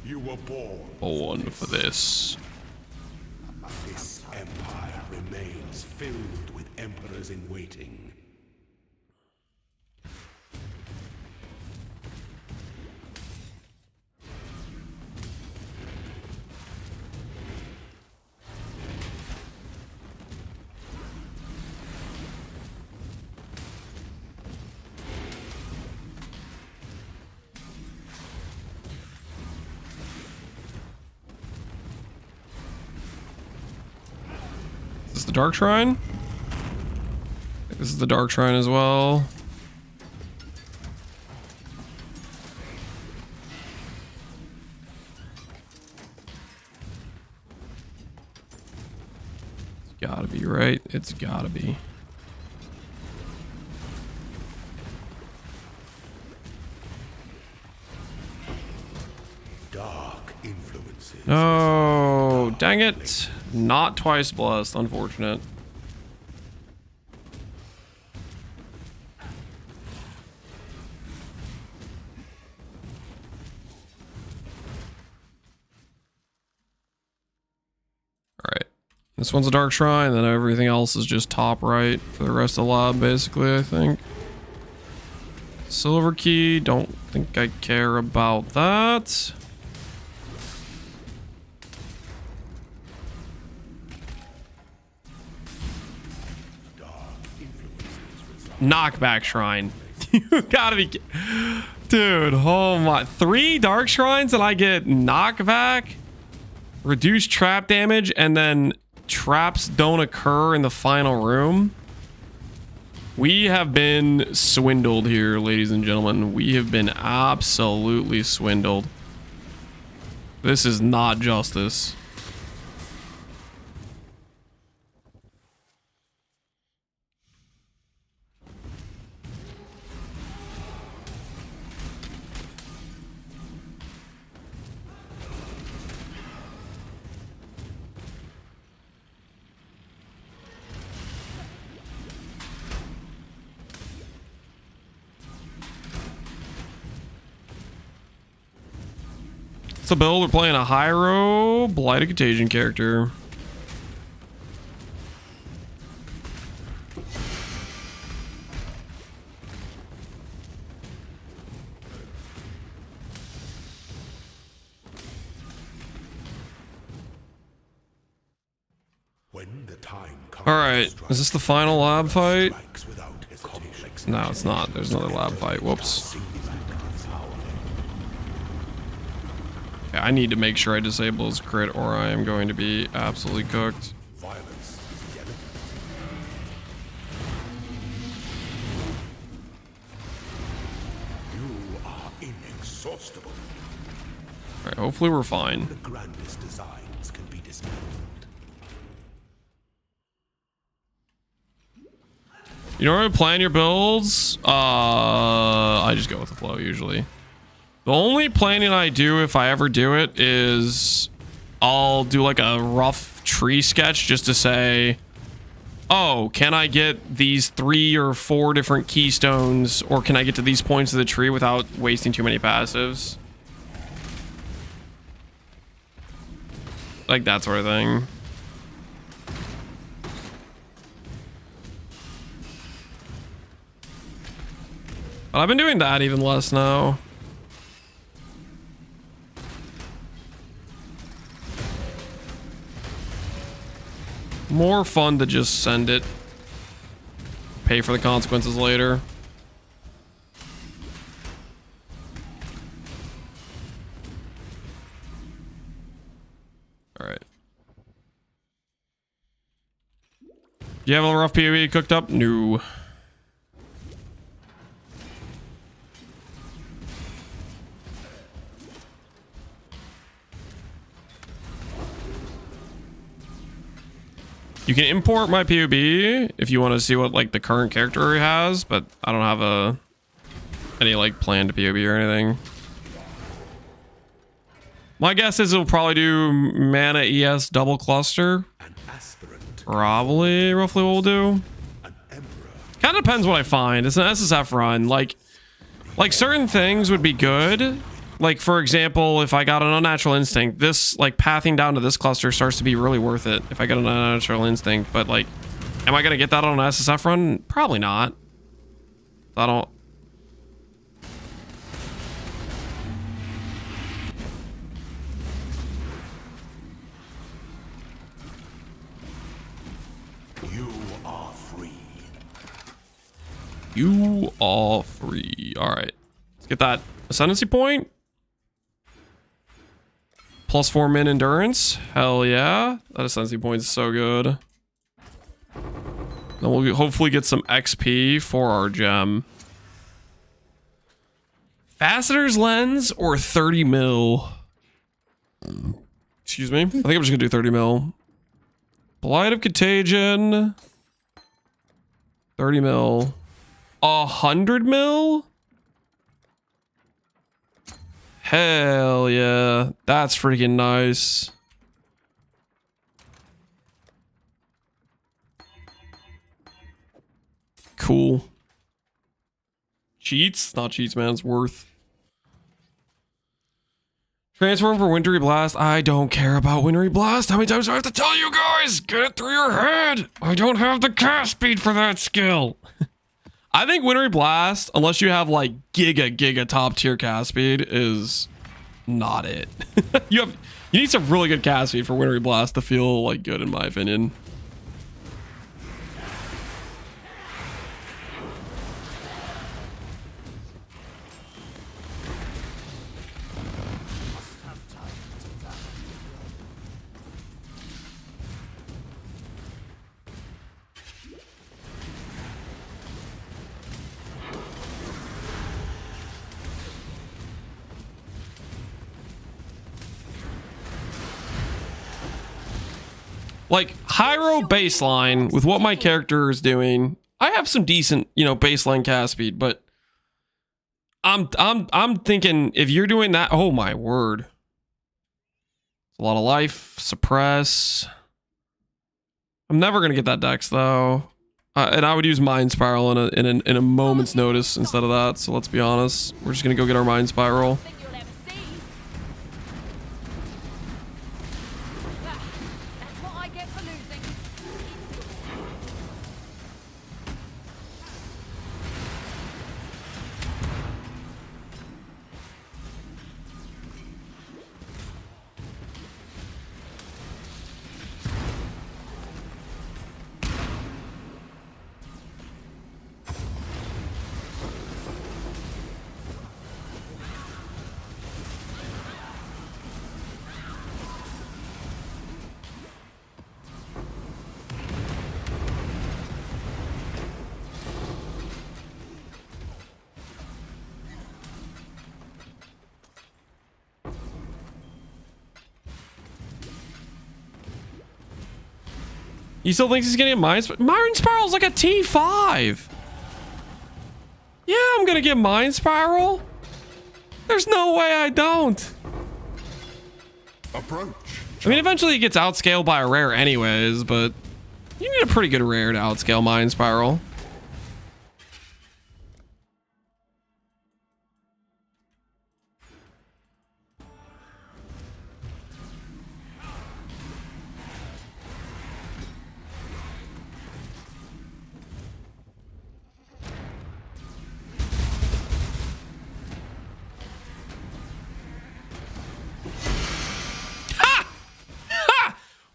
F: You were
A: Born for this.
F: This empire remains filled with emperors in waiting.
A: Is this the Dark Shrine? I think this is the Dark Shrine as well. It's gotta be, right? It's gotta be.
F: Dark influences.
A: Oh, dang it. Not twice blessed. Unfortunate. Alright. This one's a dark shrine, then everything else is just top right for the rest of the lab, basically, I think. Silver key, don't think I care about that. Knockback shrine. You gotta be... Dude, oh my... 3 dark shrines and I get knockback, reduced trap damage, and then traps don't occur in the final room. We have been swindled here, ladies and gentlemen. We have been absolutely swindled. This is not justice. It's a build. We're playing a Hiero, Blighted Contagion character.
F: When the time comes,
A: all right, is this the final lab fight? No, it's not. There's another lab fight. Whoops. Okay, I need to make sure I disable his crit or I am going to be absolutely cooked.
F: Violence is the enemy. You are inexhaustible.
A: All right, hopefully we're fine.
F: The grandest designs can be dismantled.
A: You know how to plan your builds? I just go with the flow usually. The only planning I do, if I ever do it, is I'll do like a rough tree sketch just to say, oh, can I get these 3 or 4 different keystones, or can I get to these points of the tree without wasting too many passives? Like that sort of thing. But I've been doing that even less now. More fun to just send it. Pay for the consequences later. All right. Do you have a rough PoE cooked up? No. You can import my POB if you want to see what like the current character he has, but I don't have any like planned POB or anything. My guess is it'll probably do mana ES double cluster. Probably roughly what we'll do. Kind of depends what I find. It's an SSF run. Like certain things would be good. Like, for example, if I got an unnatural instinct, this, like, pathing down to this cluster starts to be really worth it if I get an unnatural instinct. But, like, am I going to get that on an SSF run? Probably not. I don't...
F: You are free.
A: You are free. All right. Let's get that Ascendancy point. +4 min endurance. Hell yeah. That Ascendancy point is so good. Then we'll hopefully get some XP for our gem. Facetter's lens or 30 mil? Excuse me. I think I'm just gonna do 30 mil. Blight of Contagion. 30 mil. 100 mil? Hell yeah. That's freaking nice. Cool. Cheats? Not cheats, man. It's worth. Transform for Wintry Blast. I don't care about Wintry Blast. How many times do I have to tell you guys? Get it through your head. I don't have the cast speed for that skill. I think Wintry Blast, unless you have like giga top tier cast speed, is not it. You need some really good cast speed for Wintry Blast to feel like good, in my opinion. Like Hiero baseline with what my character is doing, I have some decent, you know, baseline cast speed, but I'm thinking if you're doing that, oh my word. A lot of life, suppress. I'm never gonna get that dex though. And I would use Mind Spiral in a moment's notice instead of that, so let's be honest. We're just gonna go get our Mind Spiral. He still thinks he's gonna get Mind Spiral? Mind Spiral's like a T5. Yeah, I'm gonna get Mind Spiral. There's no way I don't.
F: Approach.
A: I mean, eventually it gets outscaled by a rare anyways, but you need a pretty good rare to outscale Mind Spiral.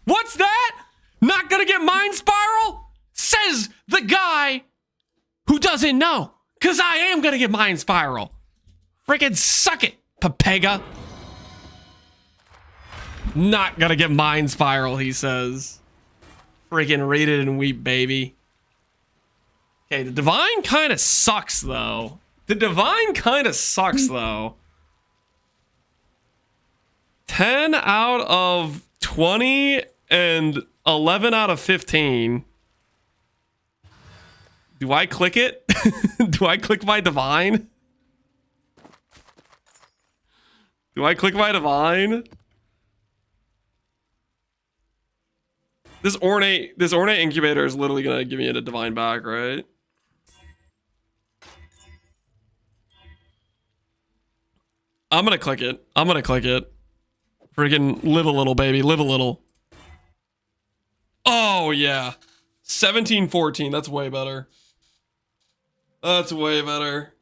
A: What's that? Not gonna get Mind Spiral? Says the guy who doesn't know. Cause I am gonna get Mind Spiral. Freaking suck it, Pepega. Not gonna get Mind Spiral, he says. Freaking read it and weep, baby. Okay, the Divine kind of sucks though. The Divine kind of sucks though. 10 out of 20 and 11 out of 15. Do I click it? Do I click my Divine? Do I click my Divine? This ornate incubator is literally gonna give me a Divine back, right? I'm gonna click it. I'm gonna click it. Freaking live a little, baby. Live a little. Oh, yeah. 17-14. That's way better. That's way better.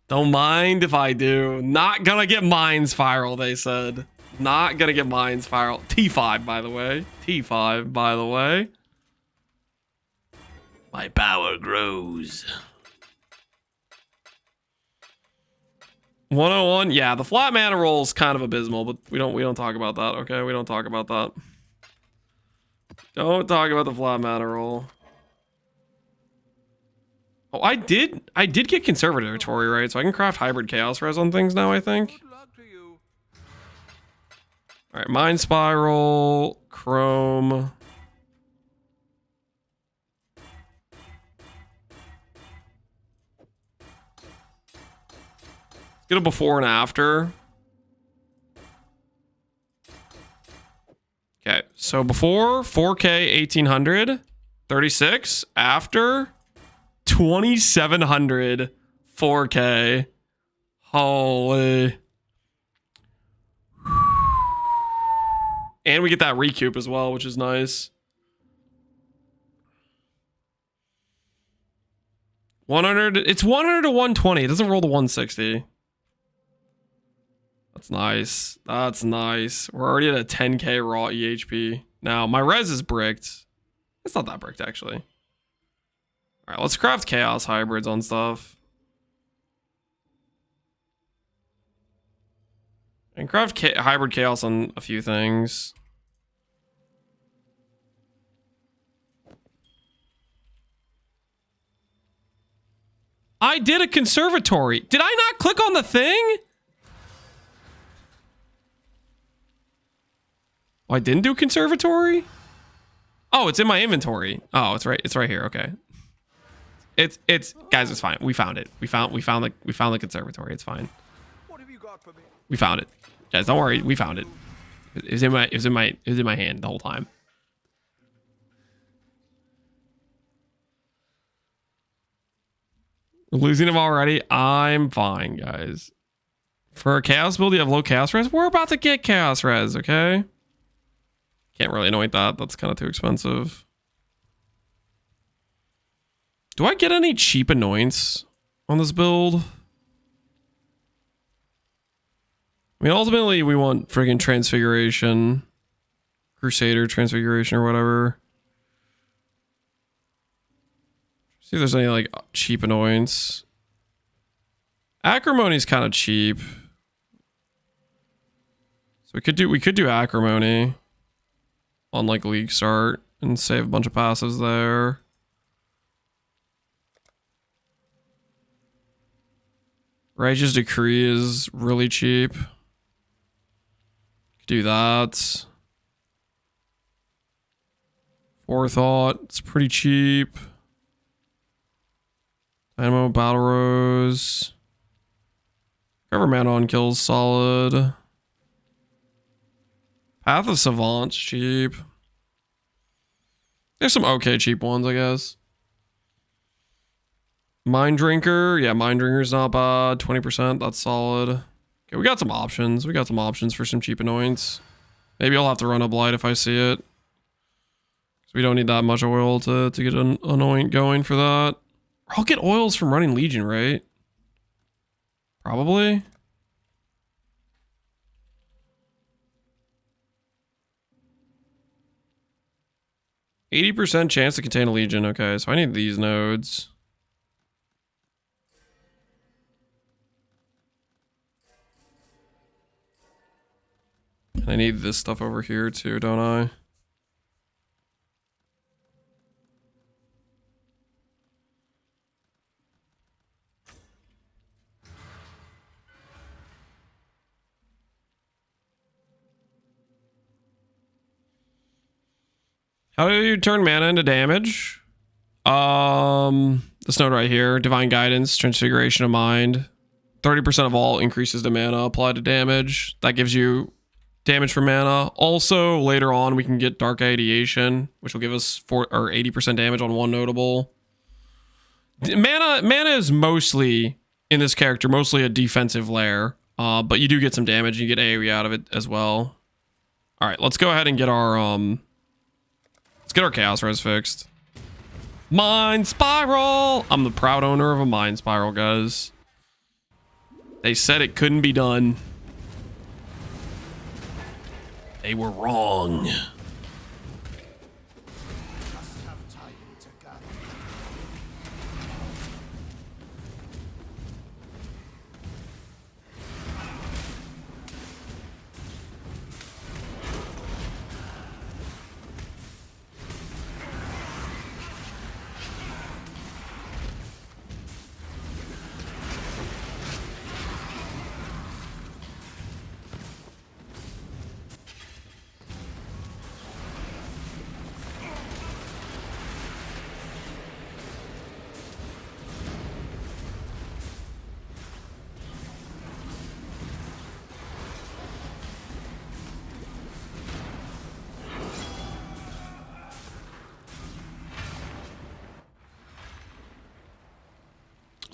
A: Don't mind if I do. Not gonna get Mind Spiral, they said. Not gonna get Mind Spiral. T5, by the way. T5, by the way. My power grows. 101, yeah, the flat mana roll is kind of abysmal, but we don't talk about that, okay? We don't talk about that. Don't talk about the flat mana roll. Oh, I did get Conservatory, right? So I can craft Hybrid Chaos Res on things now, I think. Alright, Mind Spiral, Chrome. Get a before and after. Okay, so before 4K 1800, 36. After 2700, 4K. Holy. And we get that recoup as well, which is nice. 100. It's 100 to 120. It doesn't roll to 160. That's nice. That's nice. We're already at a 10K raw EHP. Now, my res is bricked. It's not that bricked, actually. All right, let's craft chaos hybrids on stuff. And craft hybrid chaos on a few things. I did a conservatory. Did I not click on the thing? Oh, I didn't do conservatory? Oh, it's in my inventory. Oh, it's right here. Okay. It's guys, it's fine. We found it. We found the conservatory. It's fine.
E: What have you got for me?
A: We found it. Guys, don't worry. We found it. It was in my hand the whole time. We're losing him already. I'm fine, guys. For a chaos build, you have low chaos res. We're about to get chaos res, okay? Can't really anoint that. That's kind of too expensive. Do I get any cheap anoints on this build? I mean, ultimately, we want friggin' transfiguration. Crusader transfiguration or whatever. See if there's any, like, cheap annoyance. Acrimony's kind of cheap. So we could do acrimony on, like, league start and save a bunch of passes there. Righteous Decree is really cheap. Could do that. Forethought, it's pretty cheap. Dynamo, Battle Rose. Cover mana on kills, solid. Path of Savant's cheap. There's some okay cheap ones, I guess. Mind Drinker. Yeah, Mind Drinker's not bad. 20%, that's solid. Okay, we got some options. We got some options for some cheap annoyance. Maybe I'll have to run a Blight if I see it. So we don't need that much oil to get an anoint going for that. I'll get oils from running Legion, right? Probably. %80 chance to contain a Legion. Okay, so I need these nodes. And I need this stuff over here too, don't I? How do you turn mana into damage? This node right here, Divine Guidance, Transfiguration of Mind. 30% of all increases to mana applied to damage. That gives you damage for mana. Also, later on, we can get Dark Ideation, which will give us 80% damage on one notable. Mana is mostly, in this character, mostly a defensive lair. But you do get some damage. You get AoE out of it as well. All right, let's go ahead and get our let's get our chaos res fixed. Mind Spiral! I'm the proud owner of a Mind Spiral, guys. They said it couldn't be done. They were wrong.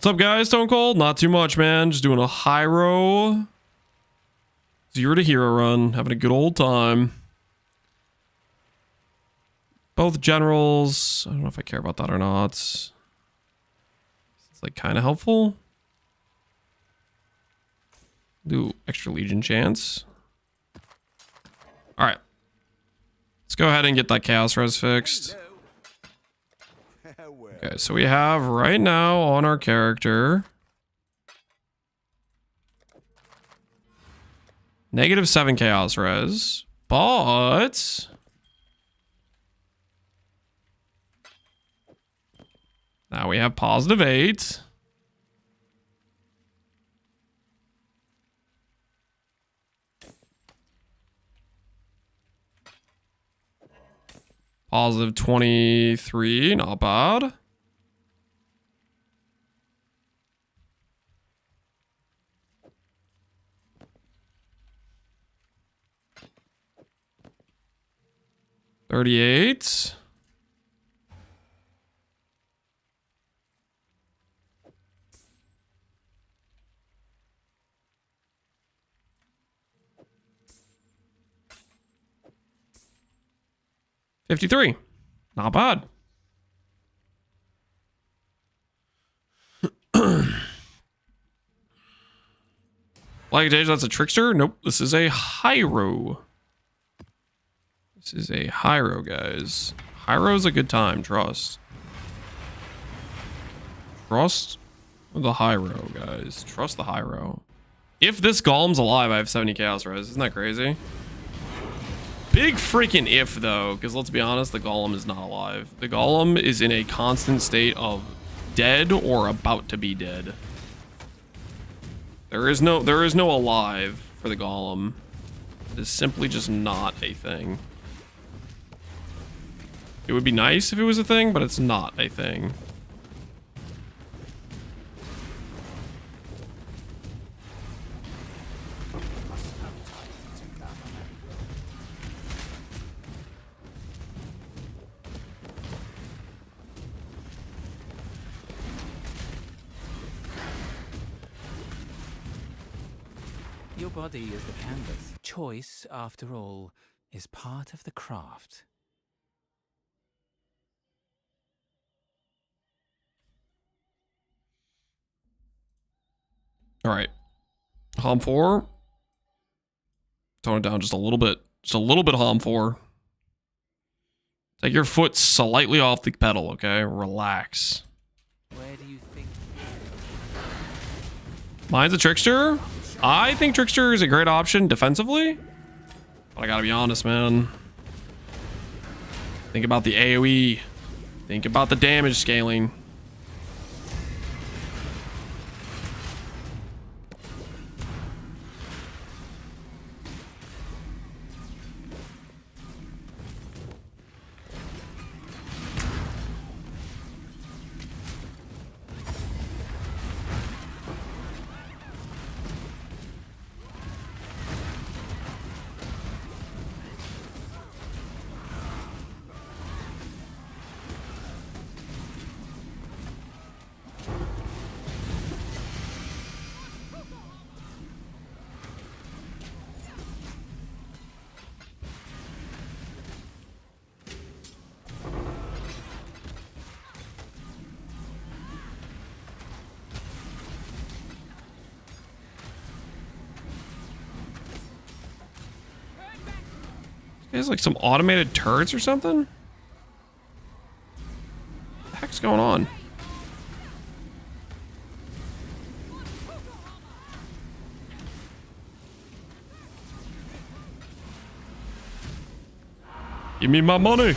A: What's up, guys? Stone Cold? Not too much, man. Just doing a Hiero 0 to Hiero run. Having a good old time. Both generals. I don't know if I care about that or not. It's like kind of helpful. Do extra Legion chance. All right. Let's go ahead and get that Chaos Res fixed. Okay, so we have right now on our character -7 Chaos Res, but now we have +8. +23, not bad. $38. $53. Not bad. Contagion, that's a trickster? Nope. This is a Hiero. This is a Hiero, guys. Hiero's a good time. Trust. Trust the Hiero, guys. Trust the Hiero. If this Golem's alive, I have 70 Chaos Res. Isn't that crazy? Big freaking if, though, because let's be honest, the Golem is not alive. The Golem is in a constant state of dead or about to be dead. There is no alive for the Golem. It is simply just not a thing. It would be nice if it was a thing, but it's not a thing.
I: Your body is the canvas. Choice, after all, is part of the craft.
A: All right. Hom 4. Tone it down just a little bit. Just a little bit, Hom 4. Take your foot slightly off the pedal, okay? Relax.
I: Where do you think?
A: Mine's a Trickster. I think Trickster is a great option defensively. But I gotta be honest, man. Think about the AoE. Think about the damage scaling. There's like some automated turrets or something? What the heck's going on? Give me my money.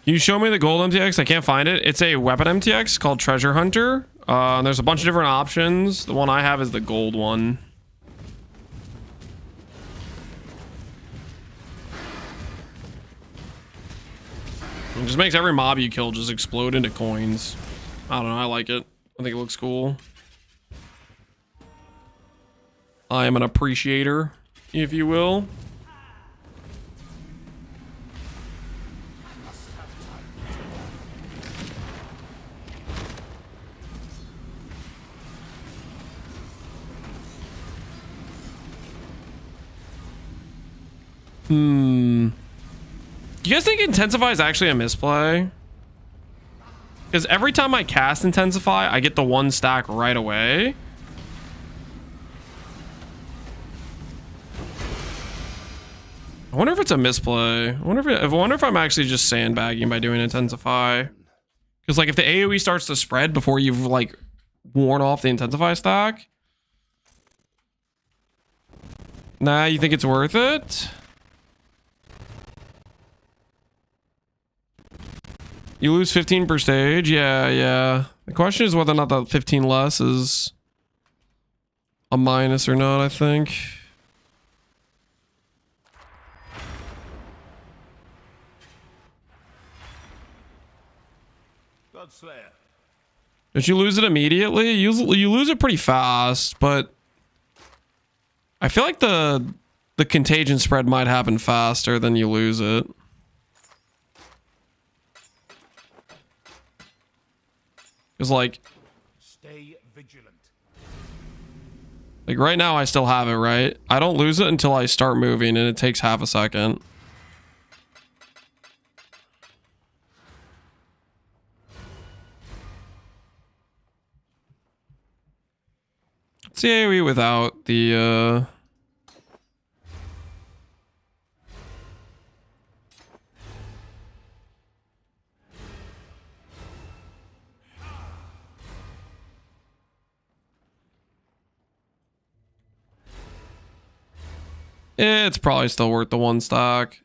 A: Can you show me the gold MTX? I can't find it. It's a weapon MTX called Treasure Hunter. And there's a bunch of different options. The one I have is the gold one. It just makes every mob you kill just explode into coins. I don't know, I like it. I think it looks cool. I am an appreciator, if you will. Do you guys think Intensify is actually a misplay? Because every time I cast Intensify, I get the 1 stack right away. I wonder if it's a misplay. I wonder if I'm actually just sandbagging by doing Intensify. Because like if the AoE starts to spread before you've like worn off the Intensify stack. Nah, you think it's worth it? You lose 15 per stage? Yeah. The question is whether or not that 15 less is a minus or not, I think.
G: Godslayer.
A: Did you lose it immediately? You lose it pretty fast, but I feel like the contagion spread might happen faster than you lose it. Because like,
B: Stay vigilant.
A: like right now I still have it, right? I don't lose it until I start moving and it takes half a second. It's the AoE without the it's probably still worth the 1 stock.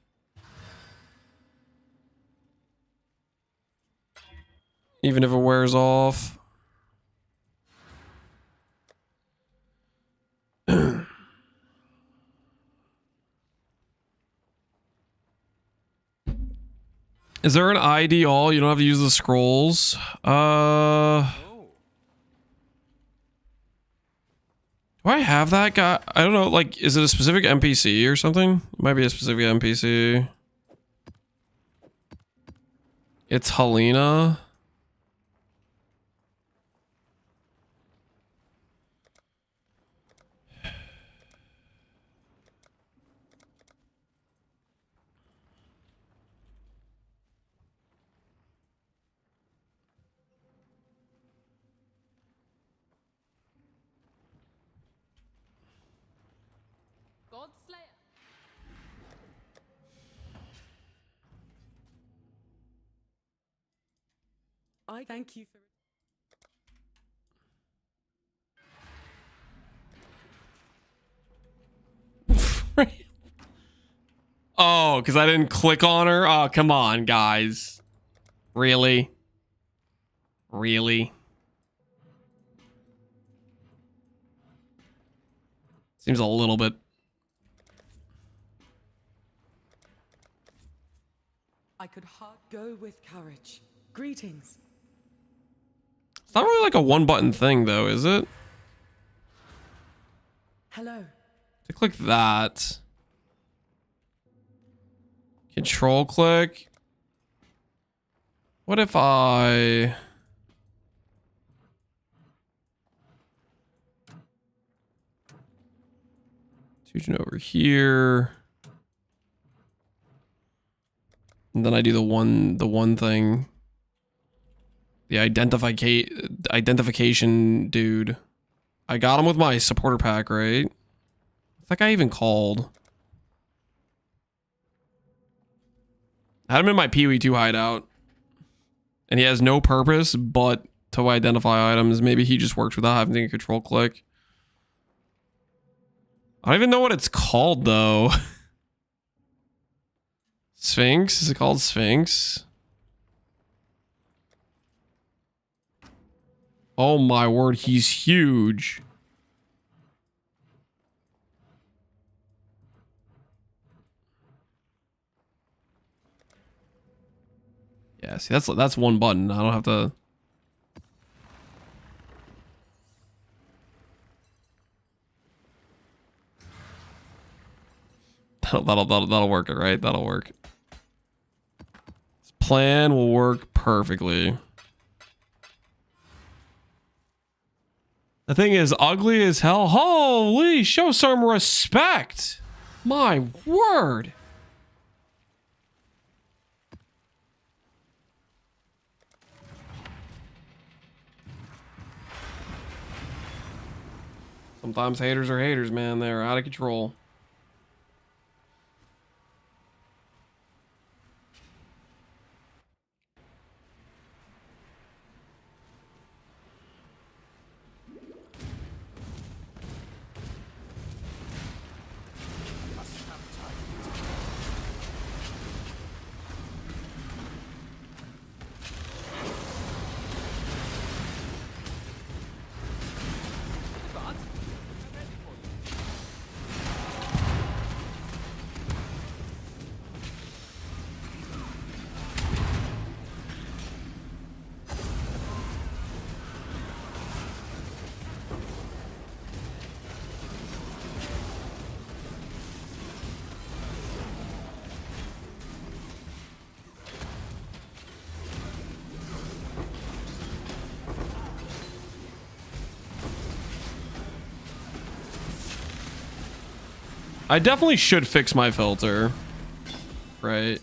A: Even if it wears off. Is there an ID all? You don't have to use the scrolls. Do I have that guy? I don't know. Like, is it a specific NPC or something? It might be a specific NPC. It's Helena.
K: Godslayer.
C: I thank you for...
A: Oh, because I didn't click on her? Oh, come on, guys. Really? Really? Seems a little bit...
C: I could hard go with courage. Greetings.
A: It's not really like a 1-button thing, though, is it?
C: Hello.
A: To click that. Control click. What if I... Fusion over here. And then I do the one thing. The identification dude. I got him with my supporter pack, right? What's that guy even called? I had him in my PoE2 hideout. And he has no purpose but to identify items. Maybe he just works without having to control click. I don't even know what it's called, though. Sphinx? Is it called Sphinx? Oh my word, he's huge. Yeah, see, that's one button. I don't have to. That'll work, right? That'll work. This plan will work perfectly. The thing is ugly as hell. Holy, show some respect. My word. Sometimes haters are haters, man. They're out of control. I definitely should fix my filter. Right.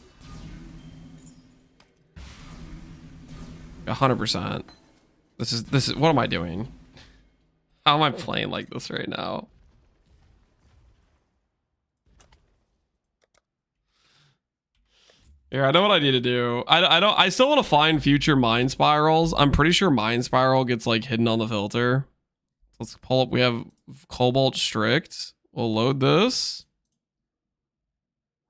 A: 100%. This is what am I doing? How am I playing like this right now? Yeah, I know what I need to do. I still want to find future mind spirals. I'm pretty sure mind spiral gets like hidden on the filter. Let's pull up. We have Cobalt Strict. We'll load this.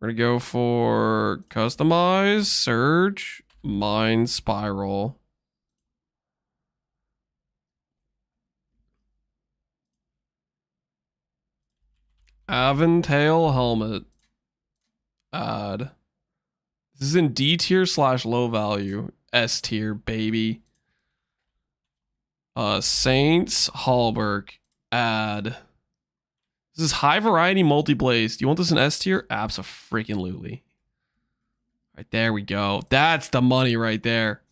A: We're gonna go for customize, surge, mind spiral. Aventail helmet. Add. This is in D tier / low value. S tier, baby. Saints Hallberg. Add. This is high variety multi-blaze. Do you want this in S tier? Abso-freaking-lutely. Right there we go. That's the money right there.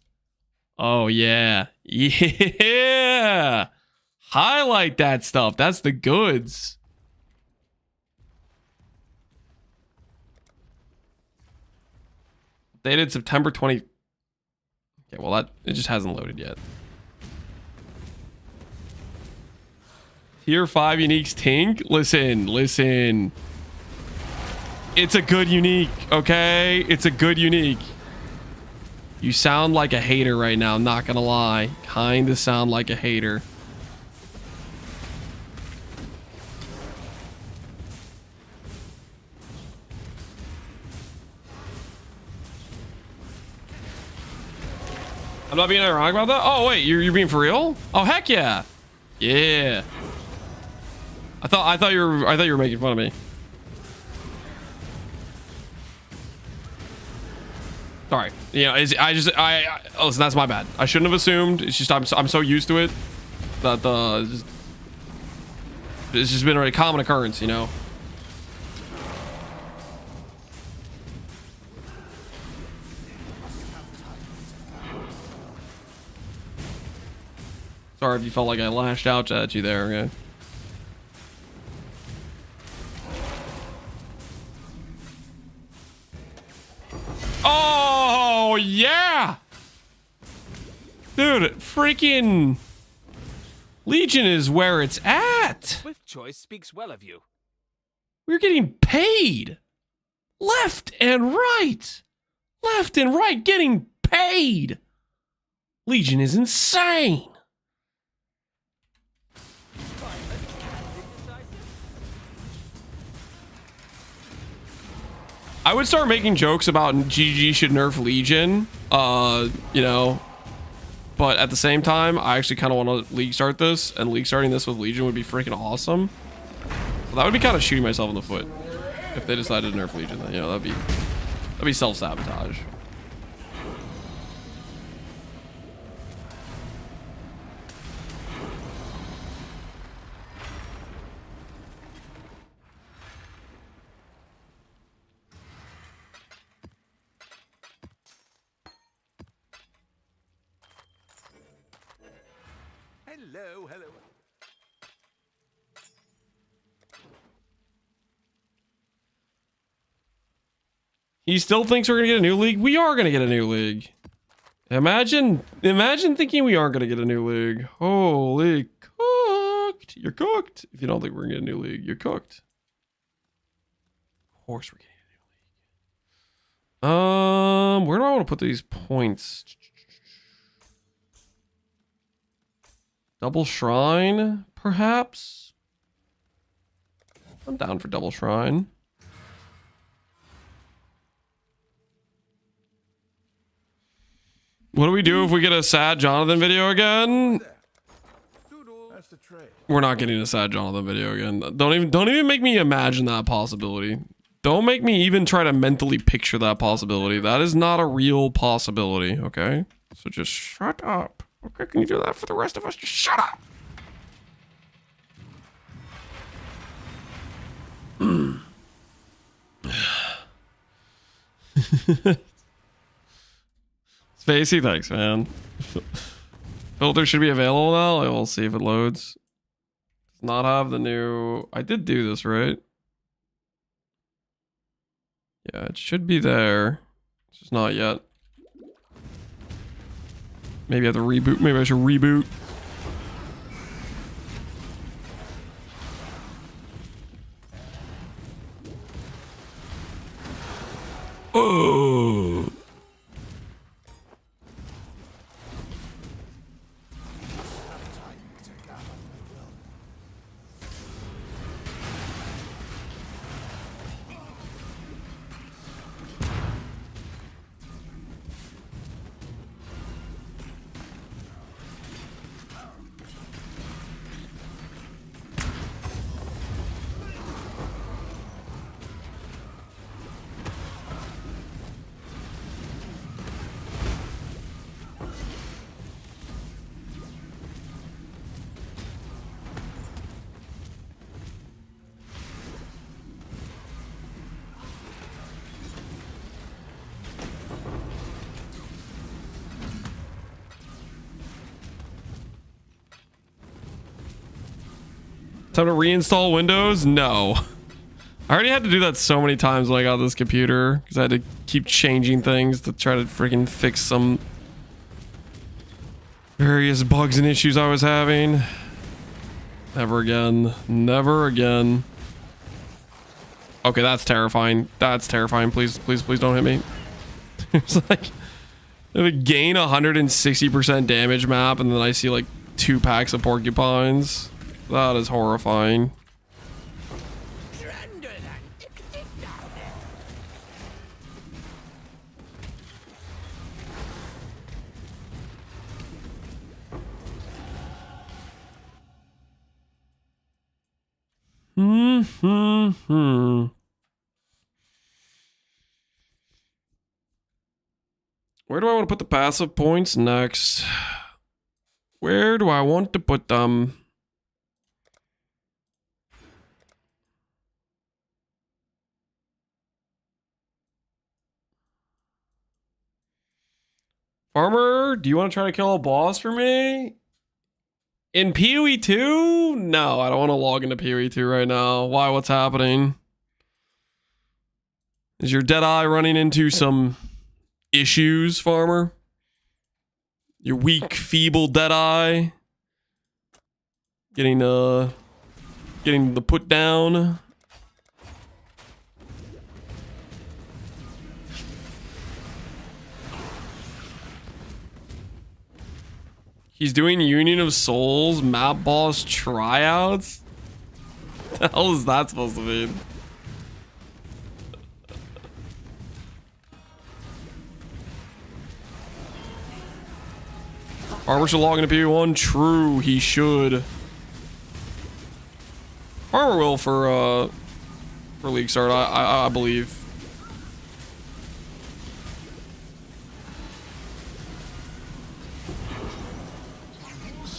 A: Oh yeah. Yeah. Highlight that stuff. That's the goods. Dated September 20. Okay, well it just hasn't loaded yet. Tier 5 uniques Tink. Listen. It's a good unique, okay? It's a good unique. You sound like a hater right now, not gonna lie. Kinda sound like a hater. I'm not being ironic about that? Oh wait, you're being for real? Oh heck yeah. Yeah. I thought you were making fun of me. Sorry. You know, listen, that's my bad. I shouldn't have assumed. It's just I'm so used to it that it's just been a common occurrence, you know. Sorry if you felt like I lashed out at you there, okay? Oh, yeah! Dude, freaking Legion is where it's at.
H: Swift choice speaks well of you.
A: We're getting paid. Left and right. Left and right getting paid. Legion is insane. I would start making jokes about GG should nerf Legion, you know, but at the same time, I actually kind of want to league start this, and league starting this with Legion would be freaking awesome. So that would be kind of shooting myself in the foot if they decided to nerf Legion. Then, you know, that'd be self-sabotage.
E: Hello, hello.
A: He still thinks we're gonna get a new league. We are gonna get a new league. Imagine thinking we aren't gonna get a new league. Holy cooked! You're cooked. If you don't think we're gonna get a new league, you're cooked. Of course we're getting a new league. Where do I want to put these points? Double shrine, perhaps? I'm down for double shrine. What do we do if we get a sad Jonathan video again?
L: That's the trade.
A: We're not getting a sad Jonathan video again. Don't even make me imagine that possibility. Don't make me even try to mentally picture that possibility. That is not a real possibility, okay? So just shut up. Okay, can you do that for the rest of us? Just shut up. Spacey, thanks, man. Filter should be available now. I will see if it loads. Does not have the new... I did do this, right? Yeah, it should be there. It's just not yet. Maybe I have to reboot. Maybe I should reboot. Oh. Time to reinstall Windows? No. I already had to do that so many times when I got this computer because I had to keep changing things to try to freaking fix some various bugs and issues I was having. Never again. Never again. Okay, that's terrifying. That's terrifying. Please, please, please don't hit me. It's like I gain 160% damage map and then I see like 2 packs of porcupines. That is horrifying. Where do I want to put the passive points next? Where do I want to put them? Farmer, do you want to try to kill a boss for me? In PoE 2? No, I don't want to log into PoE 2 right now. Why? What's happening? Is your Deadeye running into some issues, Farmer? Your weak, feeble Deadeye? Getting the put down? He's doing Union of Souls map boss tryouts? What the hell is that supposed to mean? Farmer should log into PV1? True, he should. Farmer will for League Start, I believe.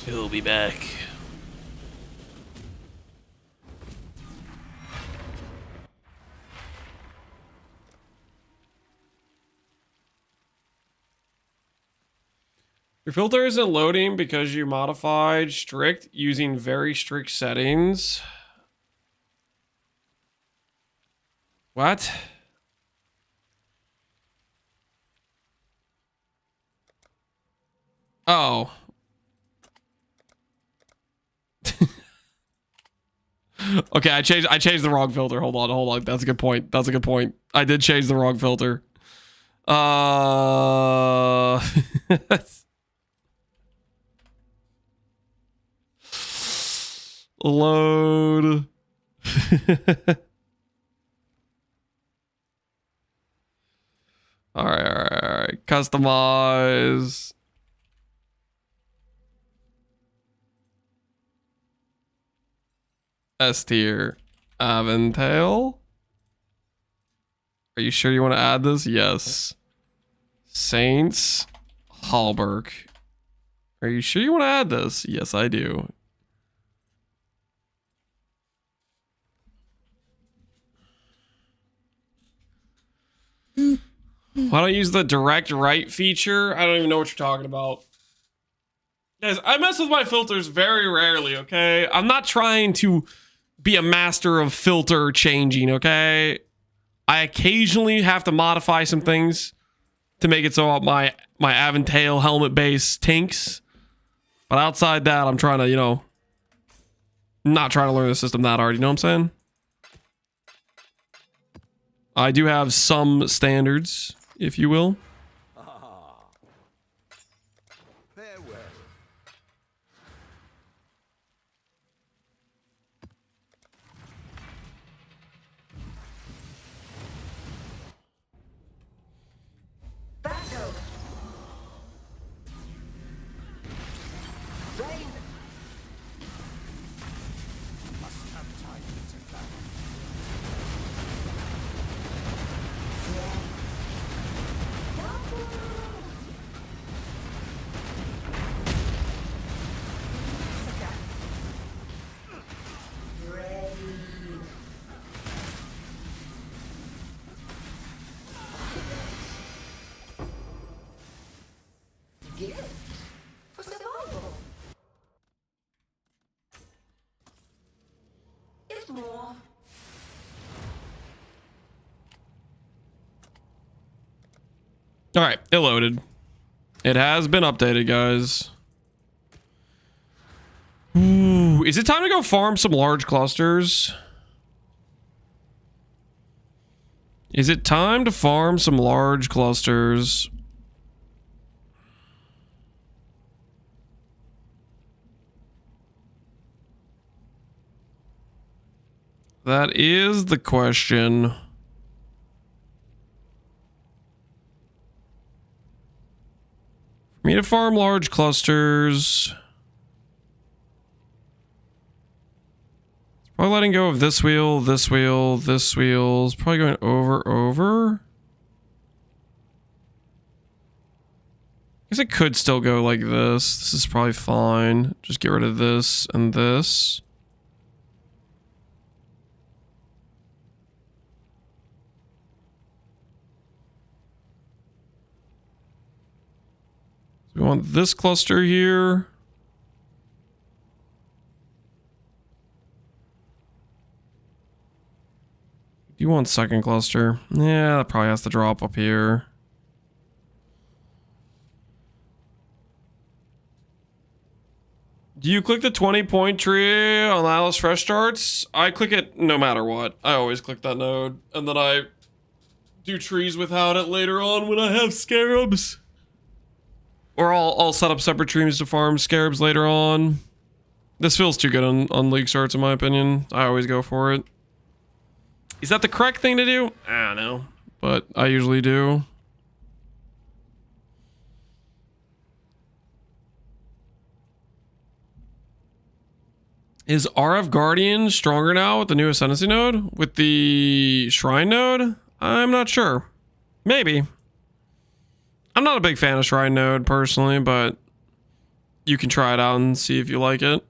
A: He'll be back. Your filter isn't loading because you modified strict using very strict settings. What? Oh. Okay, I changed the wrong filter. Hold on. That's a good point. I did change the wrong filter. Load. All right. Customize. S tier. Aventail. Are you sure you want to add this? Yes. Saints. Hallberg. Are you sure you want to add this? Yes, I do. Why don't you use the direct right feature? I don't even know what you're talking about. Guys, I mess with my filters very rarely, okay? I'm not trying to be a master of filter changing, okay? I occasionally have to modify some things to make it so my Aventail helmet base tinks. But outside that, I'm trying to, you know, not trying to learn the system that hard, you know what I'm saying? I do have some standards, if you will.
E: Farewell.
D: Battle. Rain.
B: Must have time to plan.
D: Gift for survival. It's more.
A: All right, it loaded. It has been updated, guys. Ooh, is it time to go farm some large clusters? Is it time to farm some large clusters? That is the question. For me to farm large clusters, probably letting go of this wheel, this wheel, this wheel. Is probably going over. I guess it could still go like this. This is probably fine. Just get rid of this and this. So we want this cluster here. Do you want second cluster? Yeah, that probably has to drop up here. Do you click the 20-point tree on Atlas Fresh Starts? I click it no matter what. I always click that node. And then I do trees without it later on when I have scarabs. Or I'll set up separate trees to farm scarabs later on. This feels too good on League Starts in my opinion. I always go for it. Is that the correct thing to do? I don't know. But I usually do. Is RF Guardian stronger now with the new Ascendancy node? With the Shrine node? I'm not sure. Maybe. I'm not a big fan of Shrine node personally, but you can try it out and see if you like it.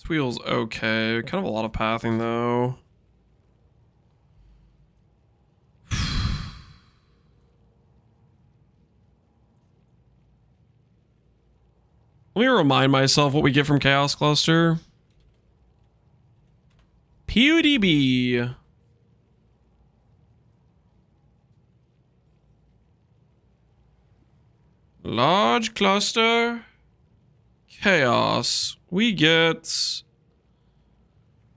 A: This wheel's okay. Kind of a lot of pathing though. Let me remind myself what we get from Chaos Cluster. PUDB. Large cluster. Chaos. We get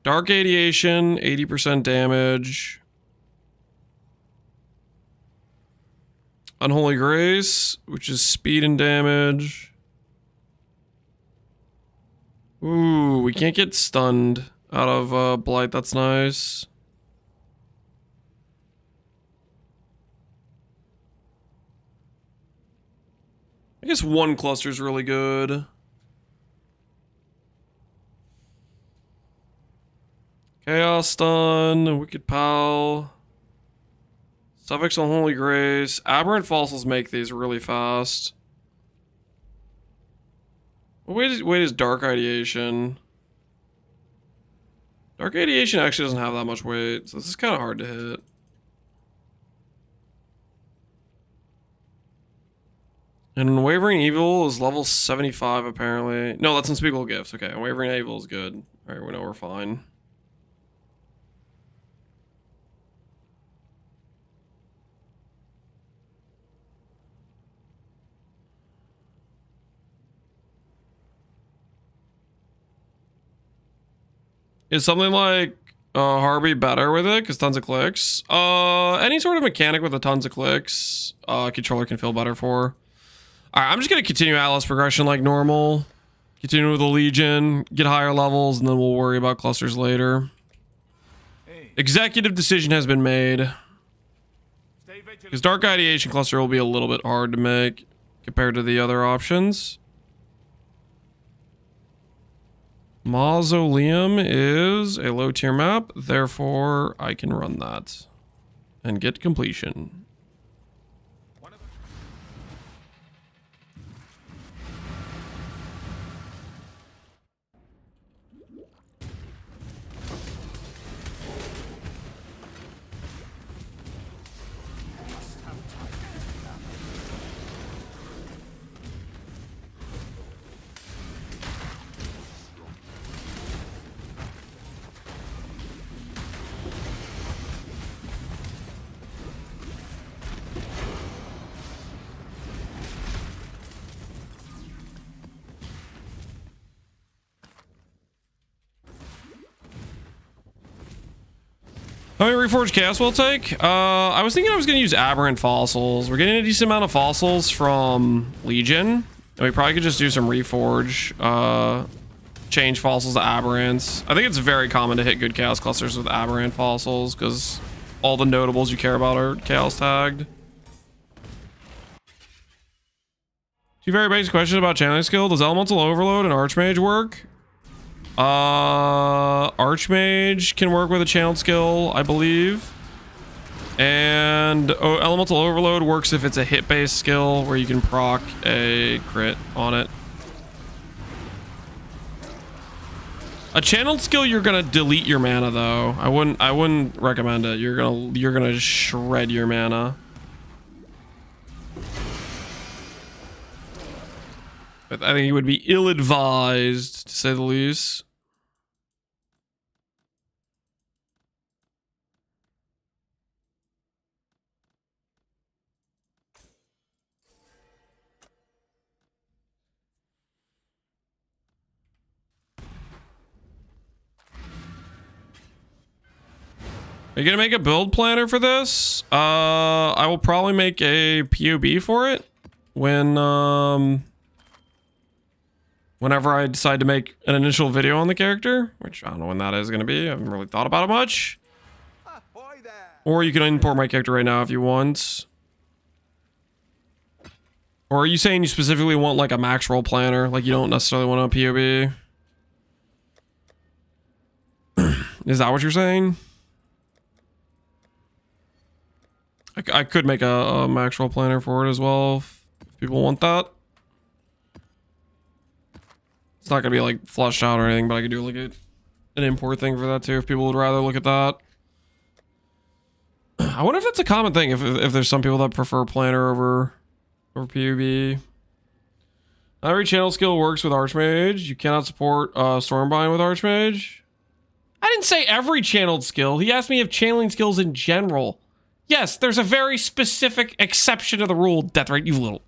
A: Dark Radiation, 80% damage. Unholy Grace, which is speed and damage. Ooh, we can't get stunned out of Blight. That's nice. I guess one cluster is really good. Chaos Stun, Wicked Pal, Suffix Unholy Grace. Aberrant Fossils make these really fast. What weight is Dark Ideation? Dark Ideation actually doesn't have that much weight, so this is kind of hard to hit. And Unwavering Evil is level 75 apparently. No, that's Unspeakable Gifts. Okay, Unwavering Evil is good. Alright, we know we're fine. Is something like Harvey better with it? Because tons of clicks. Any sort of mechanic with a tons of clicks, controller can feel better for. Alright, I'm just gonna continue Atlas progression like normal. Continue with the Legion, get higher levels, and then we'll worry about clusters later. Executive decision has been made. Because Dark Ideation cluster will be a little bit hard to make compared to the other options. Mausoleum is a low tier map, therefore I can run that and get completion. How many Reforged Chaos will it take? I was thinking I was going to use Aberrant Fossils. We're getting a decent amount of fossils from Legion. And we probably could just do some Reforge. Change fossils to Aberrants. I think it's very common to hit good Chaos Clusters with Aberrant Fossils because all the notables you care about are Chaos tagged. Two very basic questions about channeling skill. Does Elemental Overload and Archmage work? Archmage can work with a channeled skill, I believe. And Elemental Overload works if it's a hit-based skill where you can proc a crit on it. A channeled skill, you're gonna delete your mana though. I wouldn't recommend it. You're gonna shred your mana. I think it would be ill-advised, to say the least. Are you gonna make a build planner for this? I will probably make a POB for it when whenever I decide to make an initial video on the character, which I don't know when that is gonna be. I haven't really thought about it much. Or you can import my character right now if you want. Or are you saying you specifically want like a max roll planner? Like you don't necessarily want a POB? Is that what you're saying? I could make a max roll planner for it as well if people want that. It's not gonna be like flushed out or anything, but I could do like an import thing for that too if people would rather look at that. I wonder if that's a common thing, if there's some people that prefer planner over PUB. Not every channel skill works with Archmage. You cannot support Stormbind with Archmage. I didn't say every channeled skill. He asked me if channeling skills in general. Yes, there's a very specific exception to the rule, Deathrite, you little...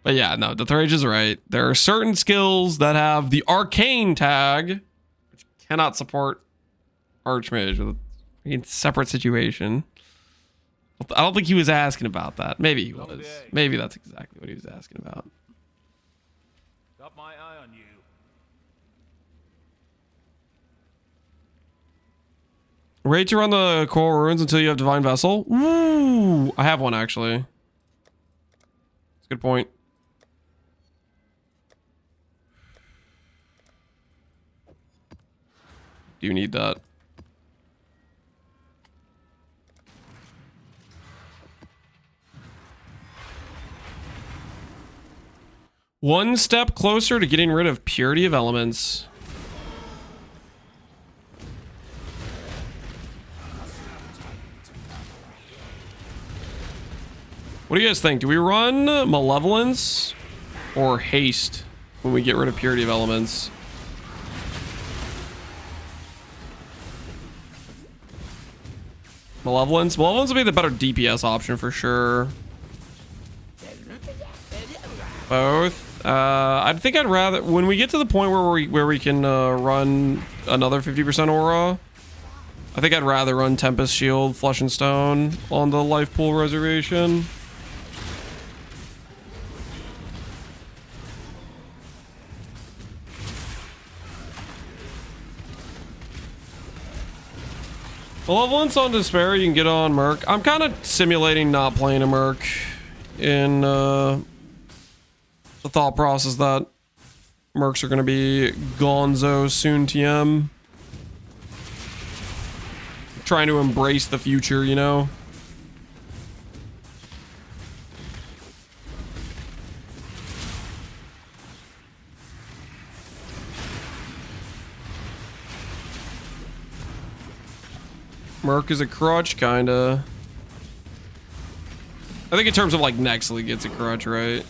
A: But yeah, no, Deathrite is right. There are certain skills that have the arcane tag, which cannot support Archmage with a separate situation. I don't think he was asking about that. Maybe he was. Maybe that's exactly what he was asking about.
G: Got my eye on you.
A: Ready to run the Coral Ruins until you have Divine Vessel? Ooh, I have one actually. That's a good point. Do you need that? One step closer to getting rid of Purity of Elements. What do you guys think? Do we run Malevolence or Haste when we get rid of Purity of Elements? Malevolence? Malevolence will be the better DPS option for sure. Both. I think I'd rather, when we get to the point where we can run another 50% aura, I think I'd rather run Tempest Shield, Flesh and Stone on the life pool reservation. Malevolence on Despair you can get on Merc. I'm kind of simulating not playing a Merc in the thought process that Mercs are going to be gonzo soon TM. Trying to embrace the future, you know? Merc is a crutch, kinda. I think in terms of like next league, it's a crutch, right?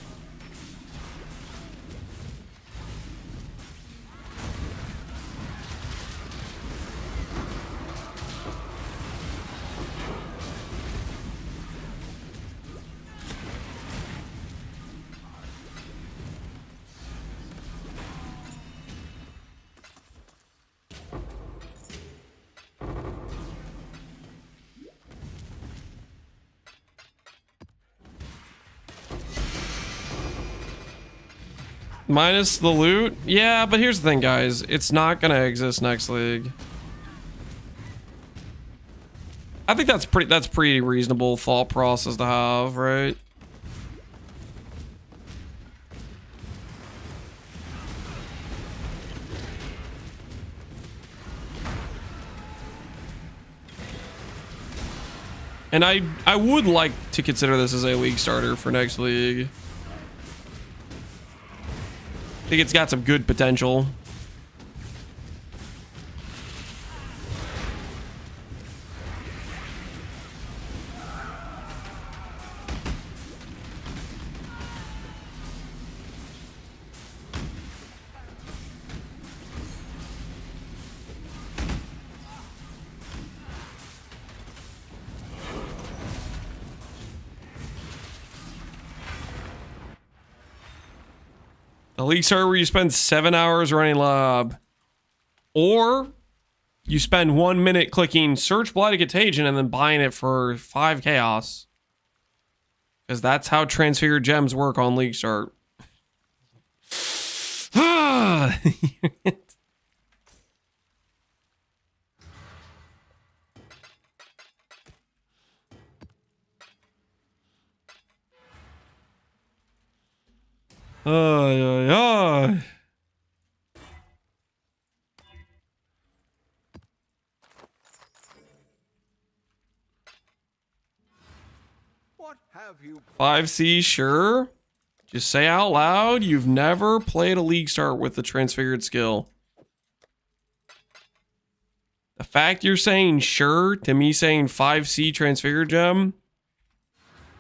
A: Minus the loot? Yeah, but here's the thing, guys. It's not gonna exist next league. I think that's pretty reasonable thought process to have, right? And I would like to consider this as a league starter for next league. I think it's got some good potential. A league server where you spend 7 hours running lab. Or you spend 1 minute clicking search Blighted Contagion and then buying it for 5 chaos. Because that's how transfigured gems work on League Start. Ay, ay, ay.
E: What have you?
A: 5C, sure. Just say out loud, you've never played a League Start with the Transfigured skill. The fact you're saying sure to me saying 5C Transfigured Gem,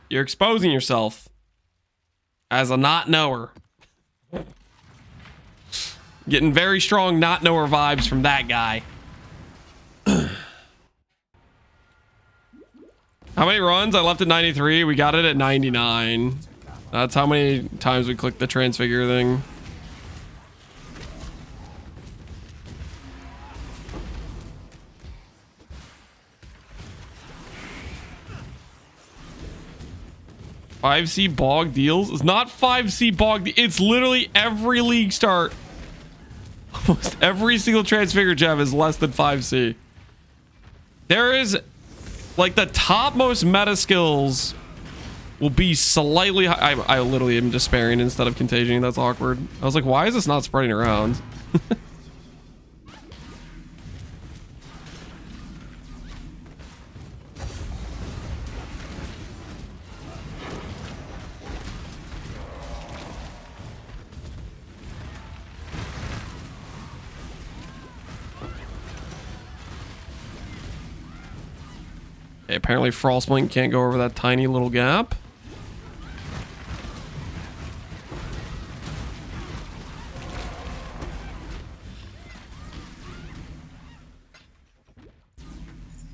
A: you're exposing yourself as a not knower. Getting very strong not knower vibes from that guy. How many runs? I left at 93. We got it at 99. That's how many times we clicked the transfigure thing. "5C bog deals." It's not 5C bog. It's literally every League Start. Almost every single transfigure gem is less than 5C. There is like the top most meta skills will be slightly high. I literally am despairing instead of Contagion. That's awkward. I was like, why is this not spreading around? Okay, apparently Frostblink can't go over that tiny little gap.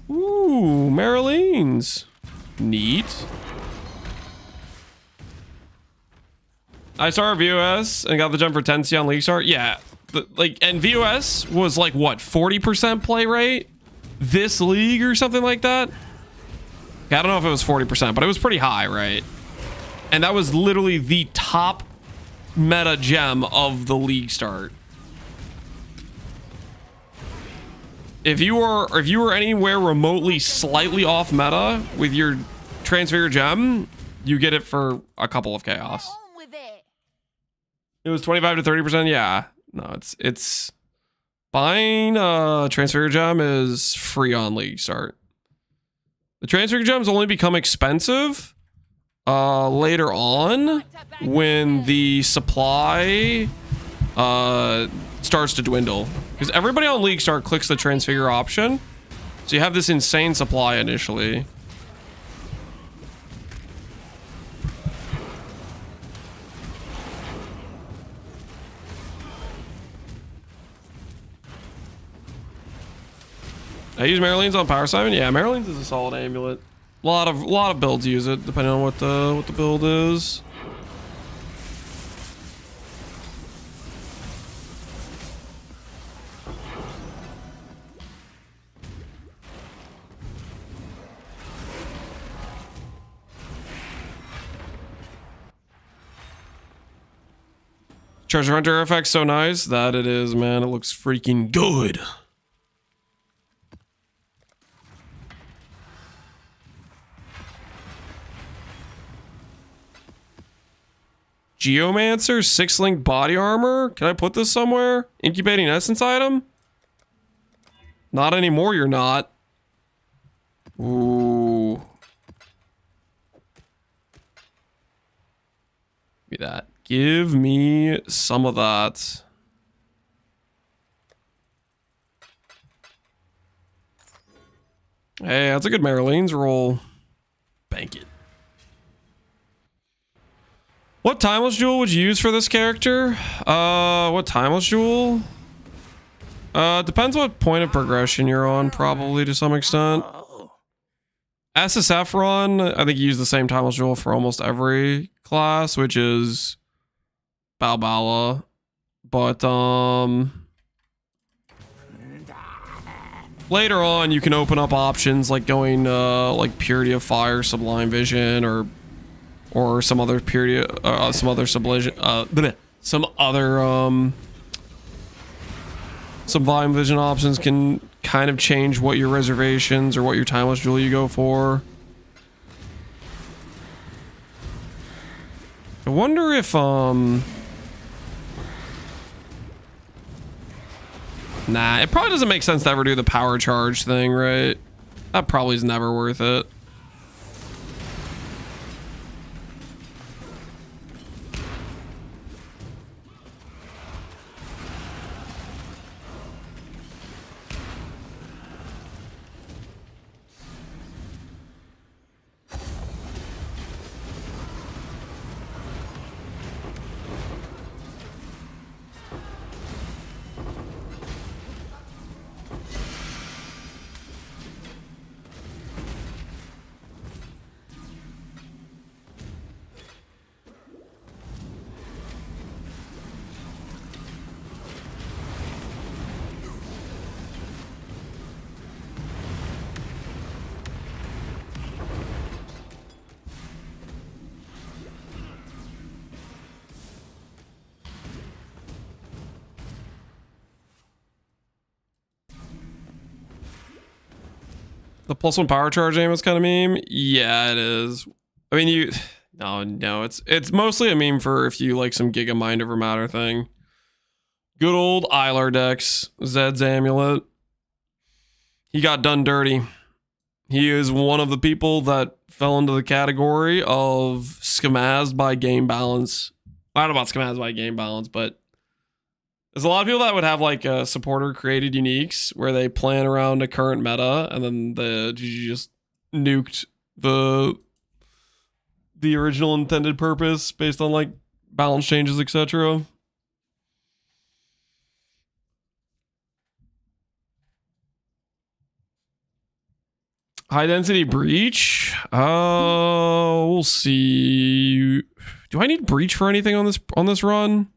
A: Ooh, Marlene's. Neat. I started VOS and got the jump for 10C on League Start. Yeah, and VOS was like what, 40% play rate this league or something like that. I don't know if it was 40%, but it was pretty high, right? And that was literally the top meta gem of the League Start. If you were anywhere remotely slightly off meta with your Transfigure gem, you get it for a couple of chaos. It was 25 to 30%. Yeah, no, it's buying a Transfigure gem is free on League Start. The Transfigure gems only become expensive later on when the supply starts to dwindle. Because everybody on League Start clicks the Transfigure option. So you have this insane supply initially. I use Marlene's on Power Simon. Yeah, Marlene's is a solid amulet. A lot of builds use it, depending on what the build is. Treasure Hunter effect's so nice. That it is, man. It looks freaking good. Geomancer, 6-link body armor. Can I put this somewhere? Incubating essence item? Not anymore, you're not. Ooh. Give me that. Give me some of that. Hey, that's a good Marlene's roll. Bank it. What timeless jewel would you use for this character? What timeless jewel? Depends what point of progression you're on, probably to some extent. SSF run, I think you use the same timeless jewel for almost every class, which is Balbala. But later on you can open up options like going like Purity of Fire, Sublime Vision, or some other purity, some other sublation, some other Sublime Vision options can kind of change what your reservations or what your timeless jewel you go for. I wonder if nah, it probably doesn't make sense to ever do the power charge thing, right? That probably is never worth it. The +1 power charge aim is kind of meme. Yeah, it is. I mean, no, it's mostly a meme for if you like some Giga Mind Over Matter thing. Good old Ilar Dex, Zed's Amulet. He got done dirty. He is one of the people that fell into the category of schemazed by game balance. I don't know about schemazed by game balance, but there's a lot of people that would have like a supporter created uniques where they plan around a current meta and then the GG just nuked the original intended purpose based on like balance changes, etc. High density breach. We'll see. Do I need breach for anything on this run?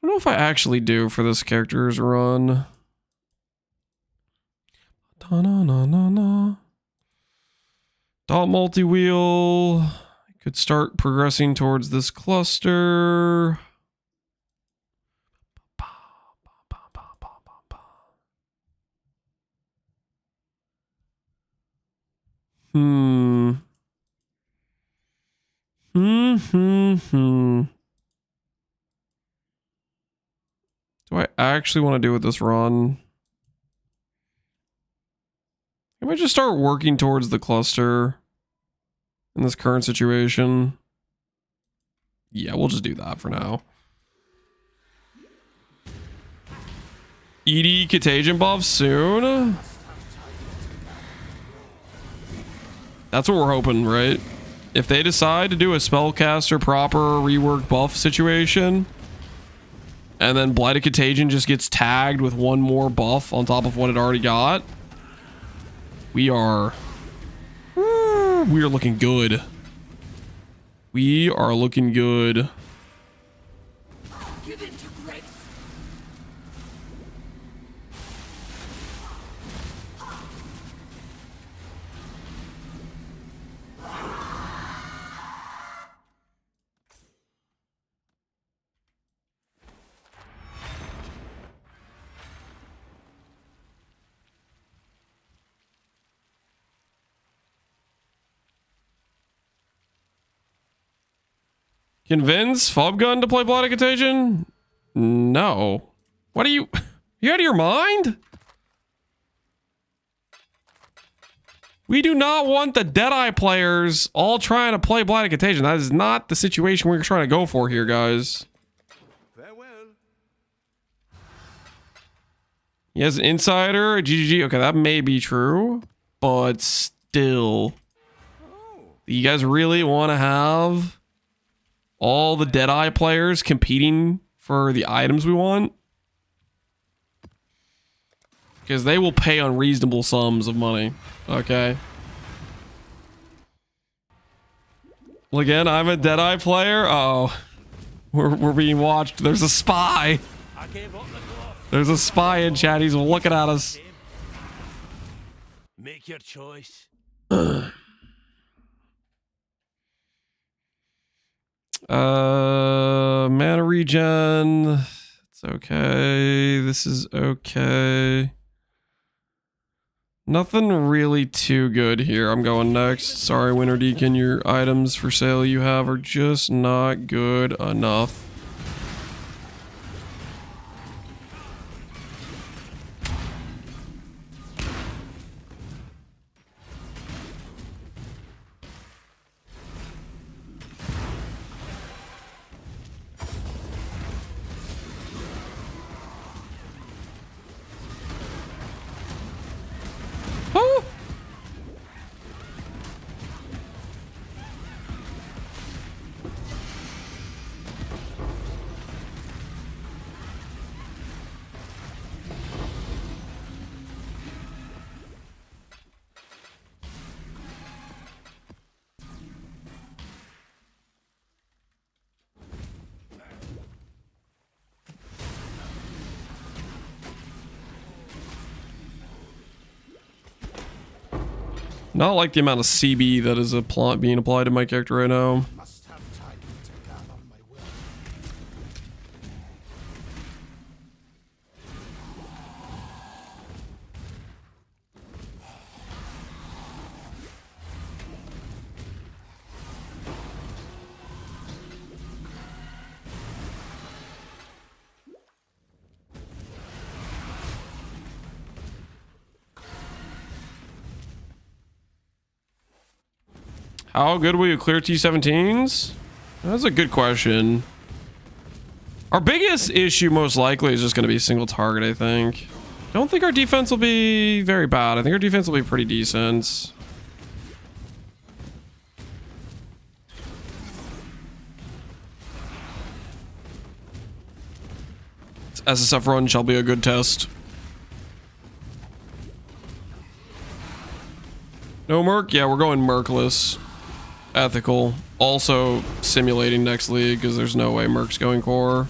A: I don't know if I actually do for this character's run. Dot multi-wheel. I could start progressing towards this cluster. Do I actually want to do with this run? I might just start working towards the cluster in this current situation. Yeah, we'll just do that for now. ED Contagion buff soon? That's what we're hoping, right? If they decide to do a spellcaster proper rework buff situation, and then Blighted Contagion just gets tagged with one more buff on top of what it already got, we are looking good. We are looking good.
K: Give into grace.
A: Convince Fubgun to play Blighted Contagion? No. What are you out of your mind? We do not want the Deadeye players all trying to play Blighted Contagion. That is not the situation we're trying to go for here, guys.
E: Farewell.
A: He has an insider, a GGG. Okay, that may be true, but still. You guys really want to have all the Deadeye players competing for the items we want? Because they will pay unreasonable sums of money. Okay. Well, again, I'm a Deadeye player. Oh, we're being watched. There's a spy. There's a spy in chat. He's looking at us.
G: Make your choice.
A: Mana regen. It's okay. This is okay. Nothing really too good here. I'm going next. Sorry, Winter Deacon, your items for sale you have are just not good enough. Not like the amount of CB that is being applied to my character right now.
B: Must have time to gather my will.
A: How good will you clear T17s? That's a good question. Our biggest issue most likely is just going to be single target, I think. Don't think our defense will be very bad. I think our defense will be pretty decent. SSF run shall be a good test. No Merc? Yeah, we're going Mercless. Ethical. Also simulating next league because there's no way Merc's going core.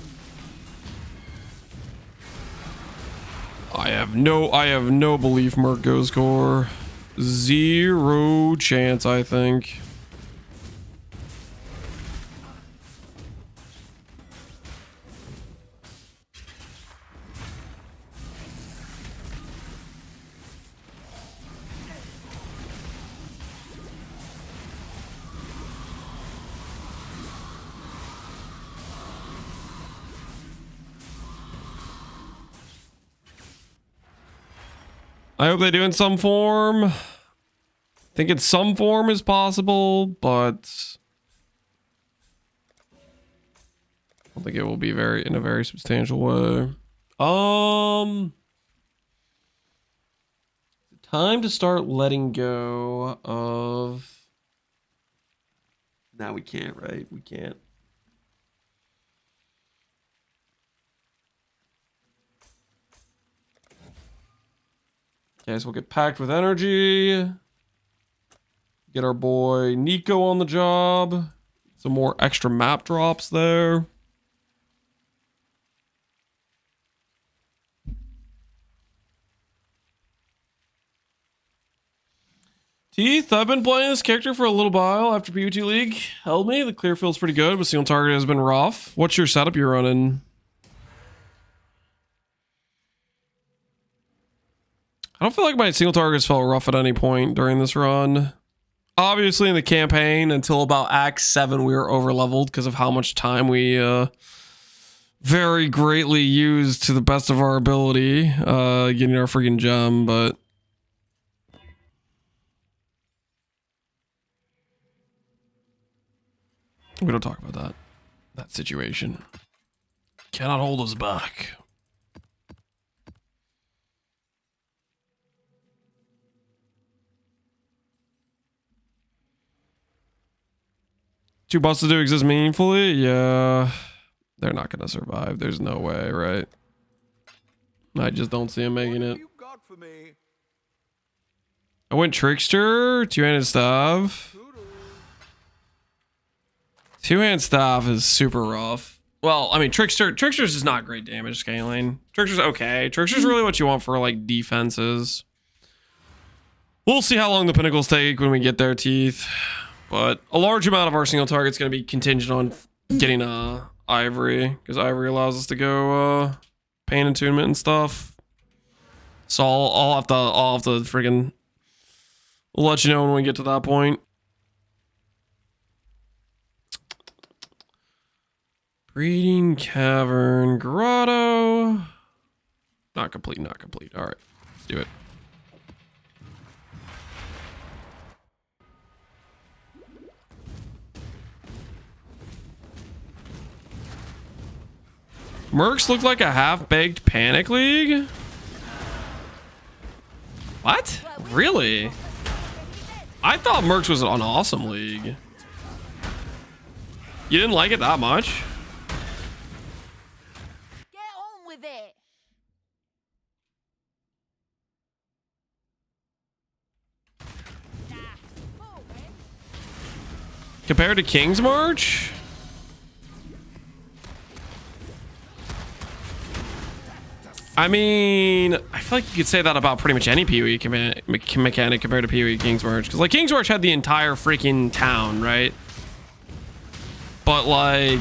A: I have no belief Merc goes core. Zero chance, I think. I hope they do in some form. I think in some form is possible, but I don't think it will be in a very substantial way. Time to start letting go of. Now we can't, right? We can't. Okay, so we'll get packed with energy. Get our boy Nico on the job. Some more extra map drops there. Teeth, I've been playing this character for a little while after PvT League. Held me. The clear feels pretty good, but single target has been rough. What's your setup you're running? I don't feel like my single targets felt rough at any point during this run. Obviously in the campaign until about Act 7 we were over leveled because of how much time we very greatly used to the best of our ability getting our freaking gem, but we don't talk about that situation. Cannot hold us back. Two busts do exist meaningfully? Yeah. They're not going to survive. There's no way, right? I just don't see them making it. I went Trickster, two-handed staff. Two-hand staff is super rough. Well, I mean, Trickster's is not great damage scaling. Trickster's okay. Trickster's really what you want for, like, defenses. We'll see how long the pinnacles take when we get there, Teeth. But a large amount of our single target's going to be contingent on getting Ivory, because Ivory allows us to go pain attunement and stuff. So I'll have to friggin' let you know when we get to that point. Breeding Cavern Grotto. Not complete, not complete. All right, let's do it. Mercs look like a half-baked Panic League? What? Really? I thought Mercs was an awesome league. You didn't like it that much?
K: Get on with it.
A: Compared to King's March? I mean, I feel like you could say that about pretty much any PoE mechanic compared to PoE King's March. Because, like, King's March had the entire freaking town, right? But, like,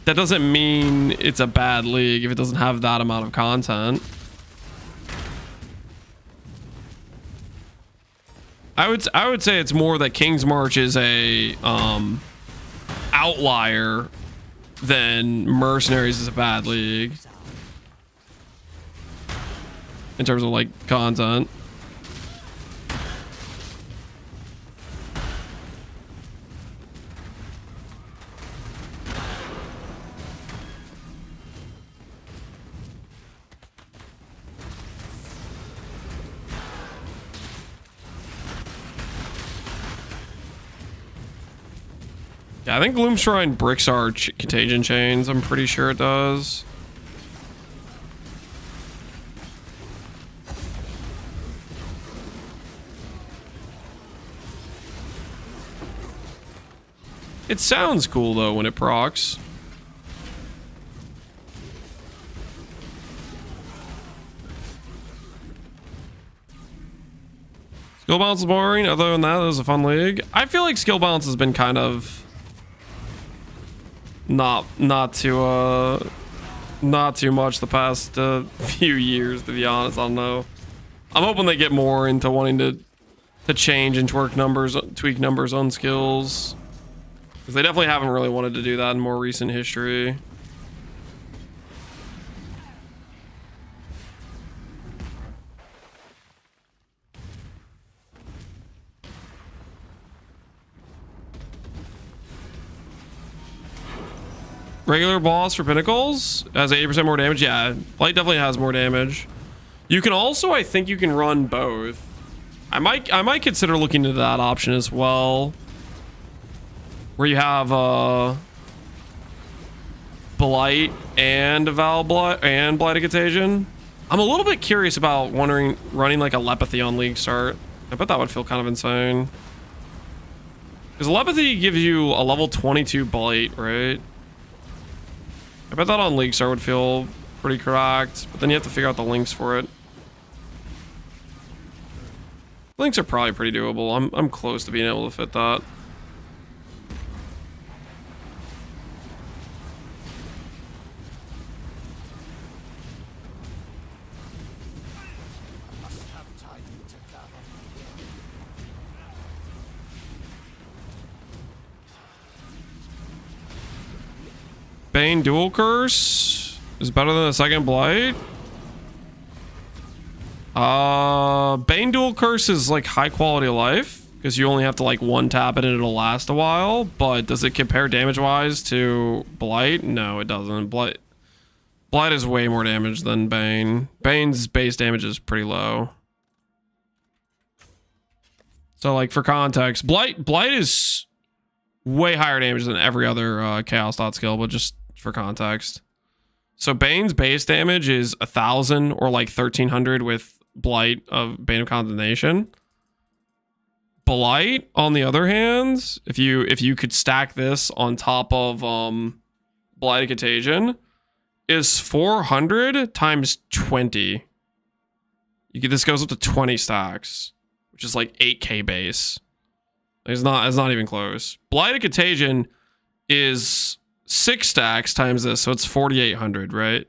A: that doesn't mean it's a bad league if it doesn't have that amount of content. I would say it's more that King's March is a outlier than Mercenaries is a bad league in terms of, like, content. Yeah, I think Gloom Shrine bricks our Contagion chains. I'm pretty sure it does. It sounds cool though when it procs. Skill balance is boring. Other than that, it was a fun league. I feel like skill balance has been kind of not too much the past few years, to be honest. I don't know. I'm hoping they get more into wanting to change and tweak numbers on skills, because they definitely haven't really wanted to do that in more recent history. Regular boss for pinnacles has 80% more damage. Yeah, Blight definitely has more damage. You can also, I think you can run both. I might consider looking into that option as well, where you have Blight and Blight and Blighted Contagion. I'm a little bit curious about running like a Lepathy on League Start. I bet that would feel kind of insane, because Lepathy gives you a level 22 Blight, right? I bet that on League Start would feel pretty correct, but then you have to figure out the links for it. Links are probably pretty doable. I'm close to being able to fit that. Bane dual curse is better than the second Blight. Bane dual curse is like high quality of life, because you only have to like one tap it and it'll last a while. But does it compare damage wise to Blight? No, it doesn't. Blight is way more damage than Bane. Bane's base damage is pretty low. So like for context, Blight is way higher damage than every other chaos dot skill, but just for context. So Bane's base damage is 1,000 or like 1,300 with Blight of Bane of Condemnation. Blight, on the other hand, if you could stack this on top of Blighted Contagion, is 400 times 20. This goes up to 20 stacks, which is like 8k base. It's not even close. Blighted Contagion is 6 stacks times this, so it's 4,800, right?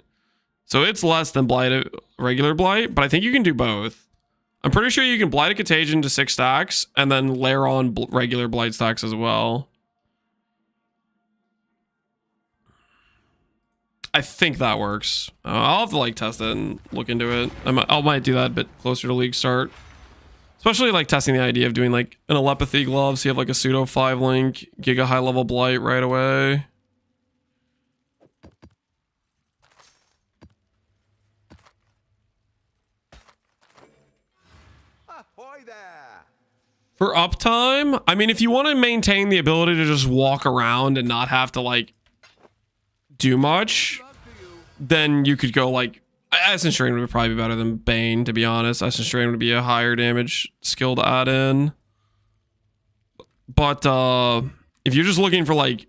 A: So it's less than regular Blight, but I think you can do both. I'm pretty sure you can Blighted Contagion to 6 stacks and then layer on regular Blight stacks as well. I think that works. I'll have to like test it and look into it. I might do that a bit closer to League Start. Especially like testing the idea of doing like an Alepathy glove, so you have like a pseudo 5 link, giga high level Blight right away. For uptime, I mean, if you want to maintain the ability to just walk around and not have to like do much, then you could go like Essence Drain would probably be better than Bane, to be honest. Essence Drain would be a higher damage skill to add in. But if you're just looking for like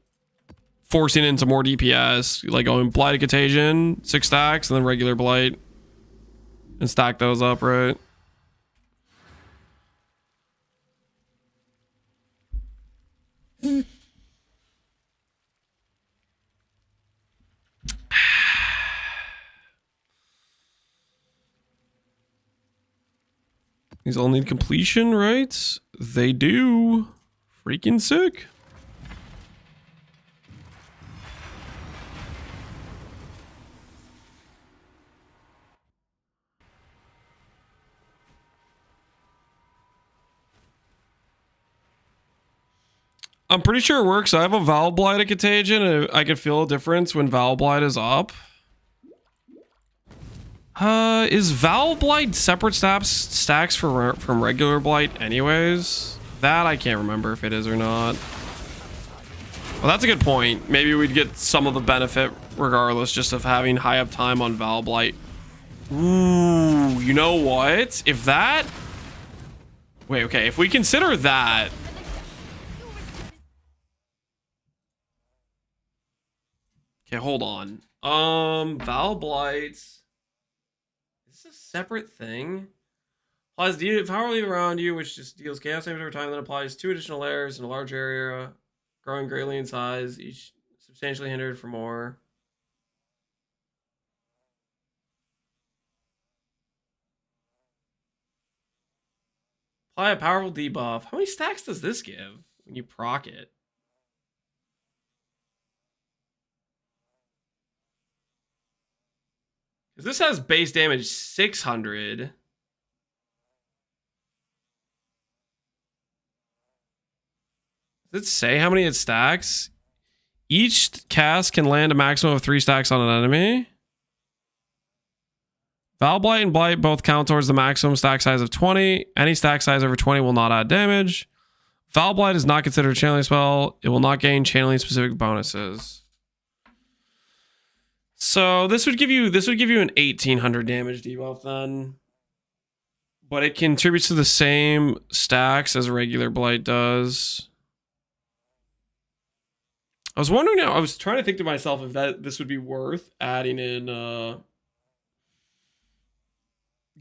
A: forcing in some more DPS, like going Blighted Contagion, 6 stacks, and then regular Blight, and stack those up, right? These all need completion, right? They do. Freaking sick. I'm pretty sure it works. I have a Val Blighted Contagion, and I can feel a difference when Val Blight is up. Is Val Blight separate stacks from regular Blight anyways? That I can't remember if it is or not. Well, that's a good point. Maybe we'd get some of the benefit regardless just of having high uptime on Val Blight. Ooh, you know what? If that... Wait, okay. If we consider that... Okay, hold on. Val Blight... Is this a separate thing? Applies power around you, which just deals chaos damage over time, then applies 2 additional layers in a large area, growing greatly in size, each substantially hindered for more. Apply a powerful debuff. How many stacks does this give when you proc it? Because this has base damage 600. Does it say how many it stacks? Each cast can land a maximum of 3 stacks on an enemy. Val Blight and Blight both count towards the maximum stack size of 20. Any stack size over 20 will not add damage. Val Blight is not considered a channeling spell. It will not gain channeling specific bonuses. So this would give you an 1800 damage debuff then. But it contributes to the same stacks as regular Blight does. I was wondering, I was trying to think to myself if this would be worth adding in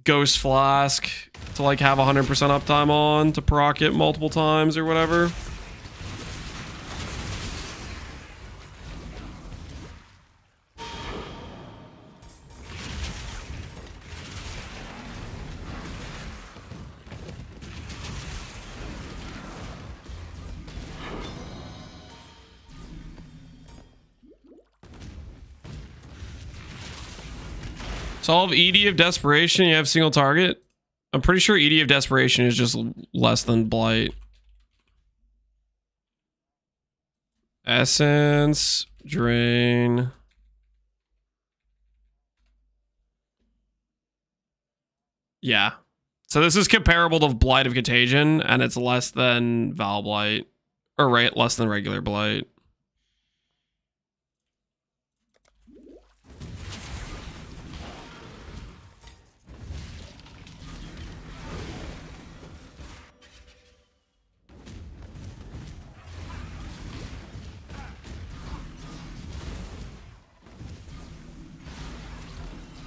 A: Ghost Flask to like have 100% uptime on to proc it multiple times or whatever. Solve ED of Desperation, you have single target. I'm pretty sure ED of Desperation is just less than Blight. Essence, Drain. Yeah. So this is comparable to Blight of Contagion, and it's less than Val Blight. Or right, less than regular Blight.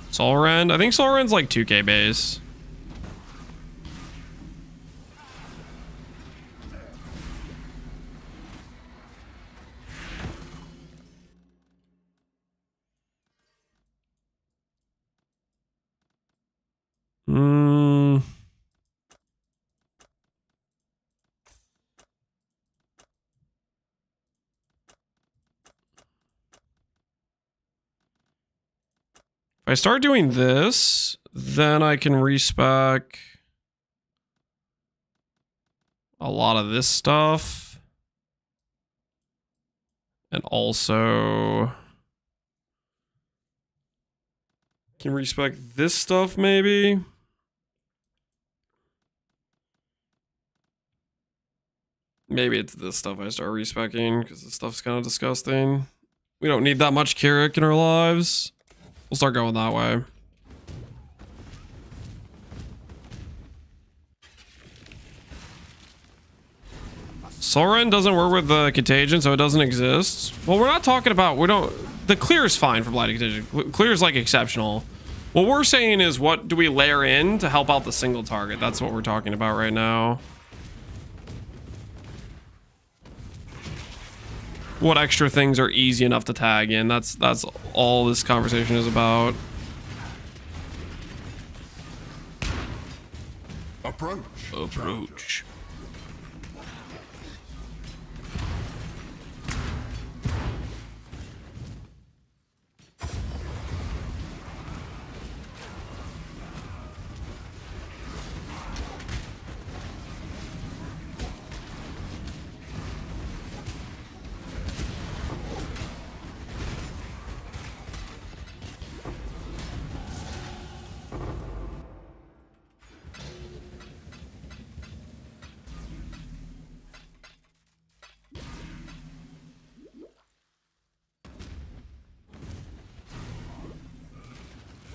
A: Solrend? I think Solrend's like 2k base. If I start doing this, then I can respec a lot of this stuff. And also can respec this stuff maybe. Maybe it's this stuff I start respecing because this stuff's kind of disgusting. We don't need that much Keurig in our lives. We'll start going that way. Solrend doesn't work with the Contagion, so it doesn't exist. Well, we're not talking about, the clear is fine for Blighted Contagion. Clear is like exceptional. What we're saying is what do we layer in to help out the single target? That's what we're talking about right now. What extra things are easy enough to tag in? That's all this conversation is about. Approach.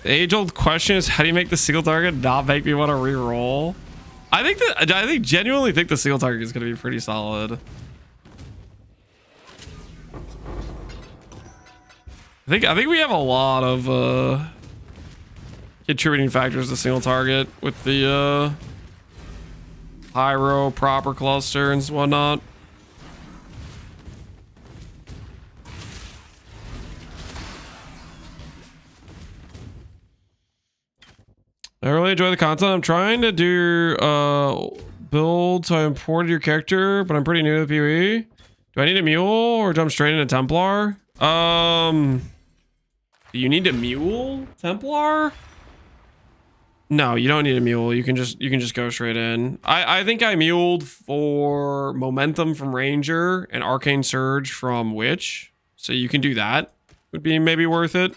A: The age-old question is, how do you make the single target not make me want to re-roll? I genuinely think the single target is going to be pretty solid. I think we have a lot of contributing factors to single target with the Hiero proper cluster and whatnot. I really enjoy the content. I'm trying to do build, so I imported your character, but I'm pretty new to the PoE. Do I need a mule or jump straight into Templar? Do you need a mule, Templar? No, you don't need a mule. You can just go straight in. I think I muled for Momentum from Ranger and Arcane Surge from Witch. So you can do that. Would be maybe worth it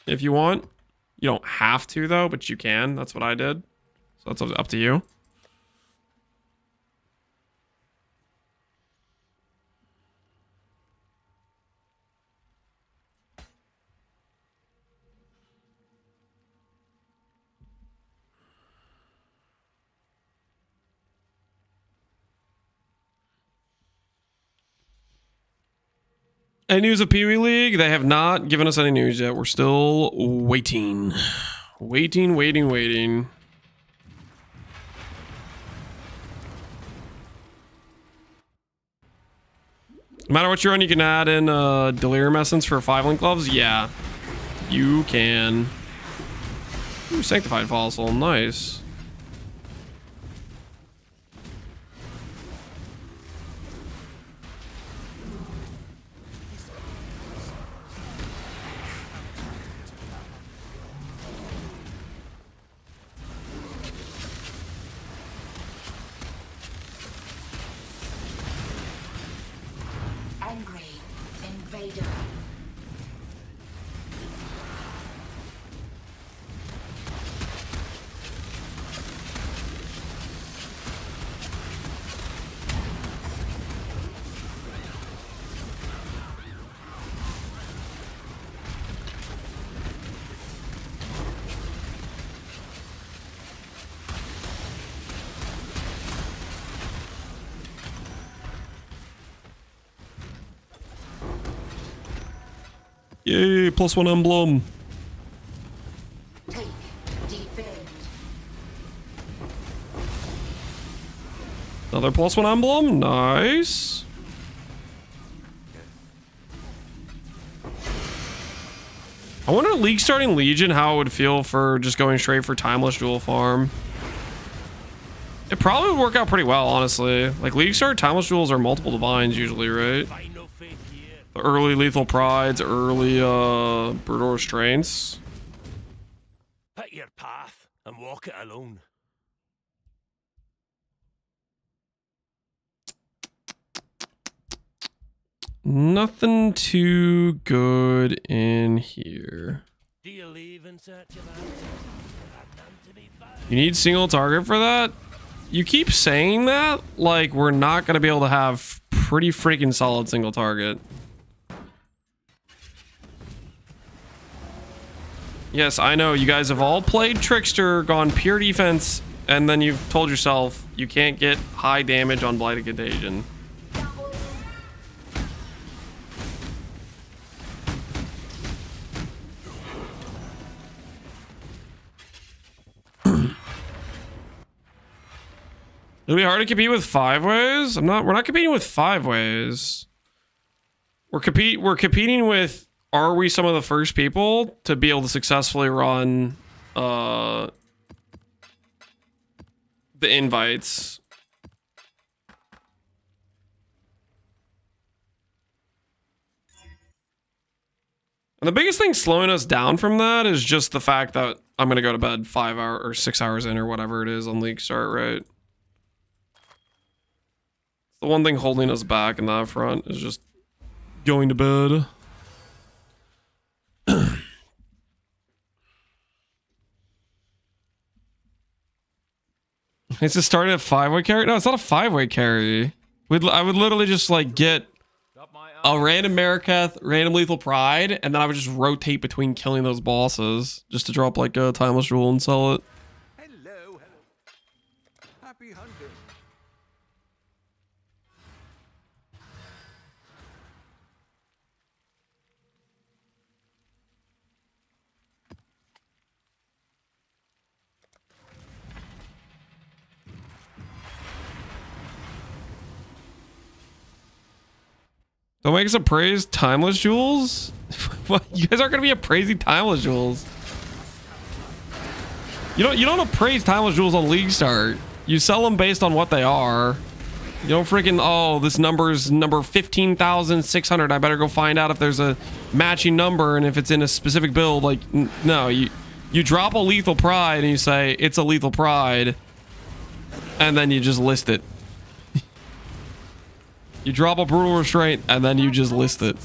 A: if you want. You don't have to though, but you can. That's what I did. So that's up to you. Any news of Pee Wee League? They have not given us any news yet. We're still waiting. Waiting. No matter what you're on, you can add in Delirium Essence for 5-link gloves? Yeah, you can. Ooh, Sanctified Fossil, nice. Yay, +1 emblem.
D: Take, defend.
A: Another +1 emblem, nice. I wonder League starting Legion how it would feel for just going straight for Timeless Dual Farm. It probably would work out pretty well, honestly. Like League start Timeless Duels are multiple divines usually, right? The early Lethal Prides, early Brutal Restraints.
G: Pick your path and walk it alone.
A: Nothing too good in here.
G: Do you leave in search of answers?
A: You need single target for that? You keep saying that like we're not going to be able to have pretty freaking solid single target. Yes, I know you guys have all played Trickster, gone pure defense, and then you've told yourself you can't get high damage on Blighted Contagion. It'll be hard to compete with 5-ways. We're not competing with 5-ways. We're competing with, are we some of the first people to be able to successfully run the invites? And the biggest thing slowing us down from that is just the fact that I'm going to go to bed 5 hours or 6 hours in or whatever it is on League Start, right? The one thing holding us back in that front is just going to bed. It's just starting a 5-way carry? No, it's not a 5-way carry. I would literally just like get a random Mariketh, random Lethal Pride, and then I would just rotate between killing those bosses just to drop like a Timeless Jewel and sell it.
E: Hello, hello. Happy hunting.
A: Don't make us appraise Timeless Jewels? What? You guys aren't gonna be appraising Timeless Jewels. You don't appraise Timeless Jewels on League Start. You sell them based on what they are. You don't freaking, oh, this number's number 15,600. I better go find out if there's a matching number and if it's in a specific build. Like, no, you drop a Lethal Pride and you say it's a Lethal Pride, and then you just list it. You drop a Brutal Restraint and then you just list it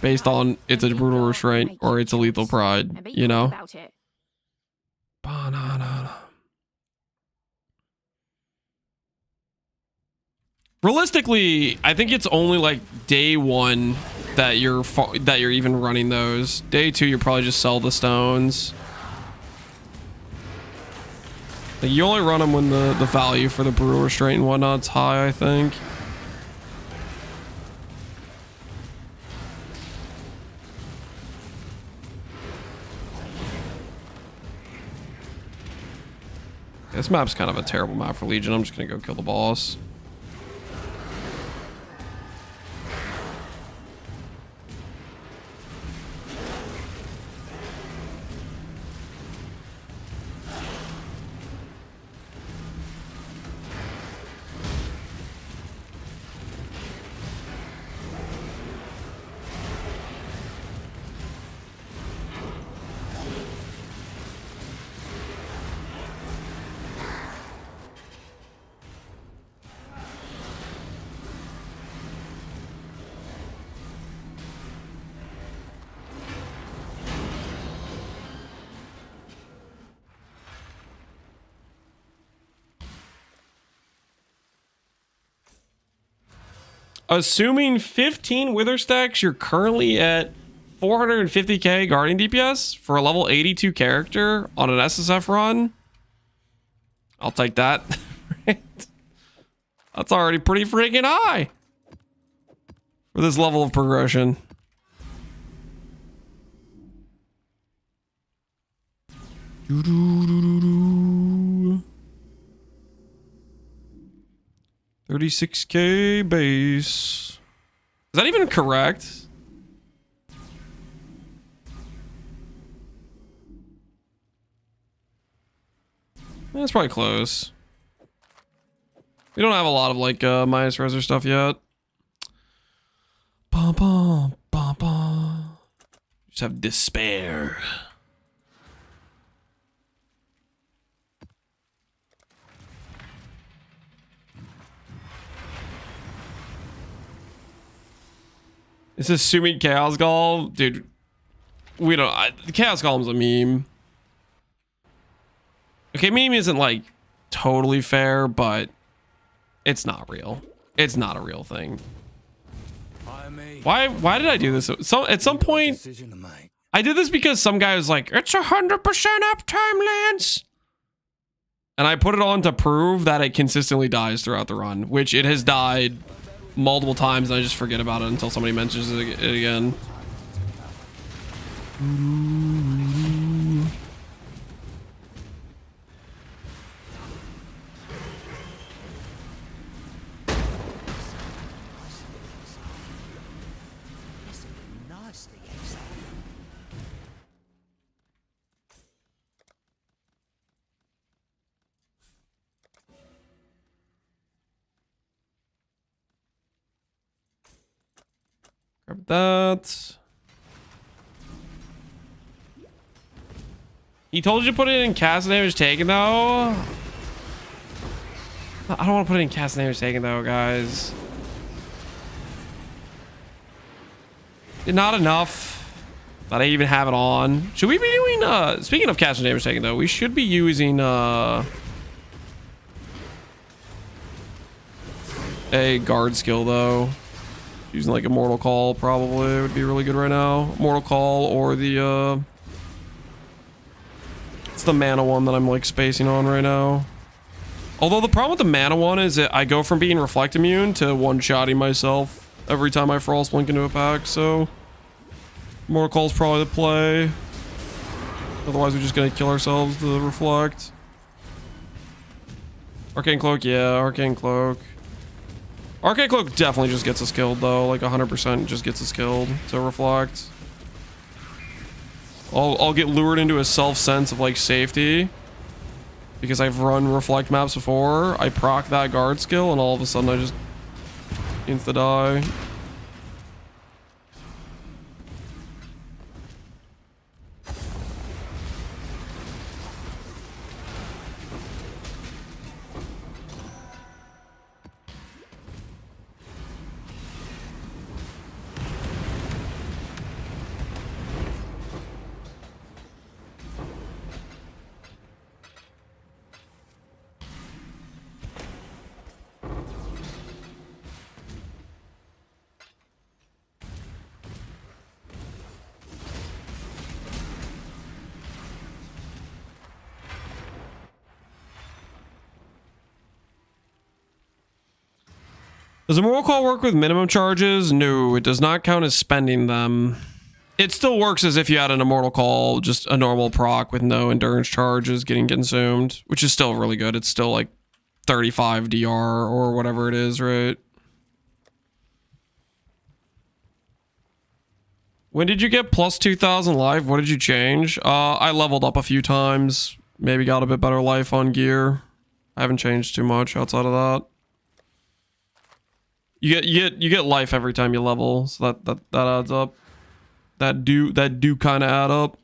A: based on it's a Brutal Restraint or it's a Lethal Pride, you know? Banana. Realistically, I think it's only like day 1 that you're even running those. Day 2, you probably just sell the stones. Like, you only run them when the value for the Brutal Restraint and whatnot's high, I think. This map's kind of a terrible map for Legion. I'm just gonna go kill the boss. Assuming 15 Wither stacks, you're currently at 450k Guardian DPS for a level 82 character on an SSF run. I'll take that. That's already pretty freaking high for this level of progression. Doo-doo-doo-doo-doo. 36k base. Is that even correct? That's probably close. We don't have a lot of like minus reser stuff yet. Bum, bum, bum, bum. Just have despair. Is assuming Chaos Golem? Dude, we don't... Chaos Golem's a meme. Okay, meme isn't, like, totally fair, but it's not real. It's not a real thing. Why did I do this? So, at some point, I did this because some guy was like, it's 100% uptime, Lance. And I put it on to prove that it consistently dies throughout the run, which it has died multiple times, and I just forget about it until somebody mentions it again. Grab that. He told you to put it in cast damage taken though. I don't want to put it in cast damage taken though, guys. Not enough that I even have it on. Should we be doing speaking of cast damage taken though, we should be using a guard skill though. Using like Immortal Call probably would be really good right now. Immortal Call or the it's the mana one that I'm like spacing on right now. Although the problem with the mana one is that I go from being reflect immune to one-shotting myself every time I Frost Blink into a pack, so Immortal Call's probably the play. Otherwise we're just gonna kill ourselves to reflect. Arcane Cloak, yeah, Arcane Cloak. Arcane Cloak definitely just gets us killed though, like 100% just gets us killed to reflect. I'll get lured into a self-sense of like safety because I've run reflect maps before. I proc that guard skill and all of a sudden I just insta die. Does Immortal Call work with minimum charges? No, it does not count as spending them. It still works as if you had an Immortal Call, just a normal proc with no endurance charges getting consumed, which is still really good. It's still like 35 DR or whatever it is, right? When did you get plus 2,000 life? What did you change? I leveled up a few times. Maybe got a bit better life on gear. I haven't changed too much outside of that. You get life every time you level, so that adds up. That do kind of add up.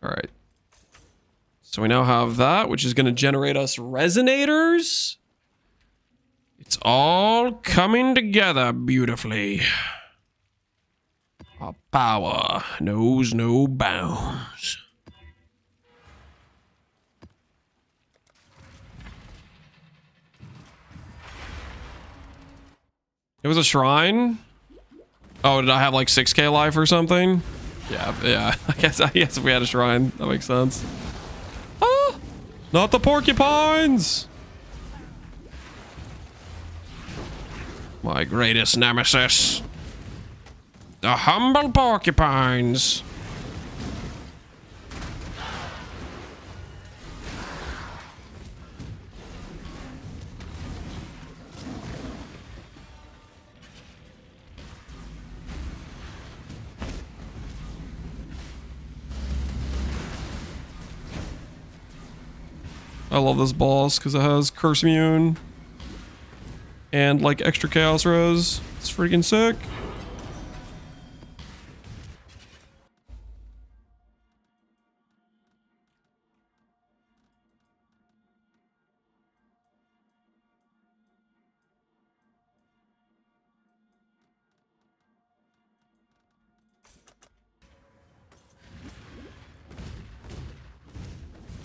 A: All right. So we now have that, which is going to generate us resonators. It's all coming together beautifully. Our power knows no bounds. It was a shrine? Oh, did I have like 6k life or something? Yeah. I guess if we had a shrine, that makes sense. Ah! Not the porcupines! My greatest nemesis. The humble porcupines. I love this boss because it has curse immune and like extra chaos res. It's freaking sick.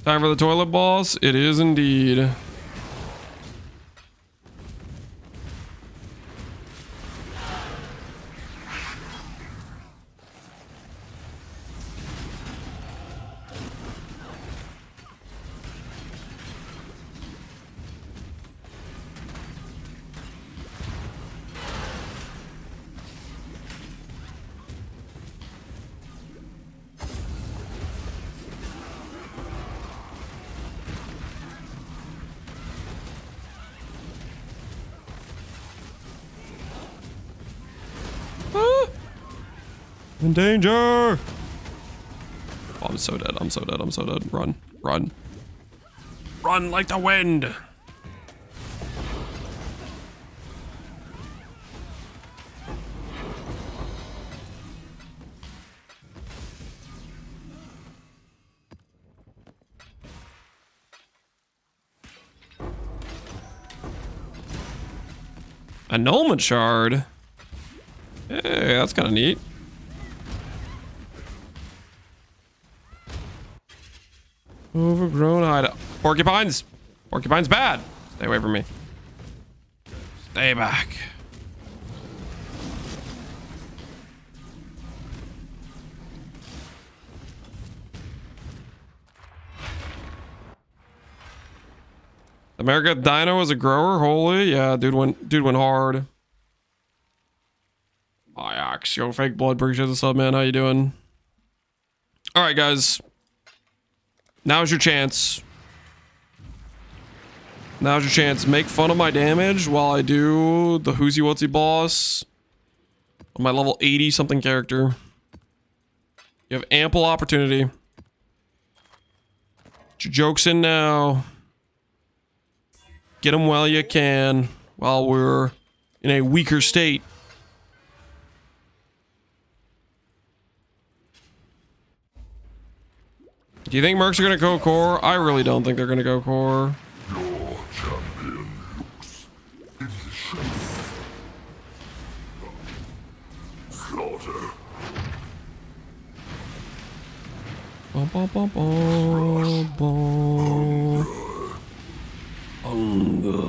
A: Time for the toilet boss? It is indeed. In danger! Oh, I'm so dead. I'm so dead. I'm so dead. Run. Run. Run like the wind! Annulment shard? Hey, that's kind of neat. Overgrown hideout. Porcupines! Porcupines bad! Stay away from me. Stay back. America Dino is a grower, holy yeah, dude went hard. Iox, yo, fake blood, appreciate the sub, man. How you doing? All right, guys. Now's your chance. Now's your chance. Make fun of my damage while I do the Whoosy Whatsy boss on my level 80 something character. You have ample opportunity. Get your jokes in now. Get them while you can, while we're in a weaker state. Do you think Mercs are going to go core? I really don't think they're going to go core.
F: Your champion looks in the shape. Slaughter.
A: Bum, bum, bum, bum, bum. Hunger.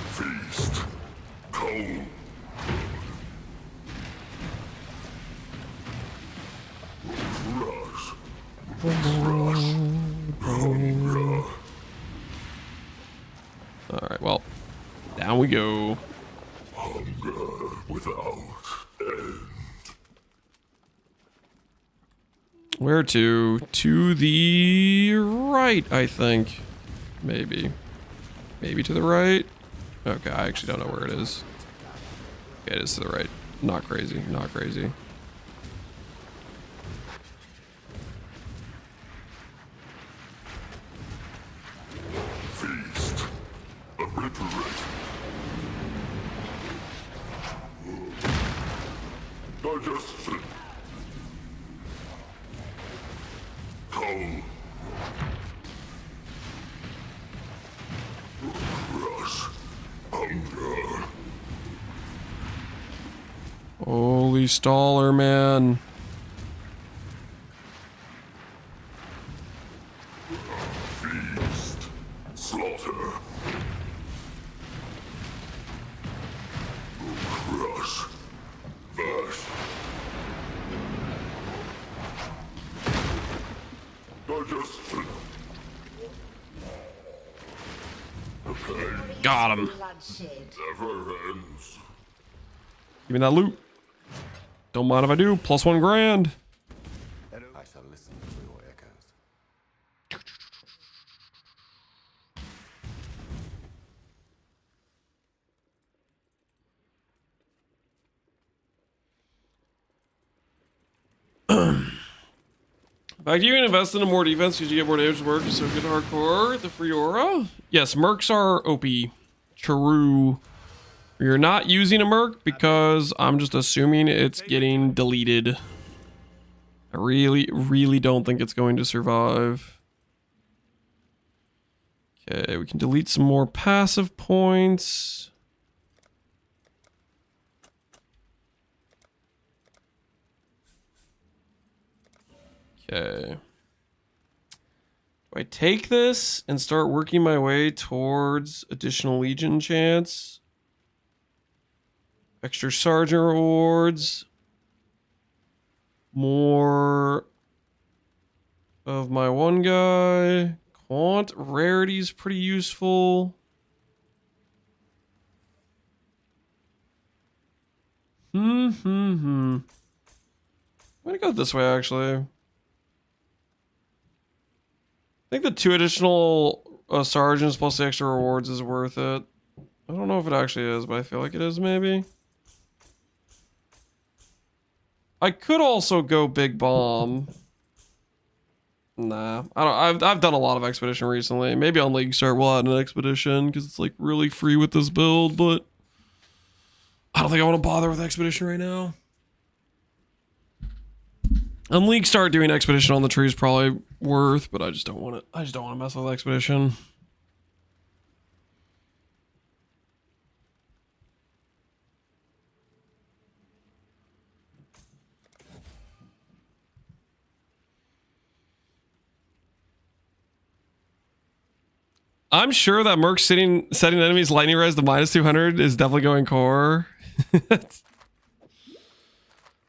F: Feast. Cold. Rush.
A: Alright, well, down we go.
F: Hunger without end.
A: Where to? To the right, I think. Maybe. Maybe to the right? Okay, I actually don't know where it is. Okay, it is to the right. Not crazy, not crazy.
F: Feast. Obliterate. Digestion. Cold. Rush. Hunger.
A: Holy staller, man.
F: Feast. Slaughter. Crush. Bash. Digestion. Okay.
A: Got him.
F: Never ends.
A: Give me that loot. Don't mind if I do. Plus $1,000.
F: I shall listen for your echoes.
A: In fact, you can invest in more defense because you get more damage to work. So good hardcore. The free aura. Yes, mercs are OP. True. You're not using a merc because I'm just assuming it's getting deleted. I really don't think it's going to survive. Okay, we can delete some more passive points. Okay. Do I take this and start working my way towards additional Legion chance? Extra Sergeant rewards. More of my one guy. Quant rarity's pretty useful. I'm gonna go this way, actually. I think the 2 additional sergeants plus the extra rewards is worth it. I don't know if it actually is, but I feel like it is, maybe. I could also go big bomb. Nah, I don't. I've done a lot of expedition recently. Maybe on League Start we'll add an expedition because it's like really free with this build, but I don't think I want to bother with expedition right now. On League Start, doing expedition on the tree is probably worth, but I just don't want it. I just don't want to mess with expedition. I'm sure that Merc setting enemies lightning res to -200 is definitely going core.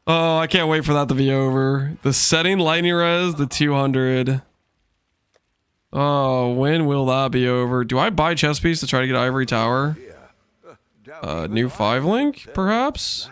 A: Oh, I can't wait for that to be over. The setting lightning res to 200. Oh, when will that be over? Do I buy chest piece to try to get Ivory Tower? New 5 link, perhaps?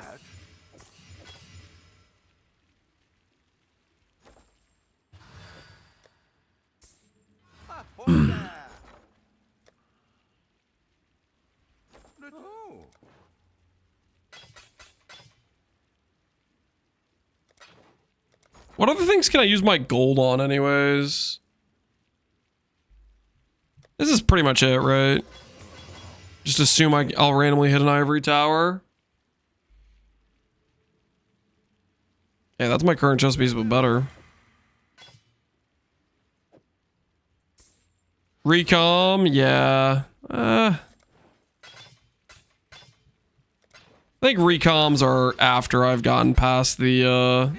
A: What other things can I use my gold on anyways? This is pretty much it, right? Just assume I'll randomly hit an Ivory Tower. Yeah, that's my current chest piece, but better. Recom, yeah. I think recoms are after I've gotten past the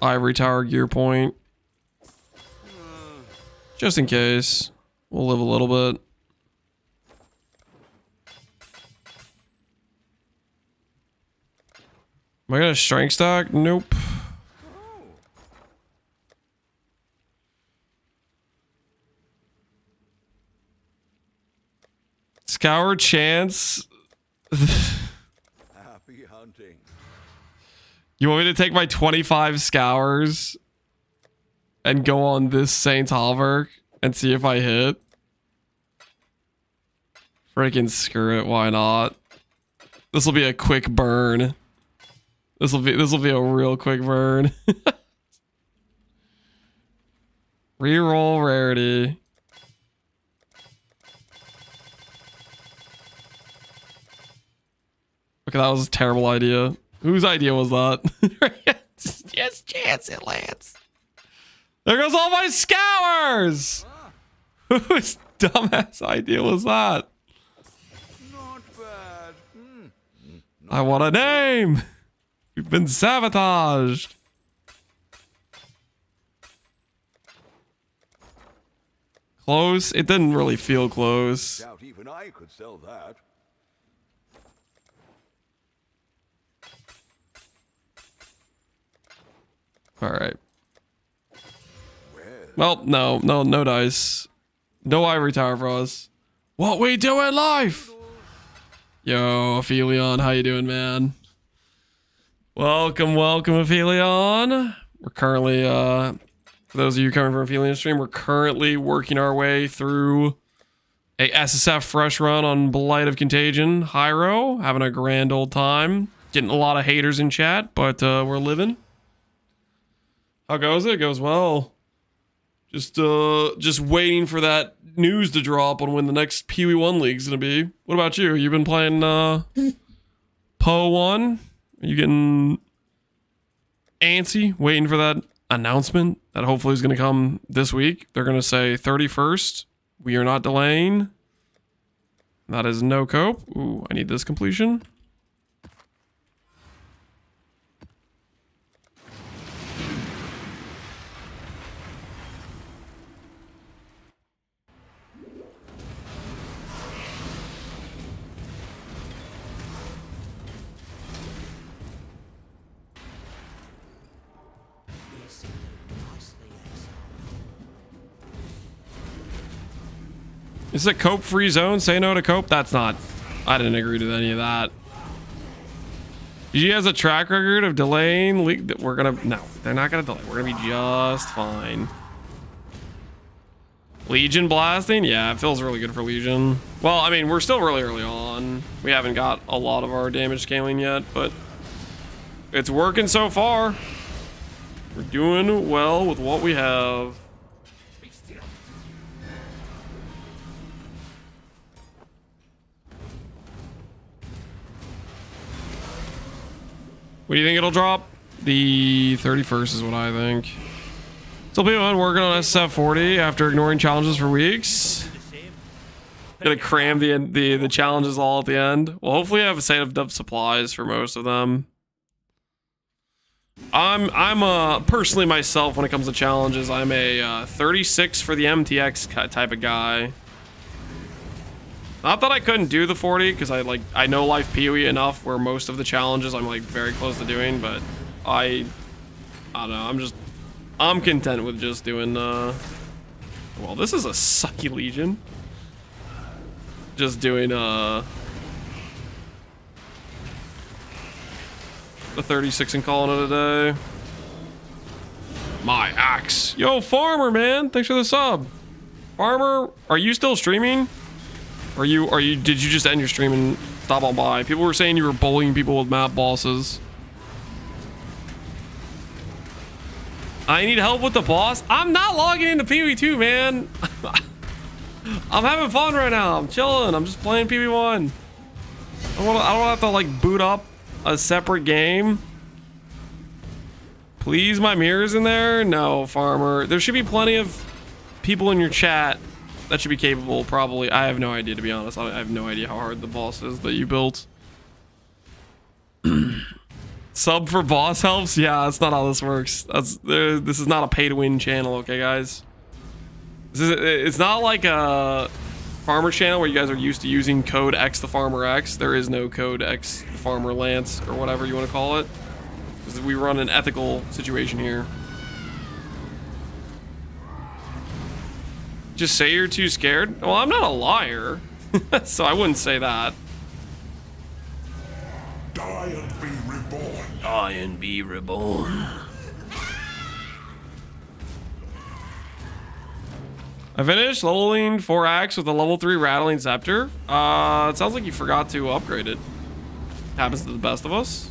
A: Ivory Tower gear point. Just in case. We'll live a little bit. Am I gonna strength stack? Nope. Scour chance.
E: Happy hunting.
A: You want me to take my 25 scours and go on this Saint's Halberg and see if I hit? Freaking screw it, why not? This will be a quick burn. This will be a real quick burn. Reroll rarity. Okay, that was a terrible idea. Whose idea was that? Yes, chance it lands. There goes all my scours! Whose dumbass idea was that?
E: Not bad.
A: I want a name! We've been sabotaged. Close? It didn't really feel close.
E: Doubt even I could sell that.
A: Alright. Well, no dice. No Ivory Tower for us. What we do in life? Yo, Aphelion, how you doing, man? Welcome, Aphelion. We're currently, for those of you coming from Aphelion stream, we're currently working our way through a SSF fresh run on Blight of Contagion. Hiero, having a grand old time. Getting a lot of haters in chat, but we're living. How goes it? It goes well. Just waiting for that news to drop on when the next Pee Wee 1 League's gonna be. What about you? You been playing Po 1? Are you getting antsy, waiting for that announcement that hopefully is gonna come this week? They're gonna say 31st. We are not delaying. That is no cope. Ooh, I need this completion. Is it a cope-free zone? Say no to cope? That's not... I didn't agree to any of that. GG has a track record of delaying league... We're gonna... No, they're not gonna delay. We're gonna be just fine. Legion blasting? Yeah, it feels really good for Legion. Well, I mean, we're still really early on. We haven't got a lot of our damage scaling yet, but... it's working so far. We're doing well with what we have. What do you think it'll drop? The 31st is what I think. Still people working on SSF 40 after ignoring challenges for weeks. Gonna cram the challenges all at the end. Well, hopefully I have a saved up supplies for most of them. I'm personally myself when it comes to challenges, I'm a 36 for the MTX type of guy. Not that I couldn't do the 40, because I know life PoE enough where most of the challenges I'm like very close to doing, but I don't know, I'm content with just doing well, this is a sucky Legion. Just doing the 36 and calling it a day. My axe. Yo, Farmer, man. Thanks for the sub. Farmer, are you still streaming? Did you just end your stream and stop on by? People were saying you were bullying people with map bosses. I need help with the boss. I'm not logging into PvE2, man. I'm having fun right now. I'm chilling. I'm just playing PvE1. I don't have to like boot up a separate game. Please, my mirror's in there? No, Farmer. There should be plenty of people in your chat that should be capable, probably. I have no idea, to be honest. I have no idea how hard the boss is that you built. Sub for boss helps? Yeah, that's not how this works. This is not a pay-to-win channel, okay, guys? It's not like a farmer channel where you guys are used to using code X the farmer X. There is no code X the farmer Lance, or whatever you want to call it. Because we run an ethical situation here. Just say you're too scared? Well, I'm not a liar. So I wouldn't say that.
F: Die and be reborn.
G: Die and be reborn.
A: I finished leveling 4 axe with a level 3 rattling scepter. It sounds like you forgot to upgrade it. Happens to the best of us.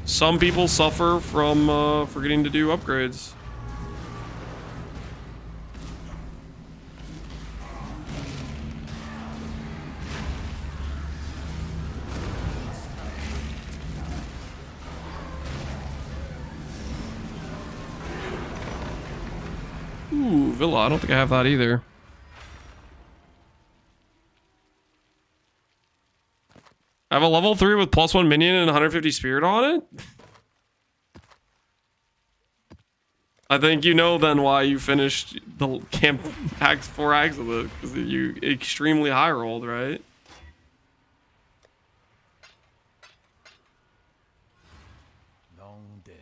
A: Some people suffer from forgetting to do upgrades. Ooh, Villa. I don't think I have that either. I have a level 3 with +1 minion and 150 spirit on it? I think you know then why you finished the camp axe 4 axe with it. Because you extremely high rolled, right?
G: Long day.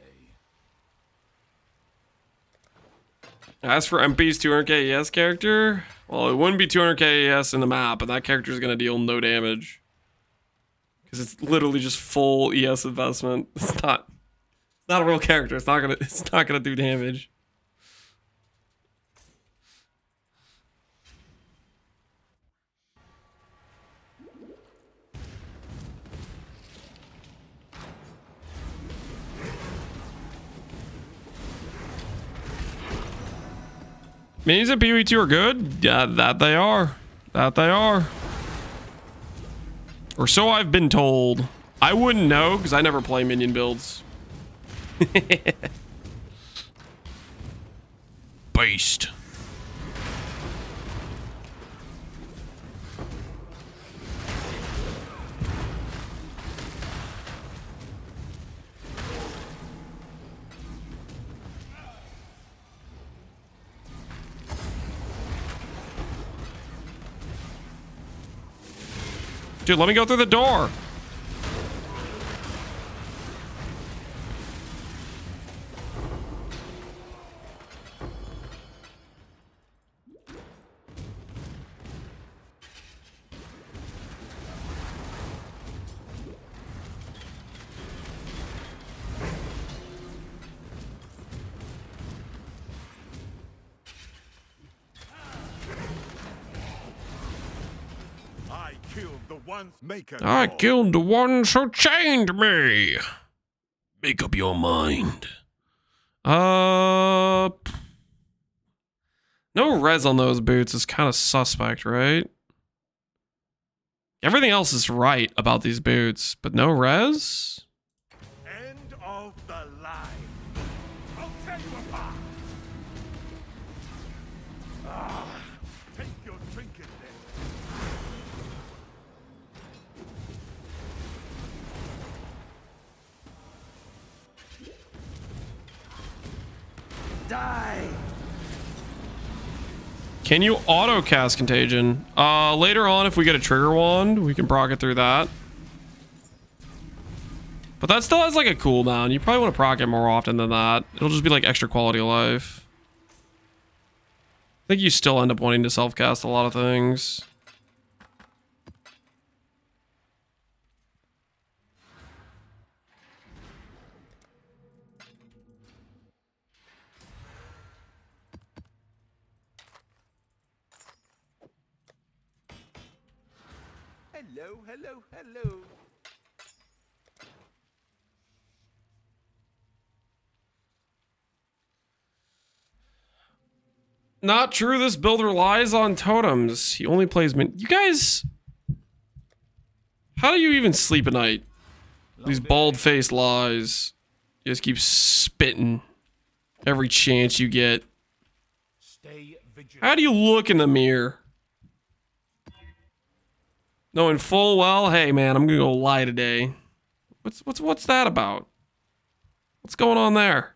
A: As for MP's 200k ES character, well, it wouldn't be 200k ES in the map, and that character is going to deal no damage. Because it's literally just full ES investment. It's not a real character. It's not gonna do damage. Minis and PvE2 are good? Yeah, that they are. That they are. Or so I've been told. I wouldn't know because I never play minion builds. Beast. Dude, let me go through the door. I killed the ones who chained me.
G: Make up your mind.
A: No res on those boots is kind of suspect, right? Everything else is right about these boots, but no res?
B: End of the line. I'll tear you apart. Take your trinket then.
L: Die!
A: Can you auto cast Contagion? Later on, if we get a trigger wand, we can proc it through that. But that still has like a cooldown. You probably want to proc it more often than that. It'll just be like extra quality of life. I think you still end up wanting to self-cast a lot of things.
E: Hello, hello, hello.
A: Not true. This build relies on totems. He only plays min. You guys, how do you even sleep at night? These bald-faced lies. You just keep spitting every chance you get. How do you look in the mirror? Knowing full well, hey man, I'm gonna go lie today. What's that about? What's going on there?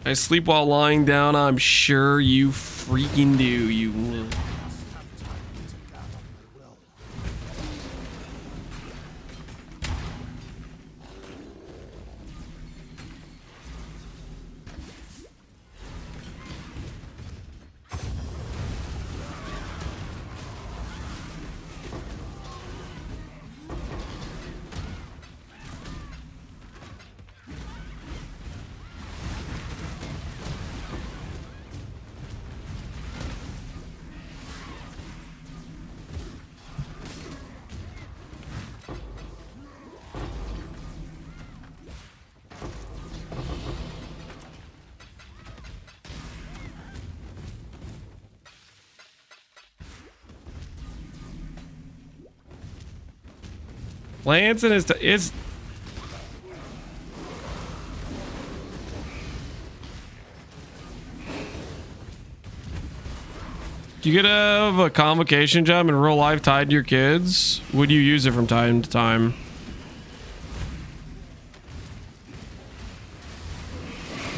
A: I sleep while lying down. I'm sure you freaking do. You will. Lancing is do you get a convocation gem in real life tied to your kids? Would you use it from time to time?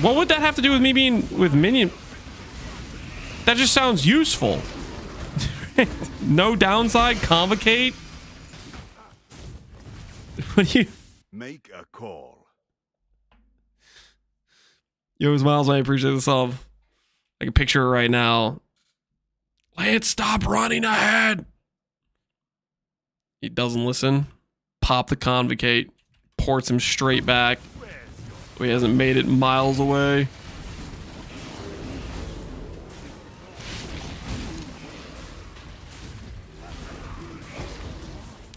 A: What would that have to do with me being with minion? That just sounds useful. No downside, convocate. What do you
E: make a call?
A: Yo, Smiles, I appreciate the sub. I can picture her right now. Lance, stop running ahead. He doesn't listen. Pop the convocate. Ports him straight back. He hasn't made it miles away.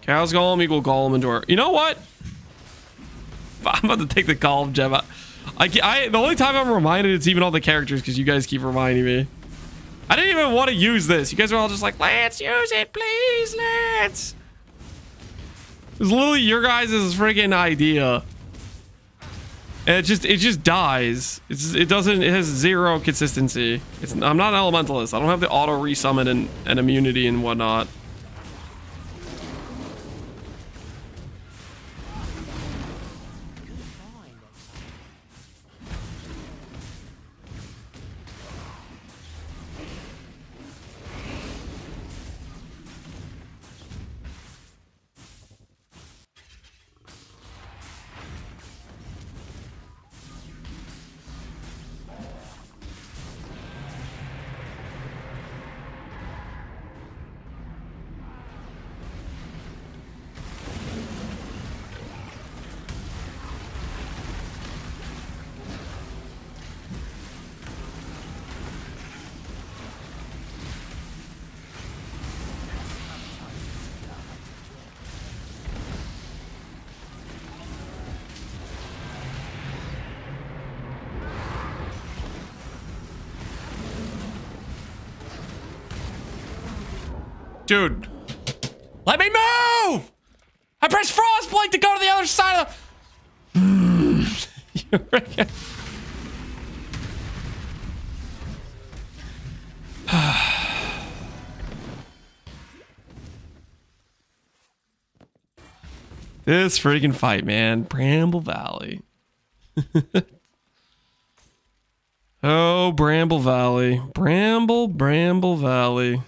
A: Cows Golem equal Golem into our. You know what? I'm about to take the Golem gem out. The only time I'm reminded it's even all the characters because you guys keep reminding me. I didn't even want to use this. You guys are all just like, let's use it, please, let's. It was literally your guys' freaking idea. And it just dies. It has zero consistency. I'm not an elementalist. I don't have the auto resummon and immunity and whatnot. Dude, let me move! I pressed Frostblight to go to the other side of the... This freaking fight, man. Bramble Valley. Oh, Bramble Valley. Bramble Valley.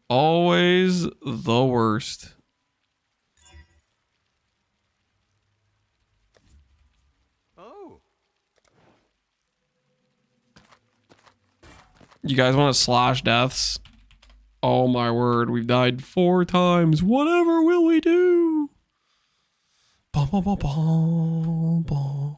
A: Always the worst.
E: Oh.
A: You guys want to slash deaths? Oh my word, we've died 4 times. Whatever will we do? Bum, bum, bum, bum, bum.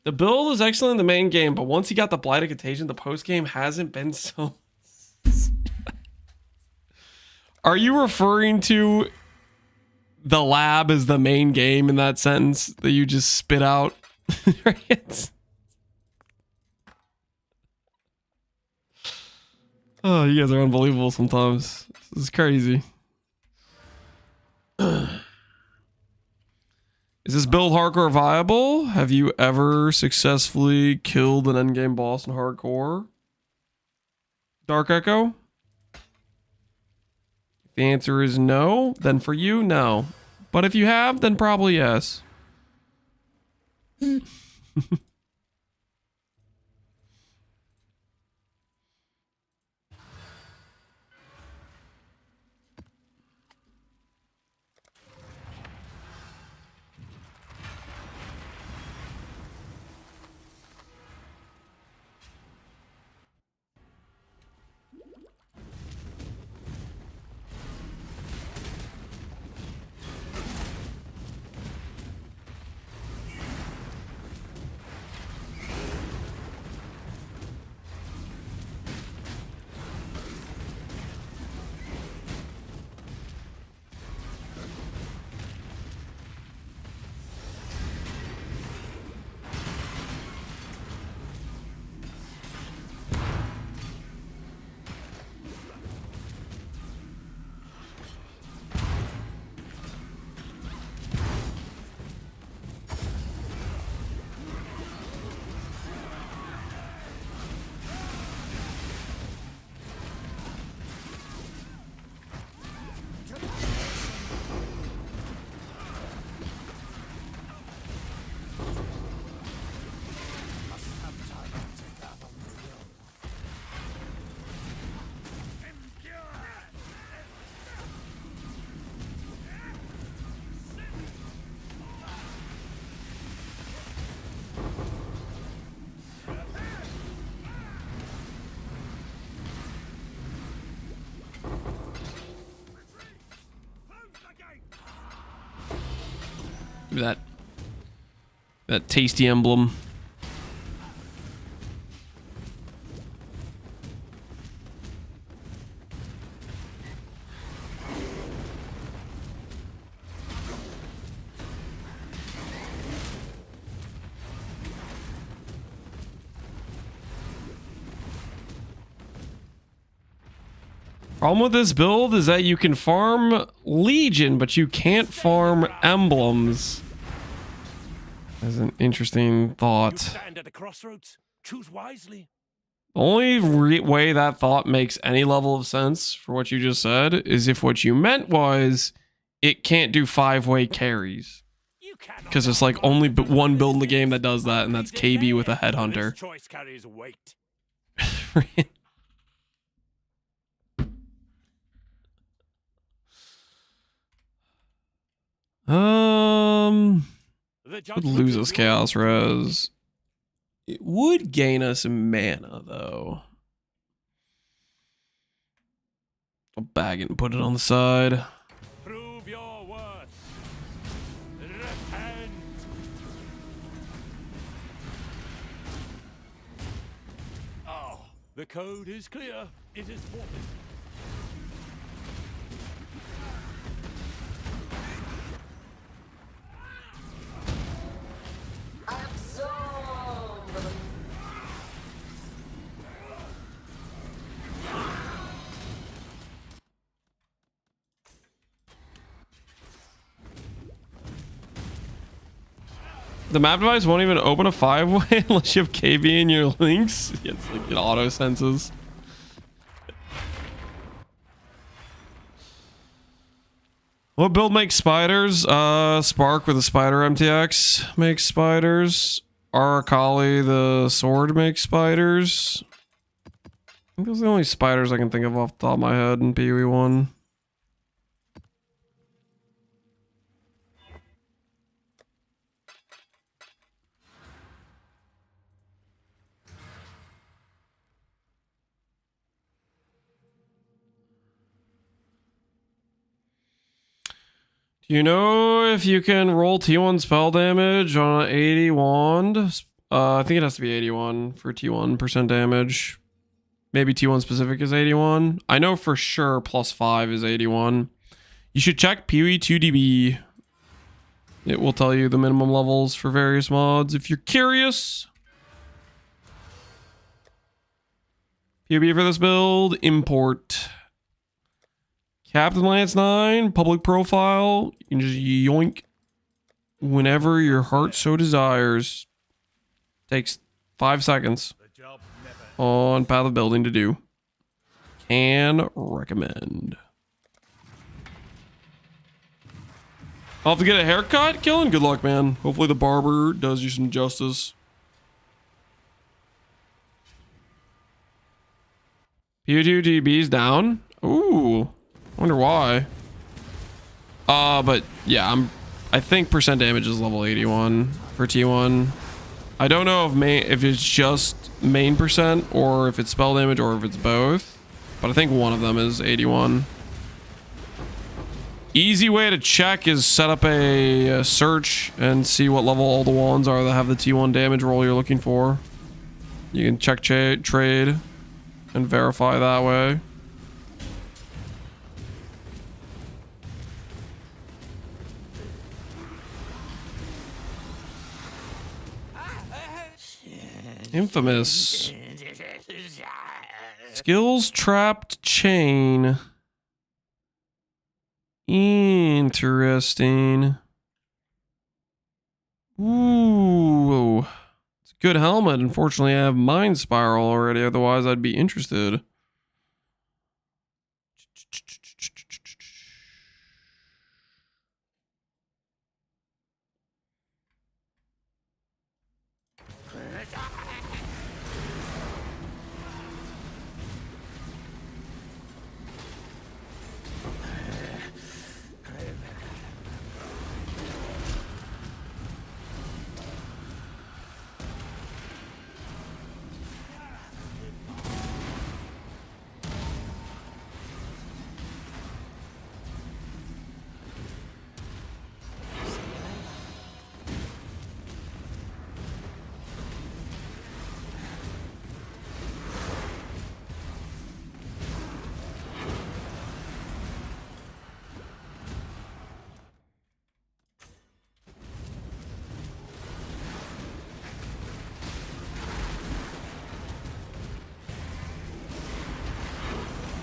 A: The build is excellent in the main game, but once he got the Blighted Contagion, the post game hasn't been so. Are you referring to the lab as the main game in that sentence that you just spit out? Right? Oh, you guys are unbelievable sometimes. This is crazy. Is this build hardcore viable? Have you ever successfully killed an endgame boss in hardcore? Dark Echo? If the answer is no, then for you, no. But if you have, then probably yes. That tasty emblem. Problem with this build is that you can farm Legion, but you can't farm emblems. That's an interesting thought.
G: Stand at a crossroads. Choose wisely.
A: The only way that thought makes any level of sense for what you just said is if what you meant was it can't do 5-way carries. Because it's like only one build in the game that does that, and that's KB with a headhunter.
G: Choice carries weight.
A: Would lose us chaos res. It would gain us mana though. I'll bag it and put it on the side.
G: Prove your worth. Repent. Oh, the code is clear. It is forfeit.
A: The map device won't even open a 5-way unless you have KB in your links. It's like it auto senses. What build makes spiders? Spark with a spider MTX makes spiders. Arakali, the sword, makes spiders. I think those are the only spiders I can think of off the top of my head in PoE 1. Do you know if you can roll T1 spell damage on an 80 wand? I think it has to be 81 for T1% damage. Maybe T1 specific is 81. I know for sure +5 is 81. You should check PoE 2DB. It will tell you the minimum levels for various mods if you're curious. PoE for this build, import. Captain Lance 9, public profile. You can just yoink whenever your heart so desires. Takes 5 seconds on Path of Building to do. Can recommend. I'll have to get a haircut, Killen. Good luck, man. Hopefully the barber does you some justice. PO2DB's down. Ooh. Wonder why. But yeah, I think percent damage is level 81 for T1. I don't know if it's just main percent or if it's spell damage or if it's both, but I think one of them is 81. Easy way to check is set up a search and see what level all the wands are that have the T1 damage roll you're looking for. You can check trade and verify that way. Infamous. Skills trapped chain. Interesting. Ooh. It's a good helmet. Unfortunately, I have Mind Spiral already. Otherwise, I'd be interested.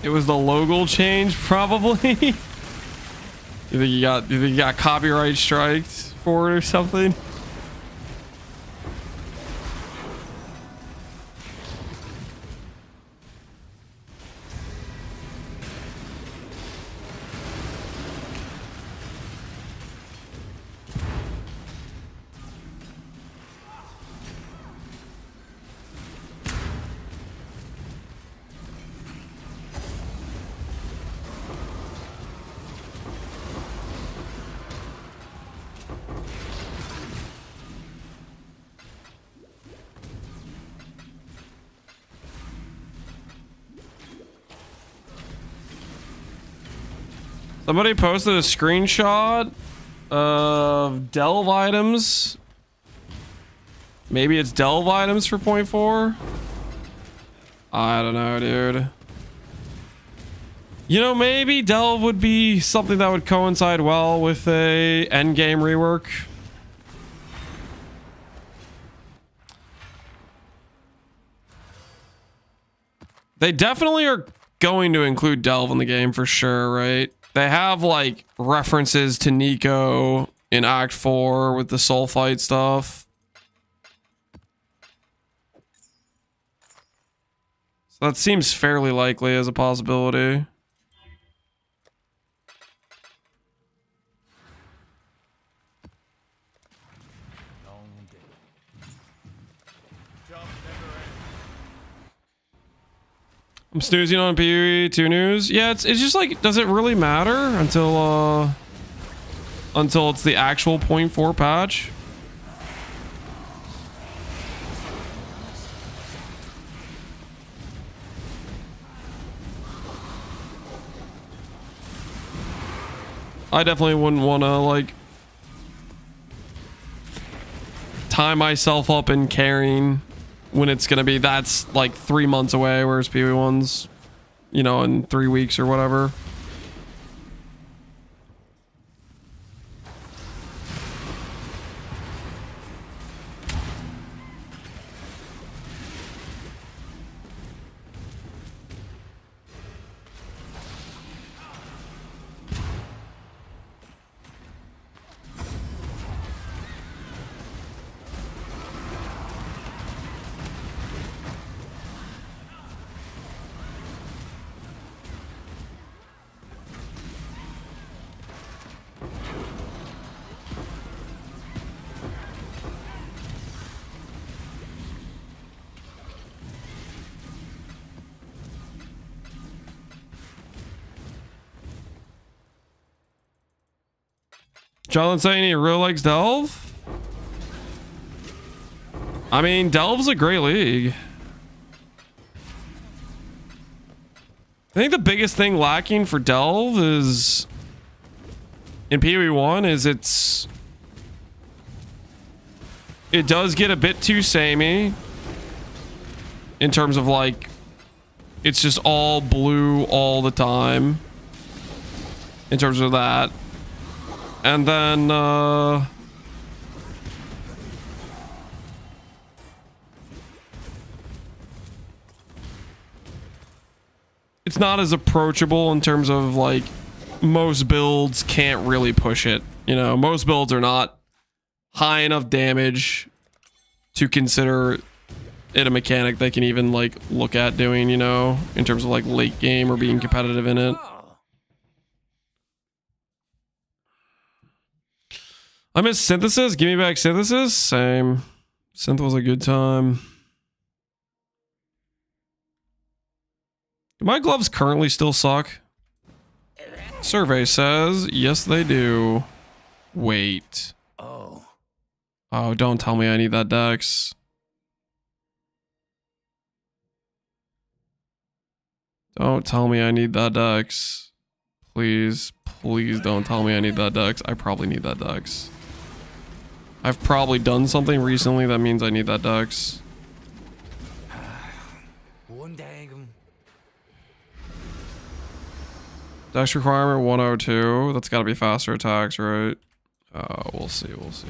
A: It was the logo change, probably. You think you got copyright strikes for it or something? Somebody posted a screenshot of delve items. Maybe it's delve items for 0.4. I don't know, dude. You know, maybe delve would be something that would coincide well with a endgame rework. They definitely are going to include delve in the game for sure, right? They have like references to Nico in Act 4 with the soul fight stuff. So that seems fairly likely as a possibility. I'm snoozing on PoE 2 news. Yeah, it's just like, does it really matter until it's the actual 0.4 patch? I definitely wouldn't want to like tie myself up in carrying when it's gonna be, that's like 3 months away, whereas PoE 1's, you know, in 3 weeks or whatever. Jonathan saying he really likes Delve. I mean, Delve's a great league. I think the biggest thing lacking for Delve is in PoE 1 is it does get a bit too samey in terms of like it's just all blue all the time in terms of that. And then it's not as approachable in terms of like most builds can't really push it. You know, most builds are not high enough damage to consider it a mechanic they can even like look at doing, you know, in terms of like late game or being competitive in it. I miss Synthesis. Give me back Synthesis. Same. Synth was a good time. Do my gloves currently still suck? Survey says yes, they do. Wait. Oh, don't tell me I need that dex. Don't tell me I need that dex. Please, please don't tell me I need that dex. I probably need that dex. I've probably done something recently that means I need that dex. Dex requirement 102. That's got to be faster attacks, right? We'll see. We'll see.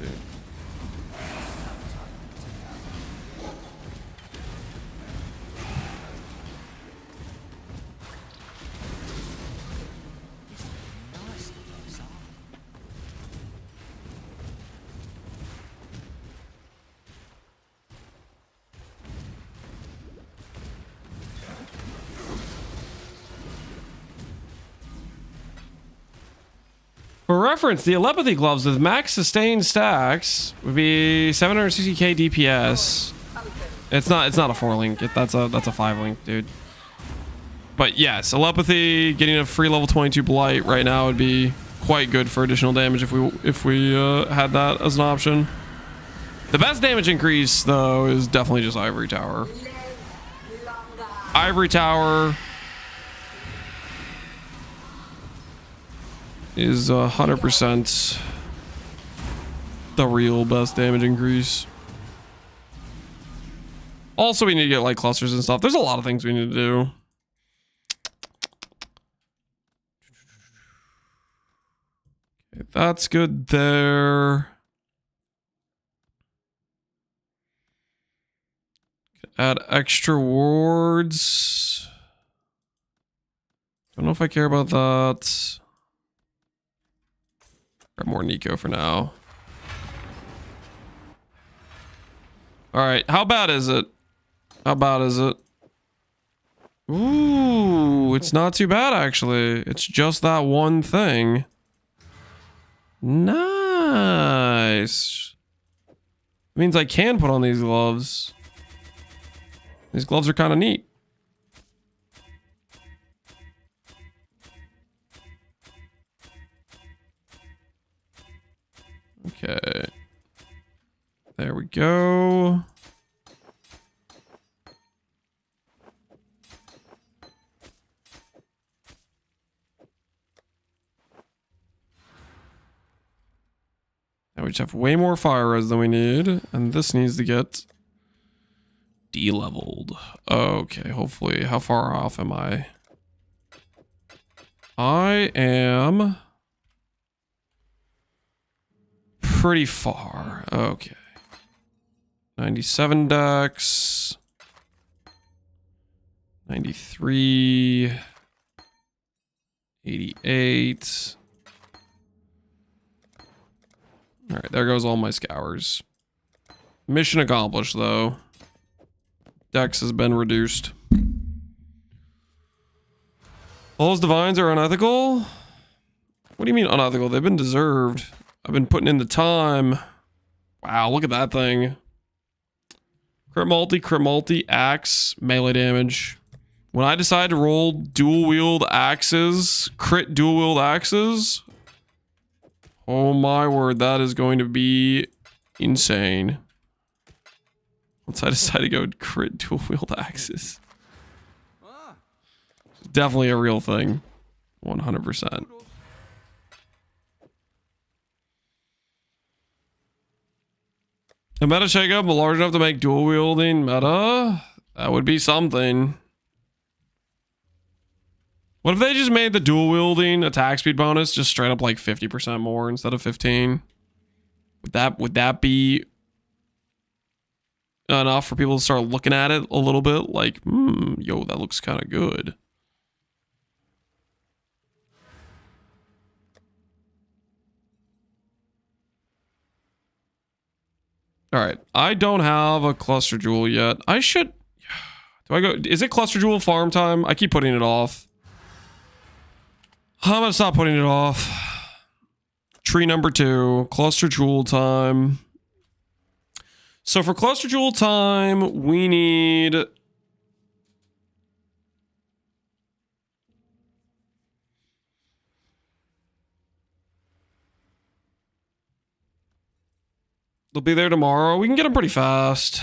A: For reference, the Telepathy gloves with max sustained stacks would be 760k DPS. It's not a 4-link. That's a 5-link, dude. But yes, Telepathy getting a free level 22 Blight right now would be quite good for additional damage if we had that as an option. The best damage increase though is definitely just Ivory Tower. Ivory Tower is 100% the real best damage increase. Also, we need to get light clusters and stuff. There's a lot of things we need to do. Okay, that's good there. Add extra wards. Don't know if I care about that. Grab more Nico for now. All right, how bad is it? How bad is it? Ooh, it's not too bad actually. It's just that one thing. Nice. Means I can put on these gloves. These gloves are kind of neat. Okay. There we go. Now we just have way more fire res than we need, and this needs to get de-leveled. Okay, hopefully. How far off am I? I am pretty far. Okay. 97 dex. 93. 88. Alright, there goes all my scours. Mission accomplished, though. Dex has been reduced. All those divines are unethical? What do you mean unethical? They've been deserved. I've been putting in the time. Wow, look at that thing. Crit multi, axe, melee damage. When I decide to roll dual wield axes, crit dual wield axes, oh my word, that is going to be insane. Once I decide to go crit dual wield axes. Definitely a real thing. 100%. A meta shakeup large enough to make dual wielding meta? That would be something. What if they just made the dual wielding attack speed bonus just straight up like 50% more instead of 15? Would that be enough for people to start looking at it a little bit? Like, yo, that looks kind of good. All right, I don't have a cluster jewel yet. I should. Do I go? Is it cluster jewel farm time? I keep putting it off. I'm gonna stop putting it off. Tree number 2, cluster jewel time. So for cluster jewel time, we need. They'll be there tomorrow. We can get them pretty fast.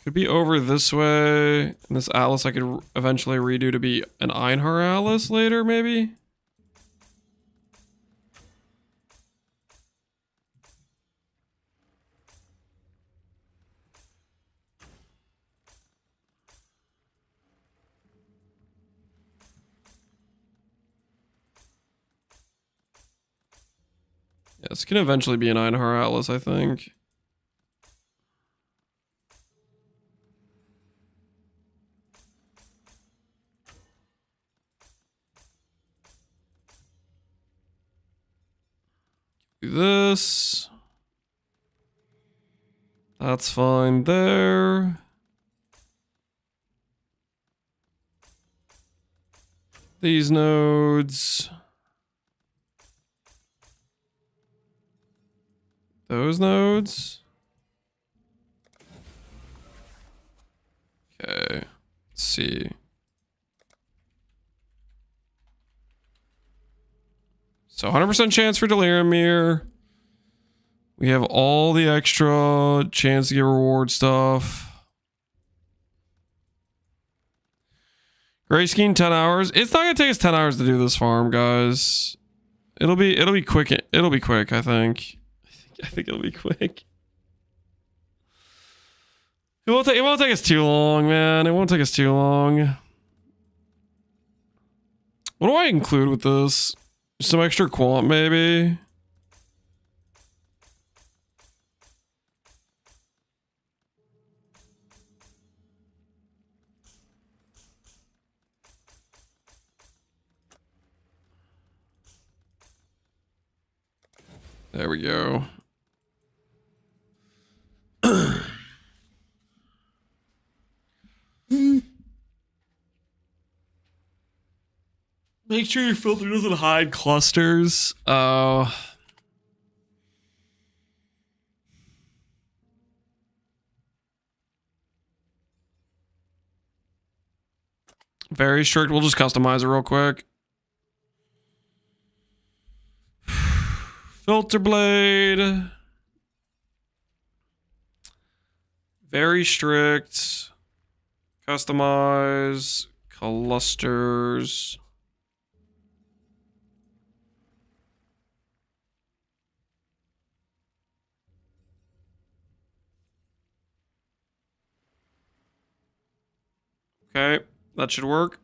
A: Could be over this way. And this Atlas I could eventually redo to be an Einhar Atlas later, maybe? Yeah, this can eventually be an Einhar Atlas, I think. Do this. That's fine there. These nodes. Those nodes. Okay. Let's see. So 100% chance for Delirium Mirror. We have all the extra chance to get reward stuff. Grayscreen 10 hours. It's not gonna take us 10 hours to do this farm, guys. It'll be quick. It'll be quick, I think. I think it'll be quick. It won't take us too long, man. It won't take us too long. What do I include with this? Some extra quant, maybe? There we go. Make sure your filter doesn't hide clusters. Very strict. We'll just customize it real quick. Filter blade. Very strict. Customize. Clusters. Okay, that should work.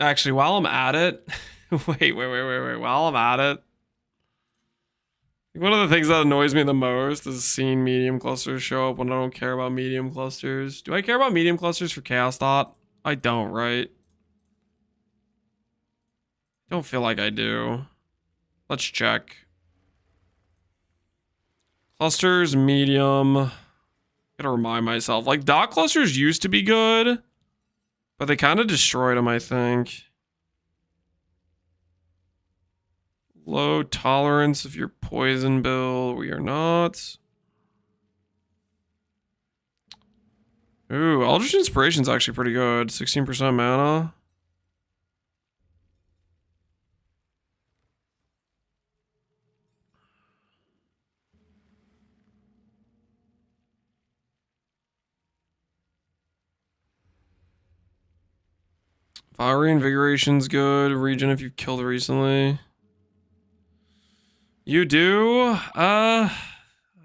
A: Actually, while I'm at it, wait. While I'm at it, one of the things that annoys me the most is seeing medium clusters show up when I don't care about medium clusters. Do I care about medium clusters for Chaos Dot? I don't, right? Don't feel like I do. Let's check. Clusters, medium. Gotta remind myself. Like, dot clusters used to be good, but they kind of destroyed them, I think. Low tolerance if you're poison bill. We are not. Ooh, Eldritch Inspiration's actually pretty good. 16% mana. Fiery Invigoration's good. Regen if you've killed recently. You do? I'm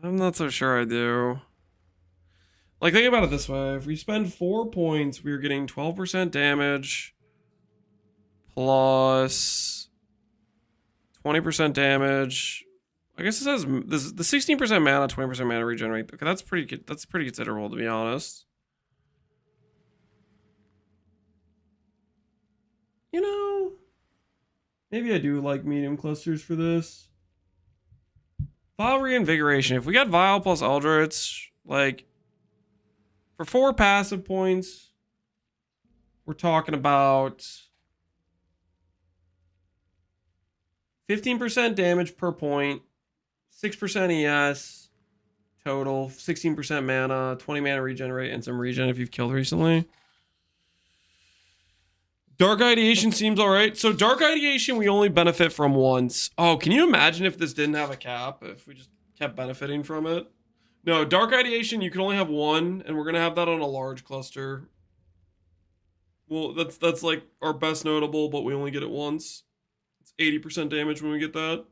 A: not so sure I do. Like, think about it this way. If we spend 4 points, we're getting 12% damage plus 20% damage. I guess it says this, the 16% mana, 20% mana regenerate. Okay, that's pretty good. That's pretty considerable, to be honest. You know, maybe I do like medium clusters for this. Vile Reinvigoration. If we got Vile plus Eldritch, like, for 4 passive points, we're talking about 15% damage per point, 6% ES, total, 16% mana, 20 mana regenerate, and some regen if you've killed recently. Dark Ideation seems alright. So Dark Ideation we only benefit from once. Oh, can you imagine if this didn't have a cap? If we just kept benefiting from it? No, Dark Ideation you can only have one, and we're gonna have that on a large cluster. Well, that's like our best notable, but we only get it once. It's 80% damage when we get that.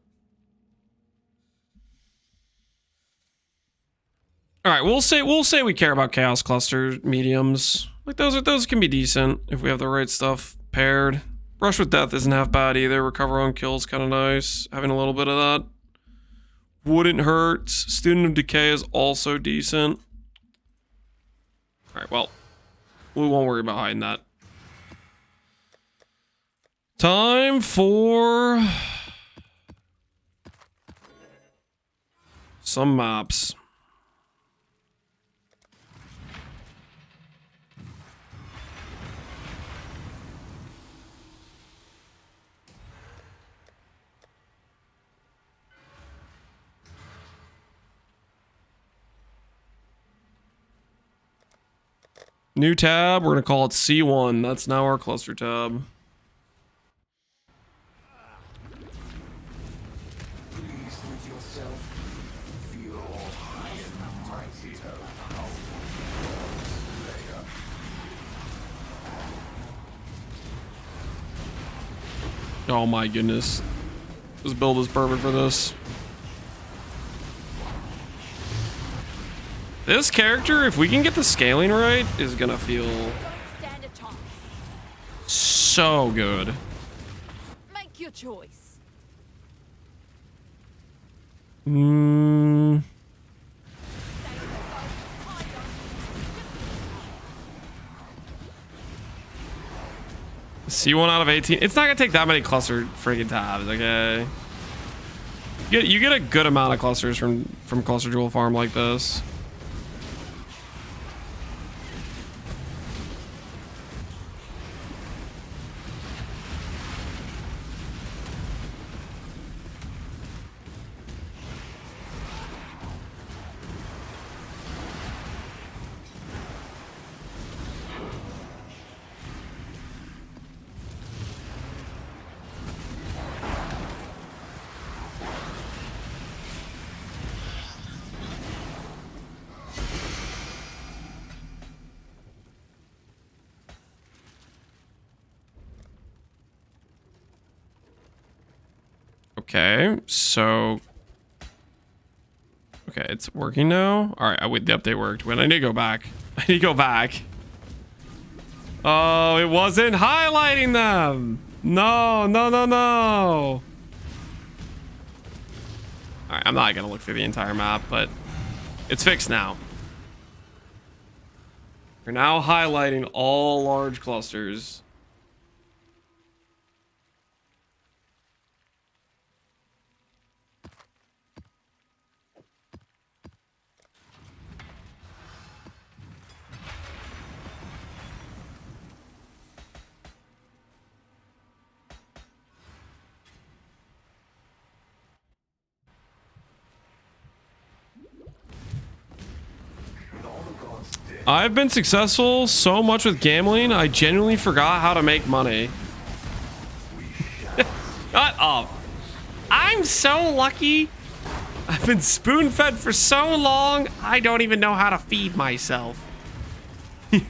A: Alright, we'll say we care about Chaos Cluster mediums. Like those can be decent if we have the right stuff paired. Brush with Death isn't half bad either. Recover on kills kind of nice. Having a little bit of that wouldn't hurt. Student of Decay is also decent. Alright, well, we won't worry about hiding that. Time for some maps. New tab, we're going to call it C1. That's now our cluster tab. Oh my goodness. This build is perfect for this. This character, if we can get the scaling right, is gonna feel so good.
K: Make your choice.
A: C1 out of 18. It's not gonna take that many cluster friggin' tabs, okay? You get a good amount of clusters from cluster jewel farm like this. Okay, so... Okay, it's working now. Alright, wait, the update worked. When I need to go back. I need to go back. Oh, it wasn't highlighting them! No, no, no, no! Alright, I'm not gonna look through the entire map, but... It's fixed now. You're now highlighting all large clusters. I've been successful so much with gambling, I genuinely forgot how to make money. Shut up. I'm so lucky. I've been spoon-fed for so long, I don't even know how to feed myself. Am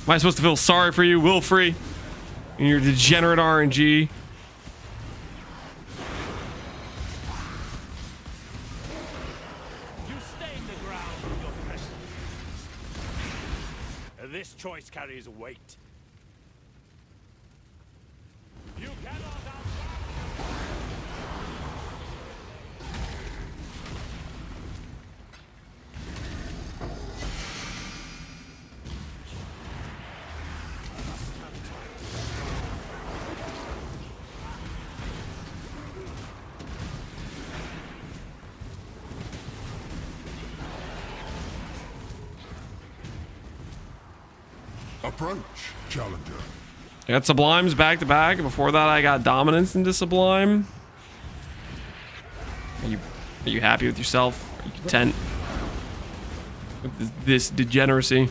A: I supposed to feel sorry for you, Wilfrey? And your degenerate RNG?
G: This choice carries weight. You cannot
F: Approach, challenger.
A: I got Sublimes back to back. Before that, I got Dominance into Sublime. Are you happy with yourself? Are you content with this degeneracy?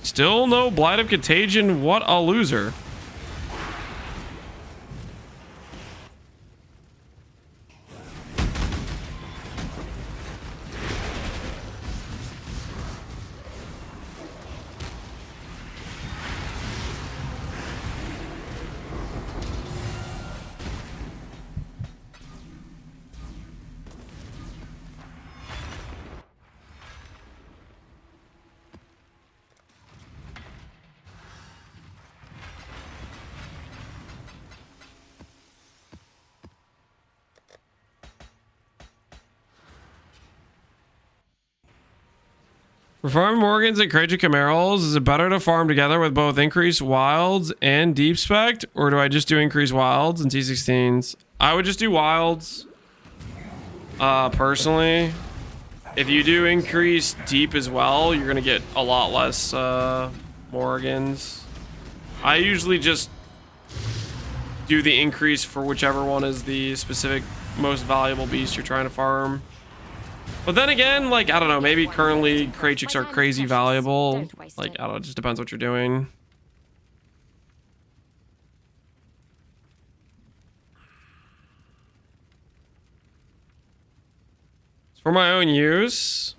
A: Still no Blight of Contagion. What a loser. For farming Morgans and Kraja Camerals, is it better to farm together with both increased wilds and deep spec, or do I just do increased wilds and T16s? I would just do wilds. Personally, if you do increase deep as well, you're gonna get a lot less Morgans. I usually just do the increase for whichever one is the specific most valuable beast you're trying to farm. But then again, like, I don't know, maybe currently Krajiks are crazy valuable. Like, I don't know, it just depends what you're doing. For my own use,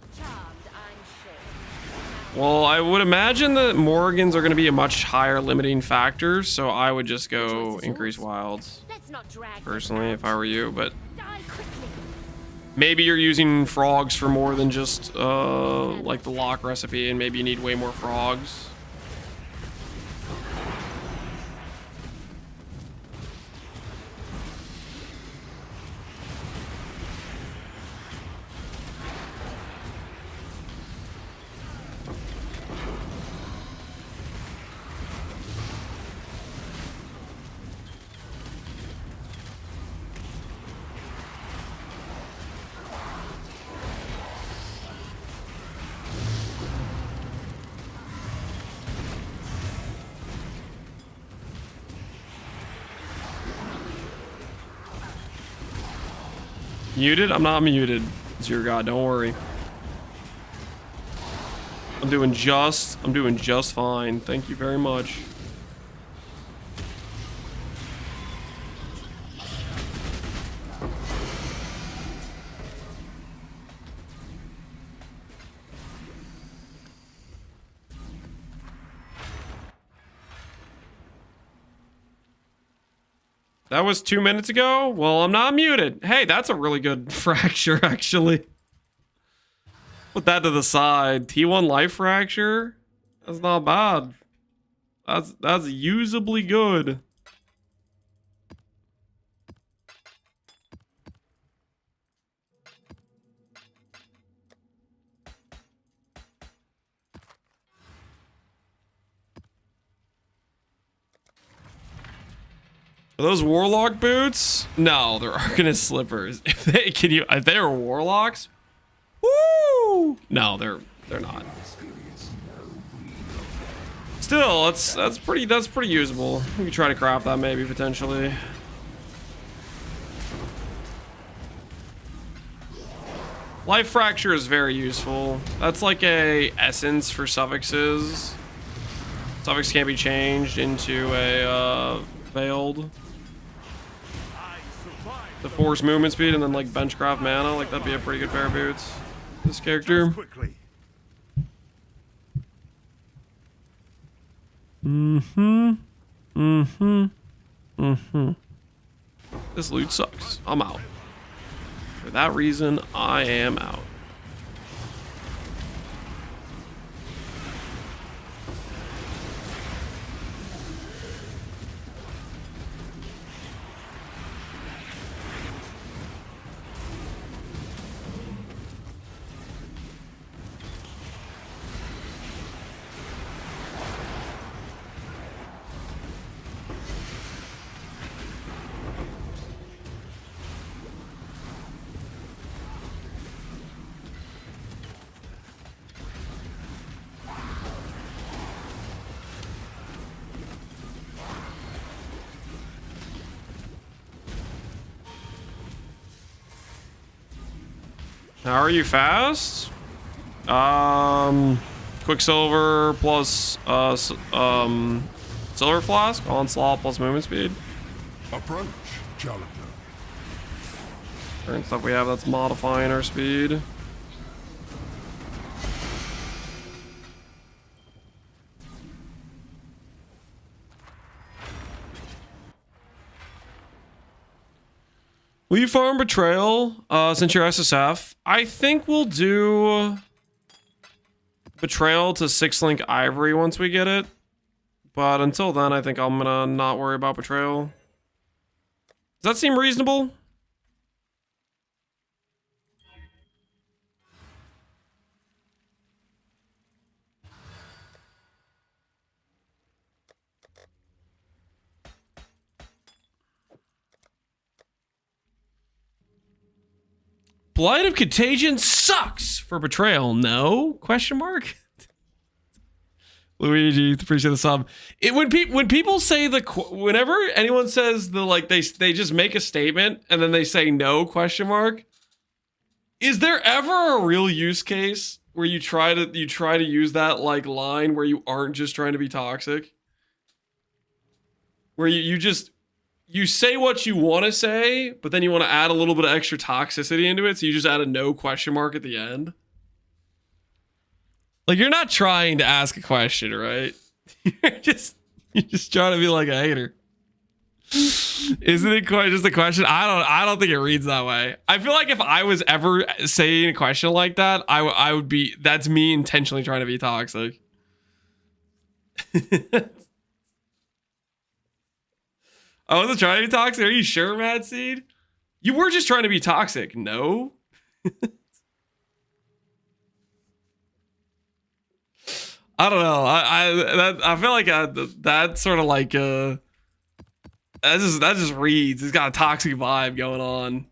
A: well, I would imagine that Morgans are going to be a much higher limiting factor, so I would just go increase wilds, personally, if I were you, but maybe you're using frogs for more than just, like the lock recipe, and maybe you need way more frogs. Muted? I'm not muted. Dear God, don't worry. I'm doing just fine. Thank you very much. That was 2 minutes ago? Well, I'm not muted. Hey, that's a really good fracture, actually. Put that to the side. T1 life fracture? That's not bad. That's usably good. Are those warlock boots? No, they're Arcanist slippers. If they were warlocks? Woo! No, they're not. Still, that's pretty usable. We could try to craft that maybe potentially. Life fracture is very useful. That's like a essence for suffixes. Suffix can't be changed into a veiled. The force movement speed and then like benchcraft mana, like that'd be a pretty good pair of boots. This character. This loot sucks. I'm out. For that reason, I am out. How are you fast? Quicksilver plus silver flask, onslaught plus movement speed.
F: Approach, challenger.
A: Current stuff we have that's modifying our speed. Will you farm Betrayal since you're SSF? I think we'll do Betrayal to 6-link Ivory once we get it. But until then, I think I'm gonna not worry about Betrayal. Does that seem reasonable? Blight of Contagion sucks for Betrayal. No? Question mark? Luigi, appreciate the sub. When people say whenever anyone says they just make a statement and then they say no question mark, is there ever a real use case where you try to use that like line where you aren't just trying to be toxic? Where you say what you want to say, but then you want to add a little bit of extra toxicity into it, so you just add a no question mark at the end. Like, you're not trying to ask a question, right? You're just trying to be like a hater. Isn't it quite just a question? I don't think it reads that way. I feel like if I was ever saying a question like that, I would be, that's me intentionally trying to be toxic. I wasn't trying to be toxic. Are you sure, Mad Seed? You were just trying to be toxic. No. I don't know. I feel like that sort of like that just reads. It's got a toxic vibe going on.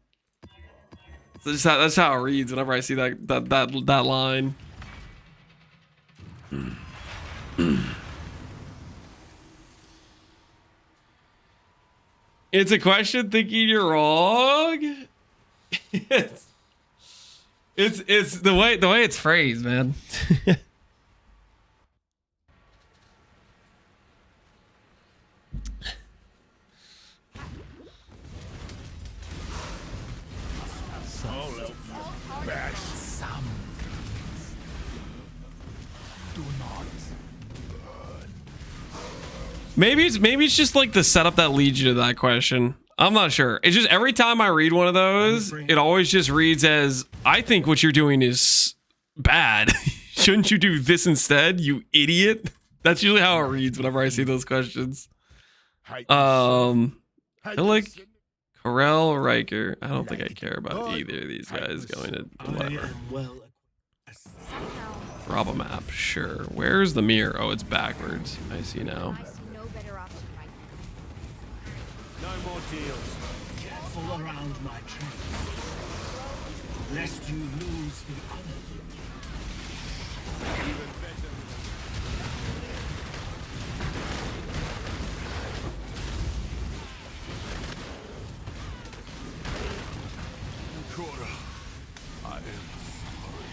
A: So that's how it reads whenever I see that line. It's a question thinking you're wrong. It's the way it's phrased, man.
L: Some do not burn.
A: Maybe it's just like the setup that leads you to that question. I'm not sure. It's just every time I read one of those, it always just reads as, I think what you're doing is bad. Shouldn't you do this instead, you idiot? That's usually how it reads whenever I see those questions. I like Corel Riker. I don't think I care about either of these guys going to whatever. Rob a map, sure. Where's the mirror? Oh, it's backwards. I see now.
G: No more deals.
B: Careful around my train, lest you lose the other.
G: Even better.
L: Cora, I am sorry.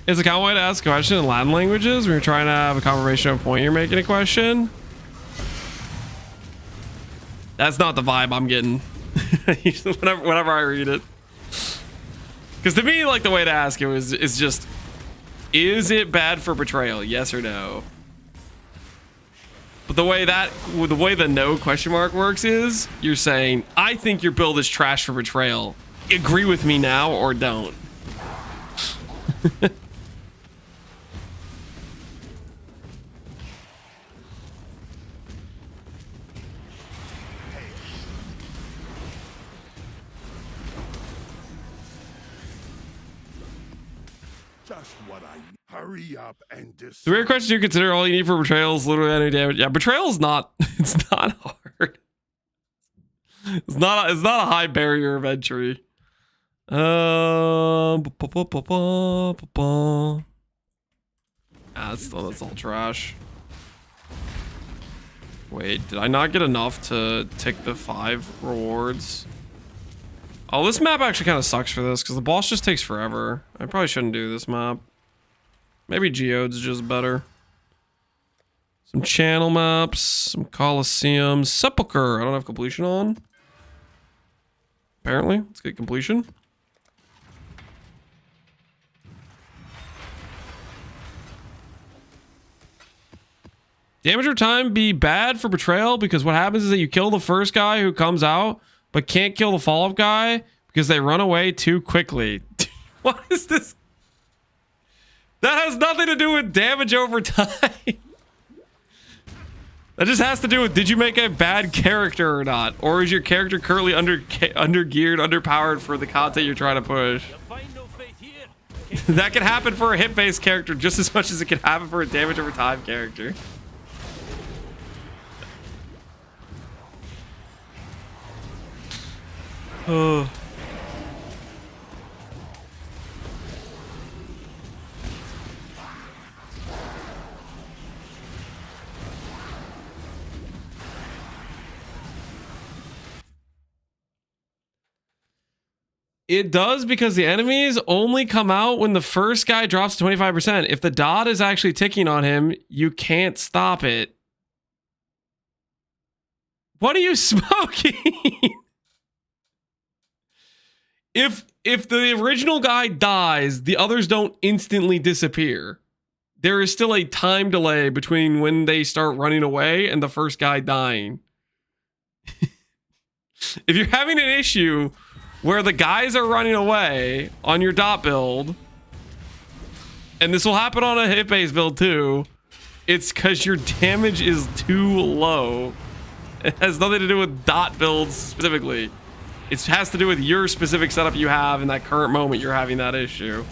A: Is a common way to ask a question in Latin languages when you're trying to have a confirmation of a point you're making a question? That's not the vibe I'm getting. whenever I read it. Because to me, like, the way to ask it is just, is it bad for betrayal? Yes or no? But the way the no question mark works is, you're saying, I think your build is trash for betrayal. Agree with me now or don't.
F: Just what I hurry up and decide.
A: The weird question, you consider all you need for betrayal is literally any damage. Yeah, betrayal is not, it's not hard. It's not a high barrier of entry. That's all trash. Wait, did I not get enough to tick the 5 rewards? Oh, this map actually kind of sucks for this because the boss just takes forever. I probably shouldn't do this map. Maybe Geode's just better. Some channel maps, some Colosseum, Sepulcher. I don't have completion on. Apparently, let's get completion. Damage or time be bad for betrayal because what happens is that you kill the first guy who comes out, but can't kill the follow-up guy because they run away too quickly. What is this? That has nothing to do with damage over time. That just has to do with, did you make a bad character or not? Or is your character currently under-geared, underpowered for the content you're trying to push? That can happen for a hit-based character just as much as it can happen for a damage over time character. Oh. It does because the enemies only come out when the first guy drops to 25%. If the dot is actually ticking on him, you can't stop it. What are you smoking? If the original guy dies, the others don't instantly disappear. There is still a time delay between when they start running away and the first guy dying. If you're having an issue where the guys are running away on your dot build, and this will happen on a hit-based build too, it's because your damage is too low. It has nothing to do with dot builds specifically. It has to do with your specific setup you have in that current moment you're having that issue.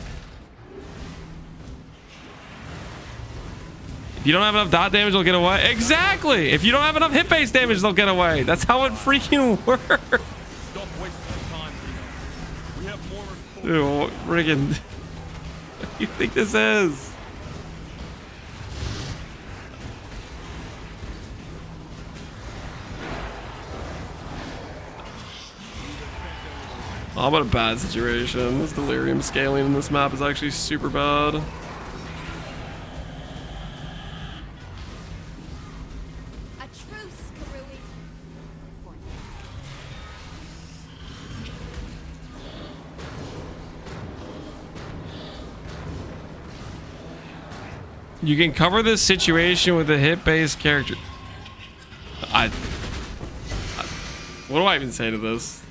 A: If you don't have enough dot damage, they'll get away. Exactly! If you don't have enough hit-based damage, they'll get away. That's how it freaking works.
G: Stop wasting time.
A: Dude, friggin'. What do you think this is? I'm in a bad situation. This delirium scaling in this map is actually super bad.
K: A truce, Karui.
A: You can cover this situation with a hit-based character. What do I even say to this?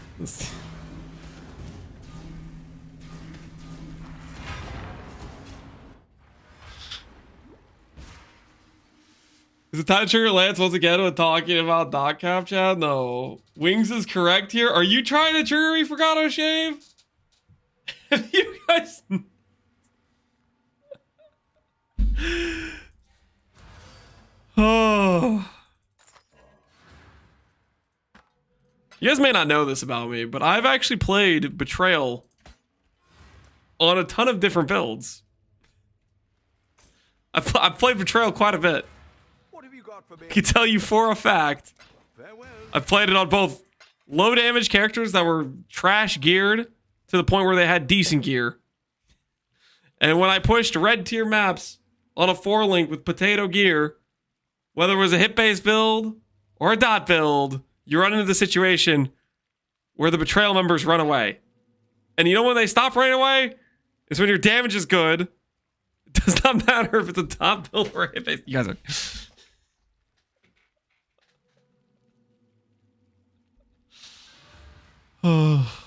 A: Is it time to trigger Lance once again with talking about dot cap, Chad? No. Wings is correct here. Are you trying to trigger me for Gato Shave? Have you guys... Oh. You guys may not know this about me, but I've actually played Betrayal on a ton of different builds. I've played Betrayal quite a bit.
E: What have you got for me?
A: I can tell you for a fact.
E: Farewell.
A: I've played it on both low damage characters that were trash geared to the point where they had decent gear. And when I pushed red tier maps on a 4-link with potato gear, whether it was a hit-based build or a dot build, you run into the situation where the Betrayal members run away. And you know when they stop running away? It's when your damage is good. It does not matter if it's a dot build or a hit-based. You guys are... Oh.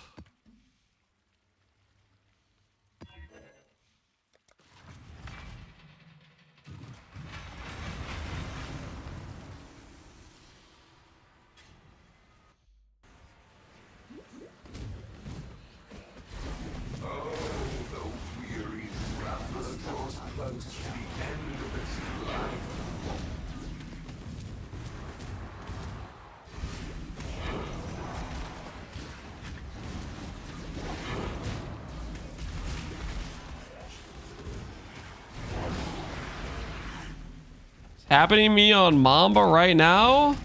A: Happening to me on Mamba right now.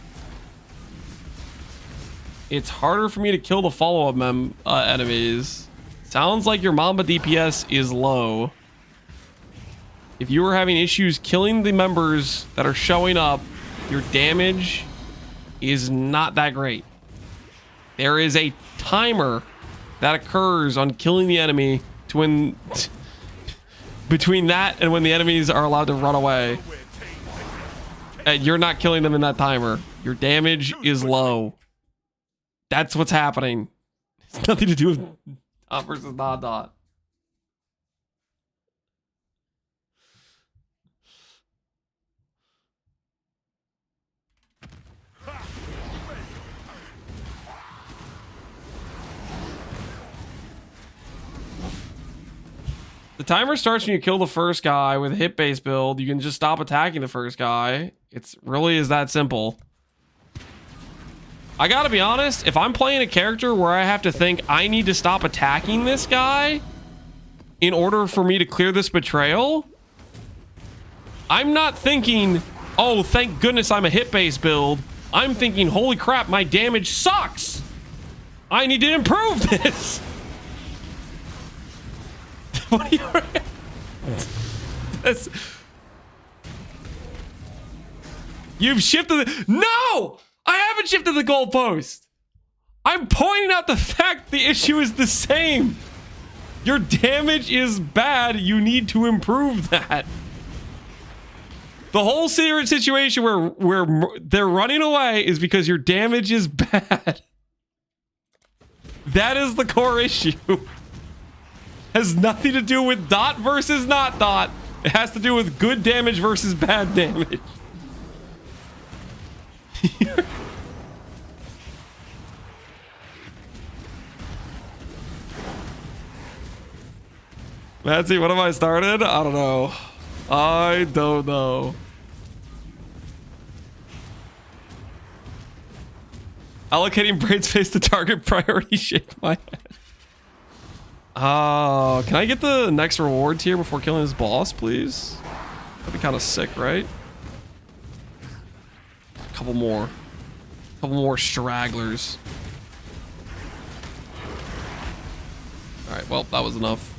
A: It's harder for me to kill the follow-up enemies. Sounds like your Mamba DPS is low. If you were having issues killing the members that are showing up, your damage is not that great. There is a timer that occurs on killing the enemy to when between that and when the enemies are allowed to run away. And you're not killing them in that timer. Your damage is low. That's what's happening. It's nothing to do with dot versus not dot. The timer starts when you kill the first guy with a hit-based build. You can just stop attacking the first guy. It's really is that simple. I gotta be honest, if I'm playing a character where I have to think I need to stop attacking this guy in order for me to clear this betrayal, I'm not thinking, oh, thank goodness I'm a hit-based build. I'm thinking, holy crap, my damage sucks. I need to improve this. What are you... That's... You've shifted the... No! I haven't shifted the goalpost. I'm pointing out the fact the issue is the same. Your damage is bad. You need to improve that. The whole situation where they're running away is because your damage is bad. That is the core issue. Has nothing to do with dot versus not dot. It has to do with good damage versus bad damage. Matsy, what have I started? I don't know. I don't know. Allocating brain space to target priority shake my head. Can I get the next reward tier before killing this boss, please? That'd be kind of sick, right? A couple more stragglers. All right, well, that was enough.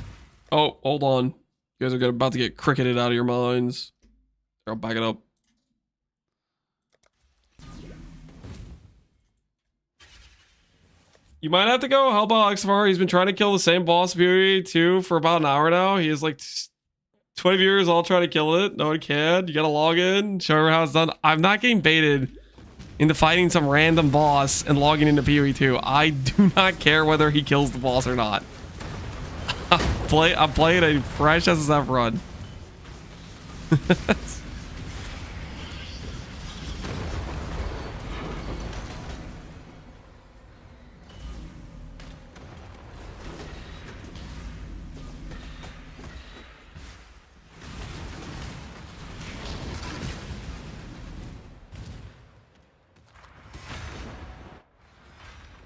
A: Oh, hold on. You guys are about to get cricketed out of your minds. I'll back it up. You might have to go help out Xfar. He's been trying to kill the same boss PoE2 for about an hour now. He is like 20 viewers all trying to kill it. No one can. You gotta log in, show her how it's done. I'm not getting baited into fighting some random boss and logging into PoE2. I do not care whether he kills the boss or not. I'm playing a fresh SSF run.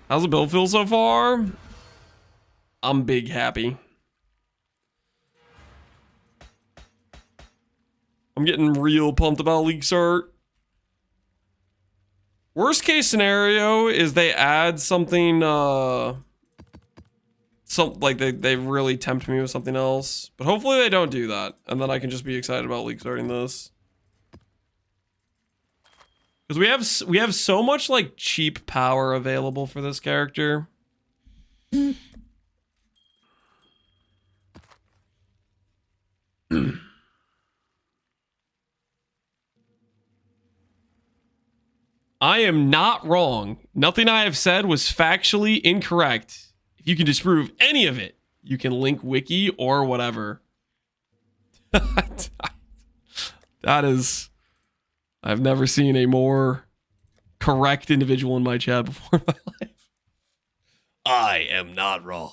A: How's the build feel so far? I'm big happy. I'm getting real pumped about Leaks Art. Worst case scenario is they add something, like they really tempt me with something else. But hopefully they don't do that. And then I can just be excited about Leaks Arting this. Because we have so much like cheap power available for this character. I am not wrong. Nothing I have said was factually incorrect. If you can disprove any of it, you can link wiki or whatever. That is... I've never seen a more correct individual in my chat before in my life. I am not wrong.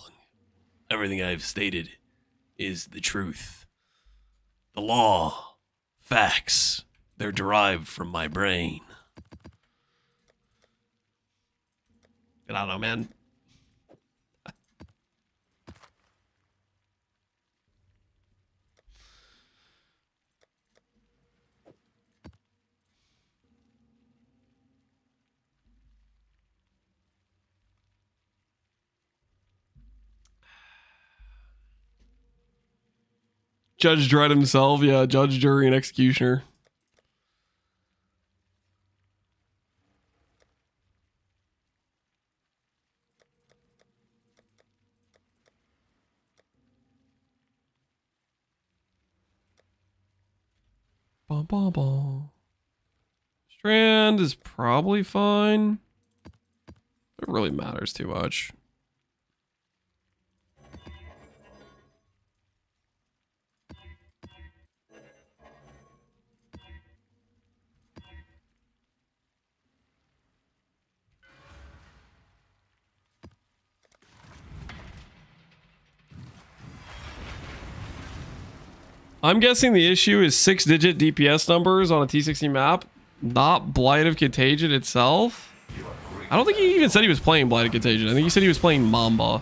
A: Everything I've stated is the truth. The law, facts, they're derived from my brain. I don't know, man. Judge Dredd himself, yeah, judge, jury, and executioner. Bum, bum, bum. Strand is probably fine. It really matters too much. I'm guessing the issue is 6-digit DPS numbers on a T60 map, not Blight of Contagion itself. I don't think he even said he was playing Blight of Contagion. I think he said he was playing Mamba.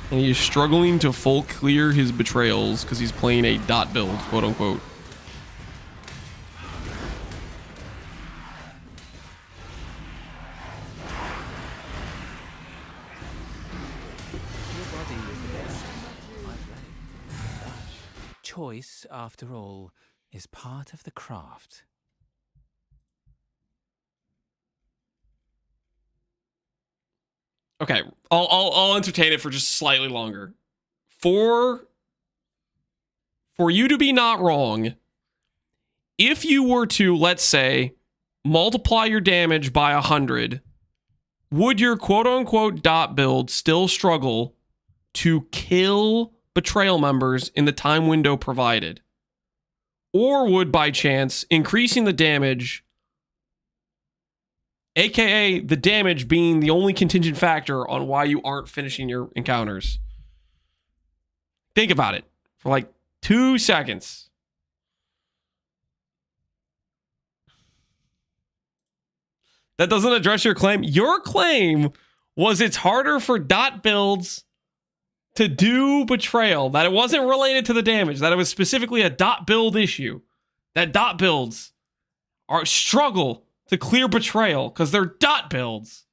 A: And he is struggling to full clear his betrayals because he's playing a dot build, quote unquote.
I: Choice, after all, is part of the craft.
A: Okay, I'll entertain it for just slightly longer. For you to be not wrong, if you were to, let's say, multiply your damage by 100, would your quote-unquote dot build still struggle to kill betrayal members in the time window provided? Or would, by chance, increasing the damage, aka the damage being the only contingent factor on why you aren't finishing your encounters? Think about it for like 2 seconds. That doesn't address your claim. Your claim was it's harder for dot builds to do betrayal, that it wasn't related to the damage, that it was specifically a dot build issue, that dot builds are struggle to clear betrayal because they're dot builds.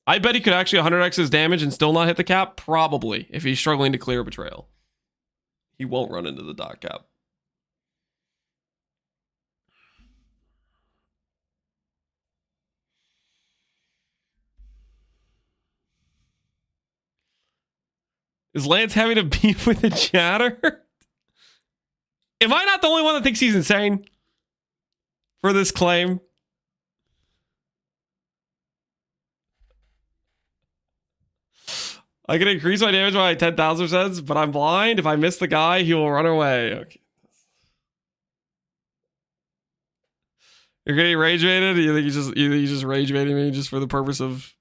A: I bet he could actually 100x his damage and still not hit the cap, probably, if he's struggling to clear betrayal. He won't run into the dot cap. Is Lance having a beef with the chatter? Am I not the only one that thinks he's insane for this claim? I can increase my damage by 10,000%, but I'm blind. If I miss the guy, he will run away. Okay. You're getting rage baited? You think you just rage baiting me just for the purpose of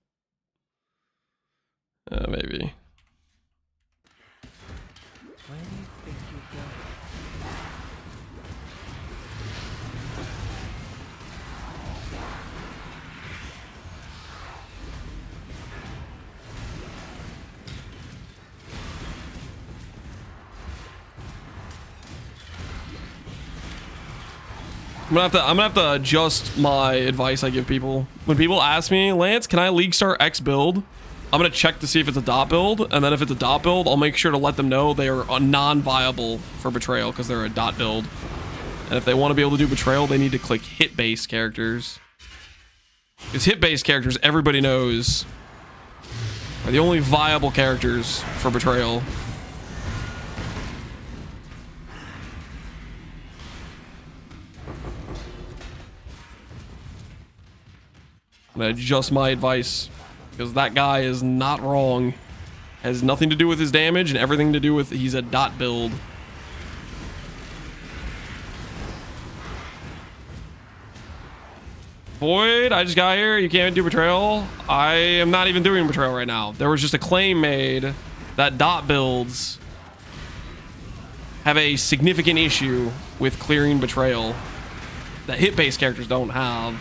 A: maybe. I'm gonna have to adjust my advice I give people. When people ask me, Lance, can I league start X build? I'm gonna check to see if it's a dot build, and then if it's a dot build, I'll make sure to let them know they are non-viable for betrayal because they're a dot build. And if they want to be able to do betrayal, they need to click hit-based characters. Because hit-based characters, everybody knows, are the only viable characters for betrayal. I'm gonna adjust my advice because that guy is not wrong. Has nothing to do with his damage and everything to do with he's a dot build. Void, I just got here. You can't do betrayal. I am not even doing betrayal right now. There was just a claim made that dot builds have a significant issue with clearing betrayal that hit-based characters don't have.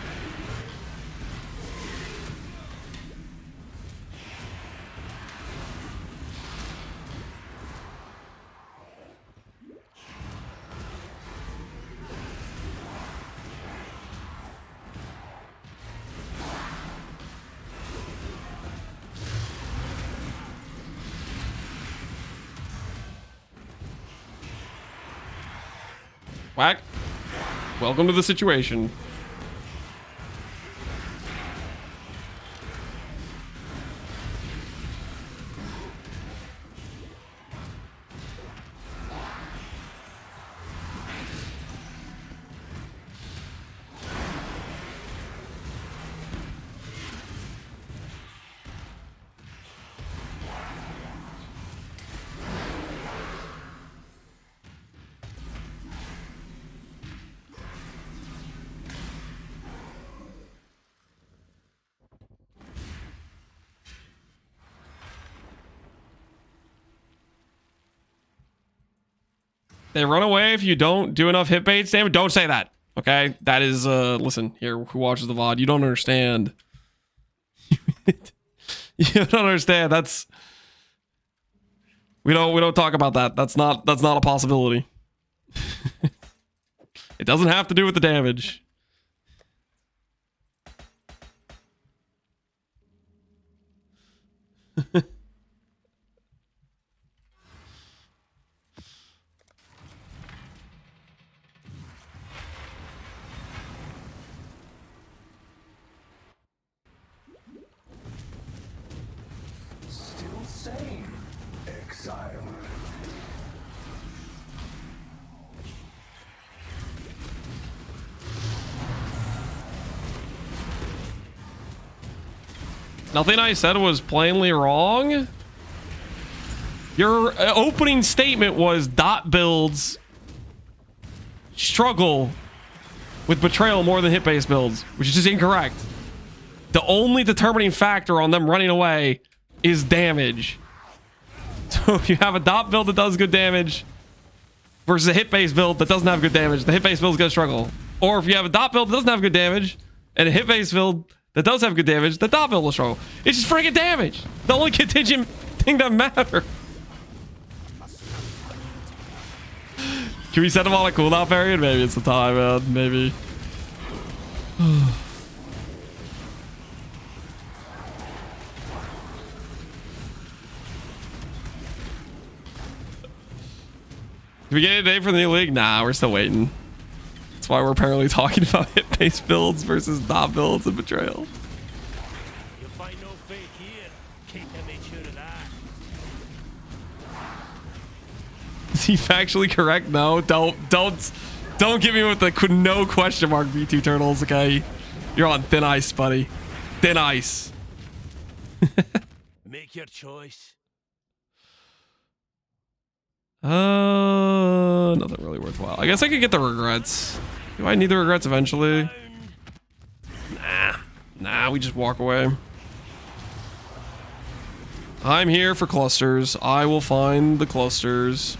A: Whack. Welcome to the situation. They run away if you don't do enough hit baits. Damn it, don't say that. Okay? That is listen, here who watches the VOD, you don't understand. You don't understand. That's we don't talk about that. That's not a possibility. It doesn't have to do with the damage.
F: Still same. Exile.
A: Nothing I said was plainly wrong. Your opening statement was dot builds struggle with betrayal more than hit-based builds, which is just incorrect. The only determining factor on them running away is damage. So if you have a dot build that does good damage versus a hit-based build that doesn't have good damage, the hit-based build is gonna struggle. Or if you have a dot build that doesn't have good damage, and a hit-based build that does have good damage, the dot build will struggle. It's just freaking damage. The only contingent thing that matters. Can we set them on a cooldown period? Maybe it's the time, man. Maybe. Did we get a day for the new league? Nah, we're still waiting. That's why we're apparently talking about hit-based builds versus dot builds and betrayal.
G: You'll find no fate here. Keita made sure of that.
A: Is he factually correct? No, don't get me with the no question mark V2 turtles, okay? You're on thin ice, buddy. Thin ice.
G: Make your choice.
A: Nothing really worthwhile. I guess I could get the regrets. Do I need the regrets eventually? Nah, we just walk away. I'm here for clusters. I will find the clusters.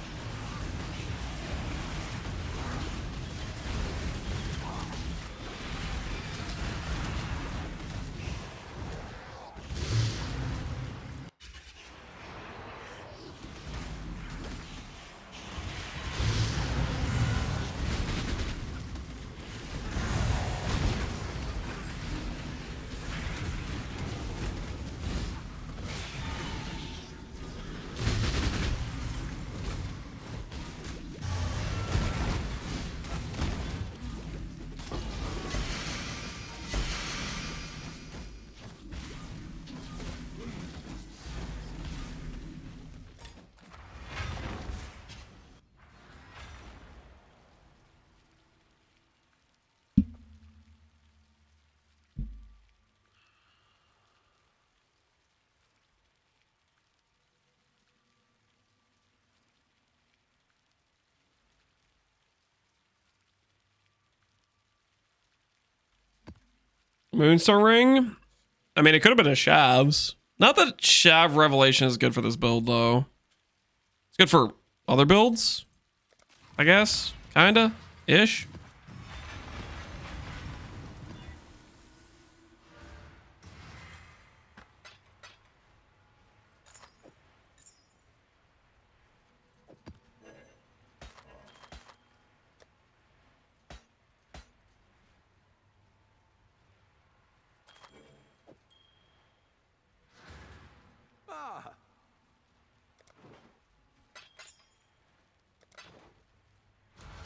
A: Moonstone ring? I mean, it could have been a Shavs. Not that Shav Revelation is good for this build, though. It's good for other builds, I guess. Kinda. Ish.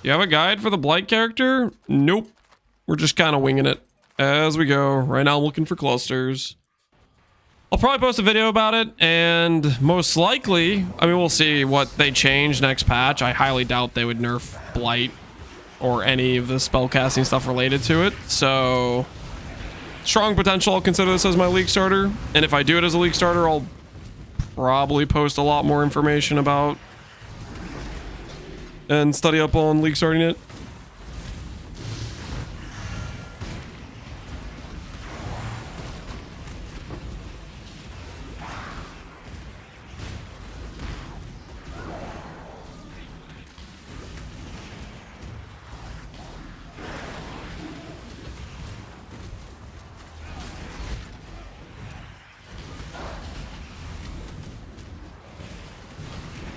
A: You have a guide for the Blight character? Nope. We're just kind of winging it as we go. Right now I'm looking for clusters. I'll probably post a video about it, and most likely, I mean, we'll see what they change next patch. I highly doubt they would nerf Blight or any of the spellcasting stuff related to it. So, strong potential. I'll consider this as my league starter. And if I do it as a league starter, I'll probably post a lot more information about and study up on league starting it.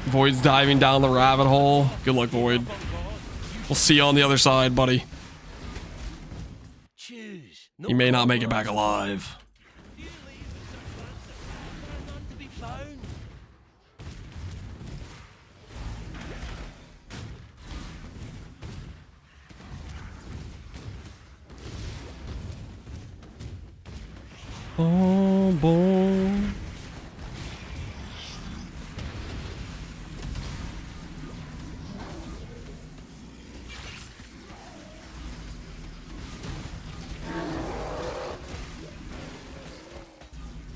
A: Void's diving down the rabbit hole. Good luck, Void. We'll see you on the other side, buddy. You may not make it back alive. Oh, boy.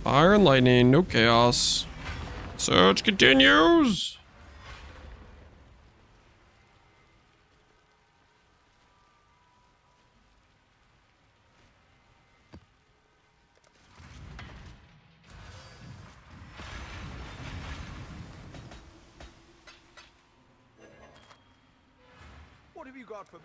A: Fire and lightning, no chaos. Search continues.
E: have you got for me?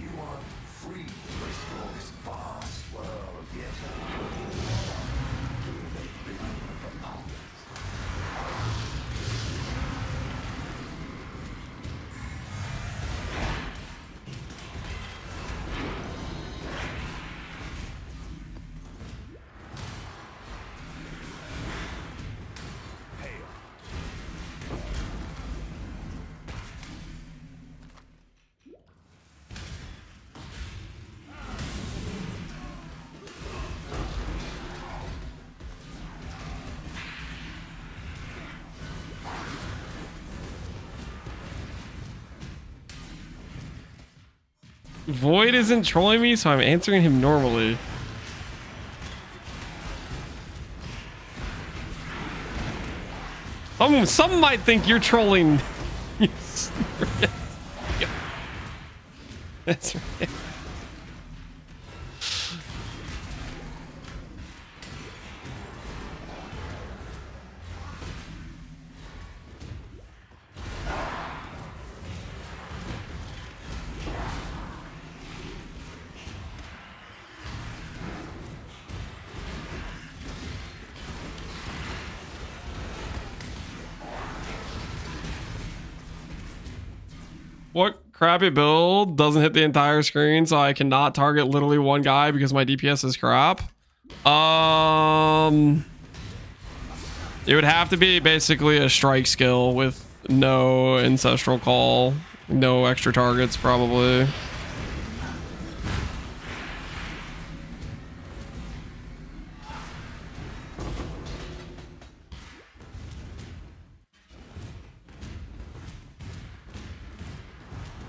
F: You are free to explore this vast world yet. Doing the bidding of the powers.
A: Void isn't trolling me, so I'm answering him normally. Some might think you're trolling. That's right. What crappy build doesn't hit the entire screen, so I cannot target literally one guy because my DPS is crap? It would have to be basically a strike skill with no ancestral call, no extra targets probably.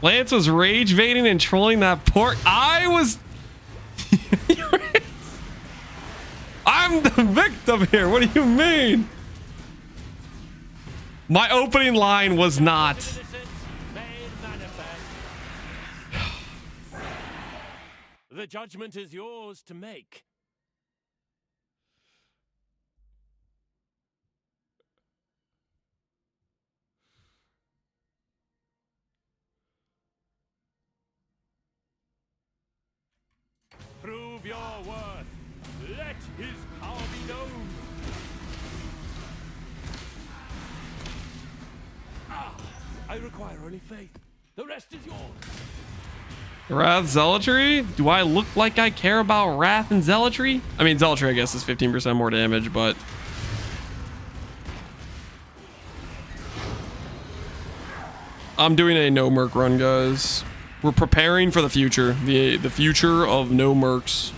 A: Lance was rage baiting and trolling that port. I was. I'm the victim here. What do you mean? My opening line was not.
G: The judgment is yours to make. Prove your worth. Let his power be known. I require only faith. The rest is yours.
A: Wrath Zealotry? Do I look like I care about Wrath and Zealotry? I mean, Zealotry, I guess, is 15% more damage, but... I'm doing a no merc run, guys. We're preparing for the future. The future of no mercs.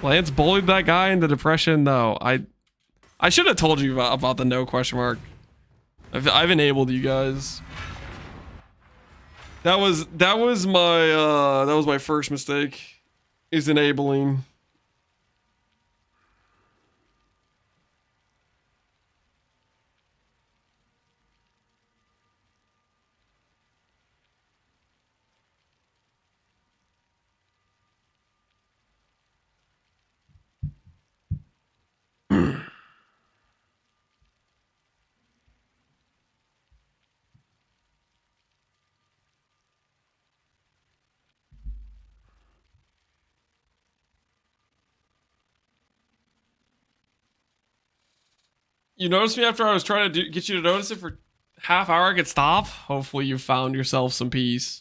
A: Lance bullied that guy into depression, though. I should have told you about the no question mark. I've enabled you guys. That was my first mistake. Is enabling. You noticed me after I was trying to get you to notice it for half hour I could stop? Hopefully you found yourself some peace.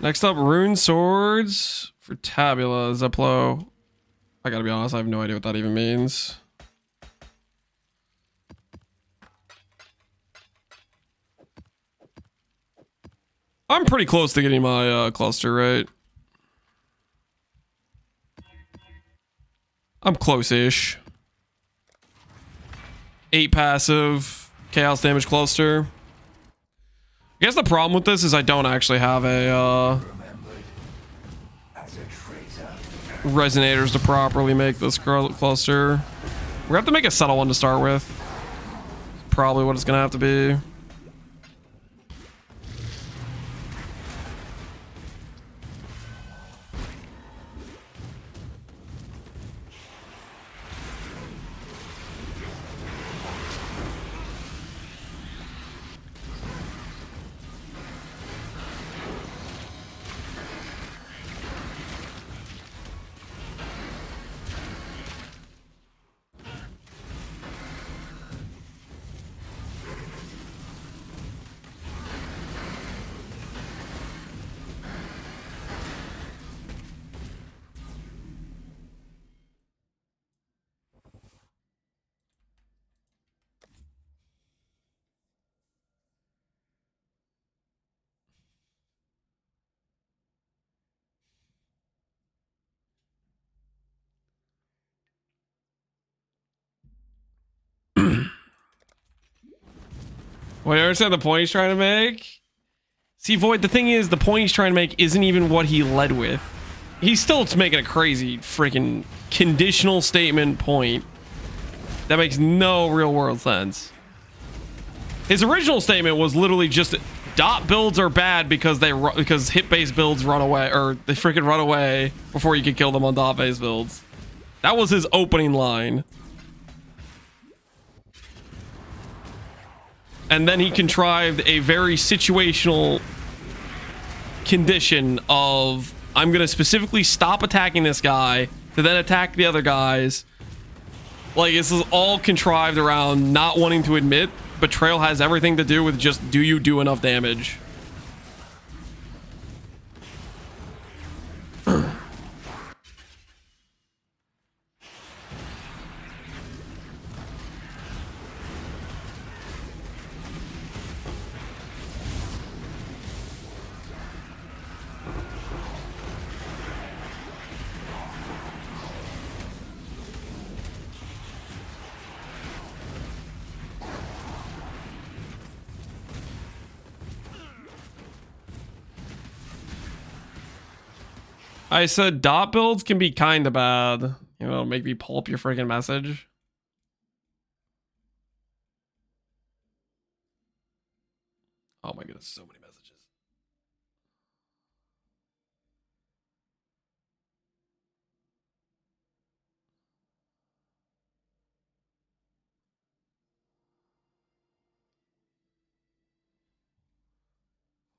A: Next up, Rune Swords for Tabula Zeplo. I gotta be honest, I have no idea what that even means. I'm pretty close to getting my cluster, right? I'm close-ish. 8 passive, chaos damage cluster. I guess the problem with this is I don't actually have a resonators to properly make this cluster. We're gonna have to make a subtle one to start with. Probably what it's gonna have to be. Well, you understand the point he's trying to make? See, Void, the thing is, the point he's trying to make isn't even what he led with. He's still making a crazy freaking conditional statement point that makes no real world sense. His original statement was literally just dot builds are bad because because hit-based builds run away, or they freaking run away before you can kill them on dot-based builds. That was his opening line. And then he contrived a very situational condition of, I'm going to specifically stop attacking this guy to then attack the other guys. Like, this is all contrived around not wanting to admit betrayal has everything to do with just, do you do enough damage? I said dot builds can be kind of bad. You know, make me pull up your freaking message. Oh my goodness, so many messages.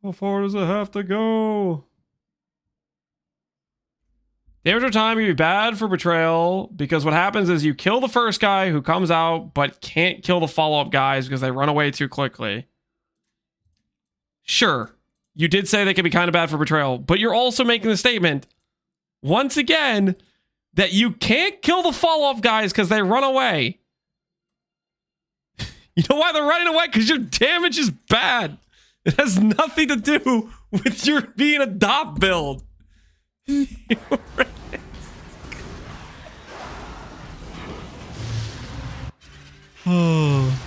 A: How far does it have to go? Damage over time can be bad for betrayal because what happens is you kill the first guy who comes out but can't kill the follow-up guys because they run away too quickly. Sure, you did say they can be kind of bad for betrayal, but you're also making the statement, once again, that you can't kill the follow-up guys because they run away. You know why they're running away? Because your damage is bad. It has nothing to do with your being a dot build. Oh.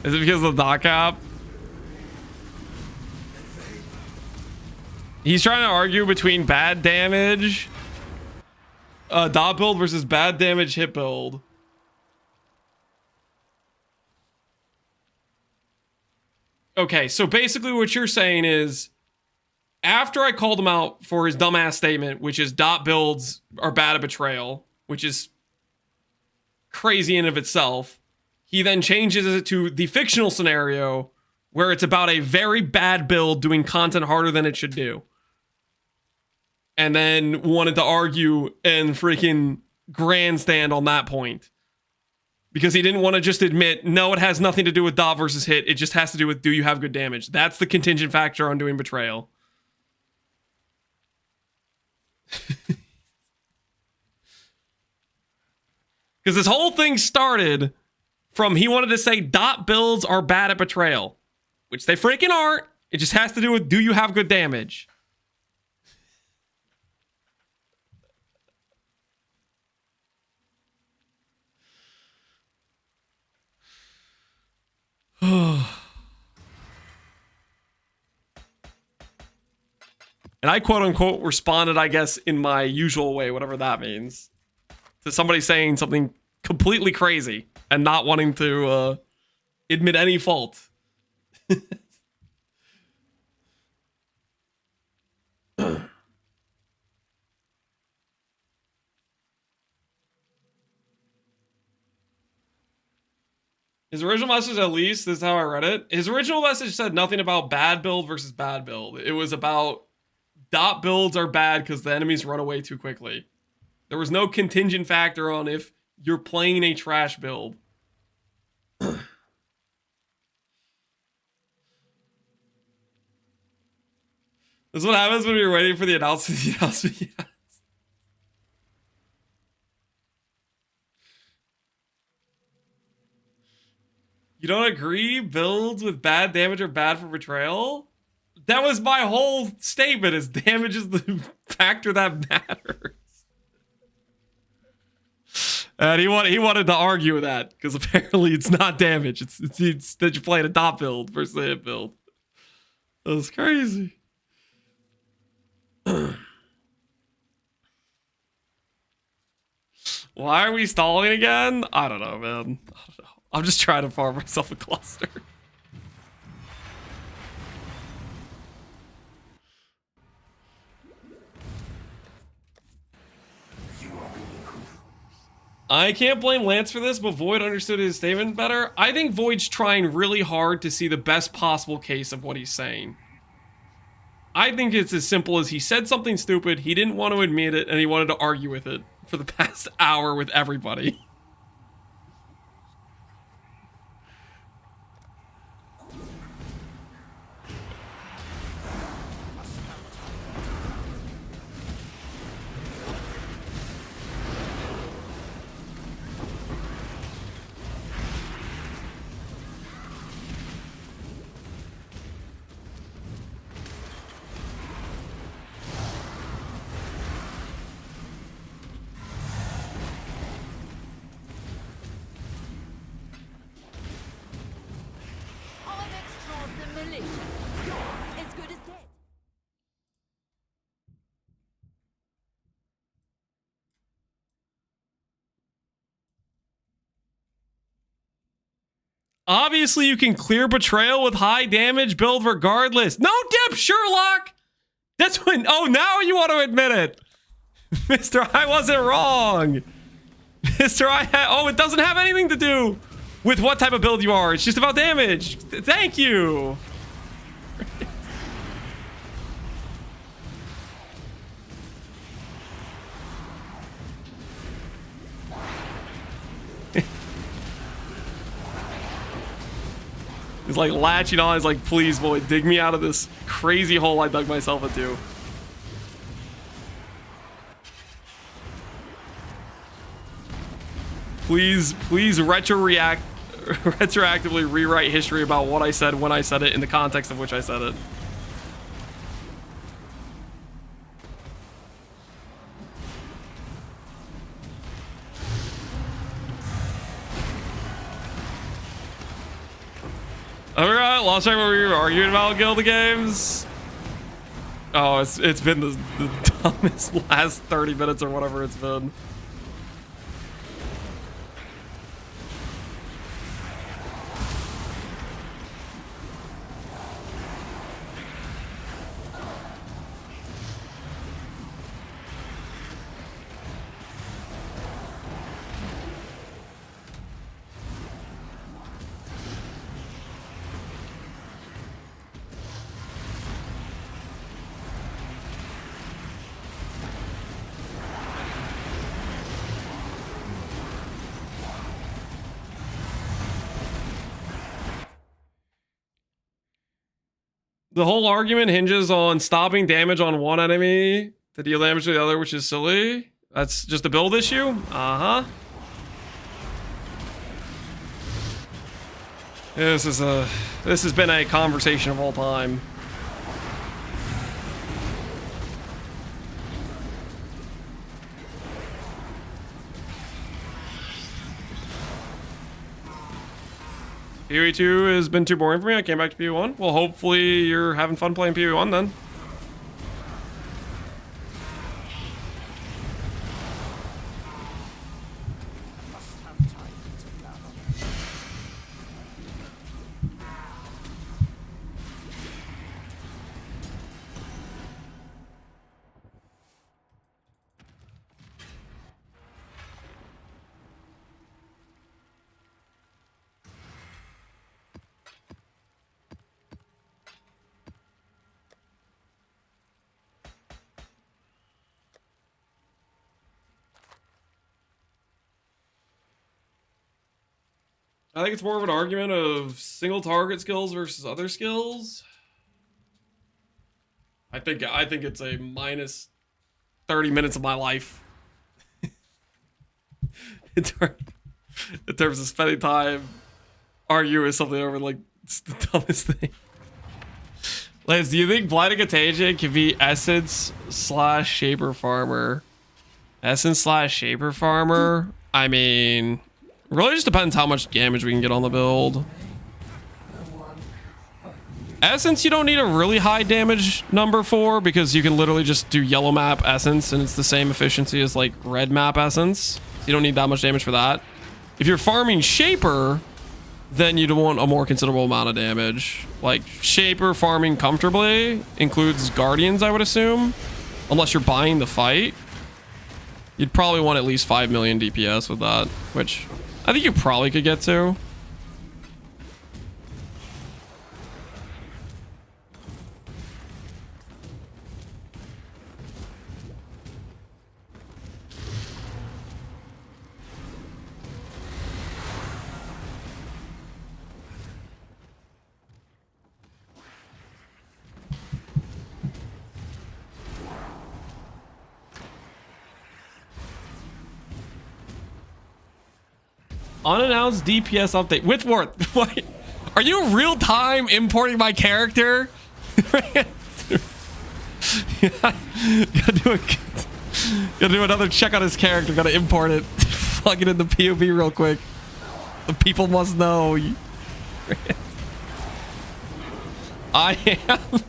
A: Is it because of the dot cap? He's trying to argue between bad damage dot build versus bad damage hit build. Okay, so basically what you're saying is, after I called him out for his dumbass statement, which is dot builds are bad at betrayal, which is crazy in of itself, he then changes it to the fictional scenario where it's about a very bad build doing content harder than it should do. And then wanted to argue and freaking grandstand on that point. Because he didn't want to just admit, no, it has nothing to do with dot versus hit. It just has to do with, do you have good damage? That's the contingent factor on doing betrayal. Because this whole thing started from he wanted to say dot builds are bad at betrayal. Which they freaking aren't. It just has to do with, do you have good damage? And I quote unquote responded, I guess, in my usual way, whatever that means, to somebody saying something completely crazy and not wanting to admit any fault. His original message, at least, this is how I read it. His original message said nothing about bad build versus bad build. It was about dot builds are bad because the enemies run away too quickly. There was no contingent factor on if you're playing a trash build. This is what happens when you're waiting for the announcement. Yeah. You don't agree builds with bad damage are bad for betrayal? That was my whole statement, is damage is the factor that matters. And he wanted to argue with that, because apparently it's not damage. It's that you're playing a dot build versus a hit build. That was crazy. Why are we stalling again? I don't know, man. I don't know. I'm just trying to farm myself a cluster. I can't blame Lance for this, but Void understood his statement better. I think Void's trying really hard to see the best possible case of what he's saying. I think it's as simple as he said something stupid, he didn't want to admit it, and he wanted to argue with it for the past hour with everybody. Obviously, you can clear betrayal with high damage build regardless. No dip, Sherlock! That's when... Oh, now you want to admit it. Mr. I wasn't wrong. Mr. Oh, it doesn't have anything to do with what type of build you are. It's just about damage. Thank you. He's like latching on. He's like, please, Void, dig me out of this crazy hole I dug myself into. Please retroactively rewrite history about what I said when I said it in the context of which I said it. I forgot last time we were arguing about Guild games. Oh, it's been the dumbest last 30 minutes or whatever it's been. The whole argument hinges on stopping damage on one enemy to deal damage to the other, which is silly. That's just a build issue? Uh-huh. This has been a conversation of all time. PoE 2 has been too boring for me. I came back to PoE 1. Well, hopefully you're having fun playing PoE 1 then. I think it's more of an argument of single target skills versus other skills. I think it's a minus 30 minutes of my life. in terms of spending time arguing with something over, like, it's the dumbest thing. Lance, do you think Blighted Contagion can be Essence / Shaper Farmer? Essence / Shaper Farmer? I mean... really just depends how much damage we can get on the build. Essence, you don't need a really high damage number for, because you can literally just do yellow map Essence and it's the same efficiency as like red map Essence. You don't need that much damage for that. If you're farming Shaper, then you'd want a more considerable amount of damage. Like Shaper farming comfortably includes Guardians, I would assume. Unless you're buying the fight. You'd probably want at least 5 million DPS with that, which... I think you probably could get to. Unannounced DPS update. Whitworth, what? Are you real time importing my character? Gotta do another check on his character. Gotta import it. Plug it in the POV real quick. The people must know. I am.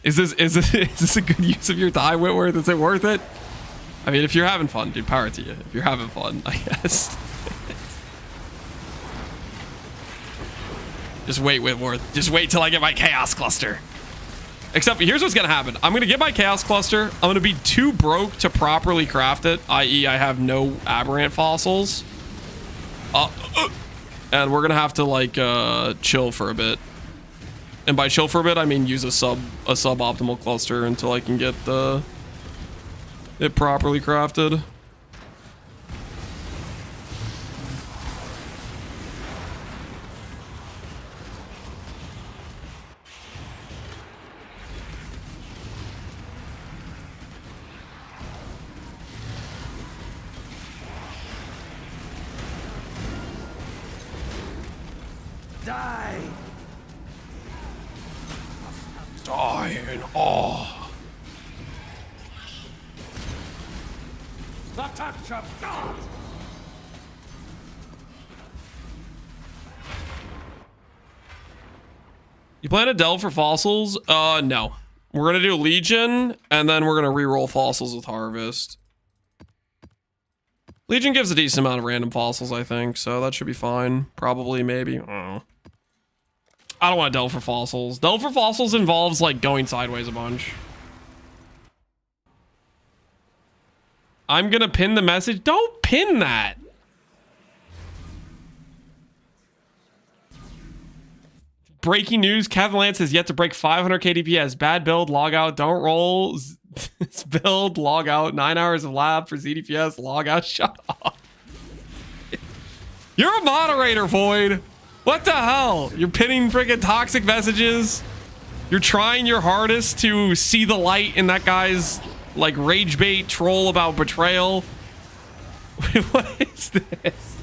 A: Is this a good use of your time, Whitworth? Is it worth it? I mean, if you're having fun, dude, power to you. If you're having fun, I guess. Just wait, Whitworth. Just wait till I get my Chaos Cluster. Except, here's what's going to happen. I'm going to get my Chaos Cluster. I'm going to be too broke to properly craft it, i.e. I have no Aberrant Fossils. And we're going to have to, like, chill for a bit. And by chill for a bit, I mean use a suboptimal cluster until I can get it properly crafted.
B: Die!
A: Die in awe.
B: The touch of God!
A: You plan to delve for fossils? No. We're gonna do Legion, and then we're gonna reroll fossils with Harvest. Legion gives a decent amount of random fossils, I think, so that should be fine. Probably, maybe. I don't know. I don't want to delve for fossils. Delve for fossils involves, like, going sideways a bunch. I'm gonna pin the message. Don't pin that. Breaking news. Kevin Lance has yet to break 500 KDPS. Bad build. Log out. Don't roll. Build. Log out. 9 hours of lab for ZDPS. Log out. Shut up. You're a moderator, Void. What the hell? You're pinning freaking toxic messages. You're trying your hardest to see the light in that guy's like rage bait troll about betrayal. What is this?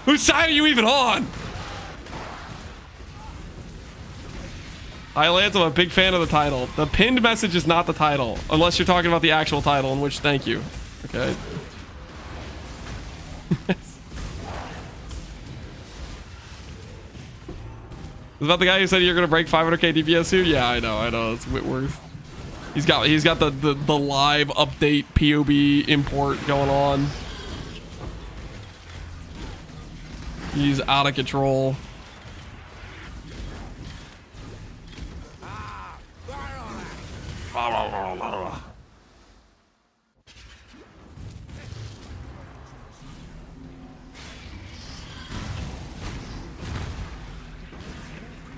A: Whose side are you even on? Hi Lance, I'm a big fan of the title. The pinned message is not the title, unless you're talking about the actual title, in which thank you. Okay. Is that the guy who said you're gonna break 500k DPS soon? Yeah, I know. It's Whitworth. He's got the live update POB import going on. He's out of control.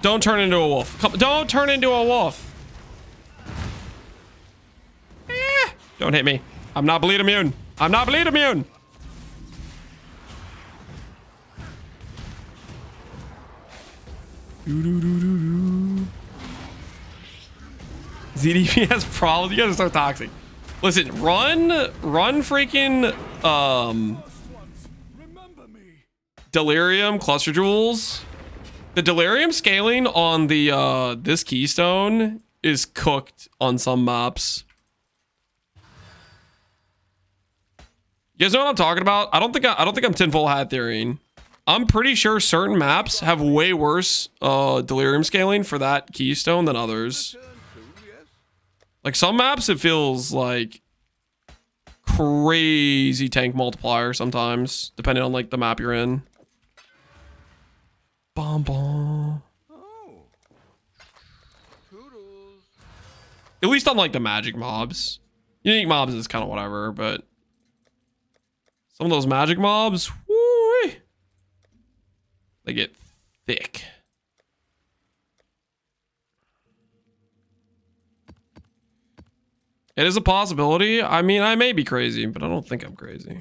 A: Don't turn into a wolf. Don't turn into a wolf. Don't hit me. I'm not bleed immune. I'm not bleed immune. ZDP has problems. You guys are so toxic. Listen, run freaking Delirium cluster jewels. The Delirium scaling on the this keystone is cooked on some maps. You guys know what I'm talking about? I don't think I'm tinfoil hat theorying. I'm pretty sure certain maps have way worse Delirium scaling for that keystone than others. Like some maps, it feels like crazy tank multiplier sometimes, depending on like the map you're in. Bom bom. At least on like the magic mobs. Unique mobs is kind of whatever, but some of those magic mobs, woo, they get thick. It is a possibility. I mean, I may be crazy, but I don't think I'm crazy.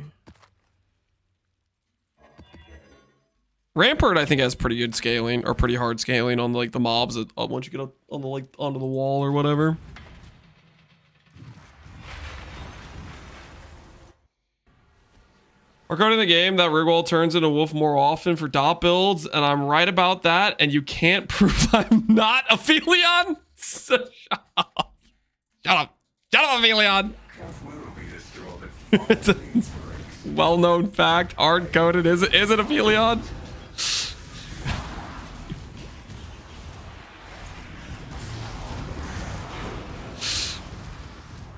A: Rampart, I think, has pretty good scaling or pretty hard scaling on like the mobs that, once you get up on the like onto the wall or whatever. According to the game, that Rigwald turns into a wolf more often for dot builds, and I'm right about that, and you can't prove I'm not Aphelion? Shut up. Shut up. Shut up, Aphelion. It's a well-known fact, hard-coded. Is it Aphelion?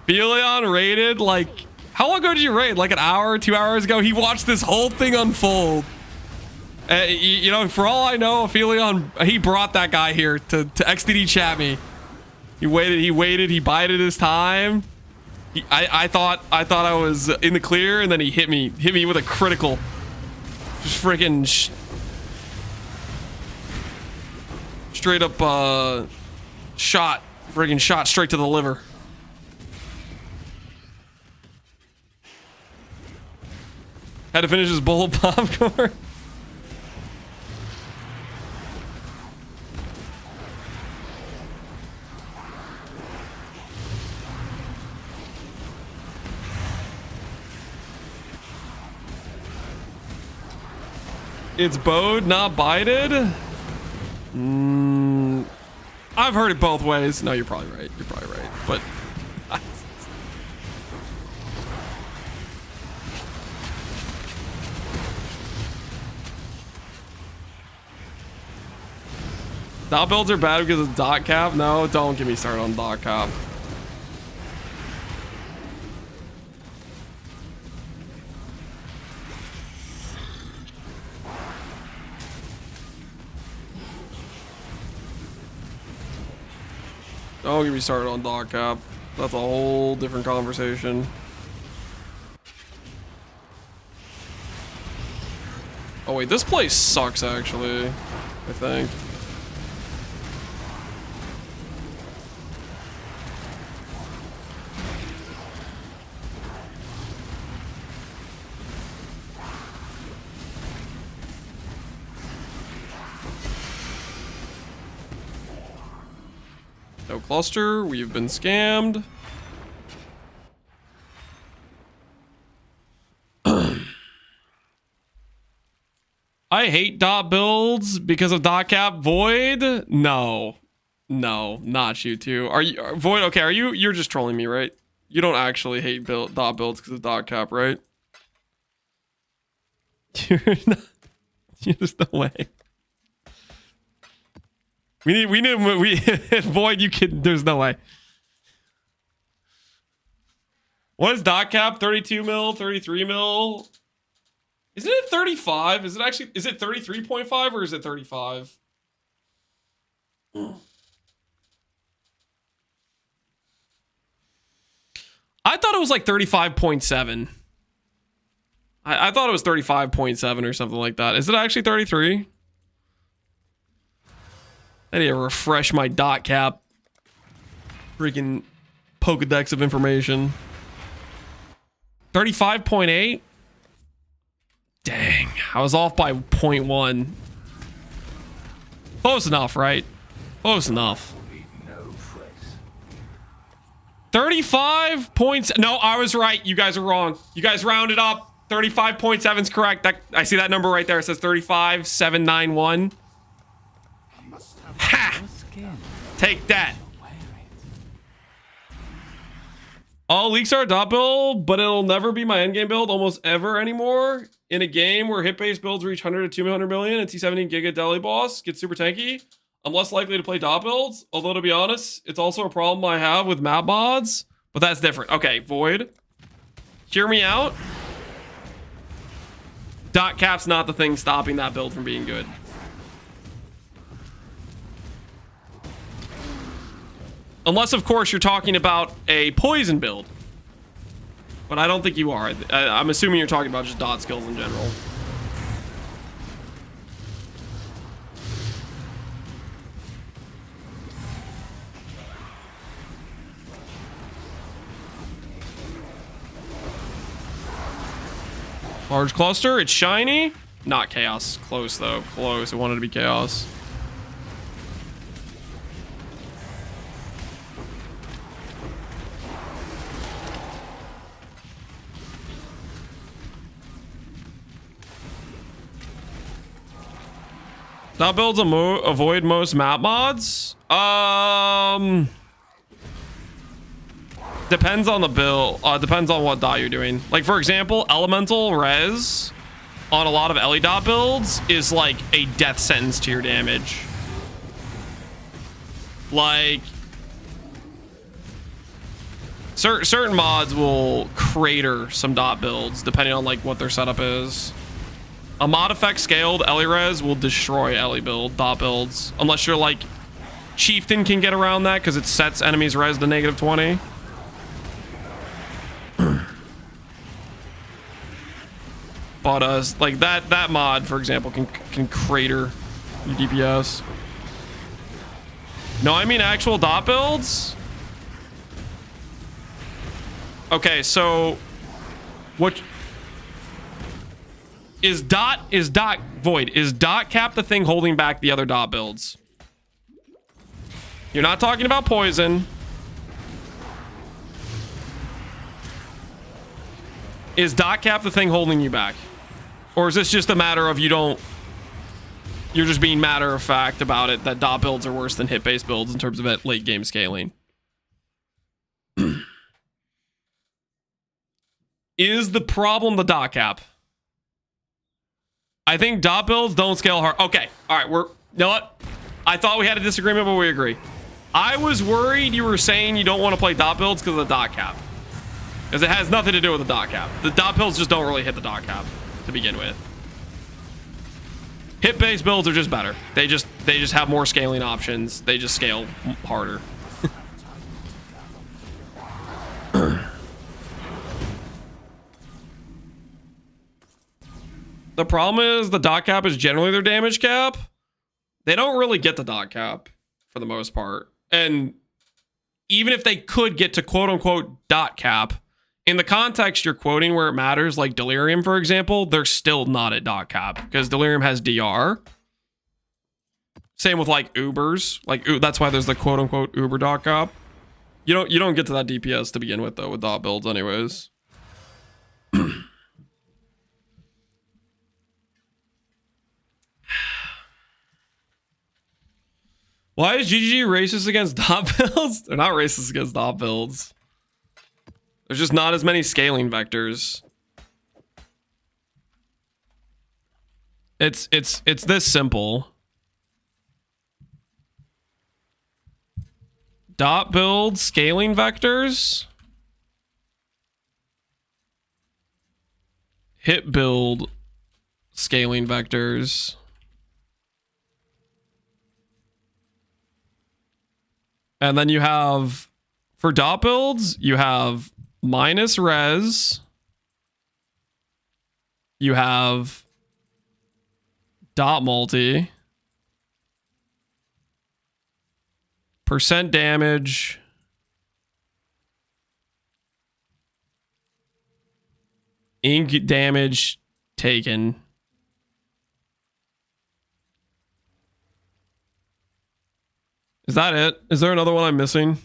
A: Aphelion raided like... How long ago did you raid? Like an hour, 2 hours ago? He watched this whole thing unfold. You know, for all I know, Aphelion, he brought that guy here to XDD chat me. He waited, he bided his time. I thought I was in the clear, and then he hit me with a critical. Just freaking straight up shot straight to the liver. Had to finish his bowl of popcorn. It's bowed, not bided. I've heard it both ways. No, you're probably right. You're probably right. But dot builds are bad because of dot cap. No, don't get me started on dot cap. Don't get me started on dot cap. That's a whole different conversation. Oh wait, this place sucks actually, I think. No cluster. We've been scammed. I hate dot builds because of dot cap. Void? No. No, not you two. Are you Void? Okay, are you're just trolling me, right? You don't actually hate dot builds because of dot cap, right? You're not, there's no way. We need Void, you can, there's no way. What is dot cap? 32 mil, 33 mil? Isn't it 35? Is it actually, is it 33.5 or is it 35? I thought it was like 35.7. I thought it was 35.7 or something like that. Is it actually 33? I need to refresh my dot cap. Freaking Pokedex of information. 35.8? Dang, I was off by 0.1. Close enough, right? Close enough. 35 points. No, I was right. You guys are wrong. You guys rounded up. 35.7 is correct. I see that number right there. It says 35,791. Ha! Take that. All leaks are a dot build, but it'll never be my endgame build almost ever anymore. In a game where hit-based builds reach 100 to 200 million and T17 Giga Deli Boss gets super tanky, I'm less likely to play dot builds. Although, to be honest, it's also a problem I have with map mods, but that's different. Okay, Void. Hear me out. Dot cap's not the thing stopping that build from being good. Unless, of course, you're talking about a poison build. But I don't think you are. I'm assuming you're talking about just dot skills in general. Large cluster. It's shiny. Not chaos. Close, though. Close. It wanted to be chaos. Dot builds avoid most map mods. Depends on the build. Depends on what dot you're doing. Like, for example, elemental res on a lot of Ellie dot builds is like a death sentence to your damage. Like, certain mods will crater some dot builds depending on like what their setup is. A mod effect scaled Ellie res will destroy Ellie dot builds. Unless you're like Chieftain can get around that because it sets enemies res to -20. But like that mod, for example, can crater your DPS. No, I mean actual dot builds. Okay, so what is dot Void? Is dot cap the thing holding back the other dot builds? You're not talking about poison. Is dot cap the thing holding you back? Or is this just a matter of you're just being matter of fact about it, that dot builds are worse than hit-based builds in terms of late game scaling? Is the problem the dot cap? I think dot builds don't scale hard. Okay, all right, you know what? I thought we had a disagreement, but we agree. I was worried you were saying you don't want to play dot builds because of the dot cap. Because it has nothing to do with the dot cap. The dot builds just don't really hit the dot cap to begin with. Hit-based builds are just better. They just have more scaling options. They just scale harder. The problem is the dot cap is generally their damage cap. They don't really get the dot cap for the most part. And even if they could get to quote-unquote dot cap, in the context you're quoting where it matters, like Delirium, for example, they're still not at dot cap because Delirium has DR. Same with like Ubers. Like that's why there's the quote unquote Uber dot cop. You don't get to that DPS to begin with though with dot builds anyways. Why is GGG racist against dot builds? They're not racist against dot builds. There's just not as many scaling vectors. It's this simple. Dot build scaling vectors. Hit build scaling vectors. And then you have, for dot builds, you have minus res. You have dot multi. Percent damage. Ink damage taken. Is that it? Is there another one I'm missing?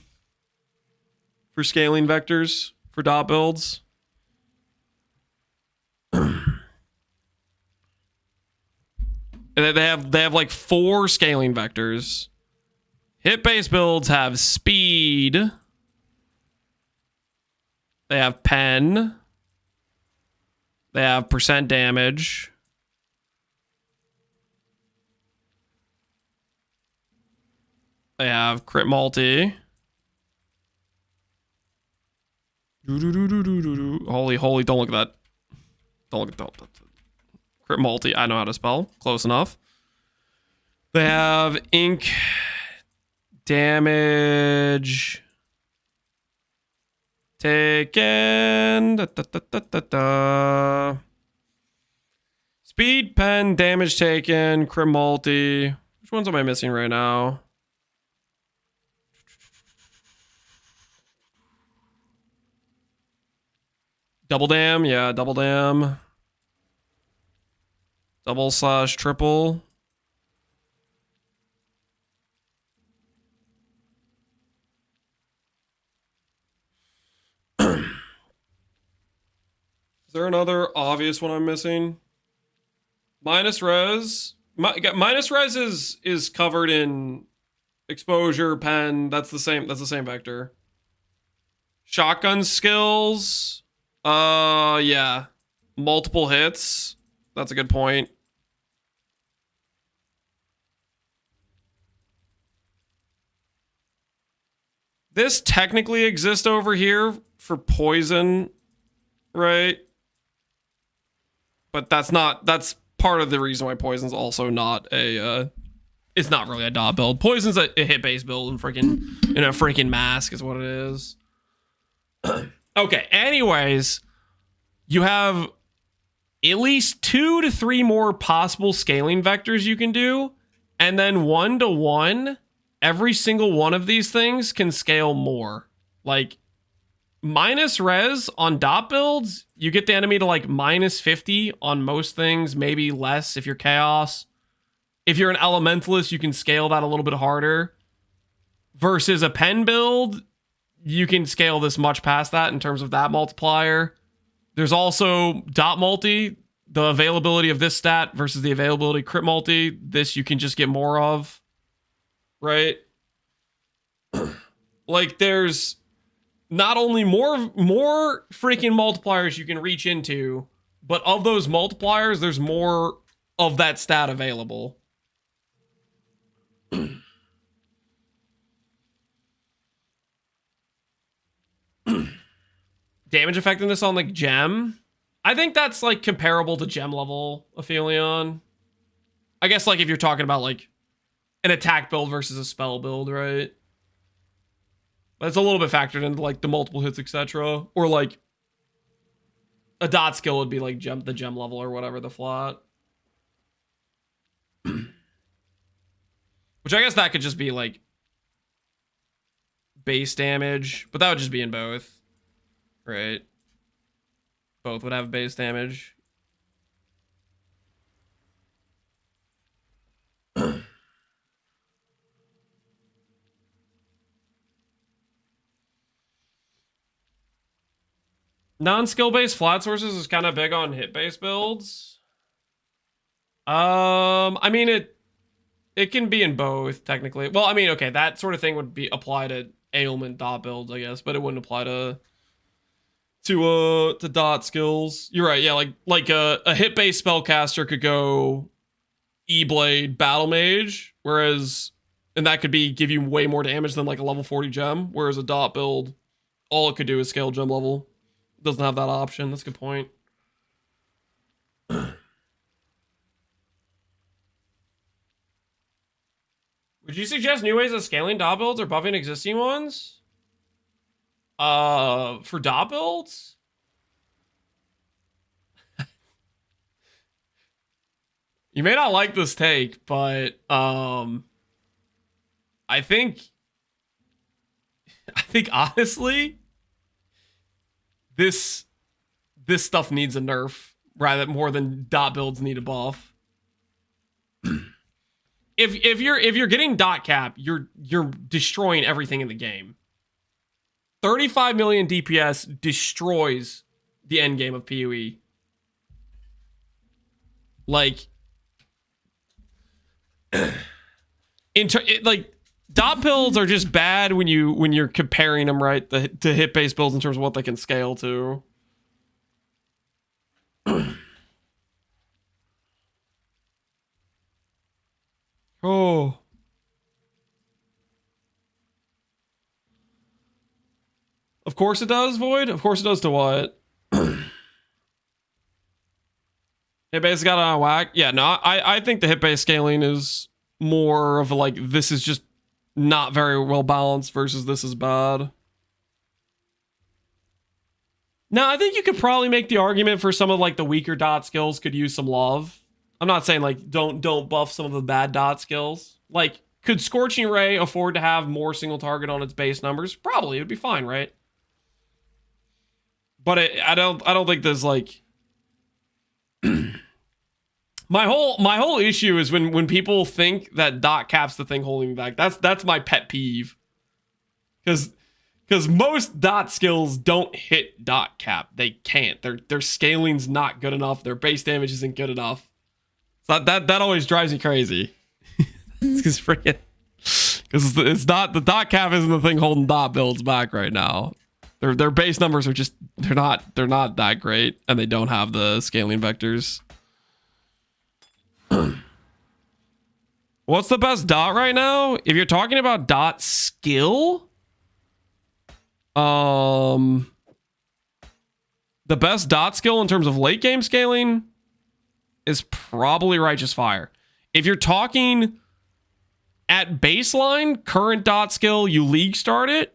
A: For scaling vectors for dot builds? They have like 4 scaling vectors. Hit base builds have speed. They have pen. They have percent damage. They have crit multi. Holy, don't look at that. Don't look at that. Crit multi, I know how to spell. Close enough. They have ink damage taken. Speed, pen, damage taken, crit multi. Which ones am I missing right now? Double dam, yeah, double dam. Double/triple. Is there another obvious one I'm missing? Minus res. Minus res is covered in exposure, pen. That's the same vector. Shotgun skills. Yeah. Multiple hits. That's a good point. This technically exists over here for poison, right? But that's part of the reason why poison's also not a it's not really a dot build. Poison's a hit base build and in a freaking mask is what it is. Okay, anyways, you have at least 2 to 3 more possible scaling vectors you can do, and then 1-to-1, every single one of these things can scale more. Like, minus res on dot builds, you get the enemy to like minus 50 on most things, maybe less if you're chaos. If you're an elementalist, you can scale that a little bit harder. Versus a pen build, you can scale this much past that in terms of that multiplier. There's also dot multi, the availability of this stat versus the availability of crit multi. This you can just get more of, right? Like there's not only more freaking multipliers you can reach into, but of those multipliers, there's more of that stat available. Damage effectiveness on like gem. I think that's like comparable to gem level Aphelion. I guess like if you're talking about like an attack build versus a spell build, right? But it's a little bit factored into like the multiple hits, etc. Or like a dot skill would be like the gem level or whatever, the flat. Which I guess that could just be like base damage, but that would just be in both. Right. Both would have base damage. Non-skill based flat sources is kind of big on hit based builds. I mean it can be in both technically. Well, I mean, okay, that sort of thing would be apply to ailment dot builds, I guess, but it wouldn't apply to dot skills. You're right, yeah, like a hit based spellcaster could go E-Blade Battle Mage, whereas and that could be give you way more damage than like a level 40 gem, whereas a dot build all it could do is scale gem level. Doesn't have that option. That's a good point. Would you suggest new ways of scaling dot builds or buffing existing ones? For dot builds? You may not like this take, but I think honestly this stuff needs a nerf rather more than dot builds need a buff. If you're getting dot cap, you're destroying everything in the game. 35 million DPS destroys the end game of PoE. Like like dot builds are just bad when you're comparing them right to hit based builds in terms of what they can scale to. Oh. Of course it does, Void. Of course it does to what? Hit base got on a whack. Yeah, no, I think the hit base scaling is more of a, like, this is just not very well balanced versus this is bad. Now, I think you could probably make the argument for some of like the weaker dot skills could use some love. I'm not saying like don't buff some of the bad dot skills. Like, could Scorching Ray afford to have more single target on its base numbers? Probably, it'd be fine, right? But I don't think there's like my whole issue is when people think that dot cap's the thing holding back. That's my pet peeve. Because most dot skills don't hit dot cap. They can't. Their scaling's not good enough. Their base damage isn't good enough. So that always drives me crazy. It's freaking because it's not the dot cap isn't the thing holding dot builds back right now. Their base numbers are just they're not that great, and they don't have the scaling vectors. What's the best dot right now? If you're talking about dot skill, the best dot skill in terms of late game scaling is probably Righteous Fire. If you're talking at baseline, current dot skill, you league start it.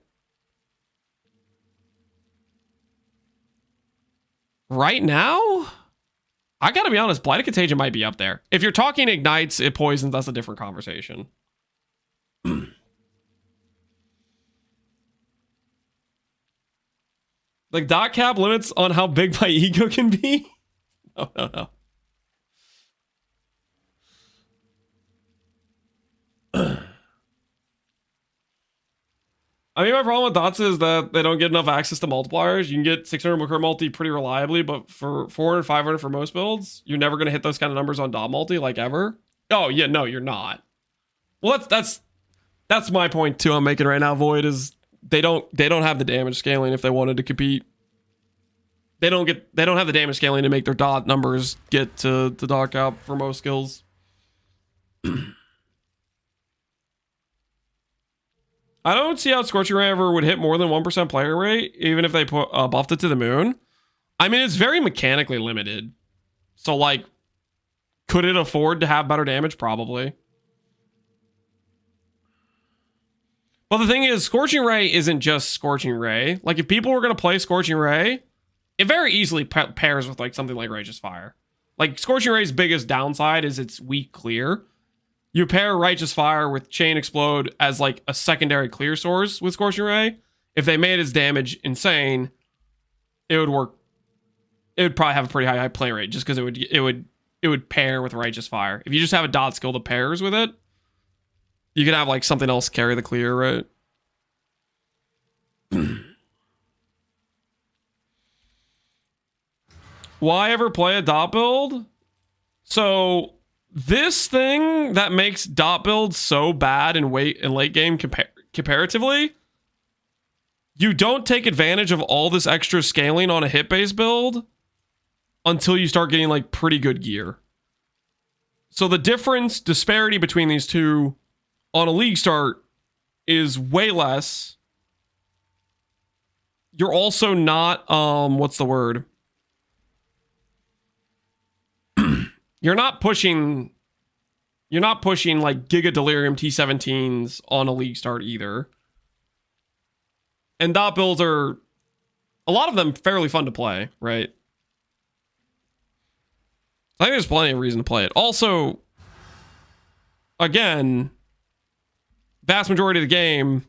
A: Right now, I gotta be honest, Blighted Contagion might be up there. If you're talking ignites, it poisons, that's a different conversation. Like, dot cap limits on how big my ego can be? No. I mean, my problem with dots is that they don't get enough access to multipliers. You can get 600 Macro multi pretty reliably, but for 400, 500 for most builds, you're never going to hit those kind of numbers on dot multi, like ever. Oh, yeah, no, you're not. Well, that's my point, too, I'm making right now, Void, is they don't have the damage scaling if they wanted to compete. They don't have the damage scaling to make their dot numbers get to dot cap for most skills. I don't see how Scorching Ray ever would hit more than 1% player rate, even if they buffed it to the moon. I mean, it's very mechanically limited. So, like, could it afford to have better damage? Probably. Well, the thing is, Scorching Ray isn't just Scorching Ray. Like, if people were going to play Scorching Ray, it very easily pairs with, like, something like Righteous Fire. Like, Scorching Ray's biggest downside is it's weak clear. You pair Righteous Fire with Chain Explode as like a secondary clear source with Scorching Ray. If they made its damage insane, it would work. It would probably have a pretty high play rate just because it would pair with Righteous Fire. If you just have a dot skill that pairs with it, you can have like something else carry the clear, right? why ever play a dot build? So this thing that makes dot builds so bad in late game comparatively, you don't take advantage of all this extra scaling on a hit-based build until you start getting like pretty good gear. So the disparity between these two on a league start is way less. You're also not, what's the word? You're not pushing like Giga Delirium T17s on a league start either. And dot builds are, a lot of them, fairly fun to play, right? I think there's plenty of reason to play it. Also, again, vast majority of the game,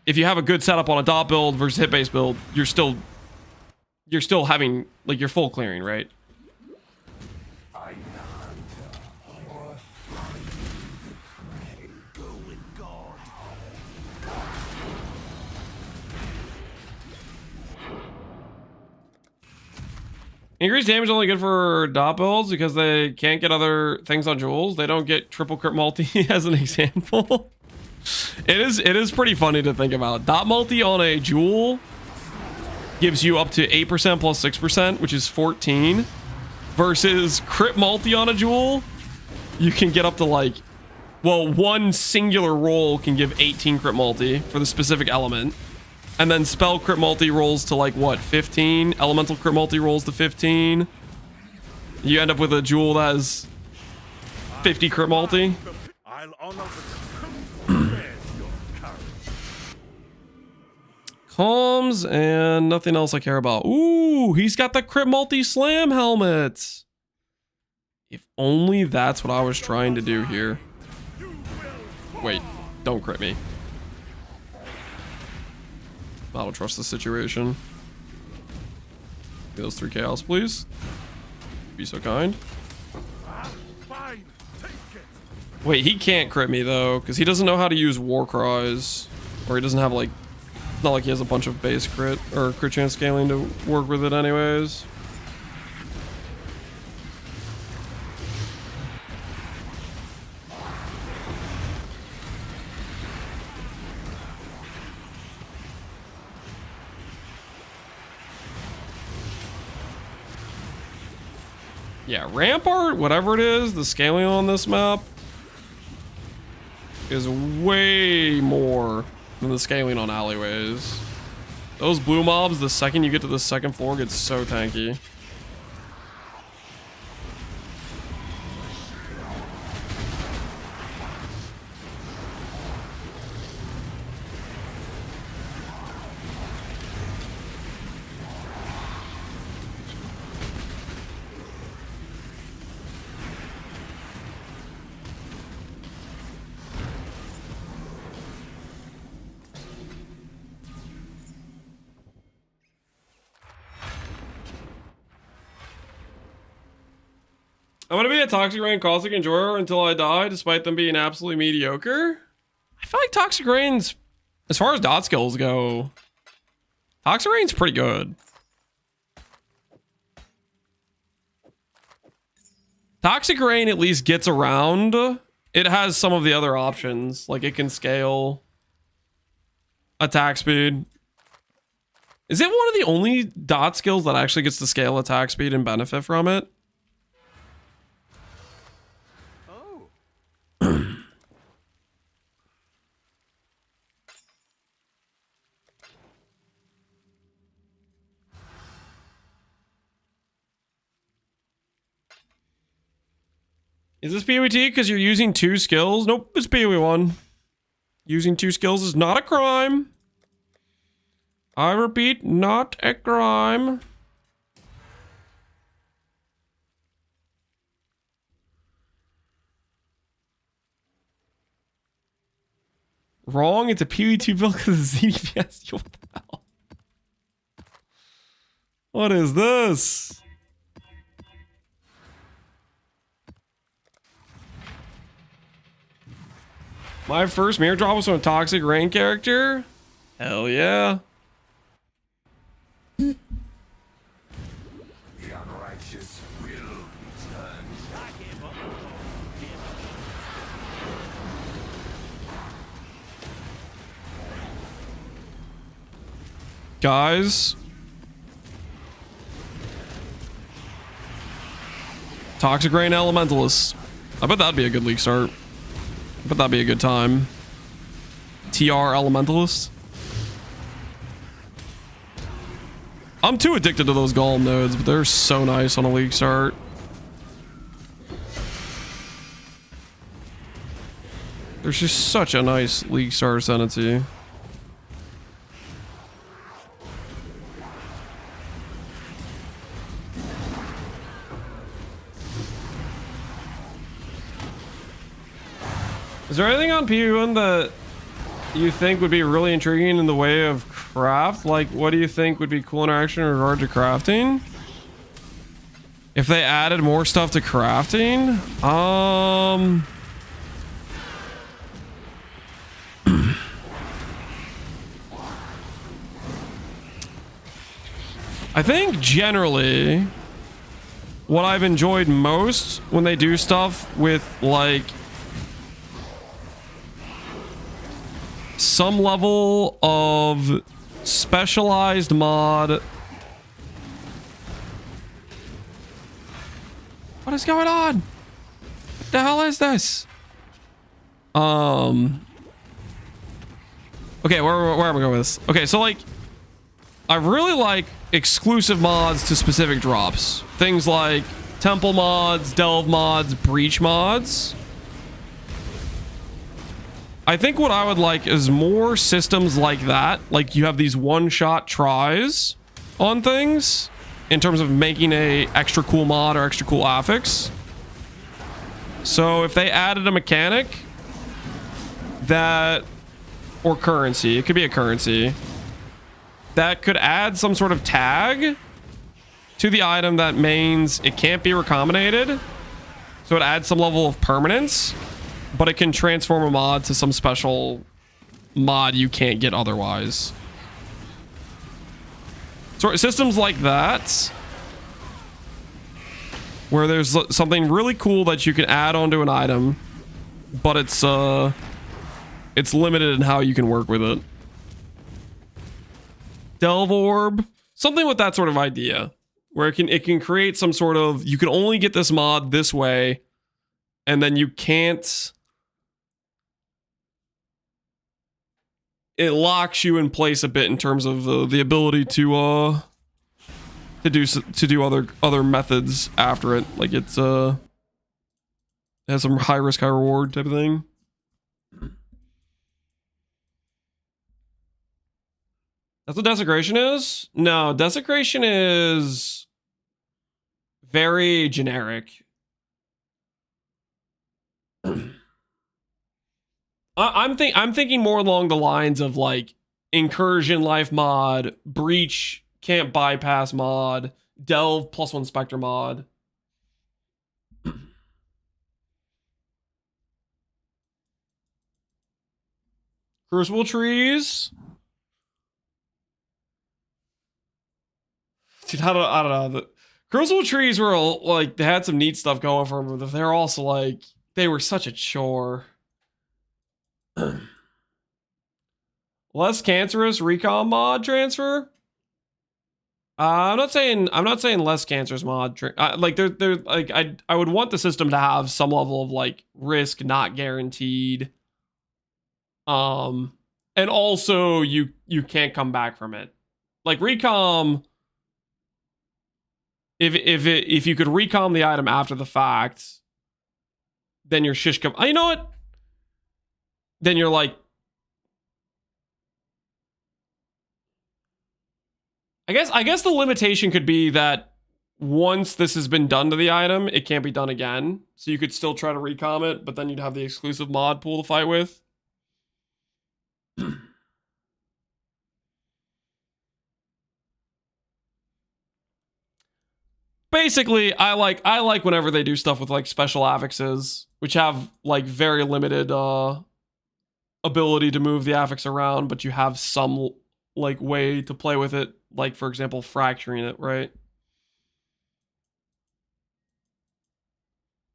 A: if you have a good setup on a dot build versus hit-based build, you're still having, like, your full clearing, right? Increased damage is only good for dot builds because they can't get other things on jewels. They don't get triple crit multi as an example. It is pretty funny to think about. Dot multi on a jewel gives you up to 8% plus 6%, which is 14. Versus crit multi on a jewel, you can get up to like, well, one singular roll can give 18 crit multi for the specific element. And then spell crit multi rolls to like what, 15? Elemental crit multi rolls to 15. You end up with a jewel that has 50 crit multi. Calms and nothing else I care about. Ooh, he's got the crit multi slam helmet. If only that's what I was trying to do here. Wait, don't crit me. I don't trust the situation. Get those 3 chaos, please. Be so kind. Wait, he can't crit me though, because he doesn't know how to use war cries. Or he doesn't have like, it's not like he has a bunch of base crit or crit chance scaling to work with it anyways. Yeah, Rampart, whatever it is, the scaling on this map is way more than the scaling on alleyways. Those blue mobs, the second you get to the second floor, get so tanky. I'm gonna be a Toxic Rain Caustic Enjoyer until I die, despite them being absolutely mediocre. I feel like Toxic Rain's, as far as dot skills go, Toxic Rain's pretty good. Toxic Rain at least gets around. It has some of the other options, like it can scale attack speed. Is it one of the only dot skills that actually gets to scale attack speed and benefit from it? Is this PoE because you're using 2 skills? Nope, it's PoE 1. Using 2 skills is not a crime. I repeat, not a crime. Wrong, it's a PoE 2 build because of ZDPS. What the hell? What is this? My first mirror drop was from a Toxic Rain character? Hell yeah. Guys. Toxic Rain Elementalist. I bet that'd be a good league start. I bet that'd be a good time. TR Elementalist. I'm too addicted to those Golem nodes, but they're so nice on a league start. There's just such a nice league start Ascendancy. Is there anything on PU1 that you think would be really intriguing in the way of craft? Like, what do you think would be cool interaction in regard to crafting? If they added more stuff to crafting? I think generally what I've enjoyed most when they do stuff with like some level of specialized mod. What is going on? What the hell is this? Okay, where am I going with this? Okay, so like I really like exclusive mods to specific drops. Things like temple mods, delve mods, breach mods. I think what I would like is more systems like that. Like you have these one-shot tries on things in terms of making a extra cool mod or extra cool affix. So if they added a mechanic that, or currency, it could be a currency, that could add some sort of tag to the item that means it can't be recombinated. So it adds some level of permanence, but it can transform a mod to some special mod you can't get otherwise. So systems like that, where there's something really cool that you can add onto an item, but it's limited in how you can work with it. Delve Orb, something with that sort of idea, where it can create some sort of, you can only get this mod this way, and then you can't. It locks you in place a bit in terms of the ability to do other methods after it. Like it's it has some high risk, high reward type of thing. That's what desecration is? No, desecration is very generic. I'm thinking more along the lines of like incursion life mod, breach can't bypass mod, delve +1 spectre mod. Crucible trees. Dude, I don't know. The Crucible trees were like, they had some neat stuff going for them, but they're also like, they were such a chore. Less cancerous recon mod transfer. I'm not saying less cancerous mod. Like they're like I would want the system to have some level of like risk not guaranteed. And also you can't come back from it. Like recom. If you could recom the item after the fact, then your shish come. You know what? Then you're like, I guess the limitation could be that once this has been done to the item, it can't be done again. So you could still try to recom it, but then you'd have the exclusive mod pool to fight with. Basically, I like whenever they do stuff with like special affixes, which have like very limited ability to move the affix around, but you have some like way to play with it, like for example fracturing it, right?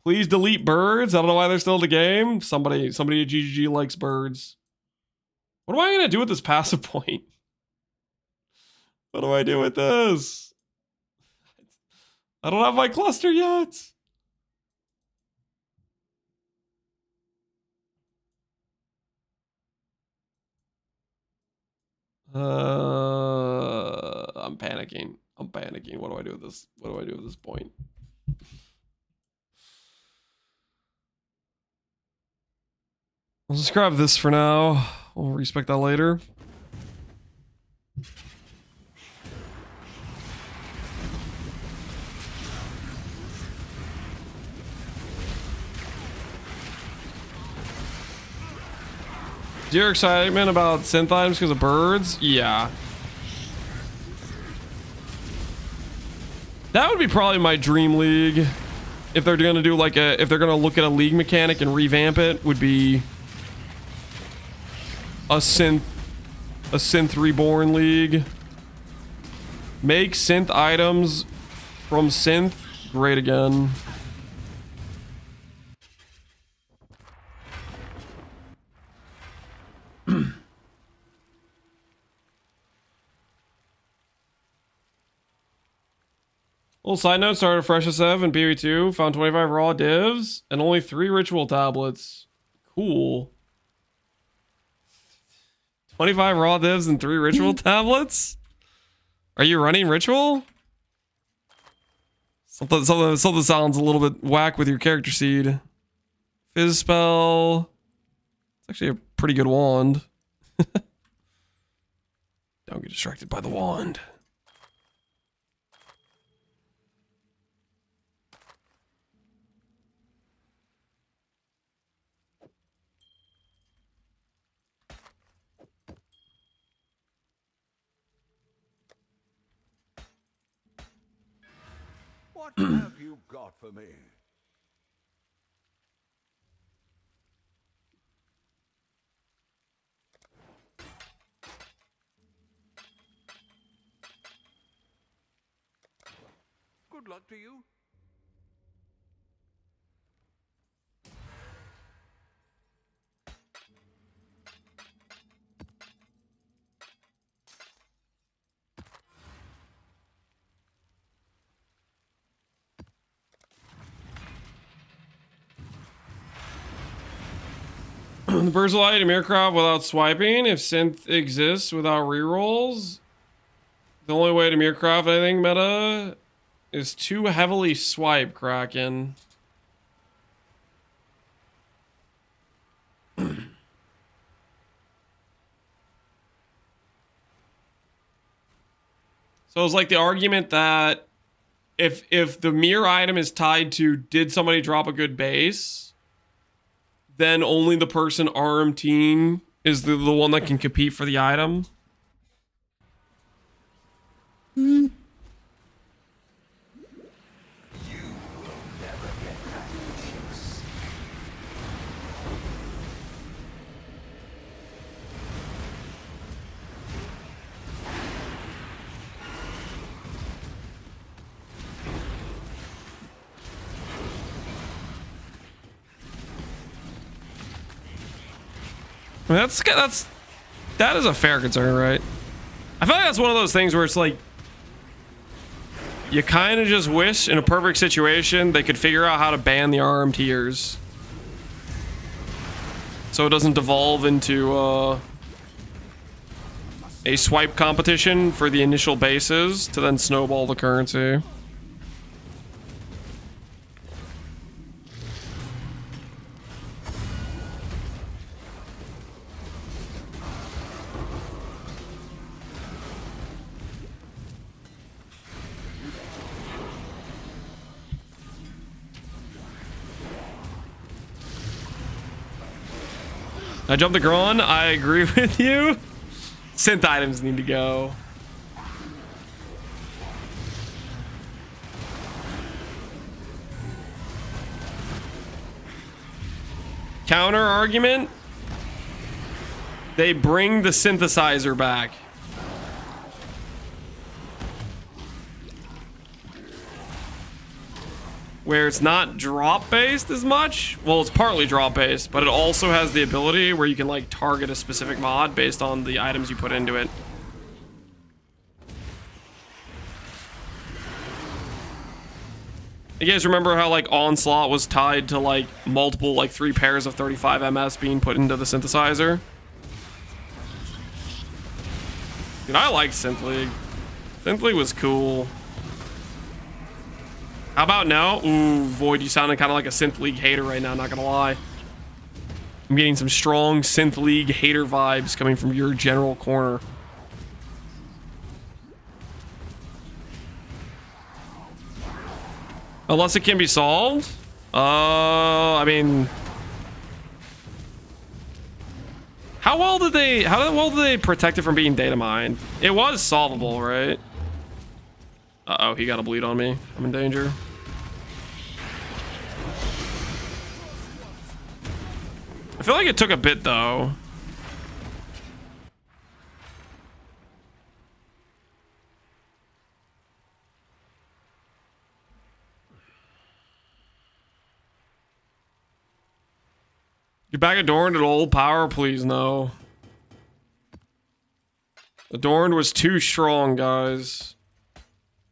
A: Please delete birds. I don't know why they're still in the game. Somebody at GGG likes birds. What am I gonna do with this passive point? What do I do with this? I don't have my cluster yet. I'm panicking. I'm panicking. What do I do with this? What do I do with this point? I'll just grab this for now. We'll respec that later. Is your excitement about synth items because of birds? Yeah. That would be probably my dream league. If they're gonna do like a, if they're gonna look at a league mechanic and revamp it, would be a synth reborn league. Make synth items from synth great again. Little side note, started a fresh SF in PV2, found 25 raw divs, and only 3 ritual tablets. Cool. 25 raw divs and 3 ritual tablets? Are you running ritual? Something sounds a little bit whack with your character seed. Fizz spell. It's actually a pretty good wand. Don't get distracted by the wand.
E: What have you got for me? Good luck to you.
A: The Burzolite and Mircraft without swiping. If synth exists without rerolls, the only way to Mircraft, I think, meta is too heavily swipe Kraken. So it's like the argument that if the mirror item is tied to did somebody drop a good base, then only the person RMTing is the one that can compete for the item. I mean, that is a fair concern, right? I feel like that's one of those things where it's like you kind of just wish in a perfect situation they could figure out how to ban the RMTers so it doesn't devolve into a swipe competition for the initial bases to then snowball the currency. I jumped the Gron. I agree with you. Synth items need to go. Counter argument. They bring the synthesizer back. Where it's not drop based as much. Well, it's partly drop based, but it also has the ability where you can like target a specific mod based on the items you put into it. You guys remember how like Onslaught was tied to like multiple like 3 pairs of 35 MS being put into the synthesizer? Dude, I like Synth League. Synth League was cool. How about now? Ooh, Void, you sounded kind of like a Synth League hater right now, not gonna lie. I'm getting some strong Synth League hater vibes coming from your general corner. Unless it can be solved? I mean... How well did they protect it from being data mined? It was solvable, right? Uh-oh, he got a bleed on me. I'm in danger. I feel like it took a bit, though. Get back Adorned at old power, please. No. Adorned was too strong, guys.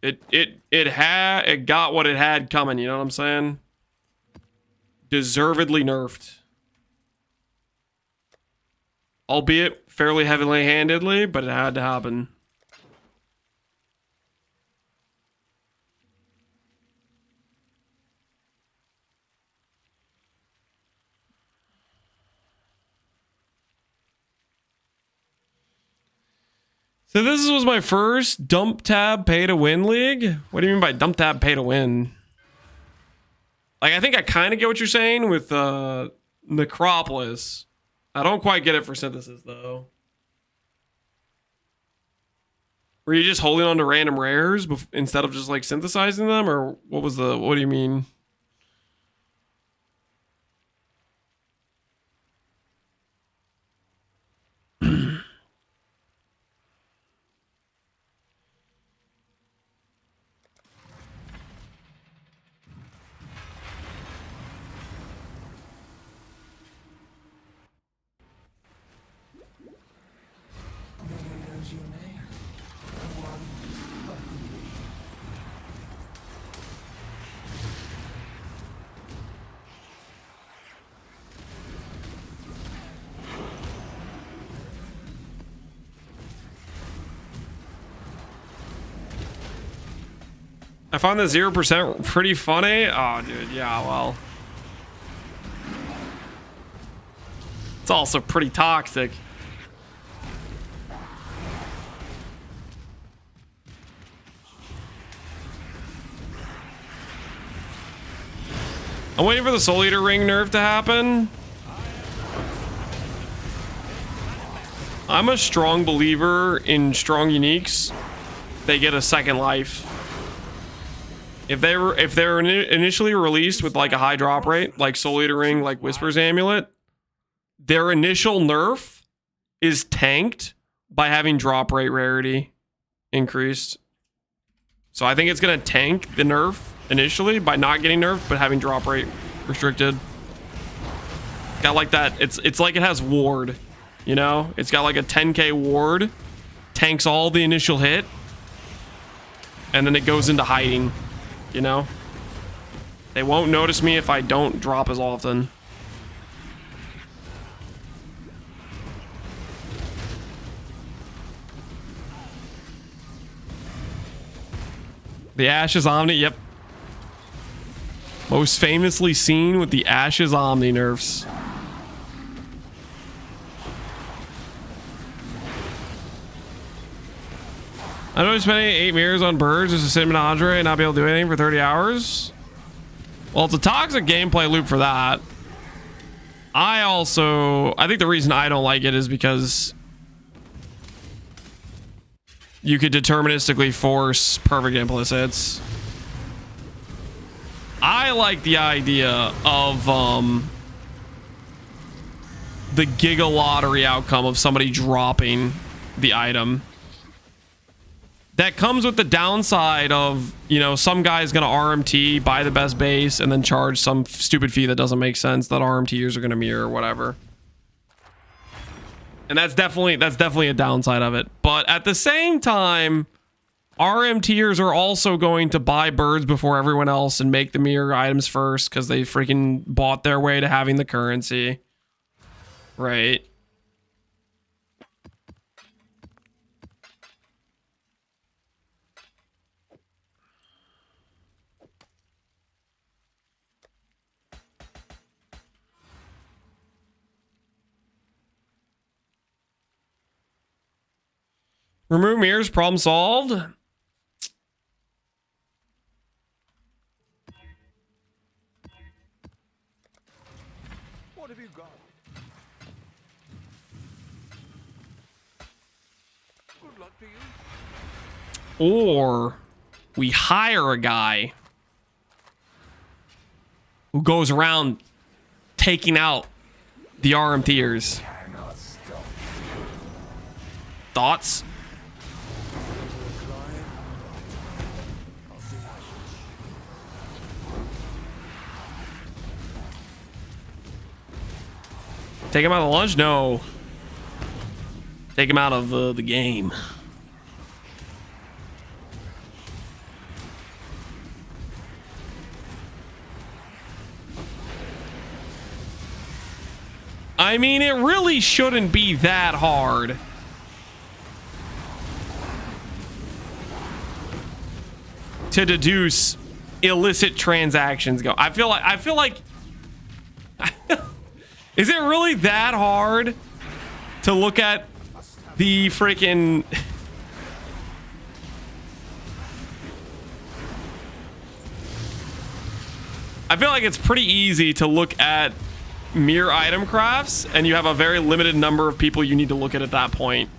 A: It got what it had coming, you know what I'm saying? Deservedly nerfed. Albeit fairly heavily handedly, but it had to happen. So this was my first dump tab pay to win league? What do you mean by dump tab pay to win? Like, I think I kind of get what you're saying with Necropolis. I don't quite get it for Synthesis, though. Were you just holding on to random rares instead of just, like, synthesizing them? Or what do you mean? I found the 0% pretty funny. Oh, dude, yeah, well. It's also pretty toxic. I'm waiting for the Soul Eater ring nerf to happen. I'm a strong believer in strong uniques. They get a second life. If they're initially released with like a high drop rate, like Soul Eater ring, like Whisper's Amulet, their initial nerf is tanked by having drop rate rarity increased. So I think it's gonna tank the nerf initially by not getting nerfed but having drop rate restricted. Got like that. It's like it has ward, you know? It's got like a 10k ward, tanks all the initial hit, and then it goes into hiding. You know, they won't notice me if I don't drop as often. The Ashes Omni, yep. Most famously seen with the Ashes Omni nerfs. I know spending 8 mirrors on birds just to sit in Andre and not be able to do anything for 30 hours. Well, it's a toxic gameplay loop for that. I think the reason I don't like it is because you could deterministically force perfect implicits. I like the idea of the Giga Lottery outcome of somebody dropping the item. That comes with the downside of, you know, some guy's gonna RMT, buy the best base, and then charge some stupid fee that doesn't make sense that RMTers are gonna mirror or whatever. And that's definitely a downside of it. But at the same time, RM tiers are also going to buy birds before everyone else and make the mirror items first because they freaking bought their way to having the currency. Right. Remove mirrors, problem solved.
E: What have you got? Good luck to you.
A: Or we hire a guy who goes around taking out the RM tiers. Thoughts? Take him out of lunch? No. Take him out of the game. I mean, it really shouldn't be that hard. To deduce illicit transactions go. I feel like is it really that hard to look at the freaking I feel like it's pretty easy to look at mere item crafts and you have a very limited number of people you need to look at that point.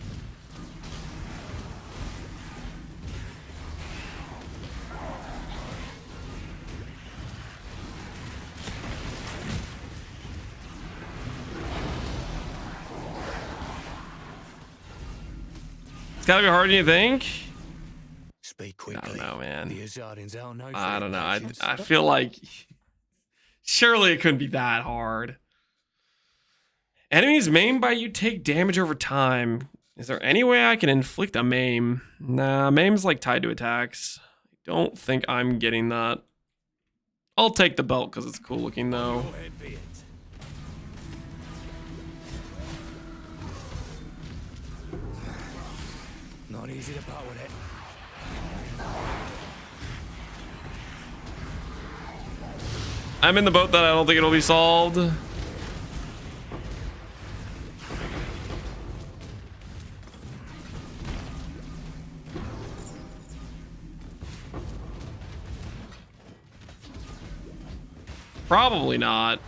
A: It's gotta be harder than you think.
L: Speak quickly.
A: I don't know, man.
L: The Asardins are no
A: I don't know.
L: patience.
A: I feel like surely it couldn't be that hard. Enemies maimed by you take damage over time. Is there any way I can inflict a maim? Nah, maim's like tied to attacks. I don't think I'm getting that. I'll take the belt because it's cool looking though.
L: Go ahead, be it. Not easy to part with it.
A: I'm in the boat that I don't think it'll be solved. Probably not.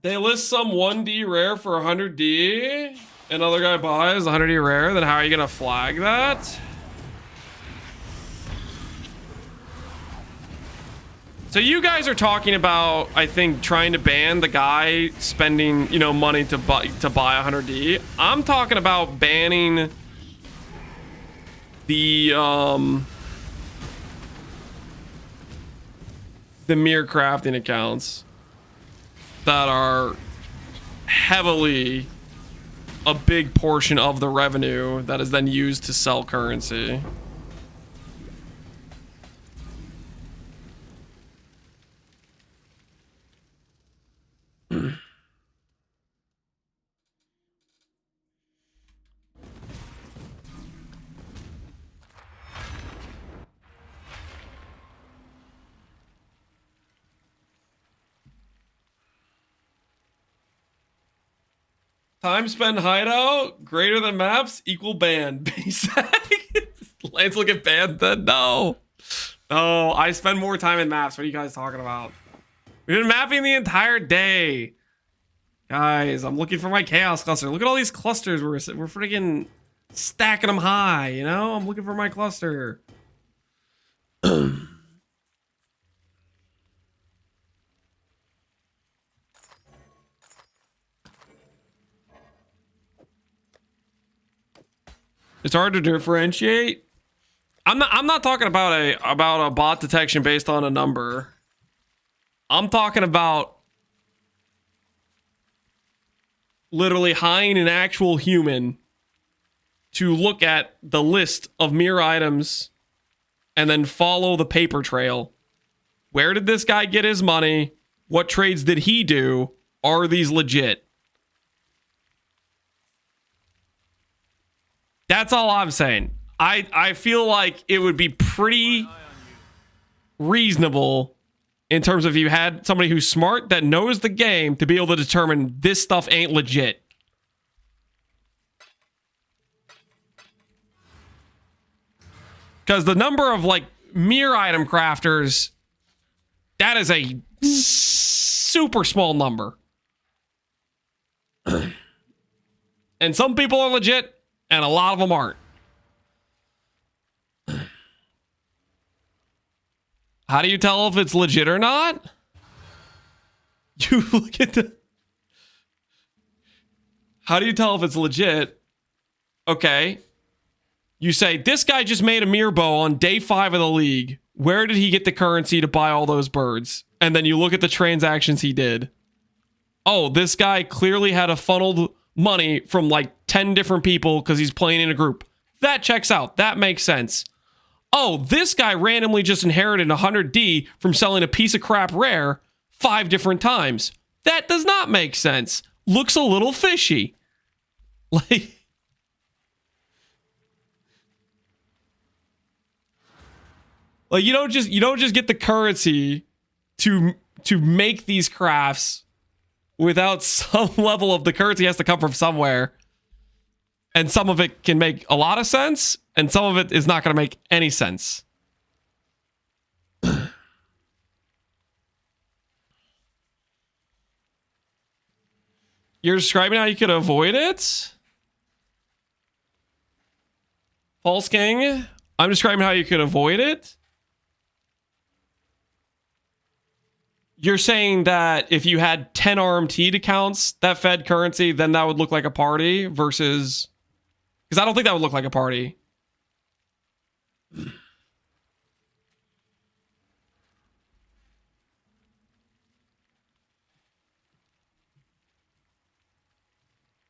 A: They list some 1D rare for 100D. Another guy buys 100D rare. Then how are you going to flag that? So you guys are talking about, I think, trying to ban the guy spending, you know, money to buy 100D. I'm talking about banning the mere crafting accounts that are heavily a big portion of the revenue that is then used to sell currency. Time spent hideout greater than maps equal ban. Basic. Lance look at ban then? No. No, I spend more time in maps. What are you guys talking about? We've been mapping the entire day. Guys, I'm looking for my chaos cluster. Look at all these clusters. We're freaking stacking them high, you know? I'm looking for my cluster. It's hard to differentiate. I'm not talking about a bot detection based on a number. I'm talking about literally hiring an actual human to look at the list of mirror items and then follow the paper trail. Where did this guy get his money? What trades did he do? Are these legit? That's all I'm saying. I feel like it would be pretty reasonable in terms of you had somebody who's smart that knows the game to be able to determine this stuff ain't legit. Because the number of like mirror item crafters, that is a super small number. And some people are legit and a lot of them aren't. How do you tell if it's legit or not? You look at the... How do you tell if it's legit? Okay. You say, this guy just made a mirror bow on day 5 of the league. Where did he get the currency to buy all those birds? And then you look at the transactions he did. Oh, this guy clearly had a funneled money from like 10 different people because he's playing in a group. That checks out. That makes sense. Oh, this guy randomly just inherited 100D from selling a piece of crap rare 5 different times. That does not make sense. Looks a little fishy. Like... Like you don't just get the currency to make these crafts without some level of the currency has to come from somewhere. And some of it can make a lot of sense, and some of it is not going to make any sense. You're describing how you could avoid it? False King? I'm describing how you could avoid it? You're saying that if you had 10 RMT accounts that fed currency, then that would look like a party versus... Because I don't think that would look like a party.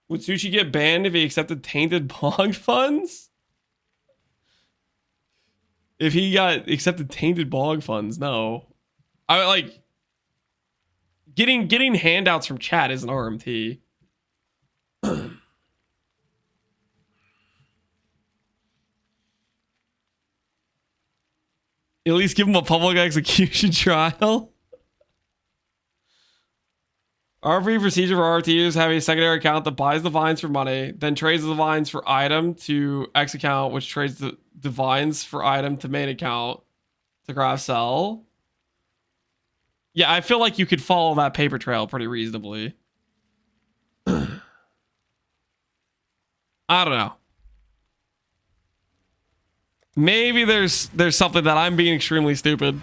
A: Would Sushi get banned if he accepted tainted bog funds? If he got accepted tainted bog funds, no. I like... Getting handouts from chat is an RMT. At least give him a public execution trial. RP procedure for RTUs have a secondary account that buys the vines for money, then trades the vines for item to X account, which trades the vines for item to main account to craft sell. Yeah, I feel like you could follow that paper trail pretty reasonably. I don't know. Maybe there's something that I'm being extremely stupid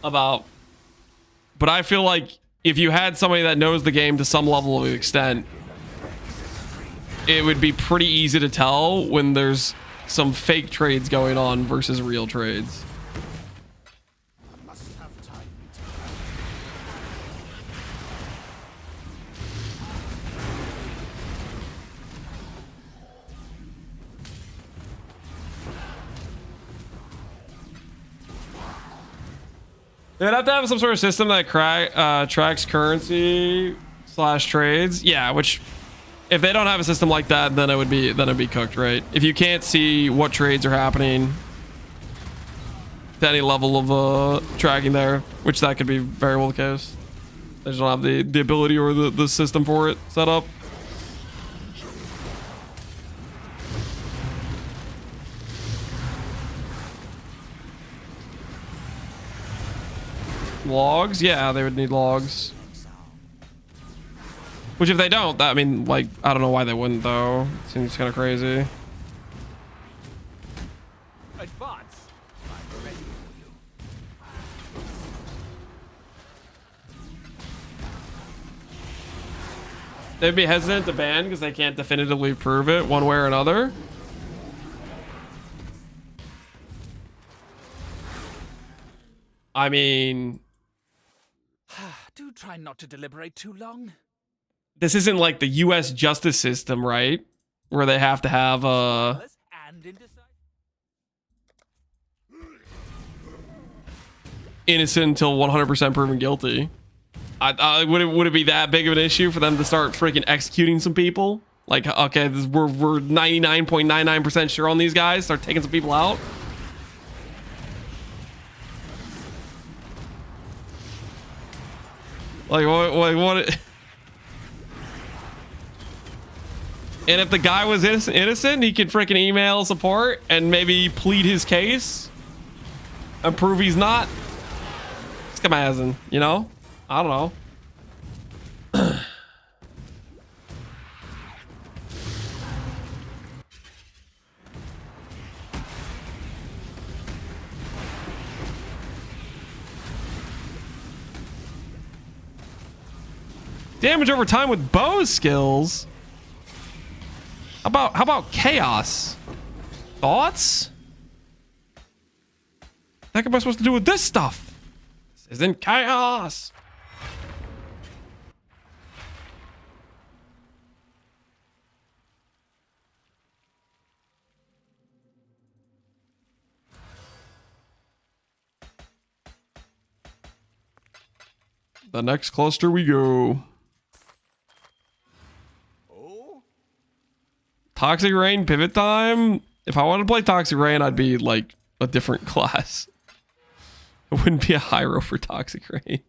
A: about. But I feel like if you had somebody that knows the game to some level of extent, it would be pretty easy to tell when there's some fake trades going on versus real trades. They'd have to have some sort of system that tracks currency / trades. Yeah, which if they don't have a system like that, then it'd be cooked, right? If you can't see what trades are happening to any level of tracking there, which that could be very well the case. They just don't have the ability or the system for it set up. Logs? Yeah, they would need logs. Which if they don't, I mean, like, I don't know why they wouldn't, though. It seems kind of crazy.
H: Advance. I'm ready for you.
A: They'd be hesitant to ban because they can't definitively prove it one way or another. I mean,
I: Do try not to deliberate too long.
A: this isn't like the U.S. justice system, right? Where they have to have
I: And indecisive.
A: innocent until 100% proven guilty. Would it be that big of an issue for them to start freaking executing some people? Like, okay, we're 99.99% sure on these guys. Start taking some people out. Like what? And if the guy was innocent, he could freaking email support and maybe plead his case and prove he's not. Schemazing, you know? I don't know. Damage over time with bow skills. How about chaos? Thoughts? What the heck am I supposed to do with this stuff? This isn't chaos. The next cluster we go. Toxic Rain pivot time. If I wanted to play Toxic Rain, I'd be like a different class. It wouldn't be a Hiero for Toxic Rain.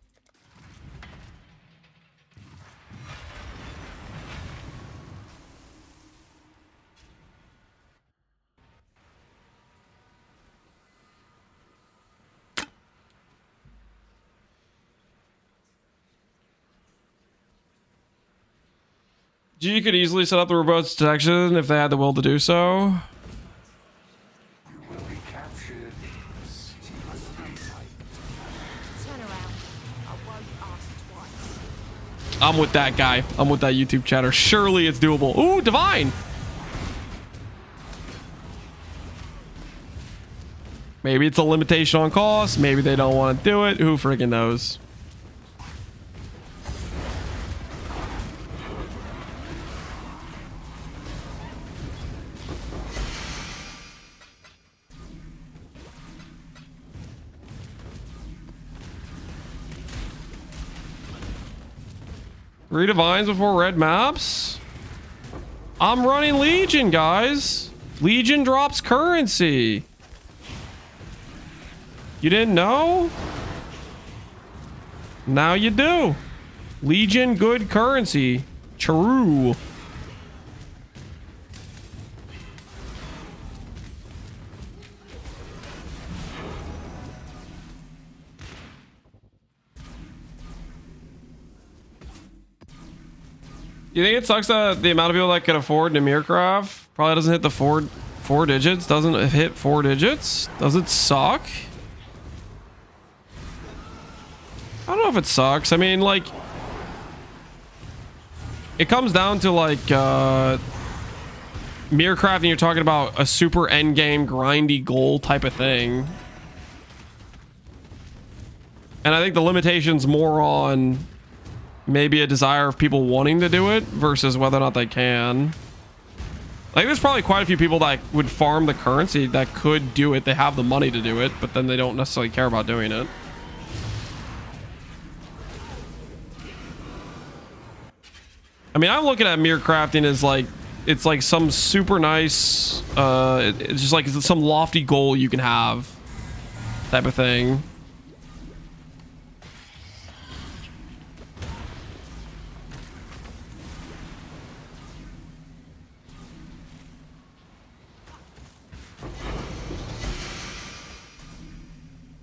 A: G could easily set up the robot's detection if they had the will to do so. I'm with that guy. I'm with that YouTube chatter. Surely it's doable. Ooh, divine. Maybe it's a limitation on cost. Maybe they don't want to do it. Who freaking knows? Three divines before red maps. I'm running Legion, guys. Legion drops currency. You didn't know? Now you do. Legion good currency. True. You think it sucks that the amount of people that can afford Nimircraft probably doesn't hit the four digits? Doesn't hit 4 digits? Does it suck? I don't know if it sucks. I mean, like, it comes down to like Mircraft, and you're talking about a super endgame grindy goal type of thing. And I think the limitation's more on maybe a desire of people wanting to do it versus whether or not they can. Like, there's probably quite a few people that would farm the currency that could do it. They have the money to do it, but then they don't necessarily care about doing it. I mean, I'm looking at mirror crafting as like, it's like some super nice, it's just like some lofty goal you can have type of thing.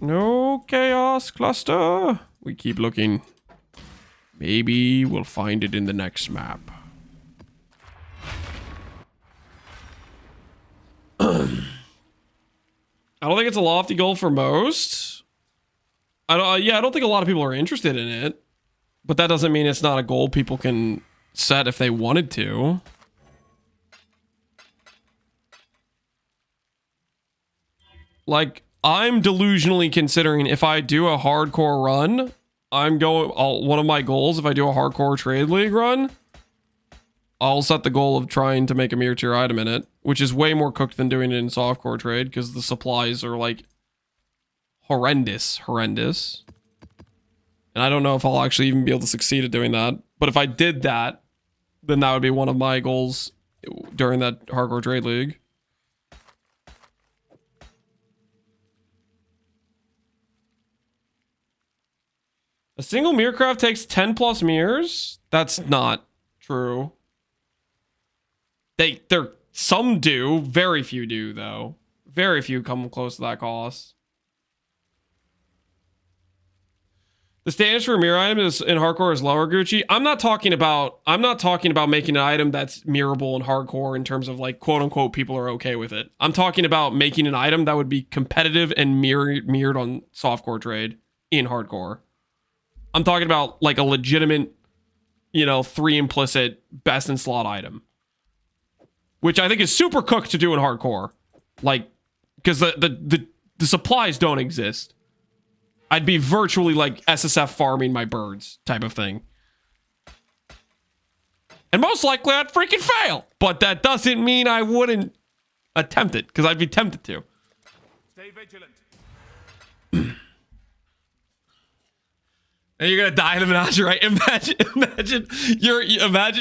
A: No chaos cluster. We keep looking. Maybe we'll find it in the next map. I don't think it's a lofty goal for most. I don't think a lot of people are interested in it, but that doesn't mean it's not a goal people can set if they wanted to. Like, I'm delusionally considering if I do a hardcore run, one of my goals, if I do a hardcore trade league run, I'll set the goal of trying to make a mirror tier item in it, which is way more cooked than doing it in softcore trade because the supplies are like horrendous. And I don't know if I'll actually even be able to succeed at doing that. But if I did that, then that would be one of my goals during that hardcore trade league. A single mirror craft takes 10 plus mirrors? That's not true. Some do, very few do though. Very few come close to that cost. The standards for a mirror item is in hardcore is lower, Gucci. I'm not talking about making an item that's mirrorable in hardcore in terms of like quote unquote people are okay with it. I'm talking about making an item that would be competitive and mirrored on softcore trade in hardcore. I'm talking about like a legitimate, 3 implicit best in slot item. Which I think is super cooked to do in hardcore. Like, because the supplies don't exist. I'd be virtually like SSF farming my birds type of thing. And most likely I'd freaking fail. But that doesn't mean I wouldn't attempt it, because I'd be tempted to.
G: Stay vigilant.
A: And you're gonna die in the menagerie. Imagine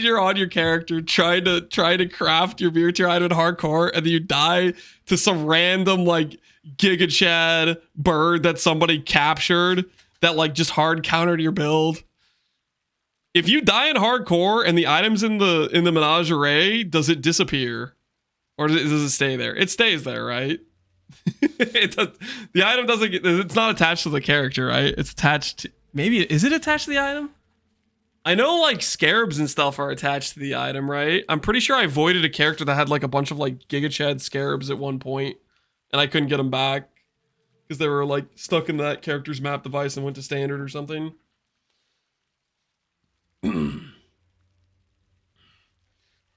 A: you're on your character trying to craft your mirror tier item in hardcore, and then you die to some random like Giga Chad bird that somebody captured that like just hard countered your build. If you die in hardcore and the items in the menagerie, does it disappear, or does it stay there? It stays there, right? The item doesn't get. It's not attached to the character, right? It's attached to. Maybe, is it attached to the item? I know like scarabs and stuff are attached to the item, right? I'm pretty sure I voided a character that had like a bunch of like Giga Chad scarabs at one point, and I couldn't get them back because they were like stuck in that character's map device and went to standard or something.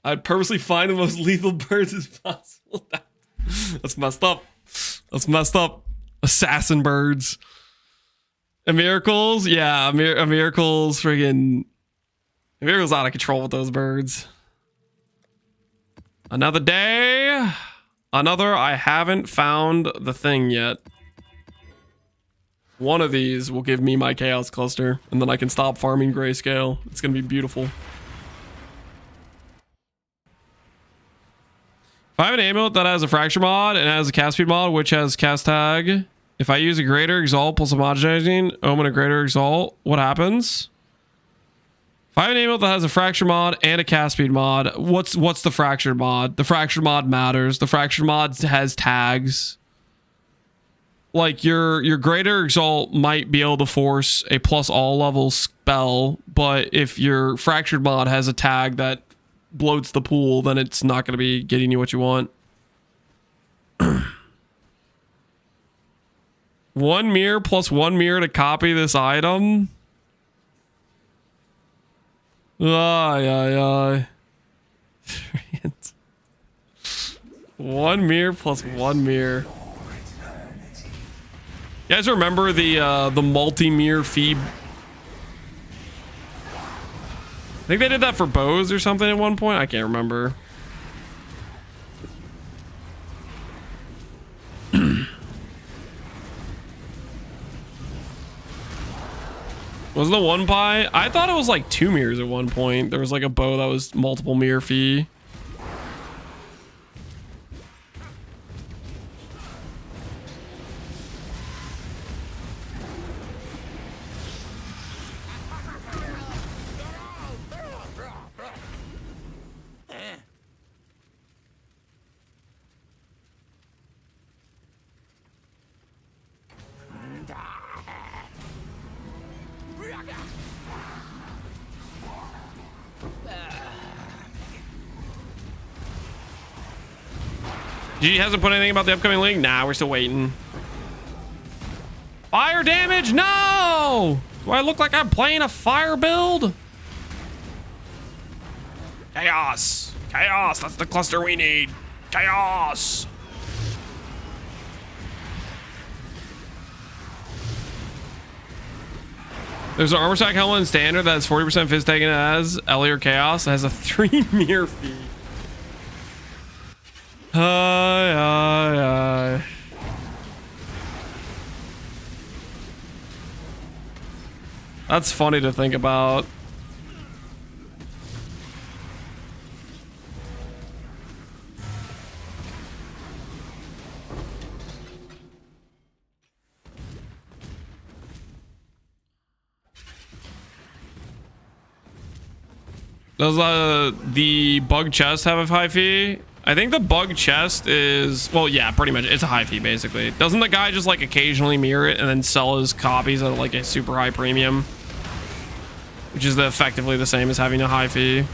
A: I'd purposely find the most lethal birds as possible. That's messed up. That's messed up. Assassin birds. A miracles, yeah, a miracles, friggin' a miracles out of control with those birds. Another day, another. I haven't found the thing yet. One of these will give me my chaos cluster, and then I can stop farming grayscale. It's gonna be beautiful. If I have an amulet that has a fracture mod and has a cast speed mod, which has cast tag. If I use a greater exalt plus homogenizing omen a greater exalt, what happens? If I have an amulet that has a fracture mod and a cast speed mod, what's the fractured mod? The fractured mod matters. The fractured mod has tags. Like your greater exalt might be able to force a plus all level spell, but if your fractured mod has a tag that bloats the pool, then it's not going to be getting you what you want. 1 mirror plus 1 mirror to copy this item. Ay. 1 mirror plus 1 mirror. You guys remember the multi-mirror feed? I think they did that for bows or something at one point. I can't remember. Was the 1 pie? I thought it was like 2 mirrors at one point. There was like a bow that was multiple mirror fee. G hasn't put anything about the upcoming league? Nah, we're still waiting. Fire damage? No! Do I look like I'm playing a fire build? Chaos. Chaos. That's the cluster we need. Chaos. There's an armor stack helmet in standard that has 40% fizz taken as Ellie or Chaos. It has a 3 mirror fee. That's funny to think about. Does the bug chest have a high fee? I think the bug chest is, well, yeah, pretty much. It's a high fee, basically. Doesn't the guy just, like, occasionally mirror it and then sell his copies at, like, a super high premium? Which is effectively the same as having a high fee.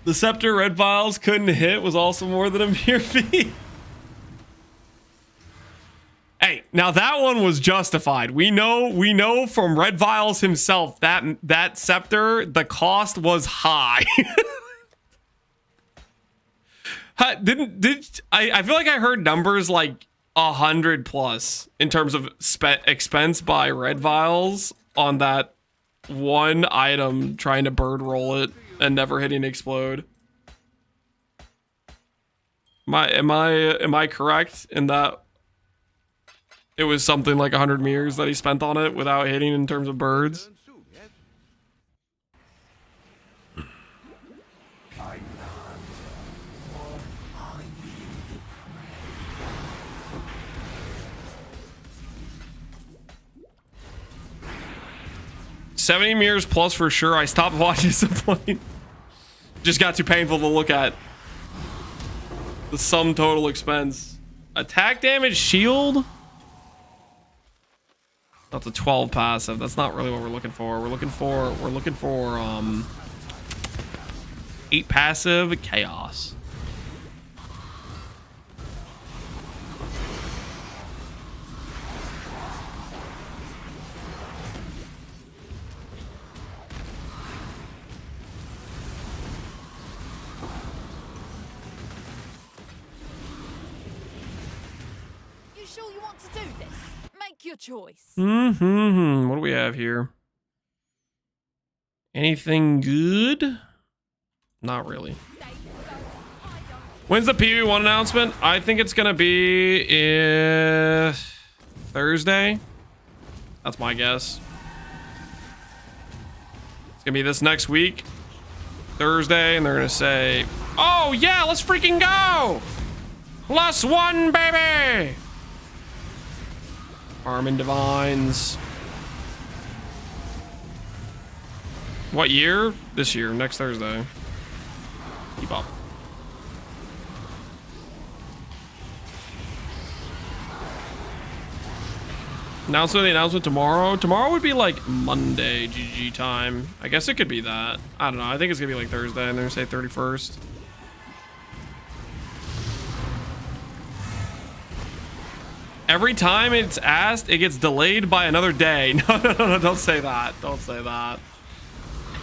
A: The Scepter Red Vials couldn't hit was also more than a mere fee. Hey, now that one was justified. We know from Red Vials himself that Scepter, the cost was high. I feel like I heard numbers like 100 plus in terms of expense by Red Vials on that one item, trying to bird roll it and never hitting explode. Am I correct in that it was something like 100 mirrors that he spent on it without hitting in terms of birds? $70 mirrors plus for sure. I stopped watching some point. Just got too painful to look at. The sum total expense. Attack damage shield? That's a 12 passive. That's not really what we're looking for. We're looking for 8 passive chaos.
K: Your choice.
A: What do we have here? Anything good? Not really. When's the PV1 announcement? I think it's gonna be Thursday. That's my guess. It's gonna be this next week, Thursday, and they're gonna say, "Oh yeah, let's freaking go! +1, baby!" Armin Divines. What year? This year, next Thursday. Keep up. Announcement tomorrow. Tomorrow would be like Monday GG time. I guess it could be that. I don't know. I think it's gonna be like Thursday, and they're gonna say 31st. Every time it's asked, it gets delayed by another day. No, don't say that. Don't say that.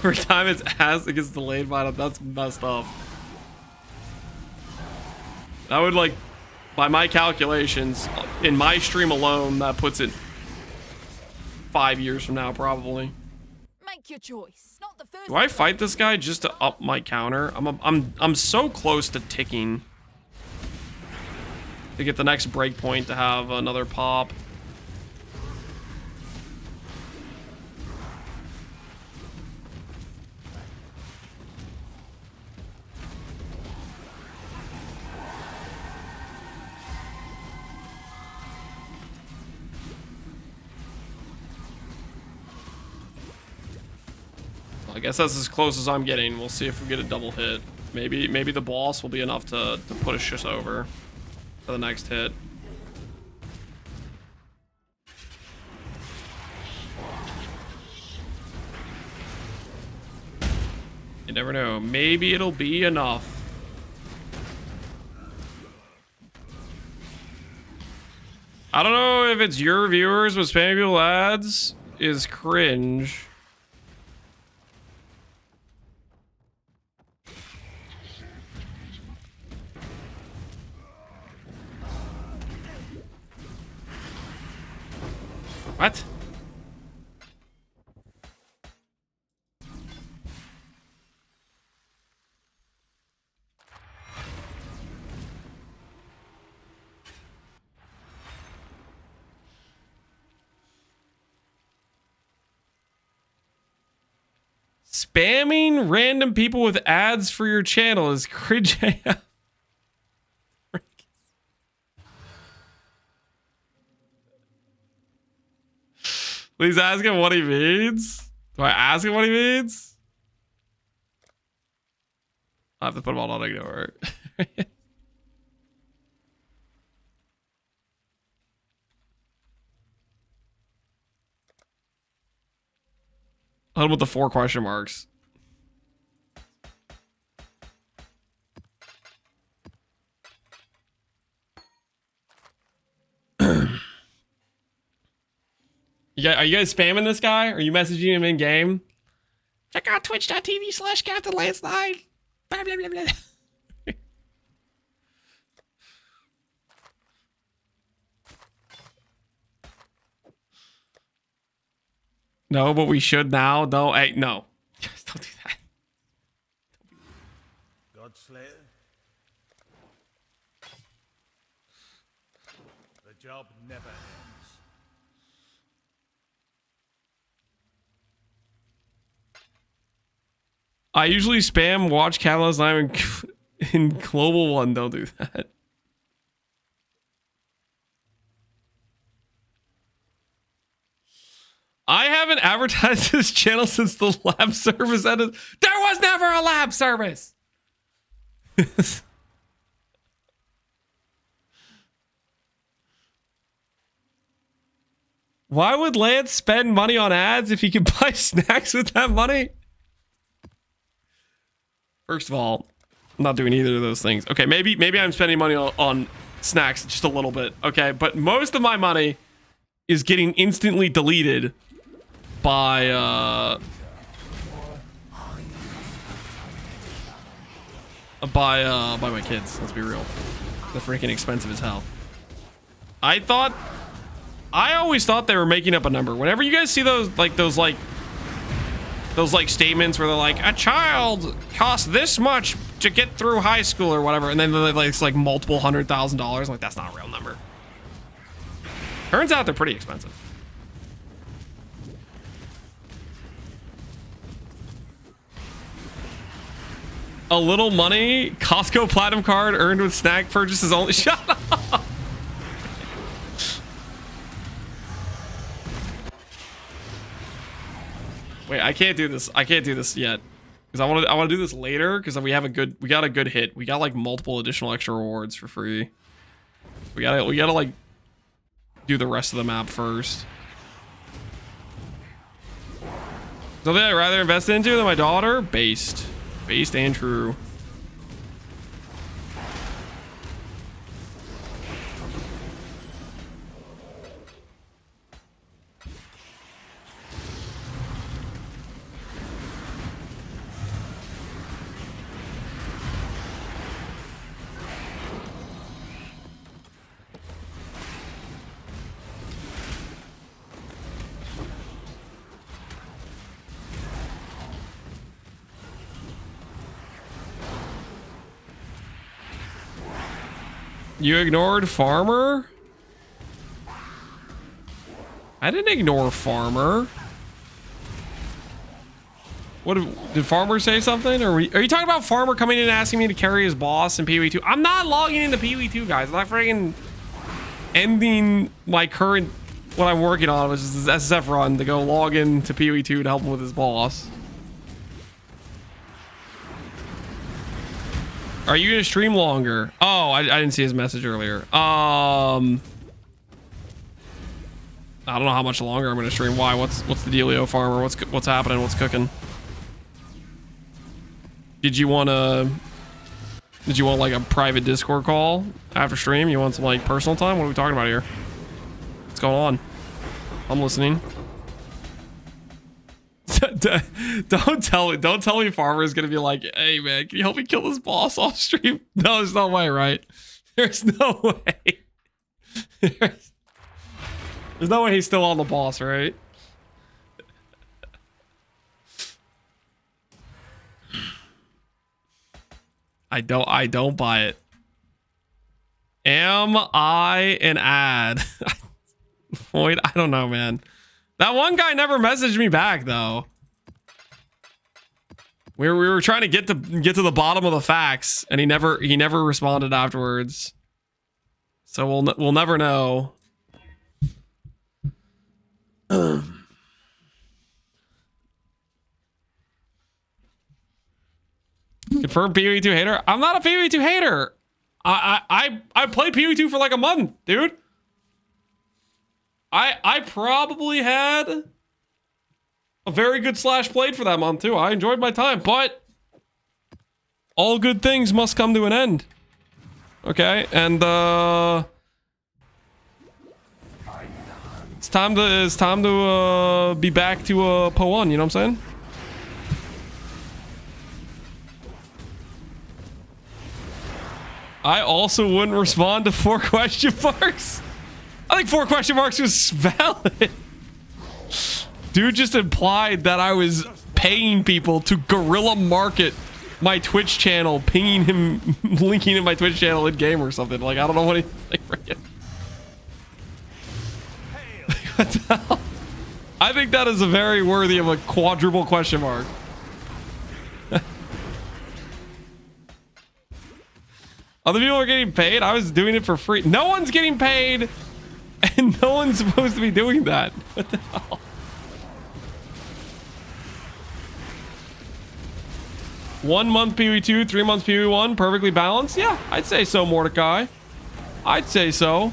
A: Every time it's asked, it gets delayed by another. That's messed up. That would, like, by my calculations, in my stream alone, that puts it 5 years from now, probably.
K: Make your choice. Not the first.
A: Do I fight this guy just to up my counter? I'm so close to ticking to get the next breakpoint to have another pop. I guess that's as close as I'm getting. We'll see if we get a double hit. Maybe the boss will be enough to push us over for the next hit. You never know. Maybe it'll be enough. I don't know if it's your viewers, but spamming people ads is cringe. What? Spamming random people with ads for your channel is cringe AF. Please ask him what he means. Do I ask him what he means? I have to put him on ignore. Hit him with the 4 question marks. Yeah, are you guys spamming this guy? Are you messaging him in game? Check out twitch.tv/CaptainLance9. Blah, blah, blah, blah. No, but we should now. No, hey, no. Just don't do that.
L: Godslayer? The job never ends.
A: I usually spam watch Catalyst Live in Global 1. Don't do that. I haven't advertised this channel since the lab service ended. There was never a lab service. Why would Lance spend money on ads if he could buy snacks with that money? First of all, I'm not doing either of those things. Okay, maybe I'm spending money on snacks just a little bit. Okay, but most of my money is getting instantly deleted by my kids. Let's be real. They're freaking expensive as hell. I always thought they were making up a number. Whenever you guys see those statements where they're like, a child costs this much to get through high school or whatever, and then it's like multiple $100,000. I'm like, that's not a real number. Turns out they're pretty expensive. A little money, Costco Platinum card earned with snack purchases only. Shut up. Wait, I can't do this. I can't do this yet because I want to do this later because we got a good hit. We got like multiple additional extra rewards for free. We gotta like do the rest of the map first. Something I'd rather invest into than my daughter? Based and true. You ignored Farmer? I didn't ignore Farmer. What did Farmer say something? Or are you talking about Farmer coming in and asking me to carry his boss in PvE2? I'm not logging into PvE2, guys. I'm not freaking ending my current what I'm working on, which is this SSF run, to go log in to PvE2 to help him with his boss. Are you gonna stream longer? Oh, I didn't see his message earlier. I don't know how much longer I'm gonna stream. Why? What's the dealio, Farmer? What's happening? What's cooking? Did you want like a private Discord call after stream? You want some like personal time? What are we talking about here? going on? I'm listening. Don't tell me Farmer is gonna be like, hey man, can you help me kill this boss off stream? No, there's no way, right? There's no way. There's no way he's still on the boss, right? I don't buy it. Am I an ad? Void, I don't know, man. That one guy never messaged me back though. We were trying to get to the bottom of the facts, and he never responded afterwards. So we'll never know. Confirmed PvE2 hater. I'm not a PvE2 hater. I played PvE2 for like a month, dude. I probably had a very good slash played for that month too. I enjoyed my time, but all good things must come to an end. Okay, and it's time to be back to Po1, you know what I'm saying? I also wouldn't respond to 4 question marks. I think 4 question marks was valid. Dude just implied that I was paying people to guerrilla market my Twitch channel, pinging him, linking in my Twitch channel in game or something. Like, I don't know what he's like. What the hell? I think that is a very worthy of a quadruple question mark. Other people are getting paid. I was doing it for free. No one's getting paid, and no one's supposed to be doing that. What the hell? One month PvE2, 3 months PvE1, perfectly balanced. Yeah, I'd say so, Mordecai. I'd say so.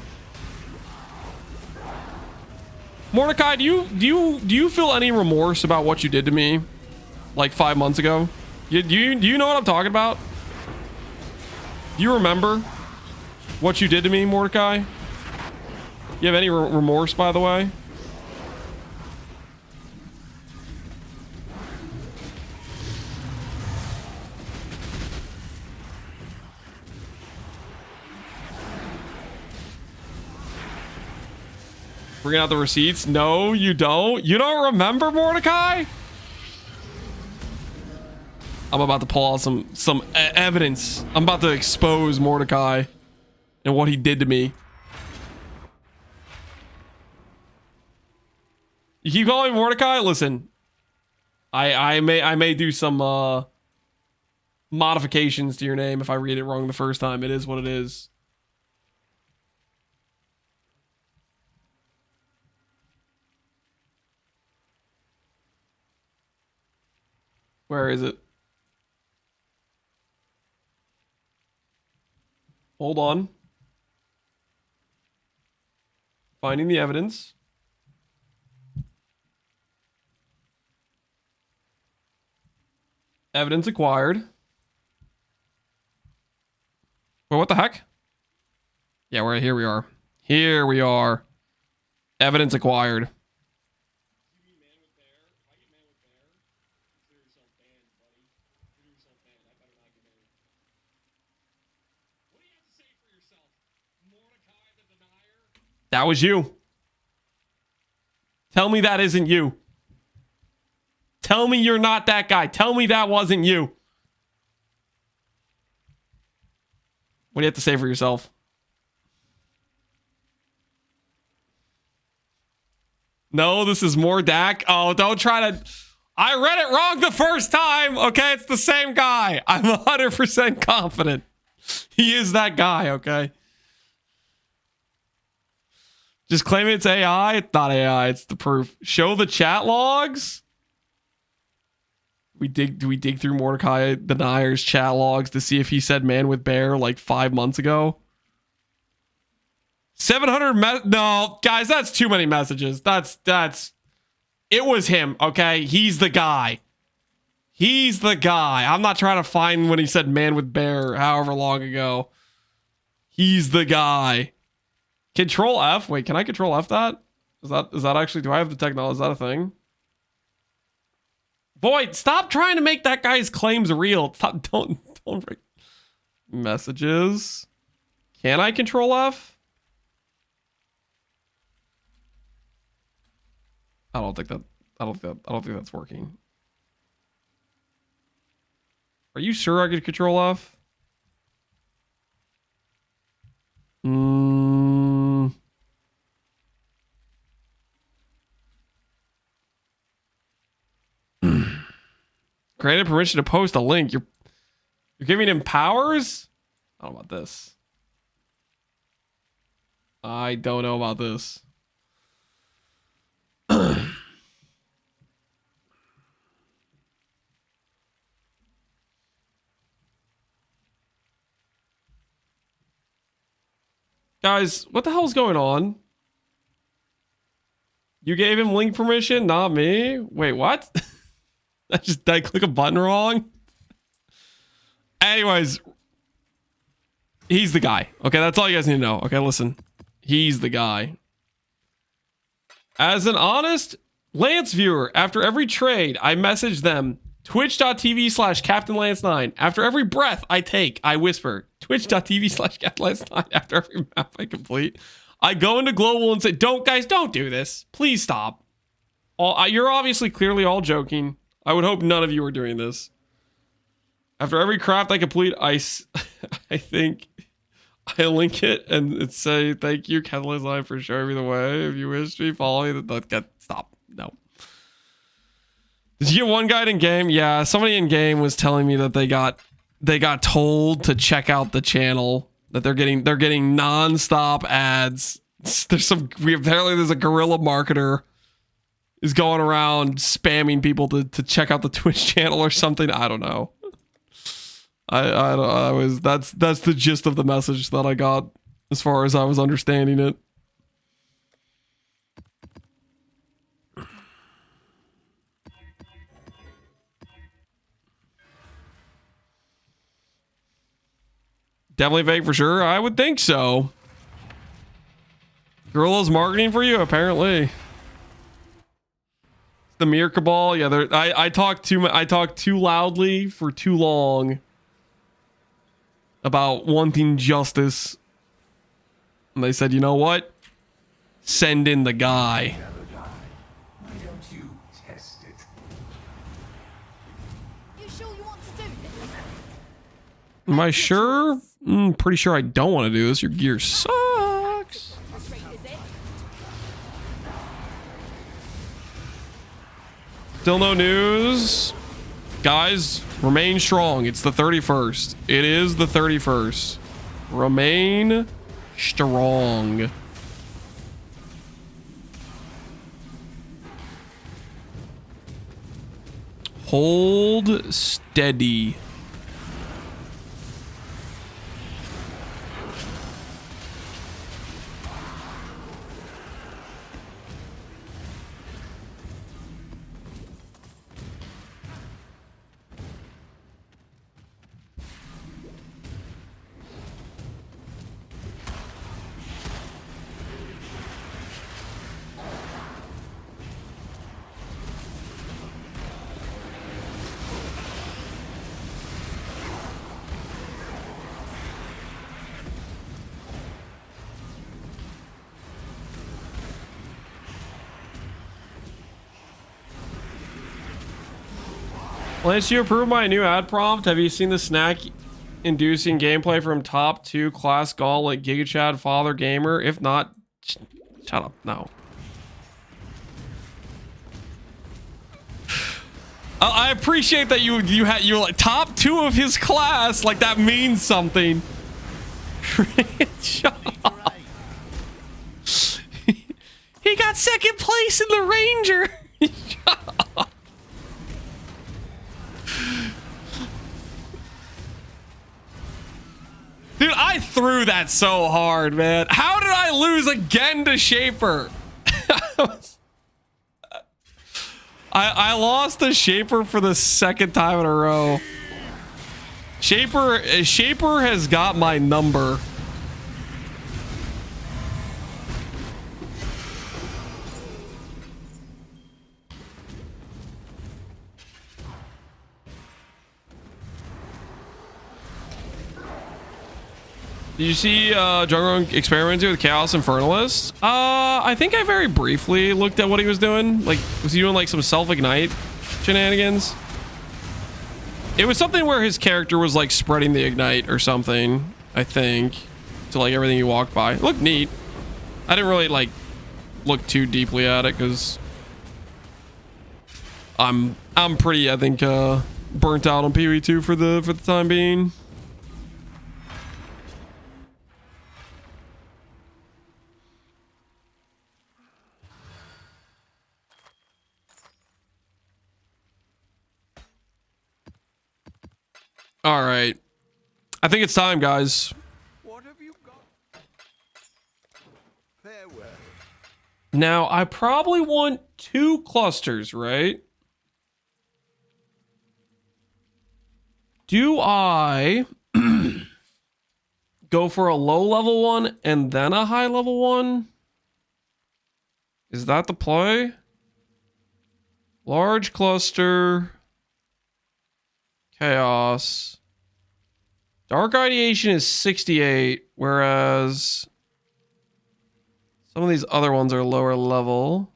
A: Mordecai, do you feel any remorse about what you did to me, like 5 months ago? Do you know what I'm talking about? Do you remember what you did to me, Mordecai? You have any remorse, by the way? Bring out the receipts? No, you don't. You don't remember, Mordecai? I'm about to pull out some evidence. I'm about to expose Mordecai and what he did to me. You keep calling me Mordecai? Listen, I may do some modifications to your name if I read it wrong the first time. It is what it is. Where is it? Hold on. Finding the evidence. Evidence acquired. Well, what the heck? Yeah, here we are. Here we are. Evidence acquired. That was you. Tell me that isn't you. Tell me you're not that guy. Tell me that wasn't you. What do you have to say for yourself? No, this is more Dak. Oh, don't try to... I read it wrong the first time. Okay, it's the same guy. I'm 100% confident. He is that guy, okay? Just claim it's AI. It's not AI. It's the proof. Show the chat logs. Do we dig through Mordecai the Nier's chat logs to see if he said man with bear like 5 months ago? 700 no, guys, that's too many messages. That's it was him, okay? He's the guy. He's the guy. I'm not trying to find when he said man with bear however long ago. He's the guy. Control F. Wait, can I control F that? Is that actually, do I have the technology? Is that a thing? Void, stop trying to make that guy's claims real. Stop, don't messages. Can I control F? I don't think that's working. Are you sure I could control F? Granted permission to post a link. You're giving him powers? I don't know about this. I don't know about this. Guys, what the hell's going on? You gave him link permission, not me. Wait, what? Did I click a button wrong? Anyways, he's the guy. Okay, that's all you guys need to know. Okay, listen. He's the guy. As an honest Lance viewer, after every trade, I message them. Twitch.tv/CaptainLance9. After every breath I take, I whisper. Twitch.tv/CaptainLance9. After every map I complete, I go into global and say, guys, don't do this. Please stop. You're obviously clearly all joking. I would hope none of you are doing this. After every craft I complete, I think I link it and it say, thank you, Catalyst for showing me the way. If you wish to follow me, stop. No. Did you get one guide in game? Yeah, somebody in game was telling me that they got told to check out the channel, that they're getting non-stop ads. Apparently there's a guerrilla marketer is going around spamming people to check out the Twitch channel or something. I don't know. That's the gist of the message that I got as far as I was understanding it. Definitely fake for sure. I would think so. Gorilla's marketing for you, apparently. The Mir Cabal, yeah. I talked too loudly for too long about wanting justice, and they said, you know what? Send in the guy.
F: Why don't you test it?
K: You sure you want to do this?
A: Am I sure? Pretty sure I don't want to do this. Your gear sucks. Still no news. Guys, remain strong. It's the 31st. It is the 31st. Remain strong. Hold steady. Lance, you approve my new ad prompt? Have you seen the snack-inducing gameplay from top 2 class gauntlet Giga Chad Father Gamer? If not, shut up. No. I appreciate that you're like top 2 of his class. Like that means something. Shut up. He got second place in the Ranger. Shut up. Dude, I threw that so hard, man. How did I lose again to Shaper? I lost to Shaper for the second time in a row. Shaper has got my number. Did you see Jungle experimenting with Chaos Infernalist? I think I very briefly looked at what he was doing. Like, was he doing like some self-ignite shenanigans? It was something where his character was like spreading the ignite or something, I think, to like everything he walked by. It looked neat. I didn't really like look too deeply at it because I'm pretty, I think, burnt out on PoE2 for the time being. All right. I think it's time, guys.
E: What have you got? Farewell.
A: Now, I probably want 2 clusters, right? Do I go for a low level one and then a high level one? Is that the play? Large cluster. Chaos. Dark Ideation is 68, whereas some of these other ones are lower level.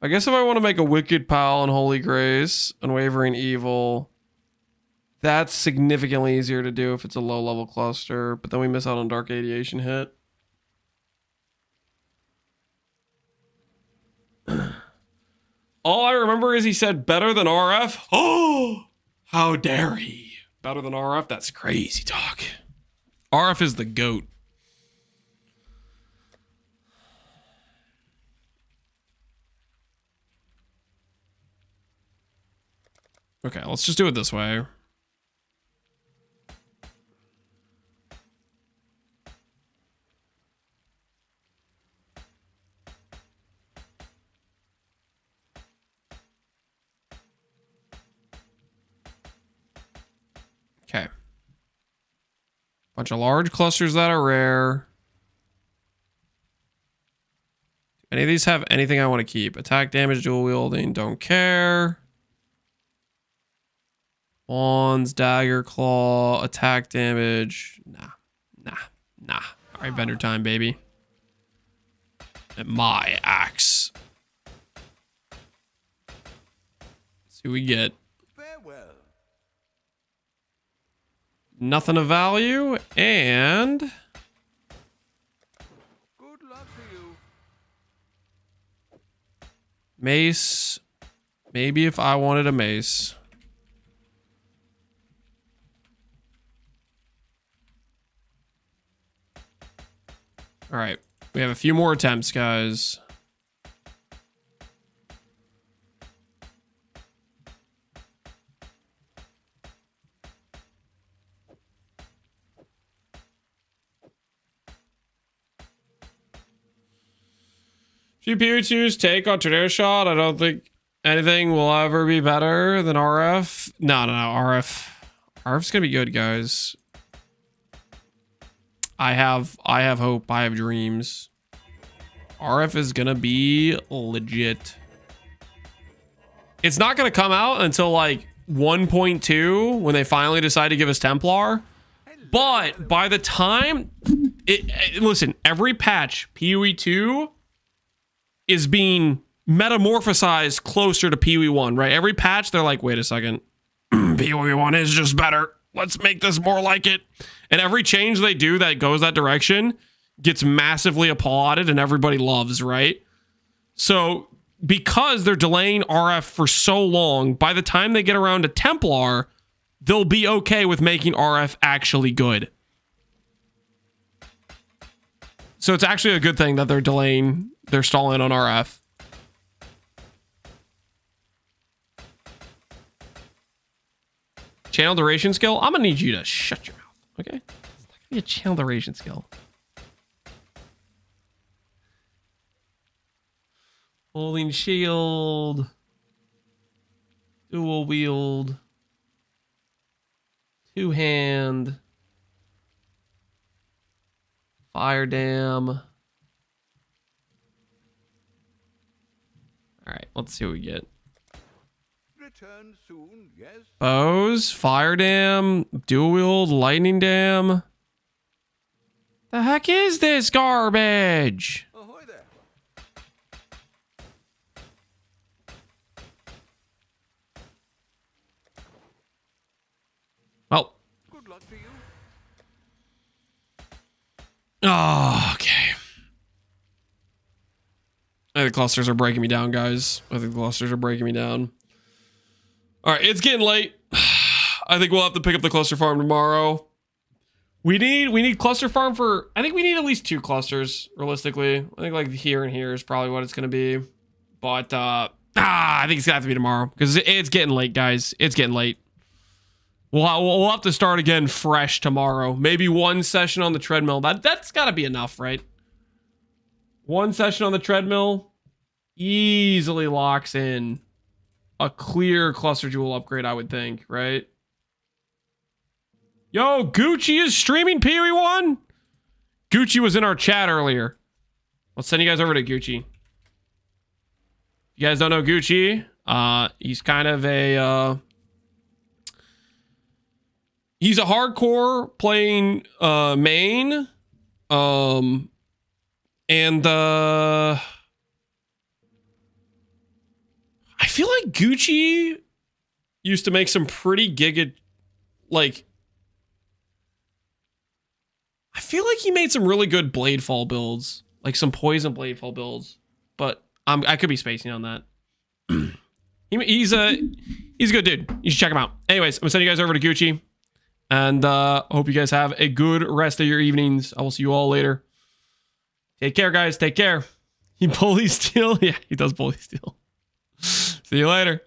A: I guess if I want to make a Wicked Pal and Holy Grace, Unwavering Evil, that's significantly easier to do if it's a low level cluster, but then we miss out on Dark Ideation hit. All I remember is he said better than RF. Oh, how dare he? Better than RF? That's crazy talk. RF is the GOAT. Okay, let's just do it this way. Okay. Bunch of large clusters that are rare. Do any of these have anything I want to keep? Attack damage, dual wielding, don't care. Wands, dagger, claw, attack damage. Nah. All right, vendor time, baby. And my axe. Let's see what we get.
E: Farewell.
A: Nothing of value, and
E: Good luck to you.
A: mace. Maybe if I wanted a mace. All right, we have a few more attempts, guys. GPU2's take on Tornado Shot. I don't think anything will ever be better than RF. No, RF's gonna be good, guys. I have hope. I have dreams. RF is gonna be legit. It's not gonna come out until like 1.2 when they finally decide to give us Templar. But by the time listen, every patch PoE2 is being metamorphosized closer to PoE1, right? Every patch they're like, wait a second, PoE1 is just better. Let's make this more like it. And every change they do that goes that direction gets massively applauded and everybody loves, right? So because they're delaying RF for so long, by the time they get around to Templar, they'll be okay with making RF actually good. So it's actually a good thing that they're delaying, they're stalling on RF. Channel duration skill? I'm gonna need you to shut your mouth, okay? It's not gonna be a channel duration skill. Holding shield. Dual wield. Two hand. Fire dam. All right, let's see what we get.
E: return soon, yes?
A: Bows, fire dam, dual wield, lightning dam. The heck is this garbage?
E: Ahoy there.
A: Well.
E: Good luck to you.
A: Oh, okay. I think the clusters are breaking me down, guys. I think the clusters are breaking me down. All right, it's getting late. I think we'll have to pick up the cluster farm tomorrow. We need cluster farm for, I think we need at least 2 clusters, realistically. I think like here and here is probably what it's going to be. But, I think it's going to have to be tomorrow because it's getting late, guys. It's getting late. We'll have to start again fresh tomorrow. Maybe 1 session on the treadmill. That's got to be enough, right? 1 session on the treadmill easily locks in a clear cluster jewel upgrade, I would think, right? Yo, Gucci is streaming Pee-wee 1. Gucci was in our chat earlier. Let's send you guys over to Gucci. You guys don't know Gucci? He's kind of a he's a hardcore playing main. And I feel like Gucci used to make some pretty giga, like, I feel like he made some really good Bladefall builds, like some poison Bladefall builds, but I could be spacing on that. He's a good dude. You should check him out. Anyways, I'm gonna send you guys over to Gucci, and hope you guys have a good rest of your evenings. I will see you all later. Take care, guys. Take care. He bullies steel. Yeah, he does bully steel. See you later.